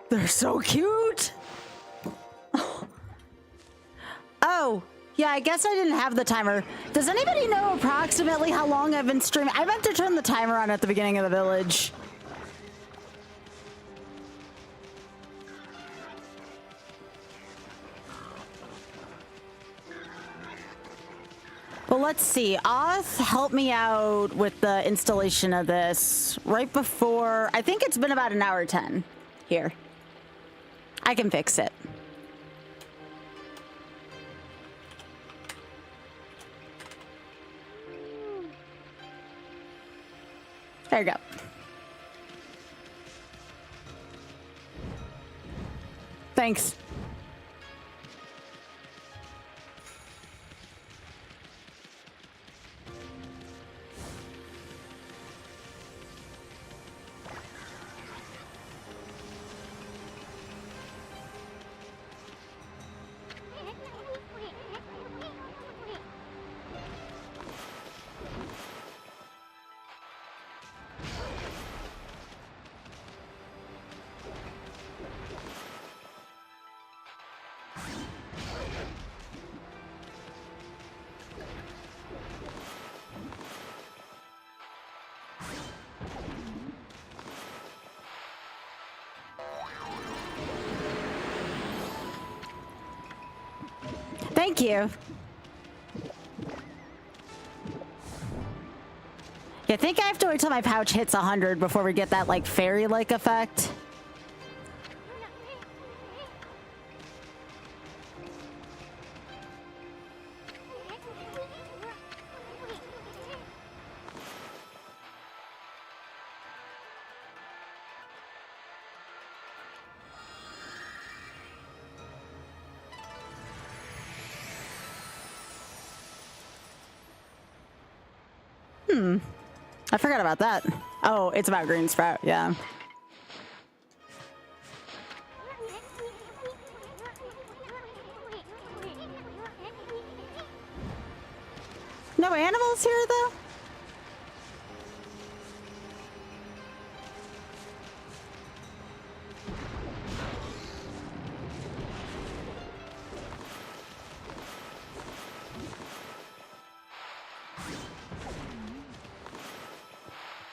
They're so cute! Oh, yeah, I guess I didn't have the timer. Does anybody know approximately how long I've been streaming? I meant to turn the timer on at the beginning of the village. Well, let's see. Oth helped me out with the installation of this right before. I think it's been about an hour 10 here. I can fix it. There you go. Thanks. Thank you. I think I have to wait till my pouch hits 100 before we get that, like, fairy-like effect. I forgot about that. Oh, it's about green sprout, yeah. No animals here, though?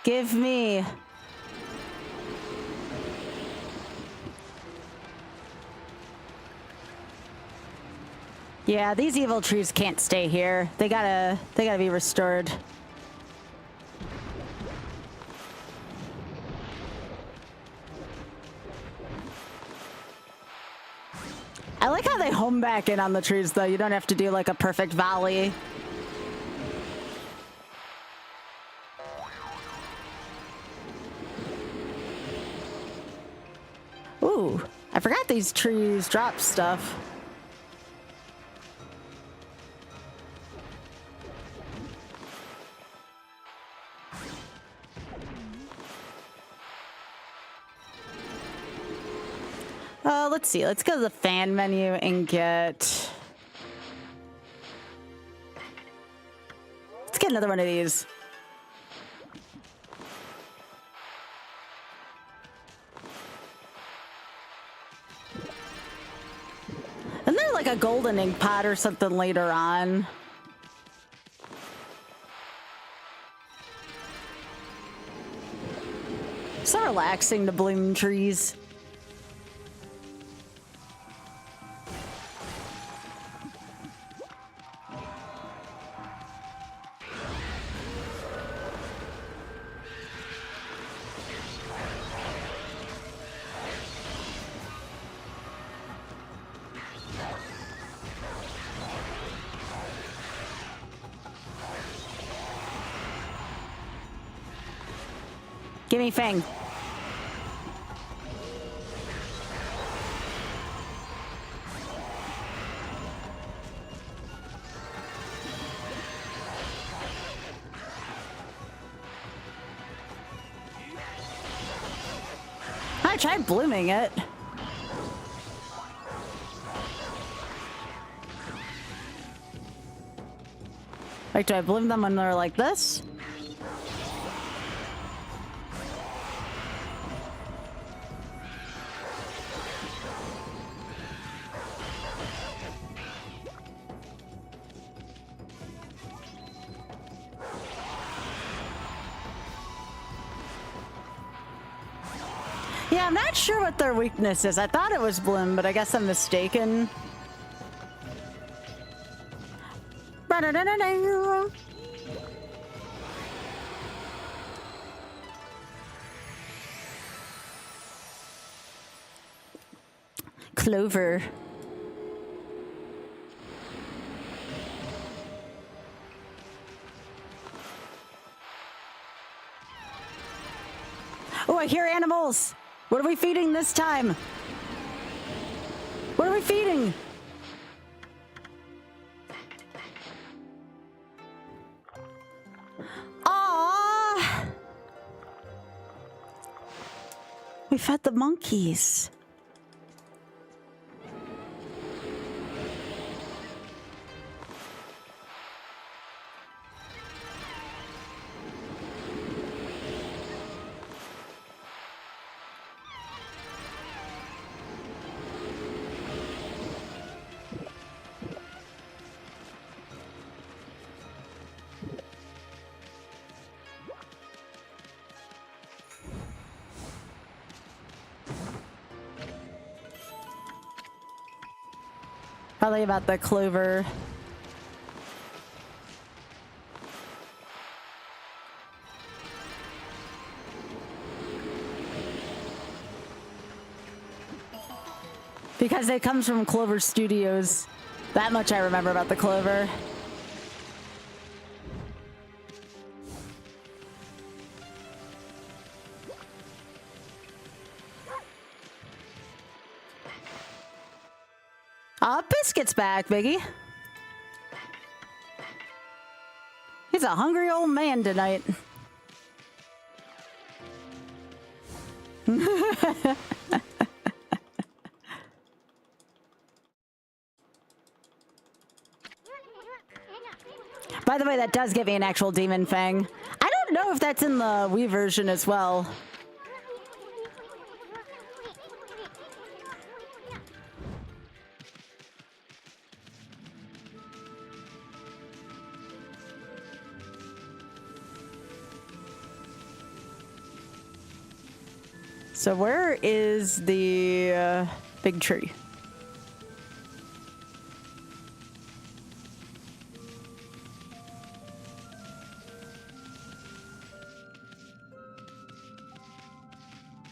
Give me. Yeah, these evil trees can't stay here. They gotta be restored. I like how they home back in on the trees, though. You don't have to do like a perfect volley. Ooh, I forgot these trees drop stuff. Let's see. Let's go to the fan menu and get... Let's get another one of these. Isn't there like a golden ink pot or something later on? So relaxing to bloom trees. Give me Fang. I tried blooming it. Like, do I bloom them when they're like this? Yeah, I'm not sure what their weakness is. I thought it was bloom, but I guess I'm mistaken. Clover. Oh, I hear animals. What are we feeding this time? What are we feeding? Aww. We fed the monkeys. Probably about the clover. Because it comes from Clover Studios. That much I remember about the clover. Aw, Biscuit's back, Biggie. He's a hungry old man tonight. By the way, that does give me an actual demon fang. I don't know if that's in the Wii version as well. So where is the big tree?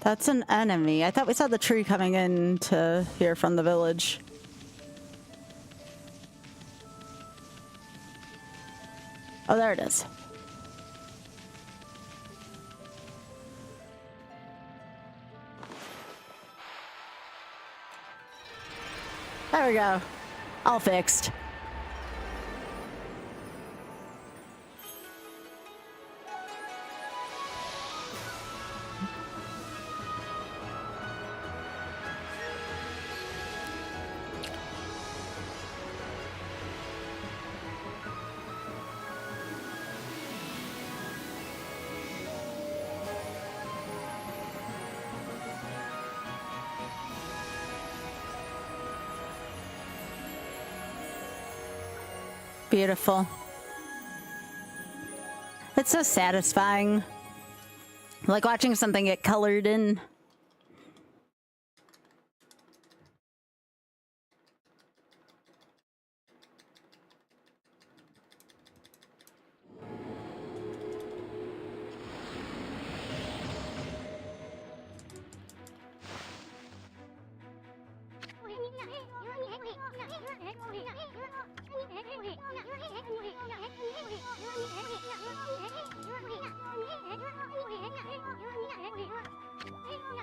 That's an enemy. I thought we saw the tree coming into here from the village. Oh, there it is. There we go. All fixed. Beautiful. It's so satisfying. Like watching something get colored in.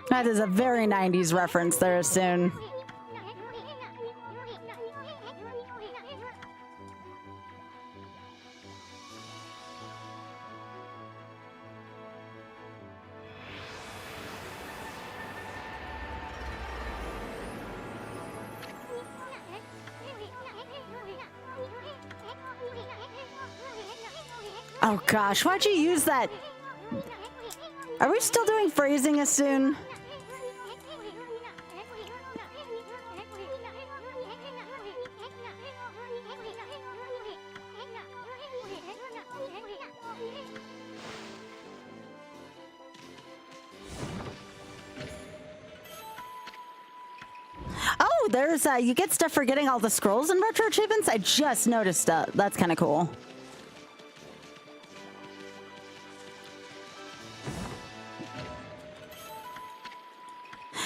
That is a very 90s reference there, soon. Oh gosh, why'd you use that? Are we still doing phrasing as soon? Oh, there's you get stuff for getting all the scrolls and retro achievements. I just noticed that. That's kind of cool.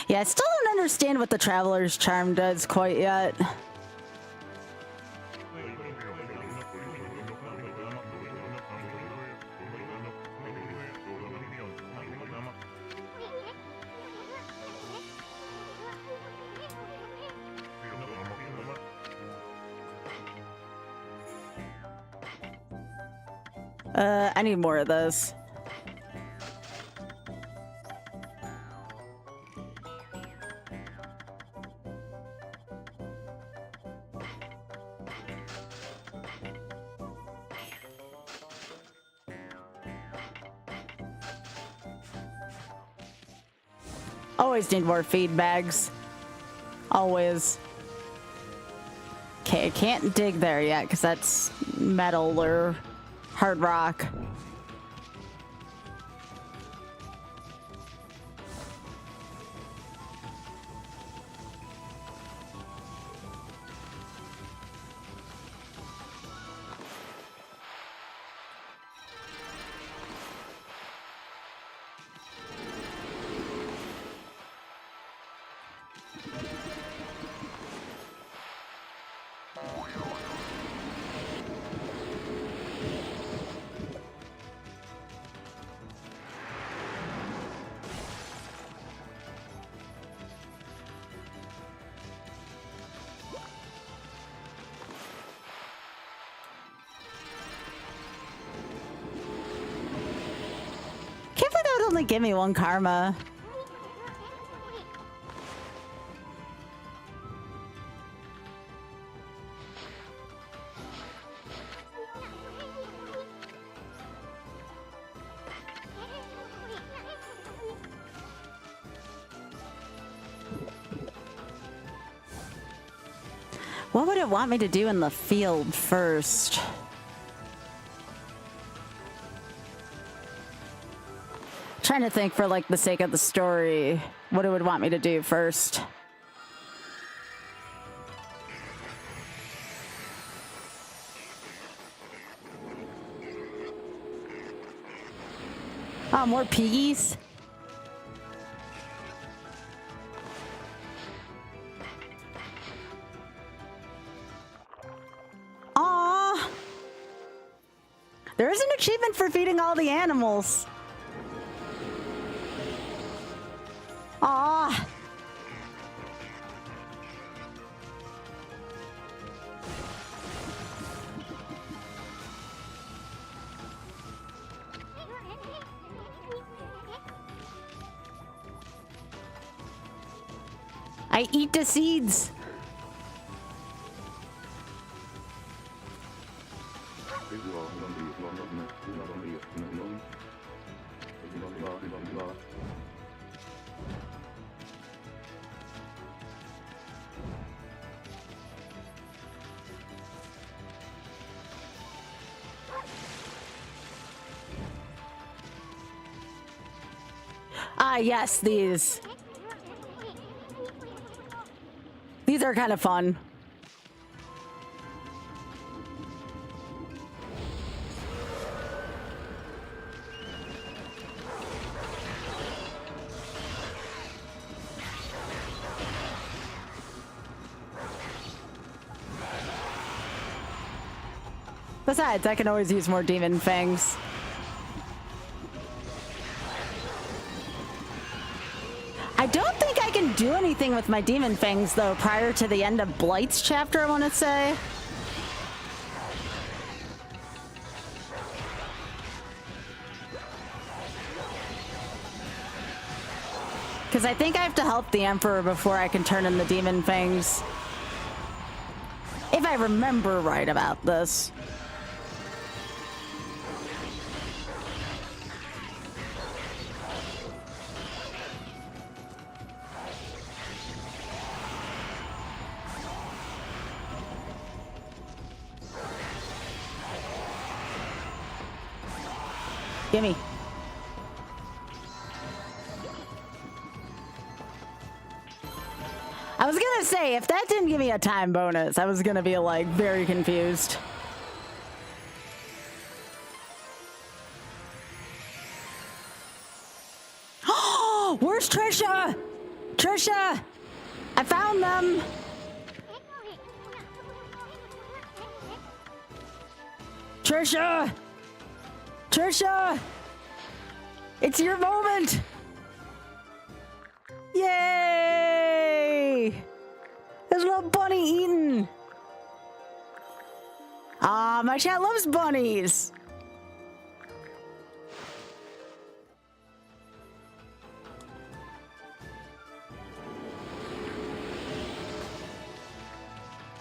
Yeah, I still don't understand what the Traveler's Charm does quite yet. I need more of those. Always need more feed bags. Always. Okay, I can't dig there yet because that's metal or hard rock. Can't believe that would only give me one karma. What would it want me to do in the field first? Trying to think for like the sake of the story, what it would want me to do first. Oh, more piggies? Aww. There is an achievement for feeding all the animals. Aww. I eat the seeds. Ah, yes, these. These are kind of fun. Besides, I can always use more demon fangs. I don't think I can do anything with my demon fangs, though, prior to the end of Blight's chapter, I want to say. Because I think I have to help the Emperor before I can turn in the demon fangs. If I remember right about this. Gimme. I was gonna say, if that didn't give me a time bonus, I was gonna be like very confused. Oh, where's Trisha? Trisha, I found them. Trisha. Trisha! It's your moment! Yay! There's a little bunny eating! Ah, my chat loves bunnies!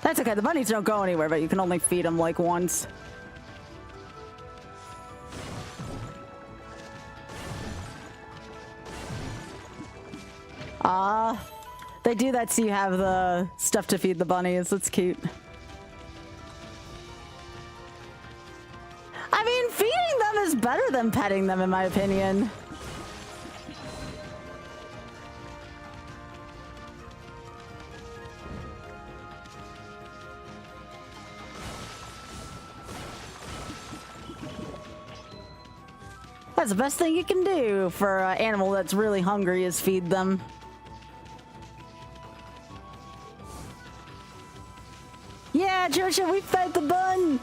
That's okay, the bunnies don't go anywhere, but you can only feed them like once. They do that so you have the stuff to feed the bunnies. That's cute. I mean, feeding them is better than petting them, in my opinion. That's the best thing you can do for an animal that's really hungry is feed them. Yeah, Trisha, we fed the bun!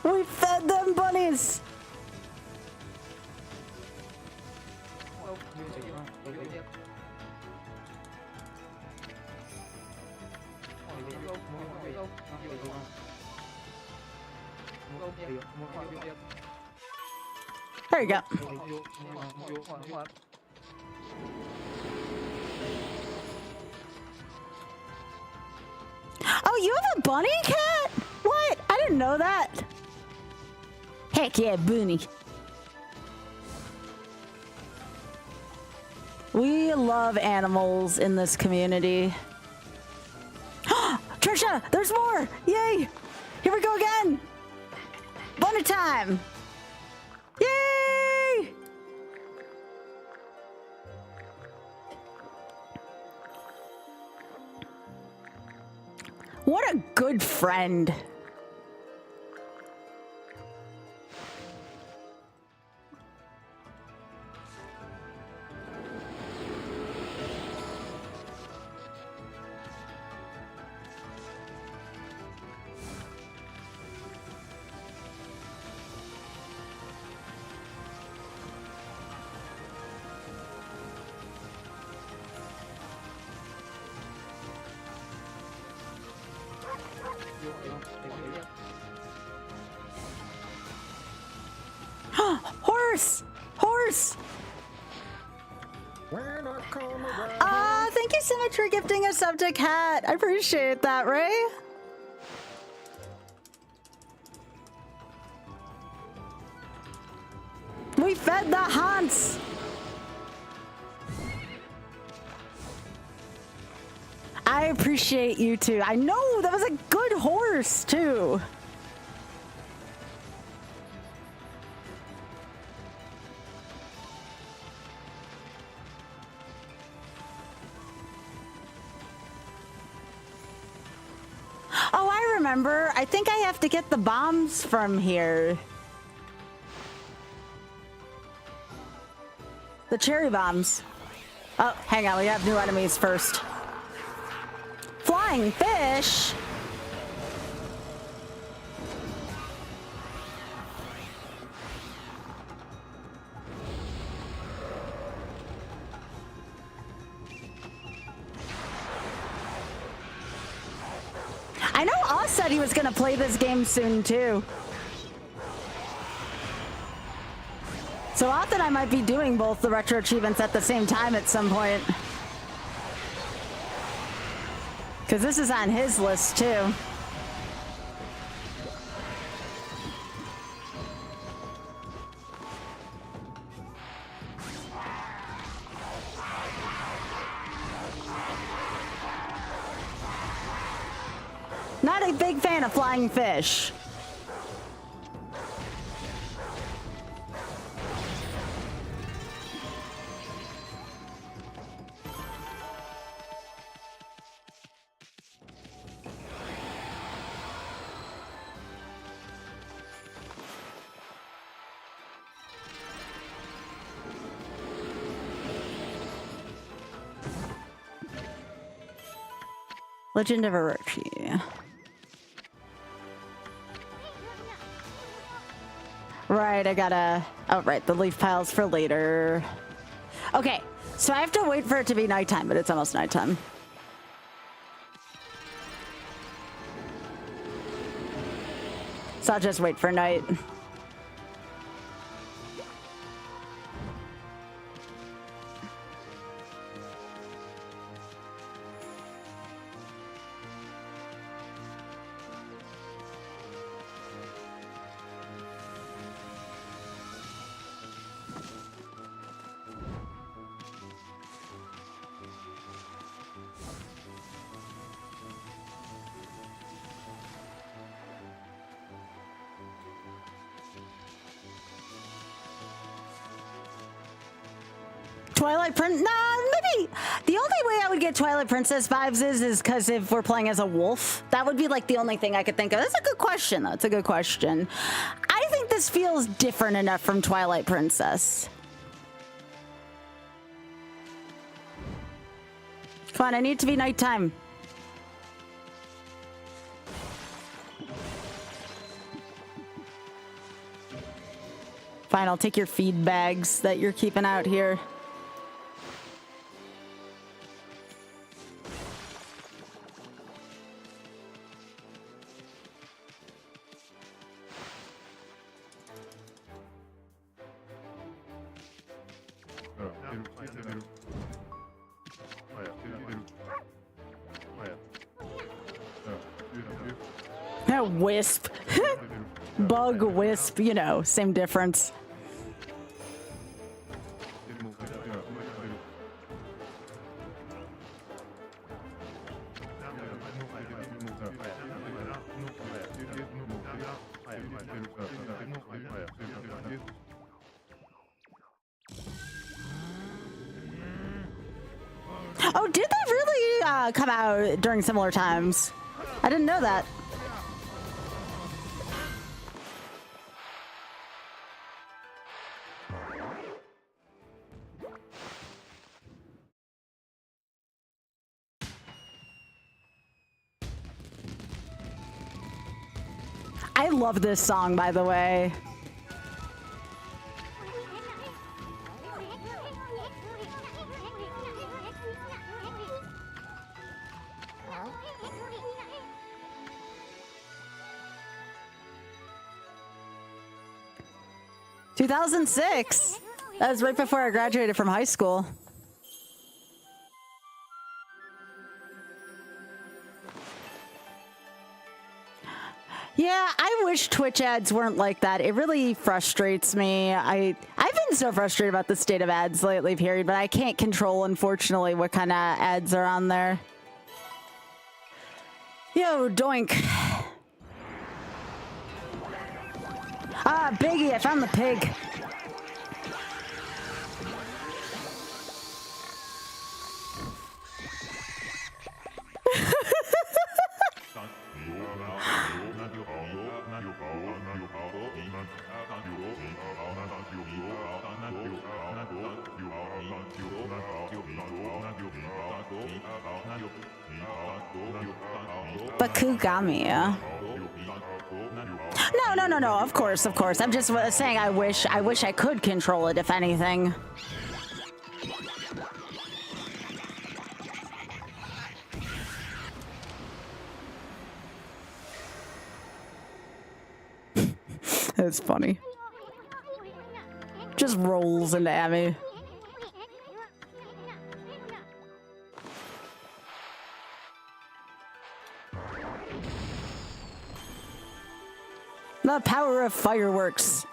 We fed them bunnies! There you go. Oh, you have a bunny cat? What? I didn't know that. Heck yeah, bunny. We love animals in this community. Trisha, there's more! Yay! Here we go again! Bunny time! Yay! What a good friend. Horse! Horse! Thank you so much for gifting a sub to Cat. I appreciate that, Ray. We fed the Hans. I appreciate you too. I know that was a good horse too. Oh, I remember. I think I have to get the bombs from here. The cherry bombs. Oh, hang on. We have new enemies first. Flying fish? I know Oz said he was going to play this game soon, too. So I thought I might be doing both the retro achievements at the same time at some point. Because this is on his list, too. Not a big fan of flying fish. Legend of Orochi. Right, I gotta... Oh, right, the leaf piles for later. Okay, so I have to wait for it to be nighttime, but it's almost nighttime. So I'll just wait for night. Twilight Prince? Nah, maybe the only way I would get Twilight Princess vibes is because if we're playing as a wolf, that would be like the only thing I could think of. That's a good question, though. That's a good question. I think this feels different enough from Twilight Princess. Come on, I need it to be nighttime. Fine, I'll take your feed bags that you're keeping out here. Wisp. Bug, wisp, you know, same difference. Oh, did they really come out during similar times? I didn't know that. I love this song, by the way. "2006. That was right before I graduated from high school. Yeah, I wish Twitch ads weren't like that. It really frustrates me. I've been so frustrated about the state of ads lately, period, but I can't control, unfortunately, what kind of ads are on there. Yo, doink. Ah, Biggie, I found the pig. Bakugami. No. Of course. I'm just saying I wish I could control it, if anything. It's funny. Just rolls into Abby. The power of fireworks.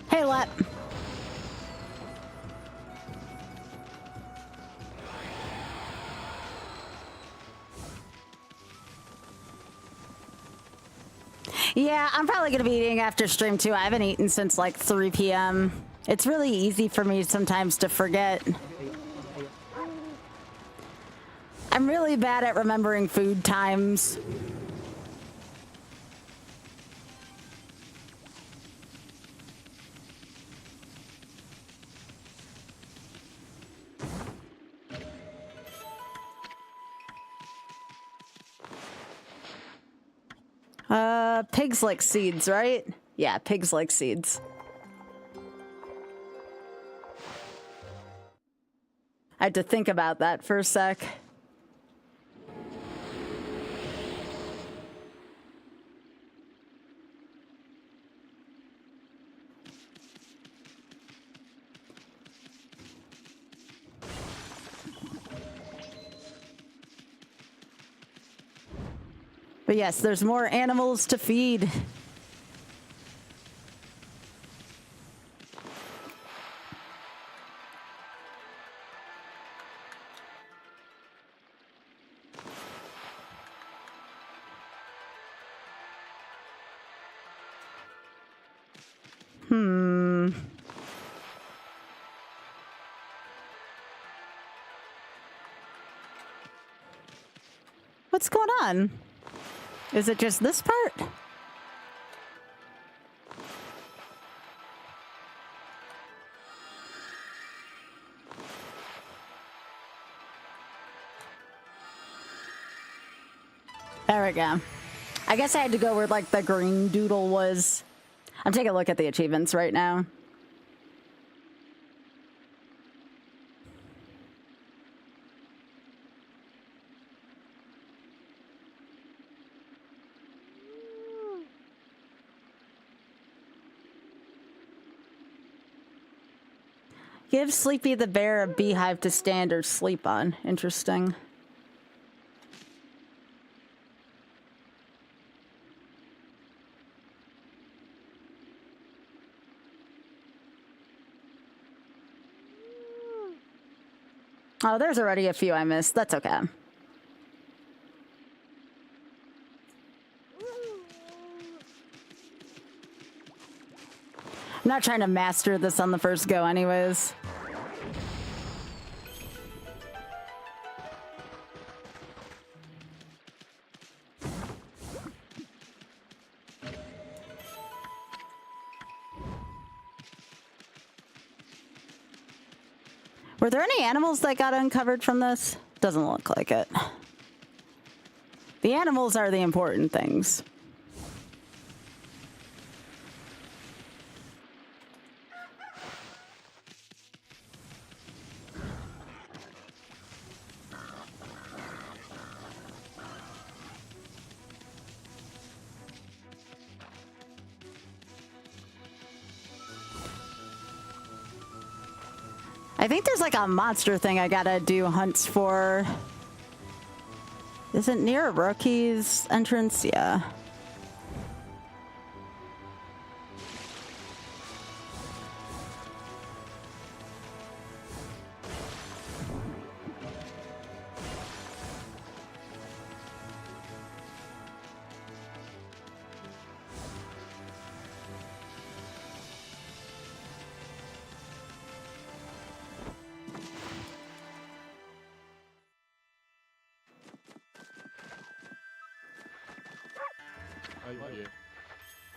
Hey, Let. Yeah, I'm probably gonna be eating after stream too. I haven't eaten since like 3 p.m. It's really easy for me sometimes to forget. I'm really bad at remembering food times. Pigs like seeds, right? Yeah, pigs like seeds. I had to think about that for a sec. But yes, there's more animals to feed. What's going on? Is it just this part? There we go. I guess I had to go where like the green doodle was. I'm taking a look at the achievements right now. Give Sleepy the Bear a beehive to stand or sleep on. Interesting. Oh, there's already a few I missed. That's okay. I'm not trying to master this on the first go anyways. Were there any animals that got uncovered from this? Doesn't look like it. The animals are the important things. I think there's like a monster thing I gotta do hunts for. Is it near a rookie's entrance? Yeah.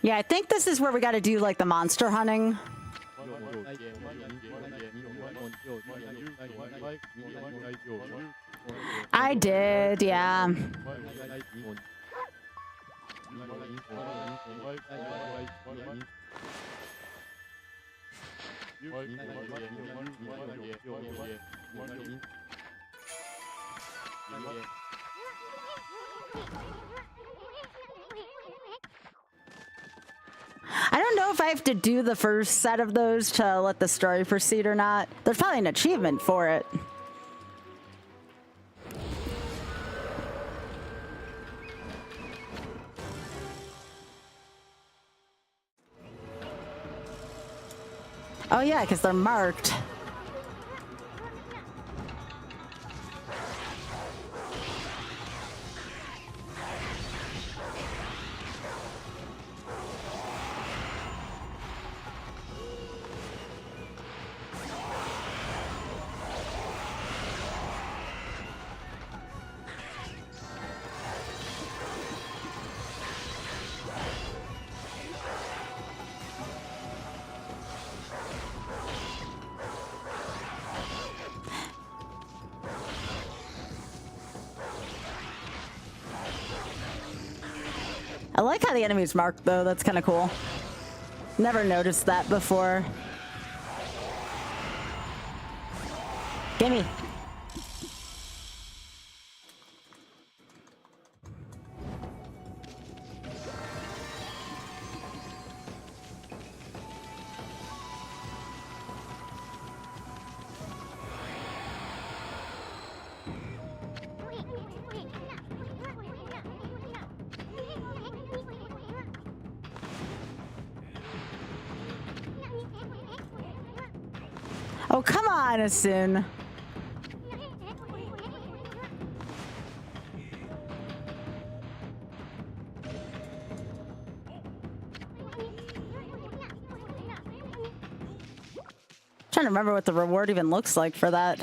Yeah, I think this is where we got to do like the monster hunting. I did, yeah. I don't know if I have to do the first set of those to let the story proceed or not. There's probably an achievement for it. Oh yeah, because they're marked. I like how the enemy's marked, though. That's kind of cool. Never noticed that before. Gimme. Oh, come on, Asun. Trying to remember what the reward even looks like for that.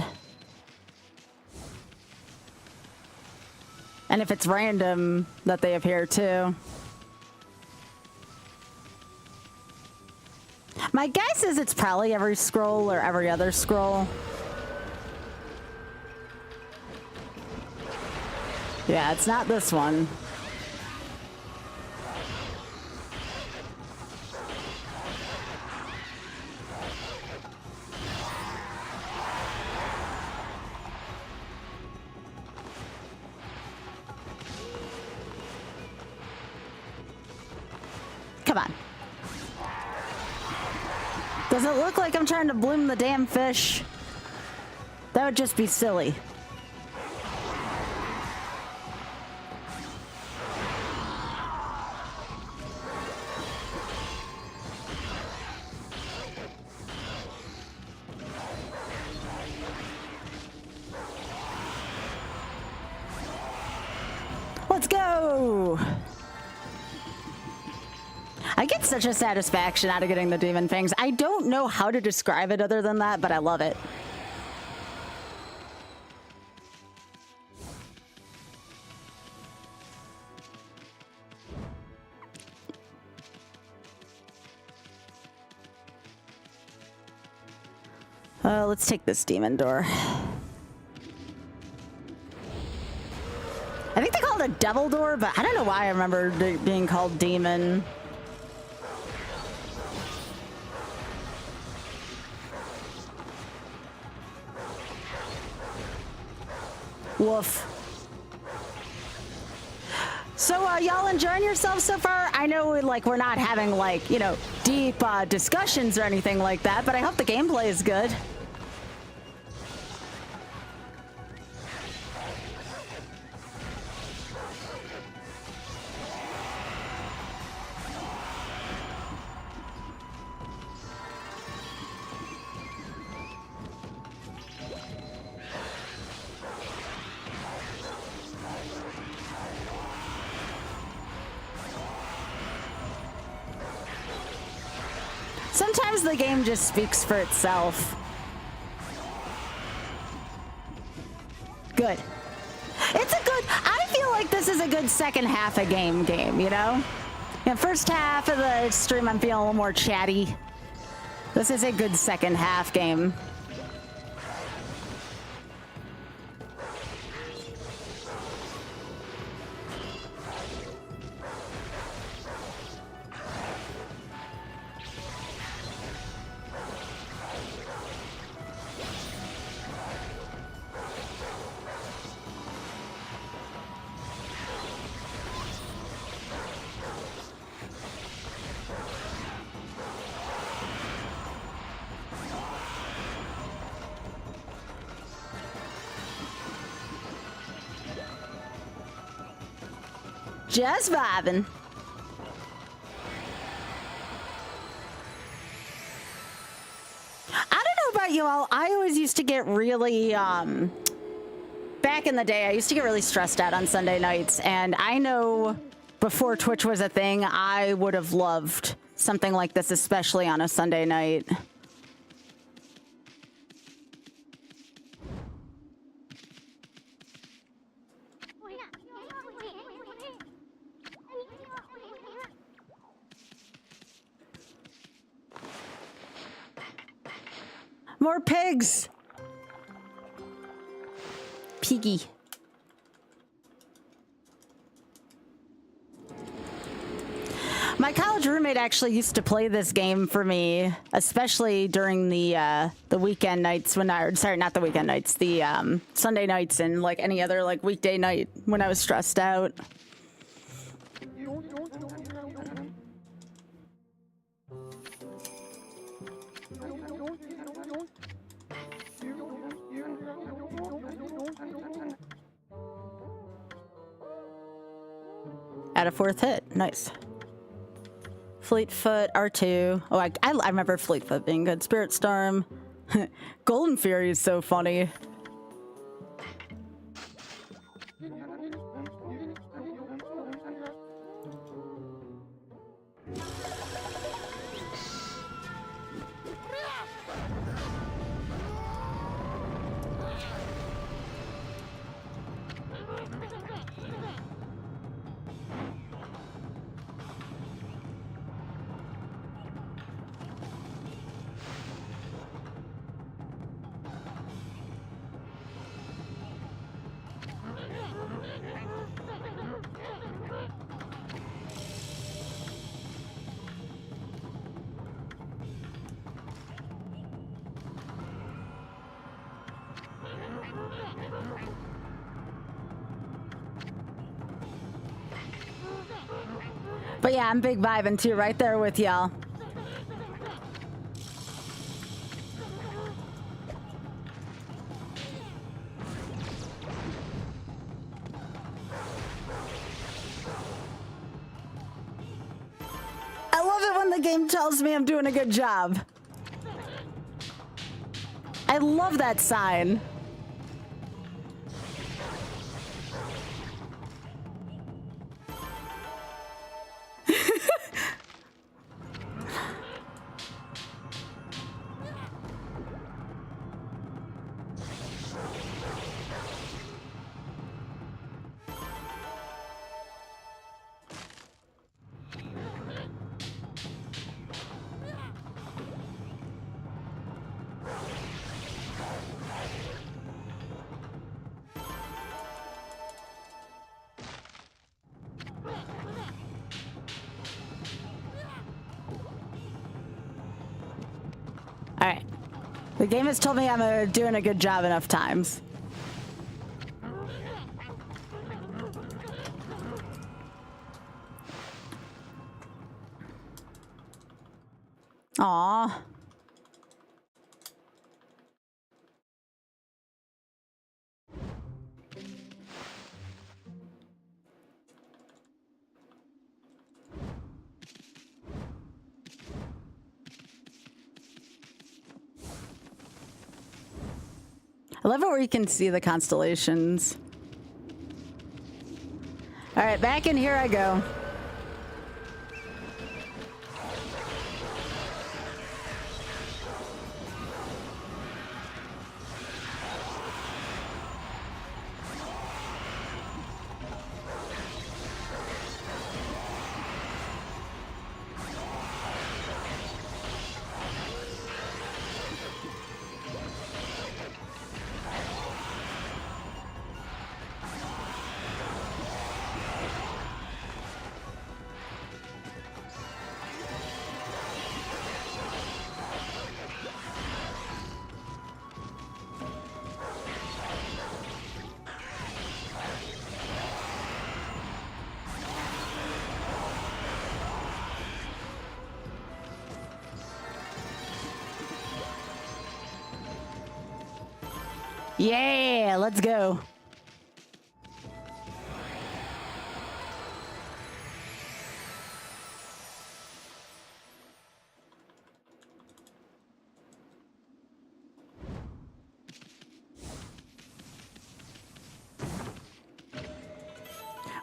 And if it's random that they appear too. My guess is it's probably every scroll or every other scroll. Yeah, it's not this one. Come on. Does it look like I'm trying to bloom the damn fish? That would just be silly. Let's go! I get such a satisfaction out of getting the demon fangs. I don't know how to describe it other than that, but I love it. Let's take this demon door. I think they call it a devil door, but I don't know why I remember it being called demon. Woof. So, y'all enjoying yourselves so far? I know, like, we're not having, like, you know, deep discussions or anything like that, but I hope the gameplay is good. Sometimes the game just speaks for itself. Good. It's a good, I feel like this is a good second half of game, you know? Yeah, first half of the stream I'm feeling a little more chatty. This is a good second half game. Just vibing. I don't know about you all. I always used to get really, back in the day, I used to get really stressed out on Sunday nights. And I know before Twitch was a thing, I would have loved something like this, especially on a Sunday night. More pigs! Piggy. My college roommate actually used to play this game for me, especially during the weekend nights when sorry, not the weekend nights, the Sunday nights and like any other like weekday night when I was stressed out. At a fourth hit. Nice. Fleetfoot, R2. Oh, I remember Fleetfoot being good. Spirit Storm. Golden Fury is so funny. But yeah, I'm big vibing too, right there with y'all. I love it when the game tells me I'm doing a good job. I love that sign. All right. The game has told me I'm doing a good job enough times. Aw. I love it where you can see the constellations. All right, back in here I go. Yeah, let's go.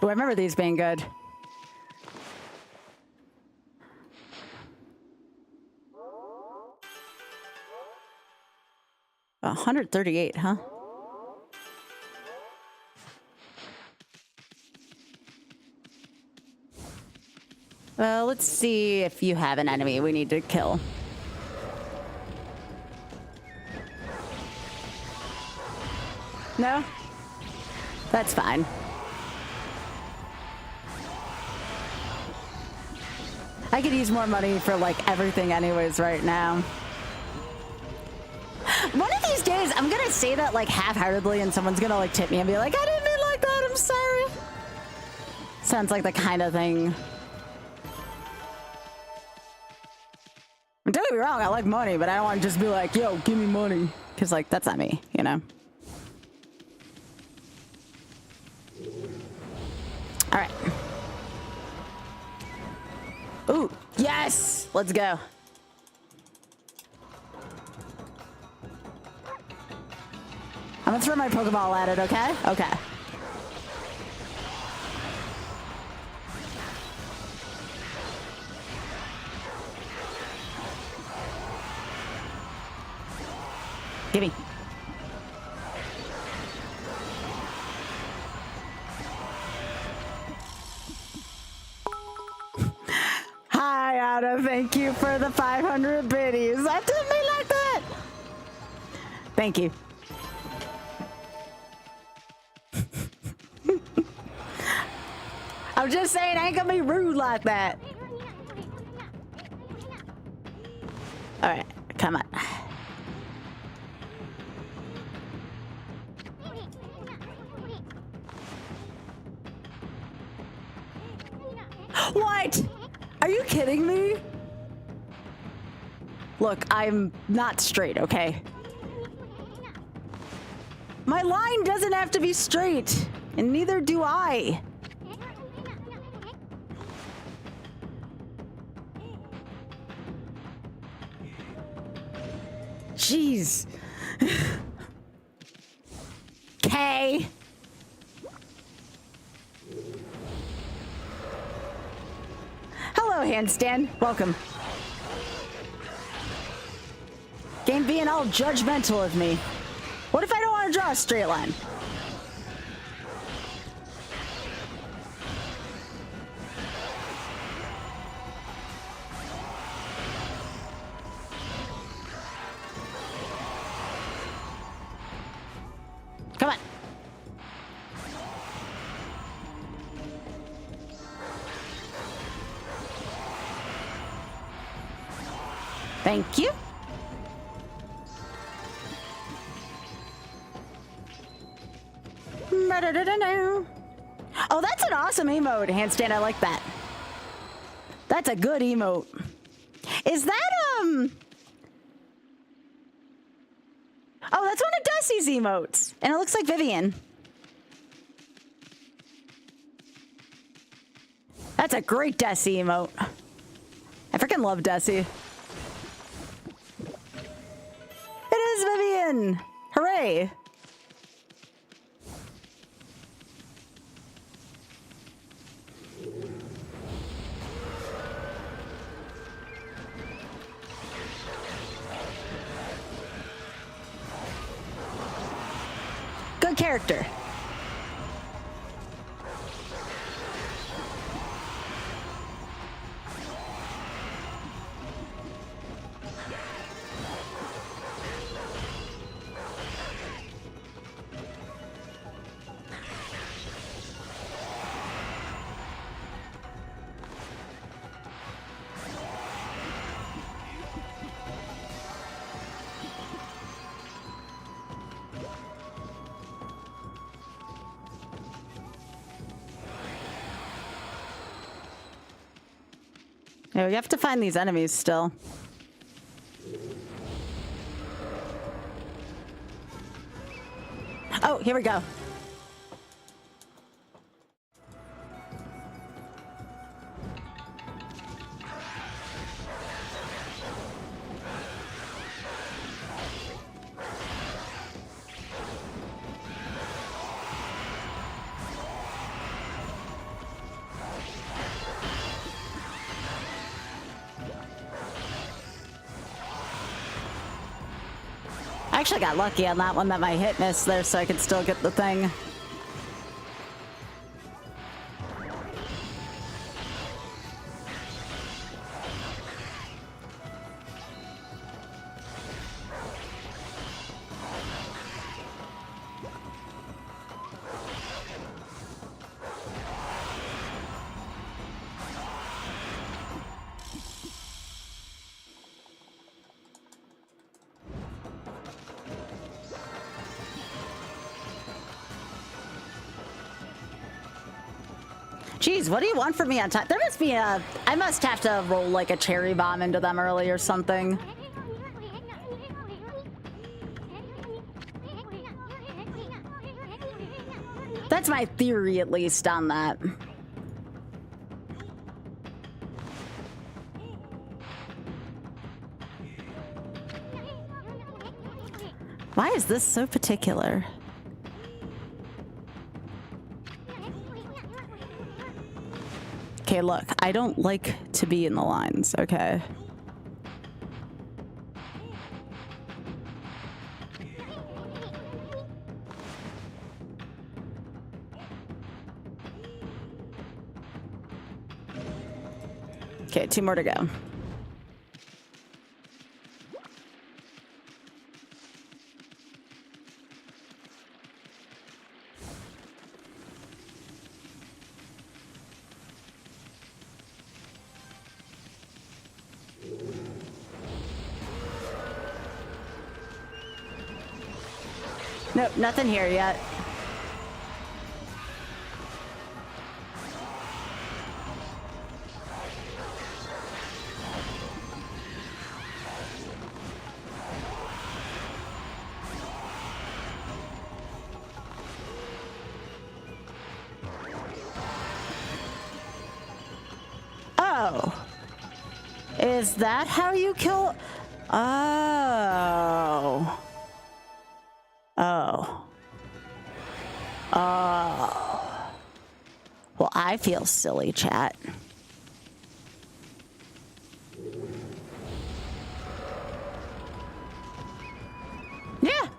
Oh, I remember these being good. $138, huh? Well, let's see if you have an enemy we need to kill. No? That's fine. I could use more money for like everything anyways right now. One of these days, I'm gonna say that like half-heartedly and someone's gonna like tip me and be like, I didn't mean like that, I'm sorry. Sounds like the kind of thing. Don't get me wrong, I like money, but I don't want to just be like, yo, give me money. Because like, that's not me, you know? All right. Ooh, yes! Let's go. I'm gonna throw my Pokeball at it, okay? Okay. Gimme. Hi, Anna. Thank you for the 500 biddies. That didn't mean like that. Thank you. I'm just saying, I ain't gonna be rude like that. All right, come on. What? Look, I'm not straight, okay? My line doesn't have to be straight, and neither do I. Jeez. Okay. Hello, handstand. Welcome. Game being all judgmental of me. What if I don't want to draw a straight line? Come on. Thank you. Oh, that's an awesome emote, handstand. I like that. That's a good emote. Is that, Oh, that's one of Dusty's emotes. And it looks like Vivian. That's a great Dusty emote. I freaking love Dusty. It is Vivian! Hooray! Good character. Yeah, we have to find these enemies still. Oh, here we go. I actually got lucky on that one that my hit missed there, so I could still get the thing. Jeez, what do you want from me on time? There must be a... I must have to roll like a cherry bomb into them early or something. That's my theory, at least, on that. Why is this so particular? Okay, look, I don't like to be in the lines, okay? Okay, 2 more to go. Nope, nothing here yet. Is that how you kill? Oh. Oh. Oh. Well, I feel silly, chat. Yeah.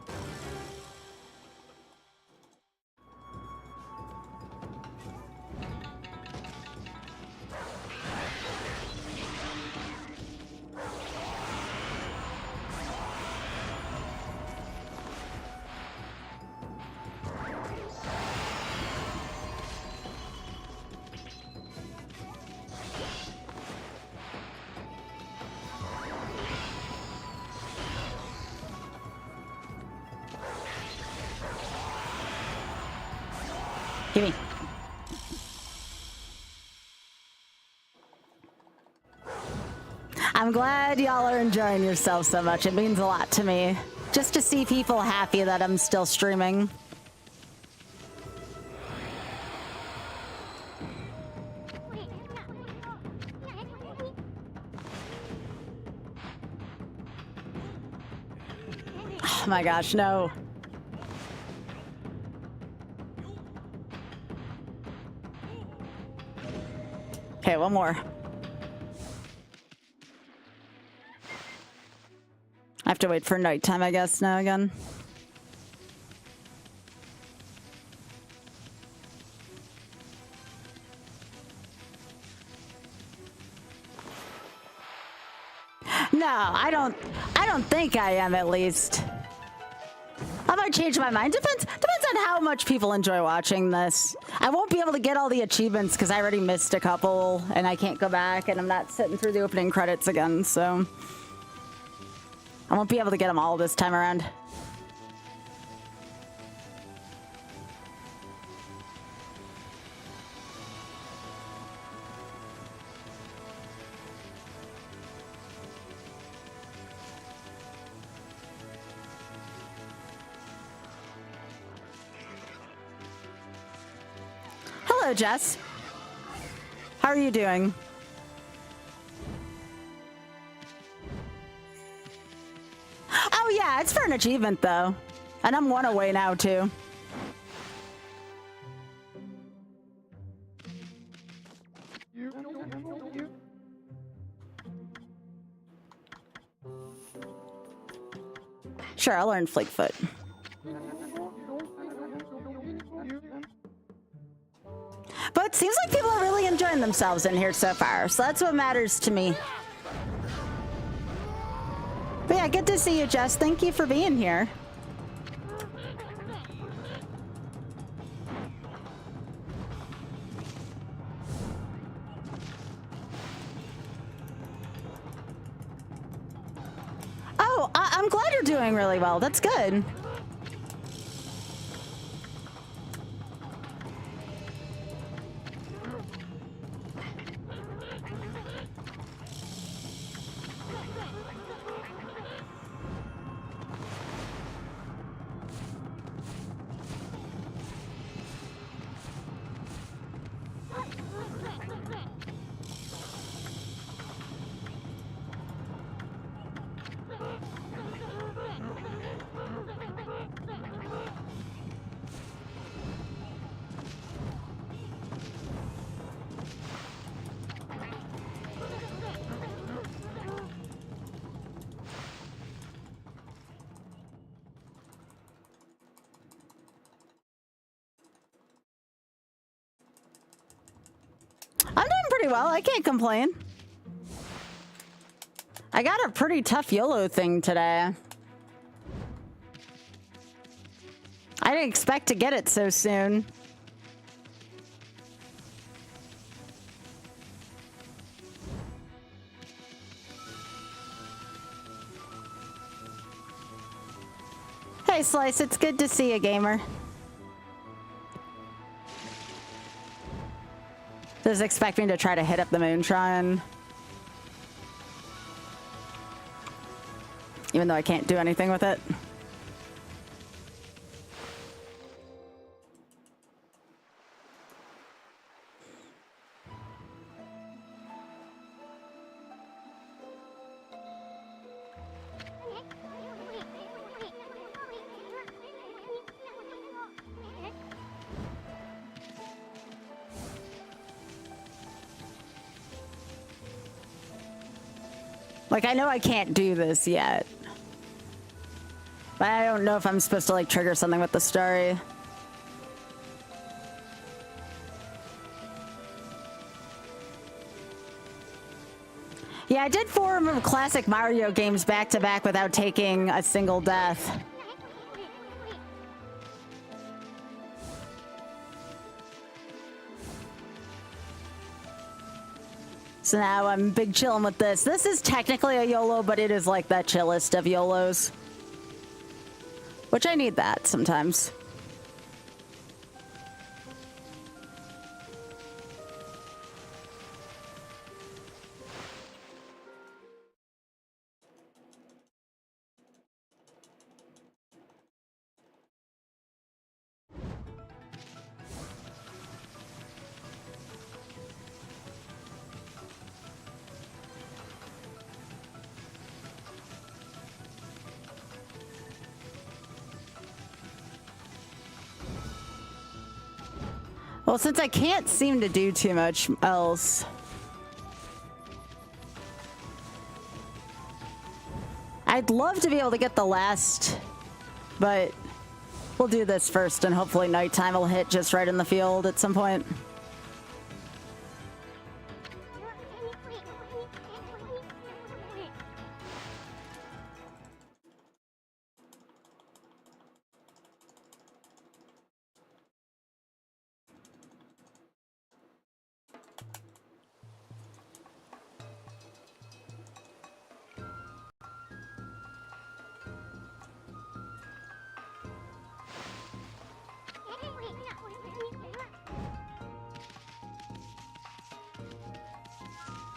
Give me. I'm glad y'all are enjoying yourself so much. It means a lot to me. Just to see people happy that I'm still streaming. Oh my gosh, no. Okay, one more. I have to wait for nighttime, I guess, now again. No, I don't think I am, at least. I might change my mind. Depends on how much people enjoy watching this. I won't be able to get all the achievements because I already missed a couple and I can't go back and I'm not sitting through the opening credits again, so I won't be able to get them all this time around. Hello, Jess. How are you doing? Oh yeah, it's for an achievement though. And I'm one away now too. Sure, I'll learn Fleetfoot. But it seems like people are really enjoying themselves in here so far, so that's what matters to me. But yeah, good to see you, Jess. Thank you for being here. Oh, I'm glad you're doing really well. That's good. I'm doing pretty well. I can't complain. I got a pretty tough YOLO thing today. I didn't expect to get it so soon. Hey, Slice, it's good to see you, gamer. Does expect me to try to hit up the Moonshine. Even though I can't do anything with it. Like, I know I can't do this yet. But I don't know if I'm supposed to, like, trigger something with the story. Yeah, I did 4 classic Mario games back to back without taking a single death. So now I'm big chilling with this. This is technically a YOLO, but it is like the chillest of YOLOs. Which I need that sometimes. Well, since I can't seem to do too much else, I'd love to be able to get the last, but we'll do this first, and hopefully nighttime will hit just right in the field at some point.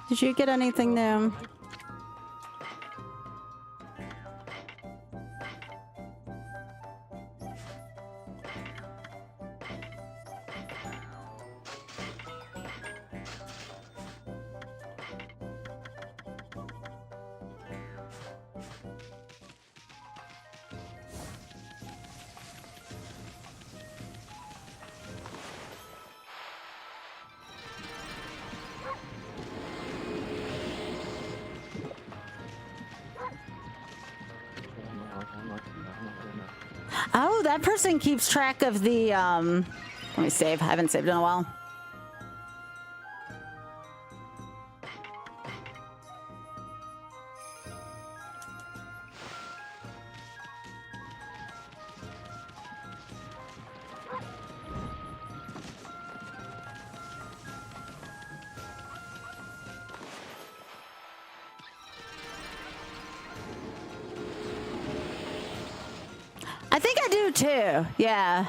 Did you get anything new? Oh, that person keeps track of the, let me save. I haven't saved in a while. I think I do too, yeah.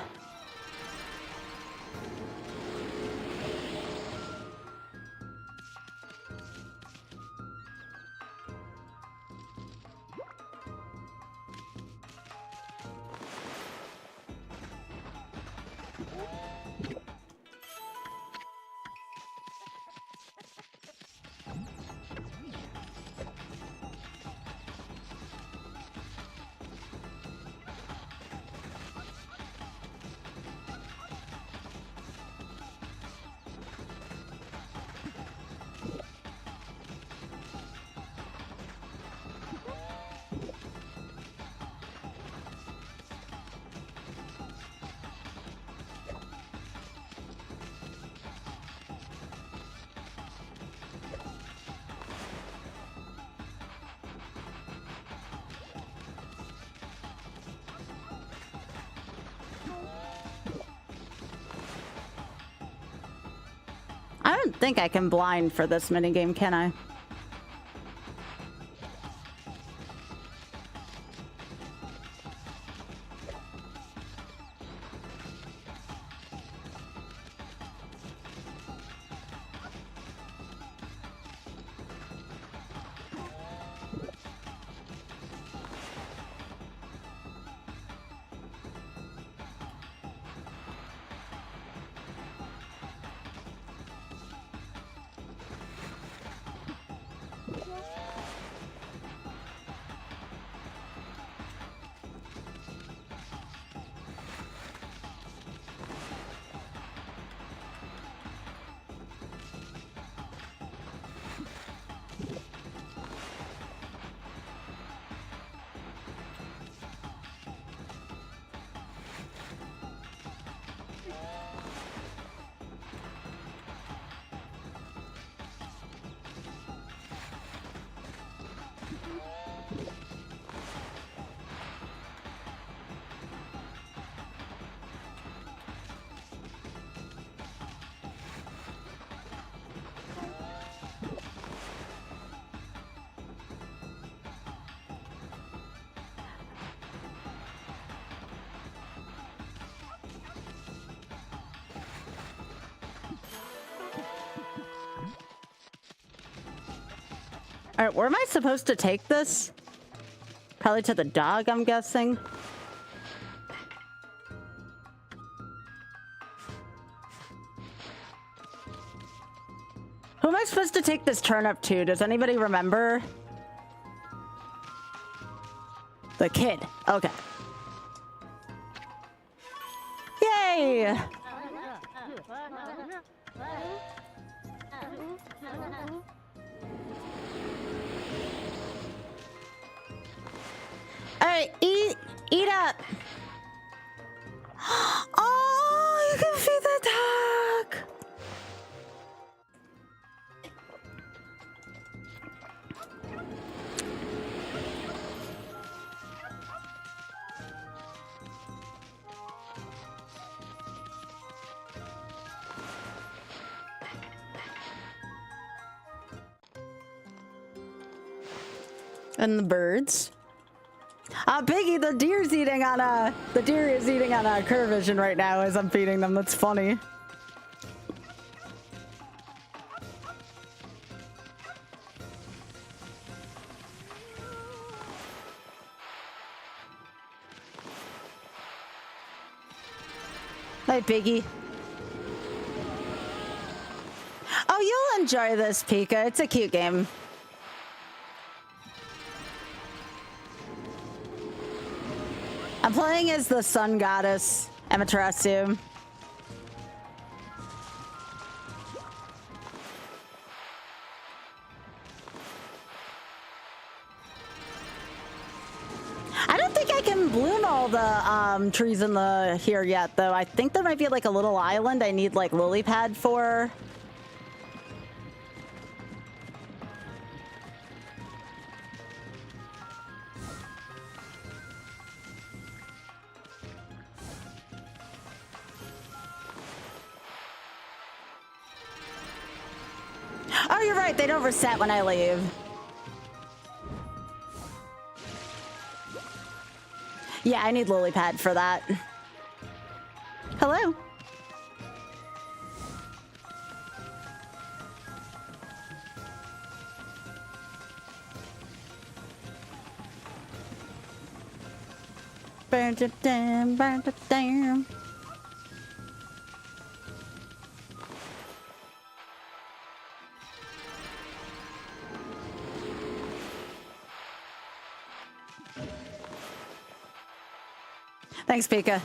I don't think I can blind for this minigame, can I? All right, where am I supposed to take this? Probably to the dog, I'm guessing. Who am I supposed to take this turnip to? Does anybody remember? The kid. Okay. Yay! All right, eat up. Oh, you can feed the dog. And the birds. Piggy, the deer is eating on a Cur Vision right now as I'm feeding them. That's funny. Hi, Piggy. Oh, you'll enjoy this, Pika. It's a cute game. I'm playing as the sun goddess, Amaterasu. I don't think I can bloom all the trees in the here yet, though. I think there might be like a little island I need like lily pad for. Oh, you're right. They don't reset when I leave. Yeah, I need lily pad for that. Hello. Burn it down, burn it down. Thanks, Pika.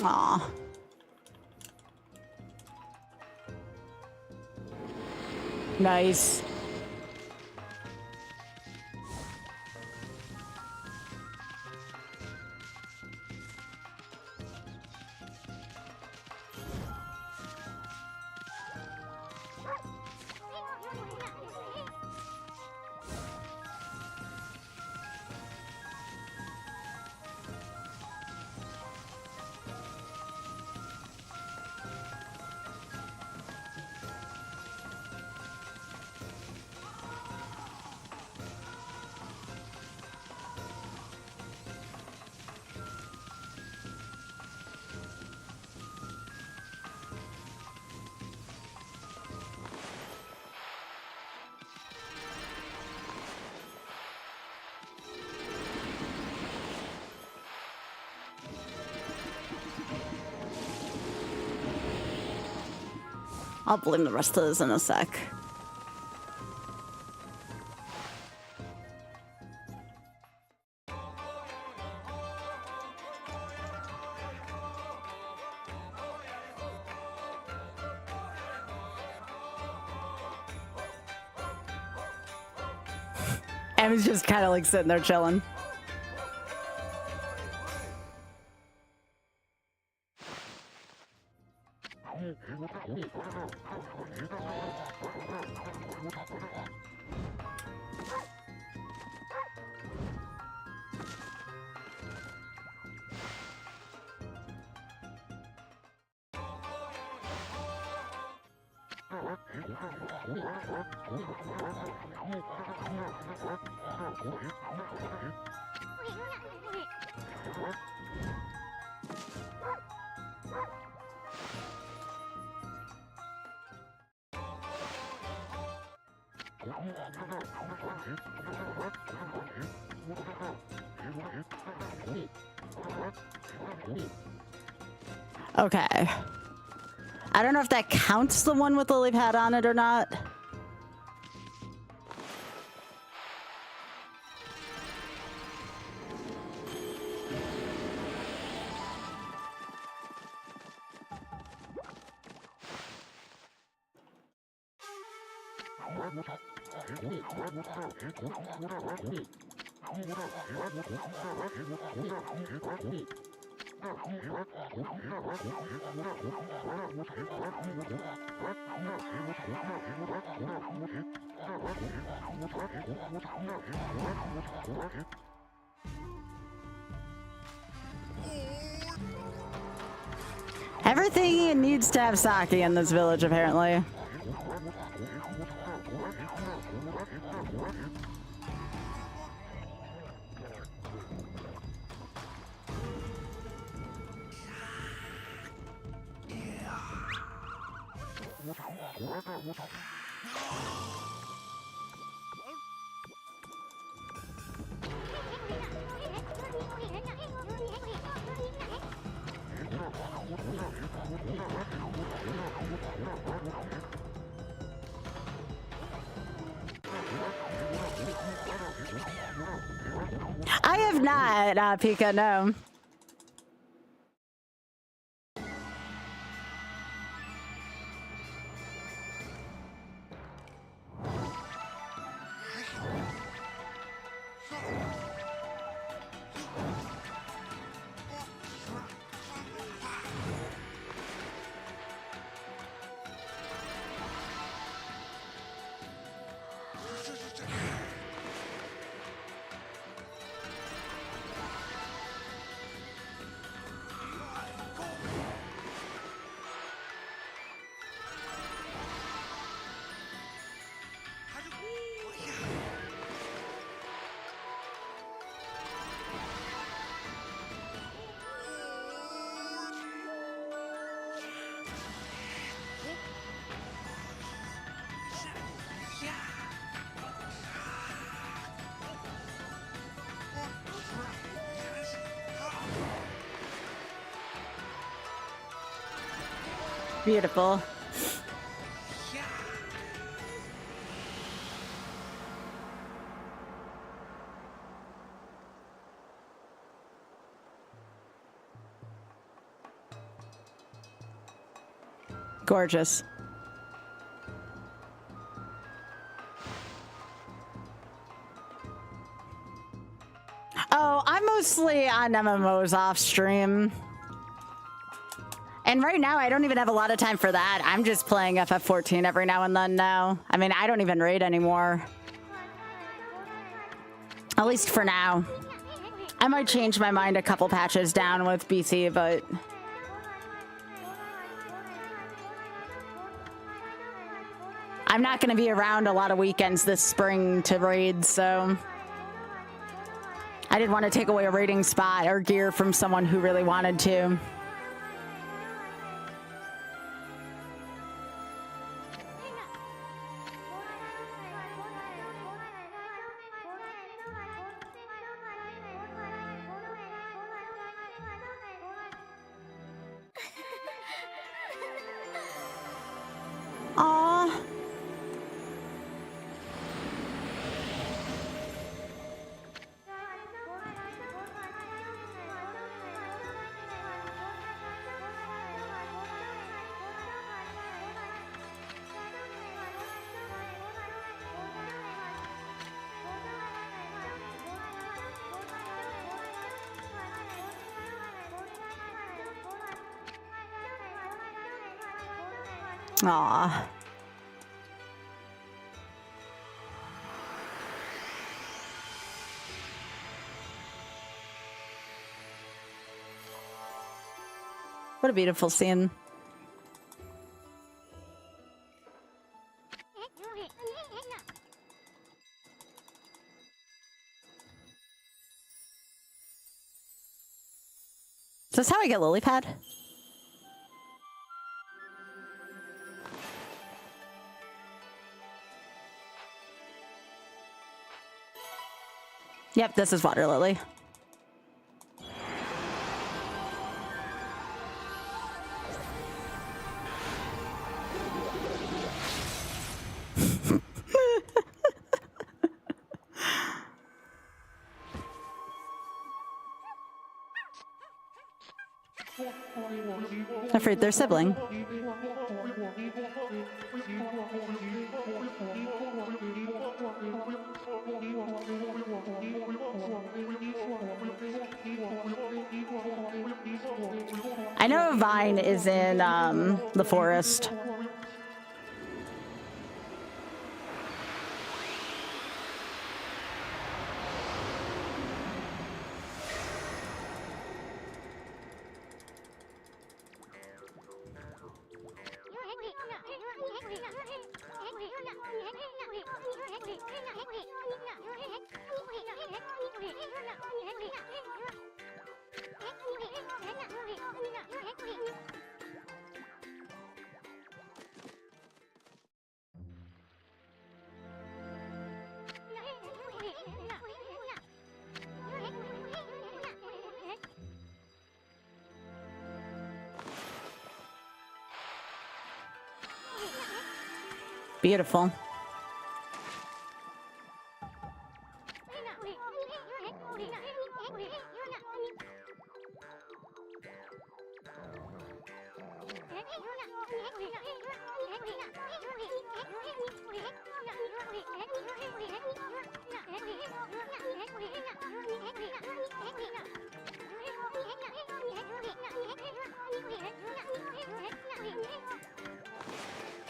Aw. Nice. I'll blame the rest of this in a sec. Emmy's just kind of like sitting there chilling. Okay. I don't know if that counts the one with the lily pad on it or not. Everything needs to have sake in this village, apparently. I have not, Pika, no. Beautiful. Gorgeous. Oh, I'm mostly on MMOs off stream. And right now, I don't even have a lot of time for that. I'm just playing FF14 every now and then now. I mean, I don't even raid anymore. At least for now. I might change my mind a couple patches down with BC, but... I'm not going to be around a lot of weekends this spring to raid, so... I didn't want to take away a raiding spot or gear from someone who really wanted to. Aww. Aw. What a beautiful scene. Is this how I get lily pad? Yep, this is water lily. Afraid they're sibling. I know Vine is in the forest. Beautiful.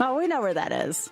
Oh, we know where that is.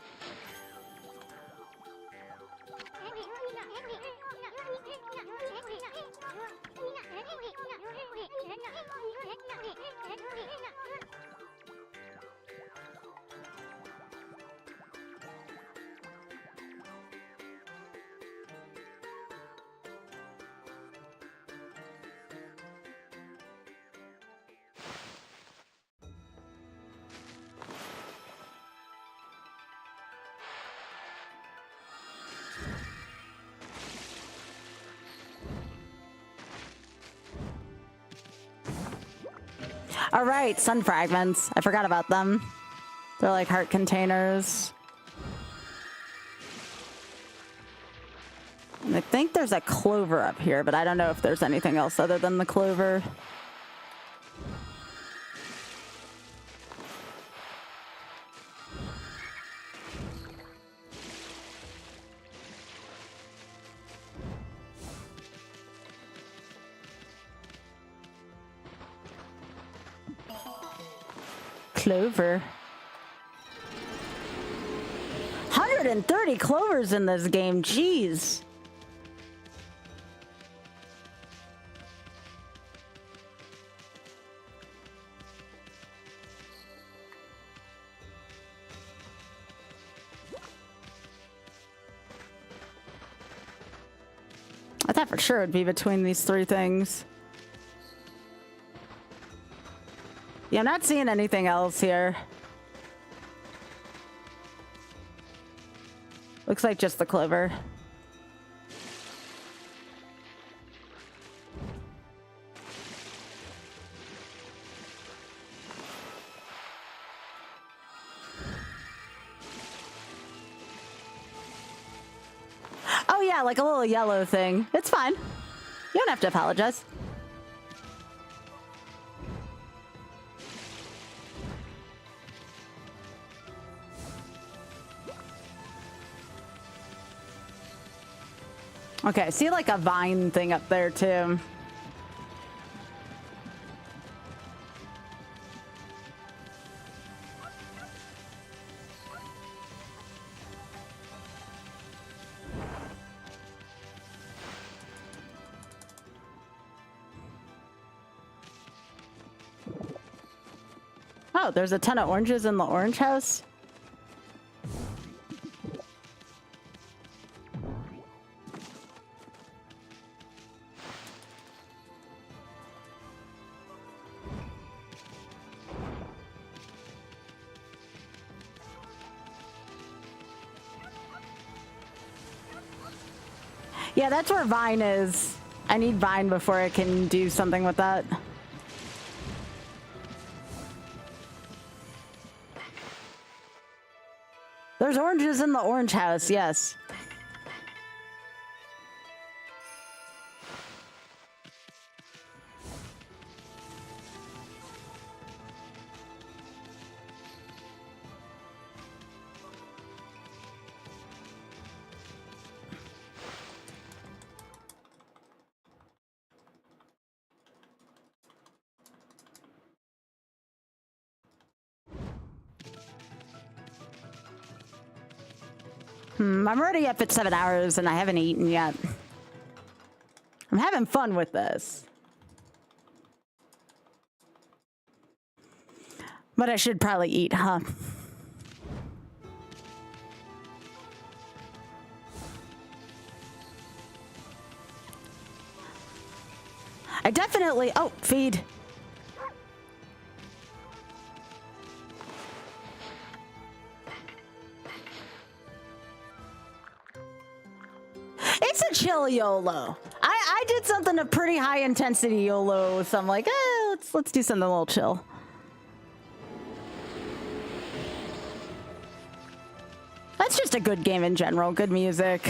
All right, sun fragments. I forgot about them. They're like heart containers. And I think there's a clover up here, but I don't know if there's anything else other than the clover. Clover. 130 clovers in this game, jeez. I thought for sure it'd be between these three things. Yeah, I'm not seeing anything else here. Looks like just the clover. Oh yeah, like a little yellow thing. It's fine. You don't have to apologize. Okay, I see like a vine thing up there too. Oh, there's a ton of oranges in the orange house. Yeah, that's where Vine is. I need Vine before I can do something with that. There's oranges in the orange house, yes. I'm already up at 7 hours and I haven't eaten yet. I'm having fun with this. But I should probably eat, huh? I definitely... Oh, feed. It's a chill YOLO. I did something of pretty high intensity YOLO, so I'm like, let's do something a little chill. That's just a good game in general, good music.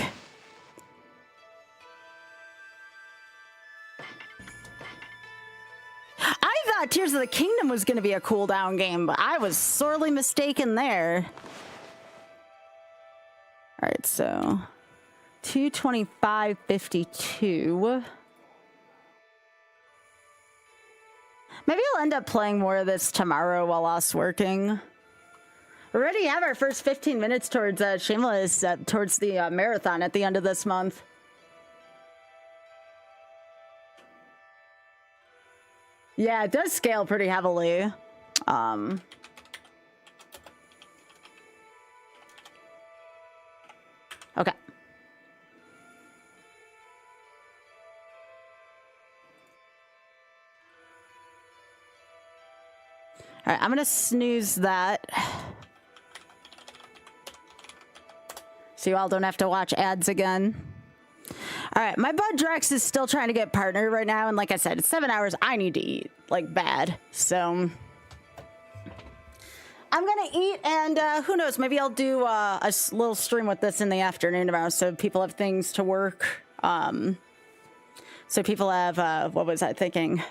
I thought Tears of the Kingdom was going to be a cooldown game, but I was sorely mistaken there. All right, so 225.52. Maybe I'll end up playing more of this tomorrow while us working. We already have our first 15 minutes towards Shameless, towards the marathon at the end of this month. Yeah, it does scale pretty heavily. Okay. All right, I'm gonna snooze that. So you all don't have to watch ads again. All right, my bud Drex is still trying to get partnered right now. And like I said, it's 7 hours. I need to eat, like bad. So I'm gonna eat and who knows, maybe I'll do a little stream with this in the afternoon tomorrow so people have things to work. So people have, what was I thinking?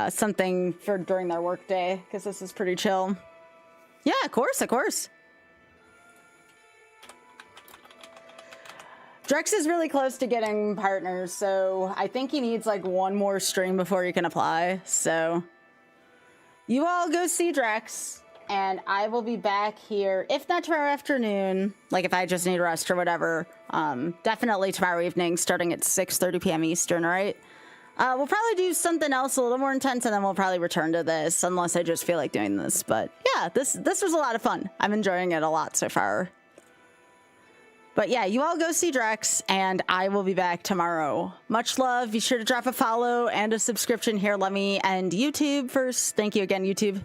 Something for during their work day, because this is pretty chill. Yeah, of course, of course. Drex is really close to getting partners, so I think he needs like one more stream before he can apply. So you all go see Drex, and I will be back here, if not tomorrow afternoon, like if I just need a rest or whatever, definitely tomorrow evening, starting at 6:30 p.m. Eastern, all right? We'll probably do something else a little more intense, and then we'll probably return to this, unless I just feel like doing this. But yeah, this was a lot of fun. I'm enjoying it a lot so far. But yeah, you all go see Drex, and I will be back tomorrow. Much love. Be sure to drop a follow and a subscription here. Let me end YouTube first. Thank you again, YouTube.